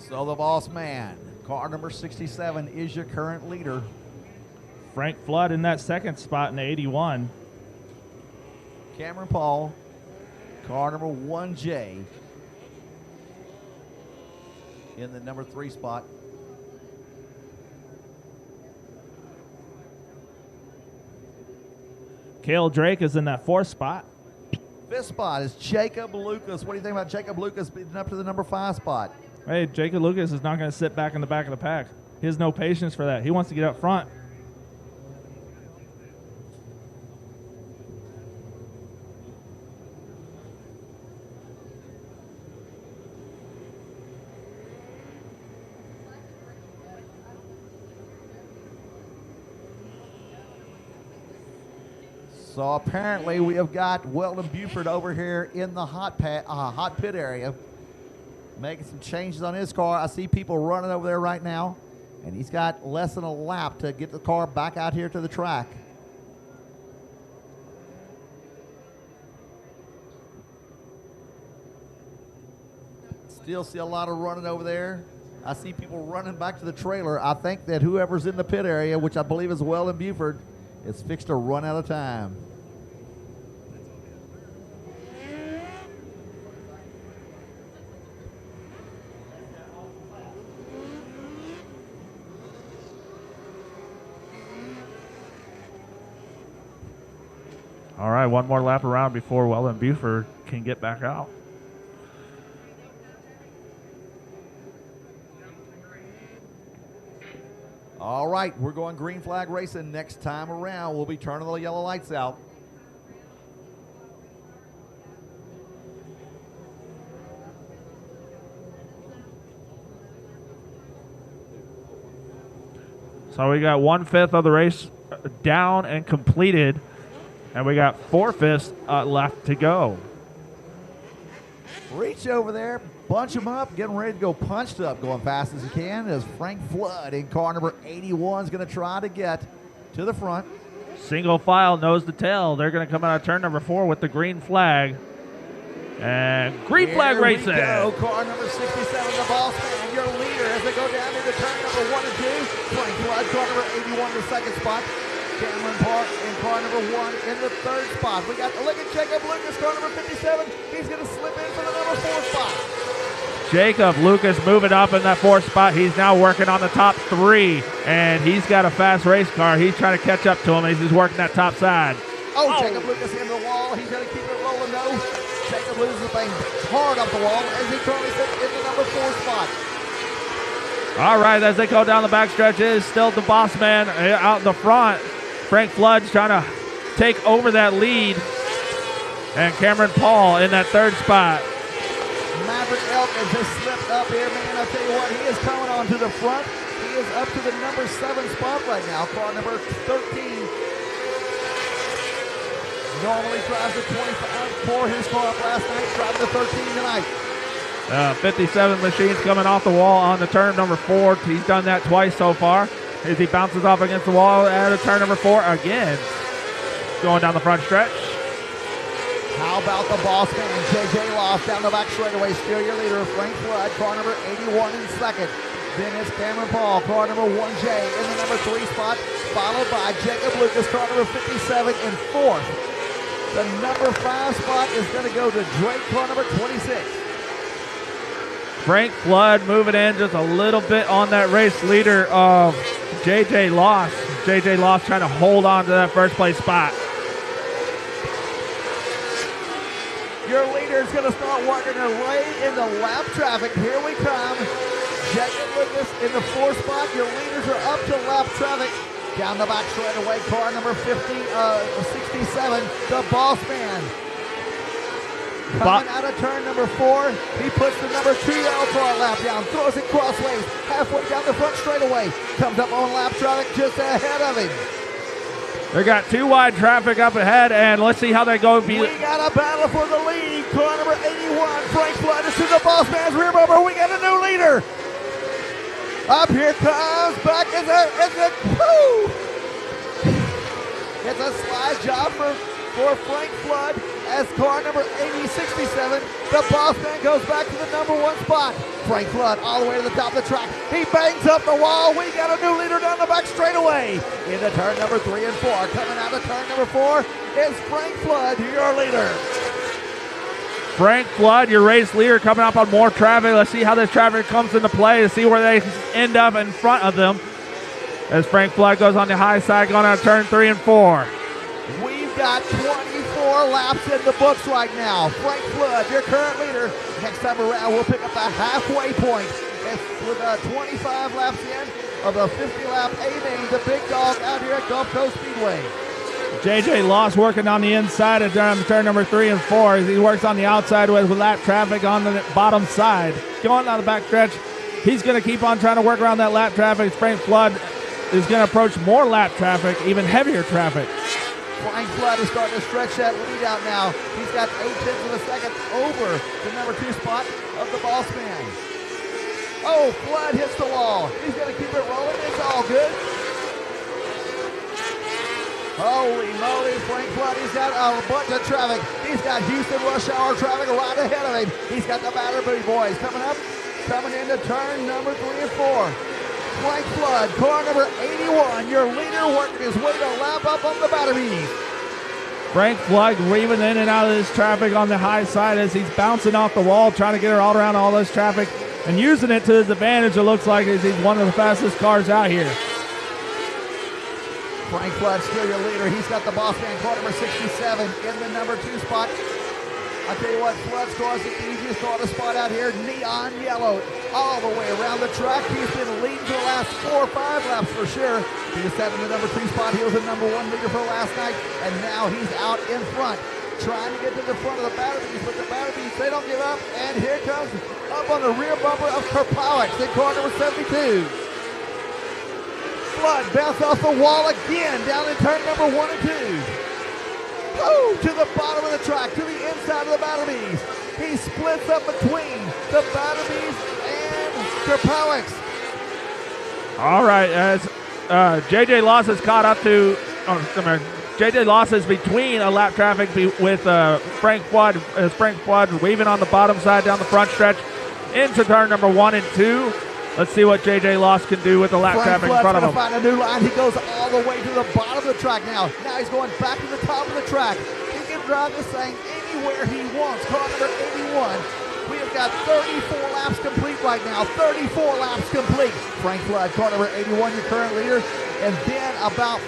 So the boss man, car number 67, is your current leader. Frank Flood in that second spot in the 81. Cameron Paul, car number 1J, in the number 3 spot. Cale Drake is in that 4th spot. 5th spot is Jacob Lucas. What do you think about Jacob Lucas beating up to the number 5 spot? Hey, Jacob Lucas is not going to sit back in the back of the pack. He has no patience for that. He wants to get up front. So apparently we have got Weldon Buford over here in the hot pit area, making some changes on his car. I see people running over there right now, and he's got less than a lap to get the car back out here to the track. Still see a lot of running over there. I see people running back to the trailer. I think that whoever's in the pit area, which I believe is Weldon Buford, is fixed to run out of time. All right, one more lap around before Weldon Buford can get back out. All right, we're going green flag racing. Next time around, we'll be turning the yellow lights out. So we got 1/5 of the race down and completed, and we got 4/5 left to go. Reach over there, bunch them up, getting ready to go punched up, going fast as you can, as Frank Flood in car number 81 is going to try to get to the front. Single file, nose to tail. They're going to come out of turn number 4 with the green flag. And green flag racing. Here we go, car number 67, the boss man, your leader as they go down into turn number 1 and 2. Frank Flood, car number 81 in the 2nd spot. Cameron Park in car number 1 in the 3rd spot. We got, look at Jacob Lucas, car number 57. He's going to slip in for the number 4 spot. Jacob Lucas moving up in that 4th spot. He's now working on the top 3, and he's got a fast race car. He's trying to catch up to him as he's working that top side. Oh, Jacob Lucas into the wall. He's going to keep it rolling, though. Jacob loses the thing hard up the wall as he currently sits in the number 4 spot. All right, as they go down the backstretch, it is still the boss man out in the front. Frank Flood's trying to take over that lead. And Cameron Paul in that 3rd spot. Maverick Elkins has slipped up here, man. I'll tell you what, he is coming on to the front. He is up to the number 7 spot right now. Car number 13. Normally drives the 25 for his car up last night, driving the 13 tonight. 57 machines coming off the wall on the turn number 4. He's done that twice so far. As he bounces off against the wall at a turn number 4 again. Going down the front stretch. How about the boss man, J.J. Loft down the back straightaway, still your leader, Frank Flood, car number 81 in second. Then it's Cameron Paul, car number 1J in the number 3 spot, followed by Jacob Lucas, car number 57 in fourth. The number 5 spot is going to go to Drake, car number 26. Frank Flood moving in just a little bit on that race leader of J.J. Loss. J.J. Loss trying to hold on to that first place spot. Your leader is going to start working their way into lap traffic. Here we come. Jacob Lucas in the 4th spot. Your leaders are up to lap traffic. Down the back straightaway, car number 67, the boss man. Coming out of turn number 4, he puts the number 2L car lap down, throws it crossways, halfway down the front straightaway. Comes up on lap traffic just ahead of him. They got 2 wide traffic up ahead, and let's see how they go. We got a battle for the lead. Car number 81, Frank Flood is to the boss man's rear bumper. We got a new leader. Up here comes back. Woo! It's a slide job for Frank Flood as car number 8067. The boss man goes back to the number 1 spot. Frank Flood all the way to the top of the track. He bangs up the wall. We got a new leader down the back straightaway. Into turn number 3 and 4. Coming out of turn number 4 is Frank Flood, your leader. Frank Flood, your race leader, coming up on more traffic. Let's see how this traffic comes into play to see where they end up in front of them. As Frank Flood goes on the high side, going on turn 3 and 4. We've got 24 laps in the books right now. Frank Flood, your current leader. Next time around, we'll pick up the halfway point. With 25 laps in of the 50-lap A-main, the big dog out here at Gulf Coast Speedway. J.J. Loss working on the inside of turn number 3 and 4 as he works on the outside with lap traffic on the bottom side. Going down the back stretch, he's going to keep on trying to work around that lap traffic. Frank Flood is going to approach more lap traffic, even heavier traffic. Frank Flood is starting to stretch that lead out now. He's got 8/10 of a second over the number 2 spot of the boss man. Oh, Flood hits the wall. He's going to keep it rolling. It's all good. Holy moly, Frank Flood, he's got a bunch of traffic. He's got Houston rush hour traffic right ahead of him. He's got the Battery boys coming up, coming into turn number 3 and 4. Frank Flood, car number 81, your leader working his way to lap up on the Batteries. Frank Flood weaving in and out of this traffic on the high side as he's bouncing off the wall, trying to get her all around all this traffic and using it to his advantage, it looks like, as he's one of the fastest cars out here. Frank Flood still your leader. He's got the boss man, car number 67 in the number 2 spot. I'll tell you what, Flood's car is the easiest car to spot out here. Neon yellow all the way around the track. He's been leading for the last 4 or 5 laps for sure. He was set in the number 3 spot. He was the number 1 leader for last night, and now he's out in front, trying to get to the front of the Batteries, but the Batteries, they don't give up, and here comes up on the rear bumper of Kerpowicz in car number 72. Flood bounced off the wall again down in turn number 1 and 2. Oh, to the bottom of the track, to the inside of the Batteries. He splits up between the Batteries and Kerpowicz. All right, as J.J. Loss has caught up to, J.J. Loss is between a lap traffic with Frank Flood, as Frank Flood weaving on the bottom side down the front stretch into turn number 1 and 2. Let's see what J.J. Loss can do with the lap traffic in front of him. Frank Flood's going to find a new line. He goes all the way to the bottom of the track now. Now he's going back to the top of the track. He can drive this thing anywhere he wants. Car number 81. We have got 34 laps complete right now. 34 laps complete. Frank Flood, car number 81, your current leader. And then about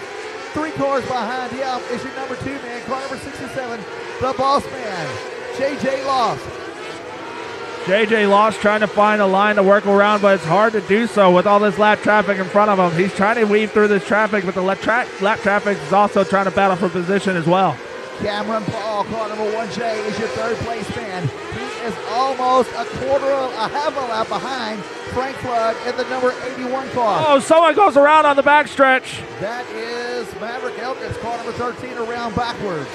3 cars behind him is your number 2 man, car number 67, the boss man, J.J. Loss. J.J. Loss trying to find a line to work around, but it's hard to do so with all this lap traffic in front of him. He's trying to weave through this traffic, but the lap traffic is also trying to battle for position as well. Cameron Paul, car number 1J, is your 3rd place man. He is almost a half a lap behind Frank Flood in the number 81 car. Oh, someone goes around on the backstretch. That is Maverick Elkins, car number 13, around backwards.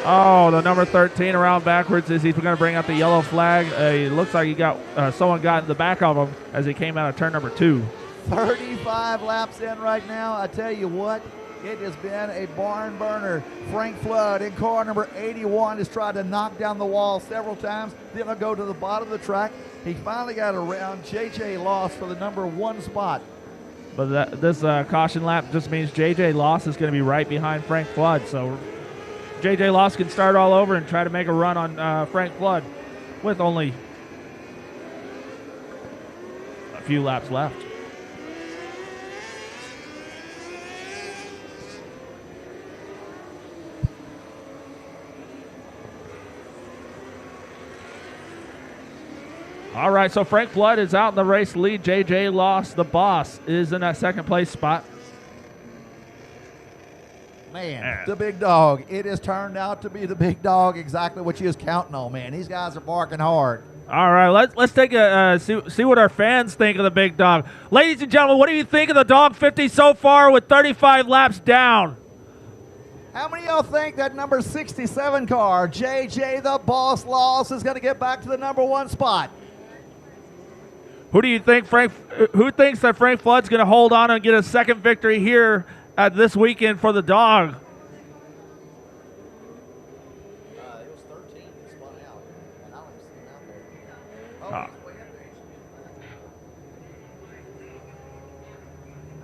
Oh, the number 13 around backwards as he's going to bring out the yellow flag. It looks like he got someone got in the back of him as he came out of turn number 2. 35 laps in right now. I tell you what, It has been a barn burner. Frank Flood in car number 81 has tried to knock down the wall several times. Then he'll go to the bottom of the track. He finally got around J.J. Loss for the number 1 spot. But this caution lap just means J.J. Loss is going to be right behind Frank Flood. So J.J. Loss can start all over and try to make a run on Frank Flood with only a few laps left. All right, so Frank Flood is out in the race lead. J.J. Loss, the boss, is in that second place spot. Man, the big dog. It has turned out to be the big dog, exactly what you was counting on, man. These guys are barking hard. All right, let's take a see what our fans think of the big dog. Ladies and gentlemen, what do you think of the Dawg 50 so far with 35 laps down? How many of y'all think that number 67 car, J.J. the Boss Loss, is going to get back to the number 1 spot? Who do you think, Frank? Who thinks that Frank Flood's going to hold on and get a second victory here at this weekend for the Dawg? It was 13 that spun out, and I don't see him out there. Oh, he's way up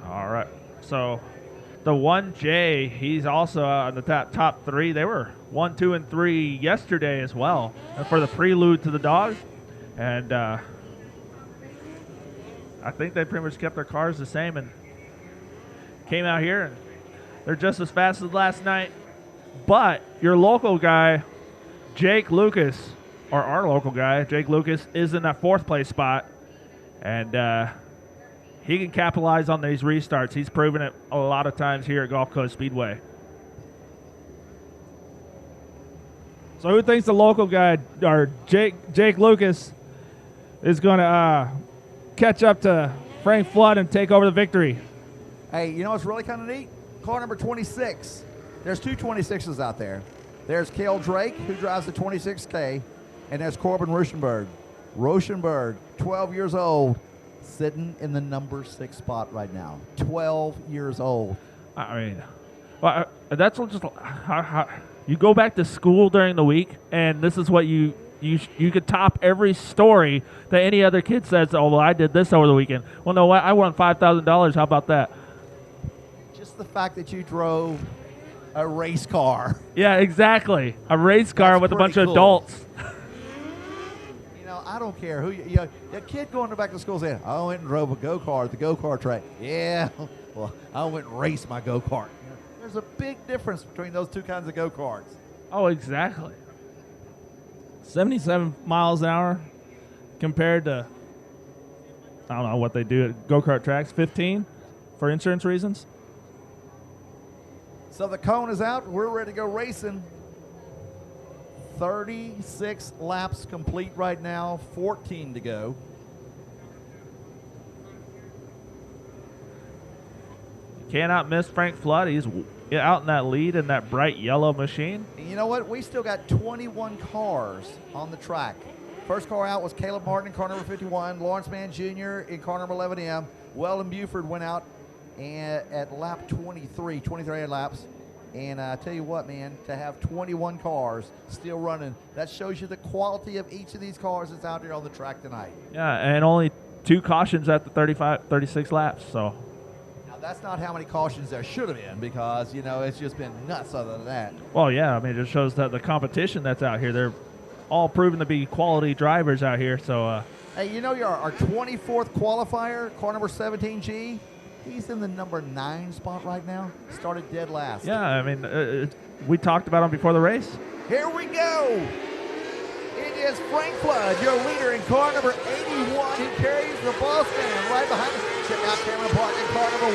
there. All right. So the 1J, he's also on the top 3. They were 1, 2, and 3 yesterday as well for the prelude to the Dawg. And I think they pretty much kept their cars the same and came out here, and they're just as fast as last night. But your local guy, Jake Lucas, or our local guy, Jake Lucas, is in that 4th place spot, and he can capitalize on these restarts. He's proven it a lot of times here at Gulf Coast Speedway. So who thinks the local guy, or Jake Lucas, is going to catch up to Frank Flood and take over the victory? Hey, you know what's really kind of neat? Car number 26. There's 2 26s out there. There's Cale Drake, who drives the 26K, and there's Corbin Rauschenberg. Rauschenberg, 12 years old, sitting in the number 6 spot right now. 12 years old. I mean, well, that's just how you go back to school during the week, and this is what you could top every story that any other kid says. Oh, well, I did this over the weekend. Well, no, I won $5,000. How about that? Just the fact that you drove a race car. Yeah, exactly. A race car with a bunch of adults. You know, I don't care who you know, a kid going back to school saying, I went and drove a go-kart at the go-kart track. Yeah, well, I went and raced my go-kart. You know, there's a big difference between those 2 kinds of go-karts. Oh, exactly. 77 miles an hour compared to, I don't know what they do at go-kart tracks, 15 for insurance reasons. So the cone is out. We're ready to go racing. 36 laps complete right now, 14 to go. Cannot miss Frank Flood. He's out in that lead in that bright yellow machine. And you know what? We still got 21 cars on the track. First car out was Caleb Martin in car number 51, Lawrence Mann Jr. in car number 11M. Weldon Buford went out at lap 23 laps. And I tell you what, man, to have 21 cars still running, that shows you the quality of each of these cars that's out there on the track tonight. Yeah, and only 2 cautions at the 36 laps. So now that's not how many cautions there should have been, because, you know, it's just been nuts other than that. Well, yeah, I mean, it just shows that the competition that's out here, they're all proven to be quality drivers out here. So, hey, you know, our 24th qualifier, car number 17G, he's in the number 9 spot right now. Started dead last. yeah, I mean, we talked about him before the race. Here we go. It is Frank Flood, your leader in car number 81. He carries the boss man right behind him. Check out Cameron Park in car number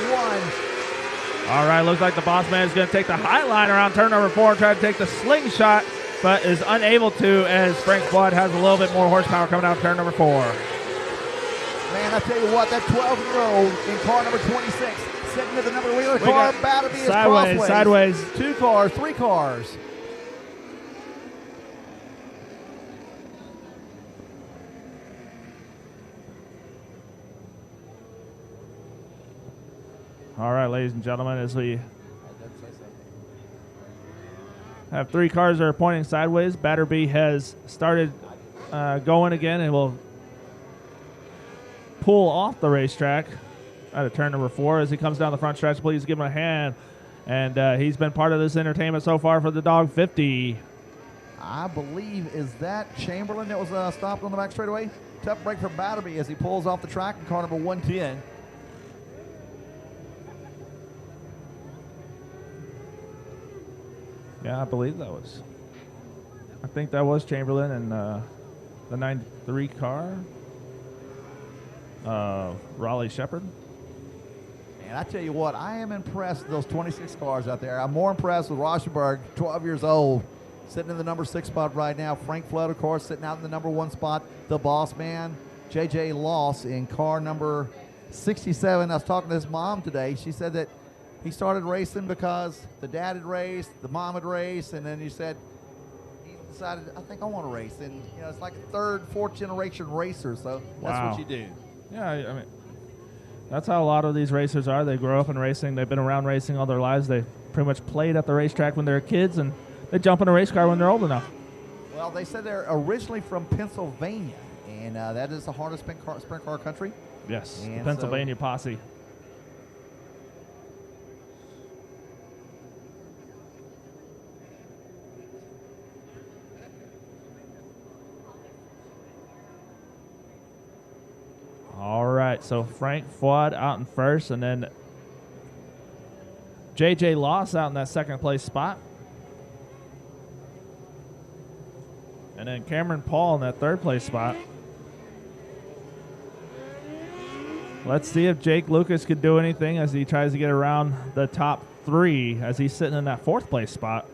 1. All right, looks like the boss man is going to take the high line around turn number 4 and try to take the slingshot, but is unable to as Frank Flood has a little bit more horsepower coming out of turn number 4. Man, I tell you what, that 12-year-old in car number 26, sitting in the number wheeler car, about to be his crossways. Sideways. 2 cars, 3 cars. All right, ladies and gentlemen, as we Have 3 cars that are pointing sideways. Batterby has started going again and will pull off the racetrack out of turn number 4 as he comes down the front stretch. Please give him a hand. And he's been part of this entertainment so far for the Dawg 50. I believe, is that Chamberlain that was stopped on the back straightaway? Tough break for Batterby as he pulls off the track in car number 110. Yeah, I believe that was. I think that was Chamberlain and the 93 car. Raleigh Shepard. And I tell you what, I am impressed with those 26 cars out there. I'm more impressed with Rauschenberg, 12 years old, sitting in the number 6 spot right now. Frank Flood, of course, sitting out in the number 1 spot. The boss man, J.J. Loss, in car number 67. I was talking to his mom today. She said that he started racing because the dad had raced, the mom had raced, and then he said he decided, I think I want to race. And, you know, it's like a 3rd, 4th generation racer, so that's Wow. what you do. Yeah, I mean, that's how a lot of these racers are. They grow up in racing. They've been around racing all their lives. They pretty much played at the racetrack when they were kids, and they jump in a race car when they're old enough. Well, they said they're originally from Pennsylvania, and that is the hardest sprint car country. Yes, the And Pennsylvania posse. All right, so Frank Flood out in first, and then J.J. Loss out in that 2nd place spot. And then Cameron Paul in that 3rd place spot. Let's see if Jake Lucas could do anything as he tries to get around the top 3 as he's sitting in that 4th place spot.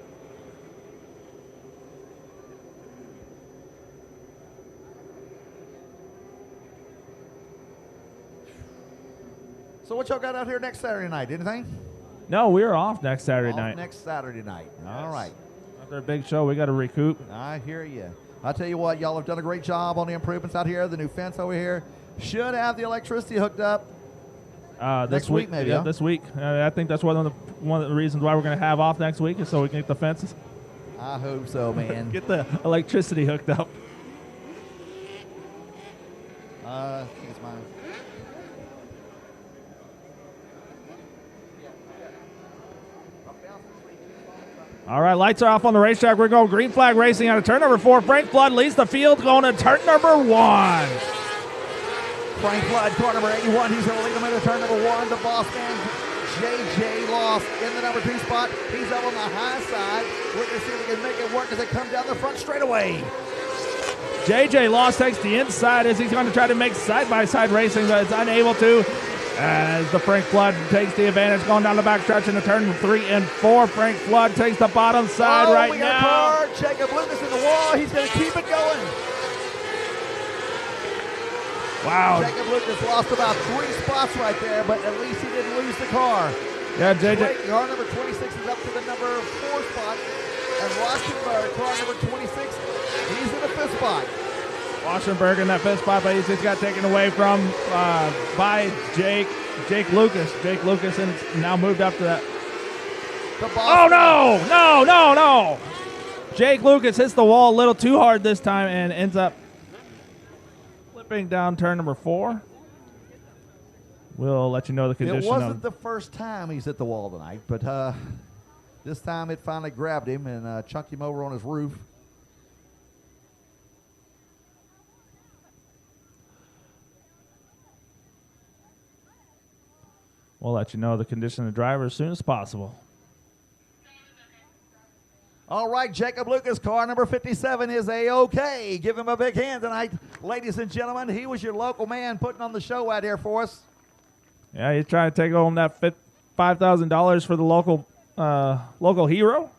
So what y'all got out here next Saturday night? Anything? No, we're off next Saturday Off night. next Saturday night. All right. After a big show, we got to recoup. I hear you. I tell you what, y'all have done a great job on the improvements out here. The new fence over here should have the electricity hooked up. This Next week, maybe, Yeah, huh? this week. I think that's one of the reasons why we're going to have off next week is so we can get the fences. I hope so, man. Get the electricity hooked up. I think it's mine. All right, lights are off on the racetrack. We're going green flag racing out of turn number 4. Frank Flood leads the field going to turn number 1. Frank Flood, car number 81. He's going to lead him into turn number 1. The boss man, J.J. Loss, in the number 2 spot. He's up on the high side. We're going to see if he can make it work as they come down the front straightaway. J.J. Loss takes the inside as he's going to try to make side-by-side racing, but is unable to. As the Frank Flood takes the advantage going down the back stretch into turn 3 and 4. Frank Flood takes the bottom side right we got now. a car. Jacob Lucas in the wall. He's going to keep it going. Wow. Jacob Lucas lost about 3 spots right there, but at least he didn't lose the car. Yeah, JJ. Great. Car number 26 is up to the number 4 spot. And Rauschenberg, car number 26, he's in the 5th spot. Washingberg in that 5th spot, but he just got taken away from by Jake Lucas. Jake Lucas and now moved up to that. Oh, no. Jake Lucas hits the wall a little too hard this time and ends up flipping down turn number 4. We'll let you know the condition. It wasn't the first time he's hit the wall tonight, but this time it finally grabbed him and chucked him over on his roof. We'll let you know the condition of the driver as soon as possible. All right, Jacob Lucas, car number 57 is A-OK. Give him a big hand tonight. Ladies and gentlemen, he was your local man putting on the show out here for us. Yeah, he's trying to take home that $5,000 for the local hero.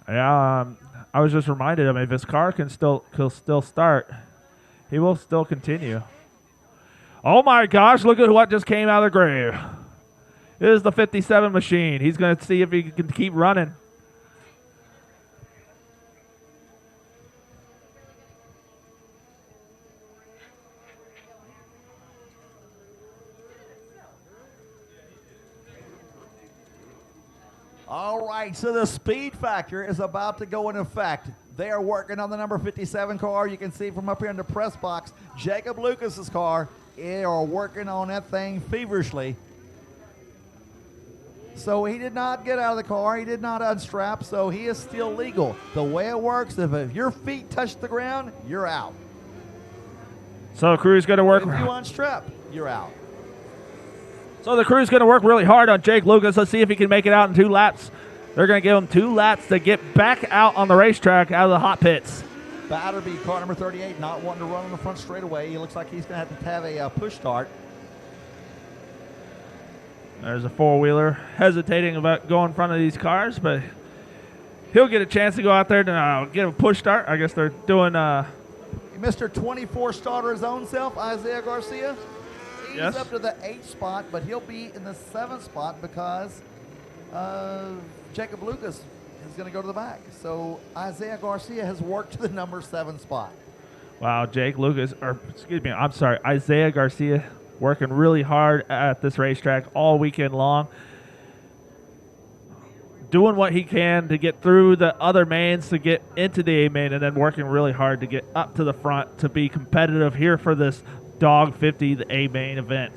Yeah, I was just reminded of him, if his car can still start, he will still continue. Oh my gosh, look at what just came out of the grave. It is the 57 machine. He's going to see if he can keep running. All right, so the speed factor is about to go in effect. They are working on the number 57 car. You can see from up here in the press box, Jacob Lucas's car. They are working on that thing feverishly. So he did not get out of the car. He did not unstrap, so he is still legal. The way it works, if your feet touch the ground, you're out. So the crew's going to work. If you unstrap, you're out. So the crew's going to work really hard on Jake Lucas. Let's see if he can make it out in 2 laps. They're going to give him 2 laps to get back out on the racetrack out of the hot pits. Batterby, car number 38, not wanting to run on the front straightaway. He looks like he's going to have a push start. There's a 4-wheeler hesitating about going in front of these cars, but he'll get a chance to go out there to get a push start. I guess they're doing... Mr. 24 starter his own self, Isaiah Garcia. He's Yes. up to the 8th spot, but he'll be in the 7th spot because Jacob Lucas is going to go to the back. So Isaiah Garcia has worked to the number 7 spot. Wow, Isaiah Garcia working really hard at this racetrack all weekend long. Doing what he can to get through the other mains to get into the A main, and then working really hard to get up to the front to be competitive here for this Dawg 50, the A main event.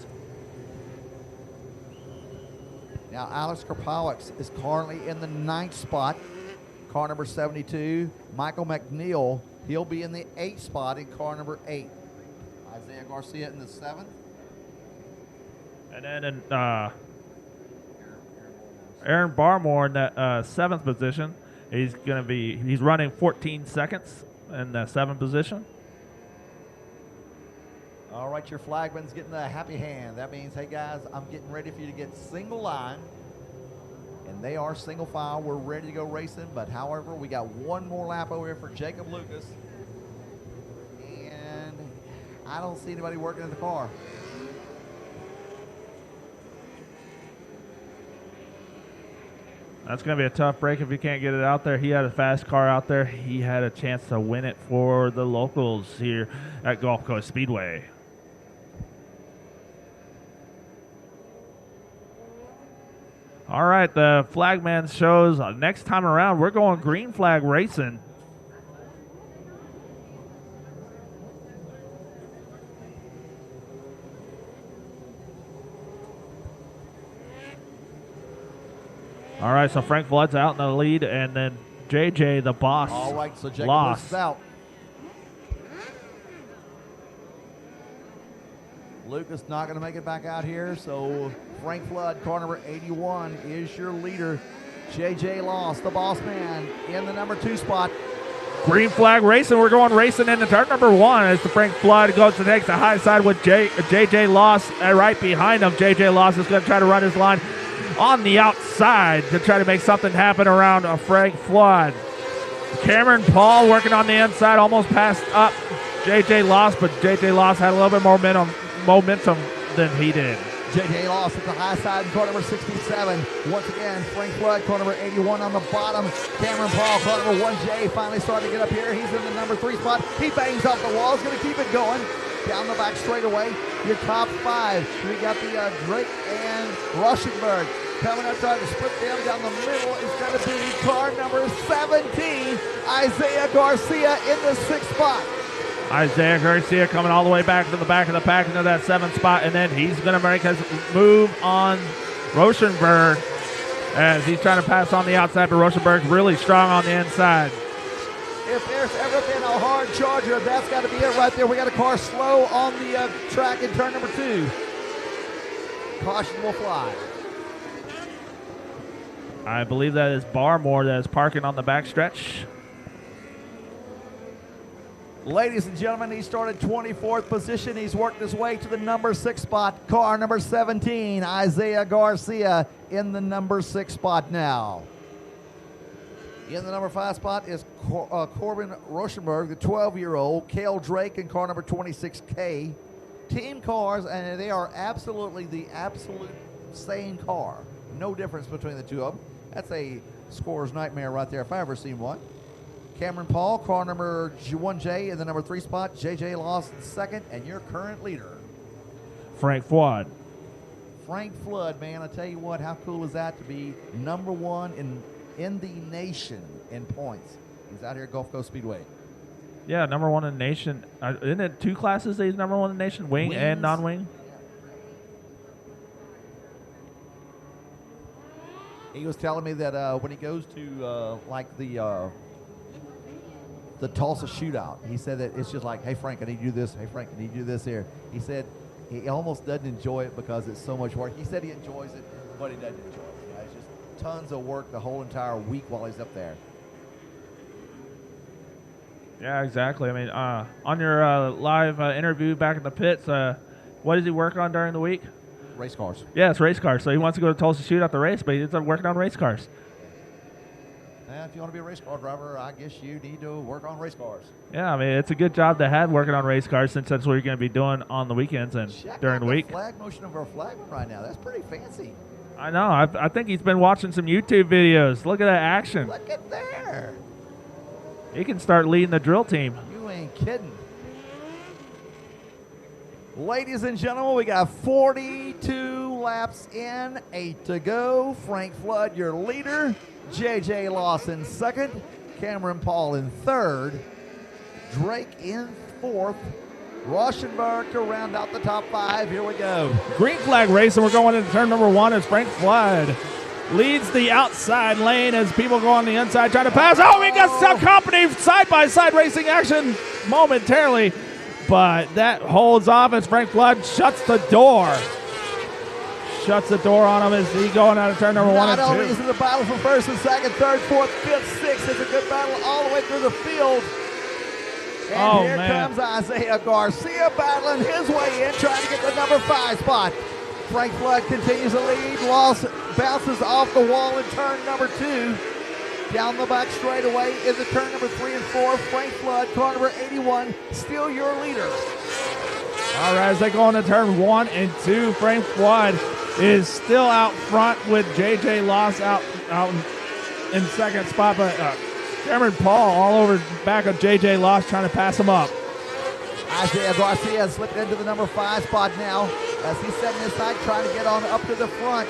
Now Alex Karpowicz is currently in the 9th spot, car number 72. Michael McNeil, he'll be in the 8th spot in car number 8. Isaiah Garcia in the 7th. And then Aaron Barmore in that 7th position. He's running 14 seconds in the 7th position. All right, your flagman's getting the happy hand. That means, hey guys, I'm getting ready for you to get single line. And they are single file. We're ready to go racing. But however, we got one more lap over here for Jacob Lucas. And I don't see anybody working in the car. That's going to be a tough break if he can't get it out there. He had a fast car out there. He had a chance to win it for the locals here at Gulf Coast Speedway. All right, the flagman shows next time around we're going green flag racing. All right, so Frank Flood's out in the lead, and then JJ, the boss, All right, so Jacob lost. Lucas is out. Lucas not going to make it back out here, so Frank Flood, car number 81, is your leader. JJ lost, the boss man, in the number 2 spot. Green flag racing. We're going racing into turn number 1 as the Frank Flood goes to take the high side with JJ Loss right behind him. JJ Loss is going to try to run his line on the outside to try to make something happen around Frank Flood. Cameron Paul working on the inside, almost passed up JJ Loss, but JJ Loss had a little bit more momentum than he did. JJ Loss at the high side in car number 67. Once again, Frank Flood, car number 81 on the bottom. Cameron Paul, car number 1J, finally starting to get up here. He's in the number 3 spot. He bangs off the wall. He's going to keep it going. Down the back straightaway, your top 5. We got the Drake and Rushingberg. Coming up, trying to split them down the middle is going to be car number 17, Isaiah Garcia in the 6th spot. Isaiah Garcia coming all the way back to the back of the pack into that 7th spot, and then he's going to make his move on Rauschenberg as he's trying to pass on the outside, but Rauschenberg's really strong on the inside. If there's ever been a hard charger, that's got to be it right there. We got a car slow on the track in turn number 2. Caution will fly. I believe that is Barmore that is parking on the backstretch. Ladies and gentlemen, he started 24th position. He's worked his way to the number 6 spot. Car number 17, Isaiah Garcia in the number 6 spot now. In the number 5 spot is Corbin Rauschenberg, the 12-year-old. Cale Drake in car number 26K. Team cars, and they are absolutely the absolute same car. No difference between the two of them. That's a scorer's nightmare right there if I ever seen one. Cameron Paul, car number 1J in the number 3 spot. JJ Loss in 2nd, and your current leader. Frank Flood. Frank Flood, man, I tell you what, how cool is that to be number one in the nation in points? He's out here at Gulf Coast Speedway. Yeah, number one in the nation. Isn't it 2 classes that he's number one in the nation? Wing and Wings. non-wing? He was telling me that when he goes to like the Tulsa shootout, he said that it's just like, hey Frank, I need you to do this. Hey Frank, I need you to do this here. He said he almost doesn't enjoy it because it's so much work. He said he enjoys it, but he doesn't enjoy it. You know, it's just tons of work the whole entire week while he's up there. Yeah, exactly. I mean, on your live interview back in the pits, what does he work on during the week? Race cars. Yeah, it's race cars. So he wants to go to Tulsa shoot out the race, but he's working on race cars. If you want to be a race car driver, I guess you need to work on race cars. Yeah, I mean, it's a good job to have working on race cars since that's what you're going to be doing on the weekends and during the week. Flag motion of our flag right now. That's pretty fancy. I know. I think he's been watching some YouTube videos. Look at that action. Look at there. He can start leading the drill team. You ain't kidding. Ladies and gentlemen, we got 42 laps in, 8 to go. Frank Flood, your leader. J.J. Lawson second. Cameron Paul in third. Drake in fourth. Rauschenberg to round out the top 5. Here we go. Green flag race, and we're going into turn number 1 as Frank Flood leads the outside lane as people go on the inside trying to pass. Oh, we got some company side-by-side racing action momentarily, but that holds off as Frank Flood shuts the door. Shuts the door on him as he going out of turn number 1 and 2. Not only is it a battle for first and second, third, fourth, fifth, sixth. It's a good battle all the way through the field. And here comes Isaiah Garcia battling his way in, trying to get the number 5 spot. Frank Flood continues to lead. Loss bounces off the wall in turn number 2. Down the back straightaway into turn number 3 and 4. Frank Flood, car number 81, still your leader. All right, as they go into turn 1 and 2, Frank Flood is still out front with J.J. Loss out in second spot, but Cameron Paul all over back of J.J. Loss trying to pass him up. Isaiah Garcia has slipped into the number 5 spot now as he's setting his sight, trying to get on up to the front.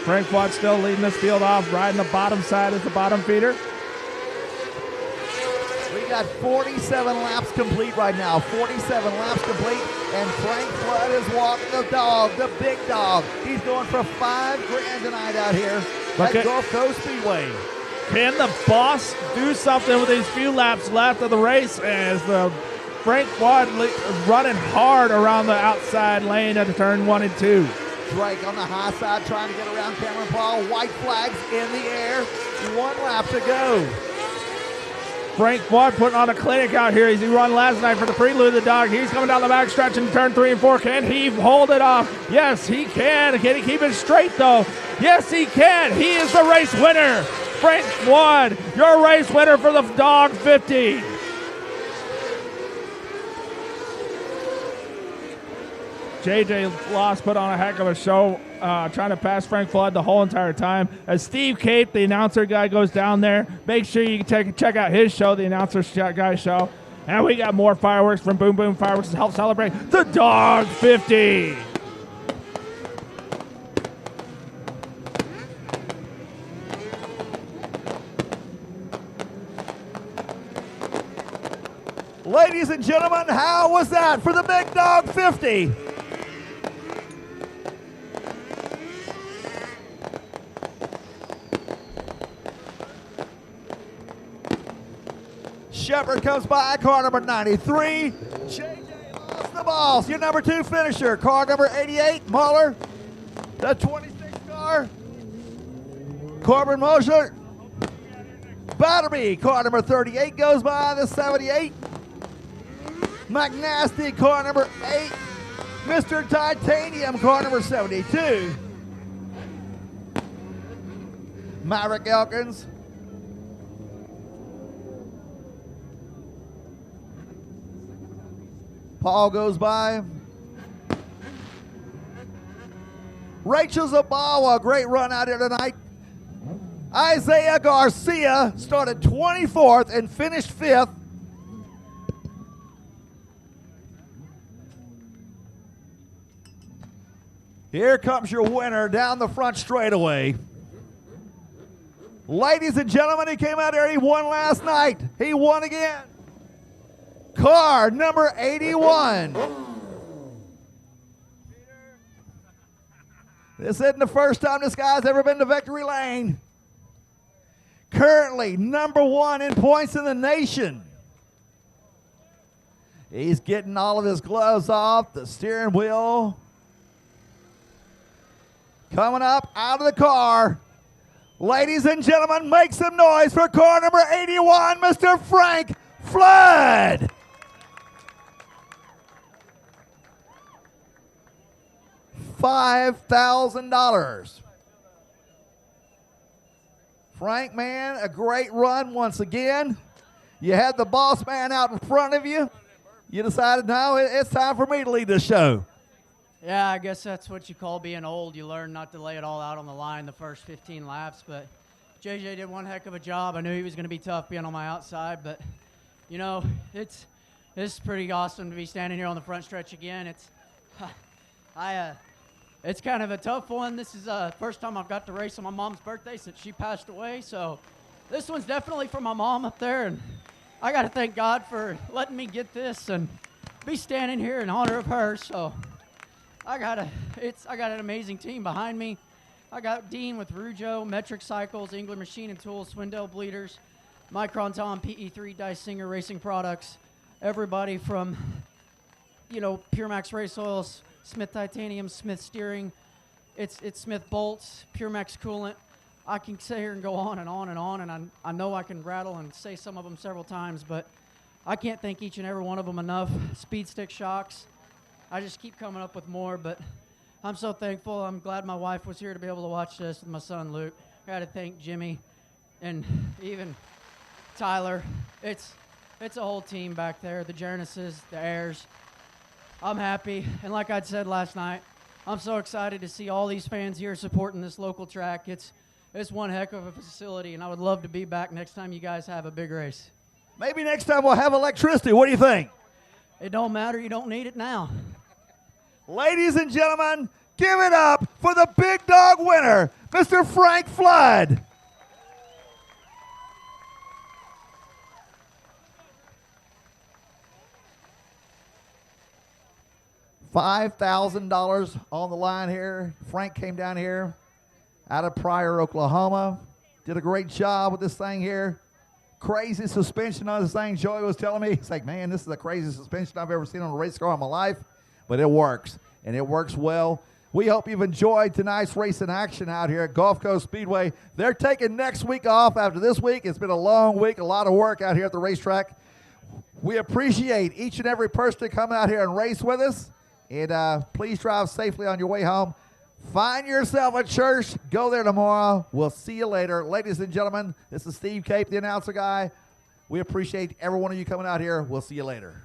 Frank Flood still leading this field off, riding the bottom side as the bottom feeder. We got 47 laps complete right now. 47 laps complete, and Frank Flood is walking the dog, the big dog. He's going for $5,000 tonight out here at Gulf Coast Speedway. Can the boss do something with these few laps left of the race as the Frank Flood running hard around the outside lane at turn 1 and 2. Drake on the high side trying to get around Cameron Paul. White flags in the air. 1 lap to go. Frank Flood putting on a clinic out here as he run last night for the prelude of the Dawg. He's coming down the back stretch in turn 3 and 4. Can he hold it off? Yes, he can. Can he keep it straight, though? Yes, he can. He is the race winner. Frank Flood, your race winner for the Dawg 50. J.J. Loss put on a heck of a show trying to pass Frank Flood the whole entire time. As Steve Cape, the announcer guy, goes down there, make sure you check out his show, the announcer guy show. And we got more fireworks from Boom Boom Fireworks to help celebrate the Dawg 50. Ladies and gentlemen, how was that for the Big Dawg 50? Shepard comes by, car number 93. JJ lost the balls. Your number 2 finisher, car number 88, Muller. The 26 car, Corbin Mosher. Batterby, car number 38, goes by the 78. McNasty, car number 8. Mr. Titanium, car number 72. Maverick Elkins. Paul goes by. Rachel Zabawa, great run out here tonight. Isaiah Garcia started 24th and finished 5th. Here comes your winner down the front straightaway. Ladies and gentlemen, he came out there. He won last night. He won again. Car number 81. This isn't the first time this guy's ever been to victory lane. Currently number 1 in points in the nation. He's getting all of his gloves off, the steering wheel. Coming up out of the car. Ladies and gentlemen, make some noise for car number 81, Mr. Frank Flood. $5,000. Frank, man, a great run once again. You had the boss man out in front of you. You decided, no, it's time for me to lead the show. Yeah, I guess that's what you call being old. You learn not to lay it all out on the line the first 15 laps. But JJ did one heck of a job. I knew he was going to be tough being on my outside. But, you know, it's pretty awesome to be standing here on the front stretch again. It's kind of a tough one. This is the first time I've got to race on my mom's birthday since she passed away. So this one's definitely for my mom up there. And I got to thank God for letting me get this and be standing here in honor of her. So I got an amazing team behind me. I got Dean with Rujo, Metric Cycles, England Machine and Tools, Swindell Bleeders, Micron Tom, PE3, Dice Singer Racing Products, everybody from, you know, Pure Max Race Oils, Smith Titanium, Smith Steering, it's Smith Bolts, Pure Max Coolant. I can sit here and go on and on and on, and I know I can rattle and say some of them several times, but I can't thank each and every one of them enough. Speed Stick Shocks. I just keep coming up with more, but I'm so thankful. I'm glad my wife was here to be able to watch this with my son, Luke. I got to thank Jimmy and even Tyler. It's a whole team back there, the Jernises, the Airs. I'm happy, and like I said last night, I'm so excited to see all these fans here supporting this local track. It's one heck of a facility, and I would love to be back next time you guys have a big race. Maybe next time we'll have electricity. What do you think? It don't matter. You don't need it now. Ladies and gentlemen, give it up for the Big Dog winner, Mr. Frank Flood. $5,000 on the line here. Frank came down here out of Pryor, Oklahoma. Did a great job with this thing here. Crazy suspension on this thing. Joey was telling me, he's like, man, this is the craziest suspension I've ever seen on a race car in my life. But it works, and it works well. We hope you've enjoyed tonight's race in action out here at Gulf Coast Speedway. They're taking next week off after this week. It's been a long week, a lot of work out here at the racetrack. We appreciate each and every person to come out here and race with us. And please drive safely on your way home. Find yourself a church. Go there tomorrow. We'll see you later. Ladies and gentlemen, this is Steve Cape, the announcer guy. We appreciate every one of you coming out here. We'll see you later.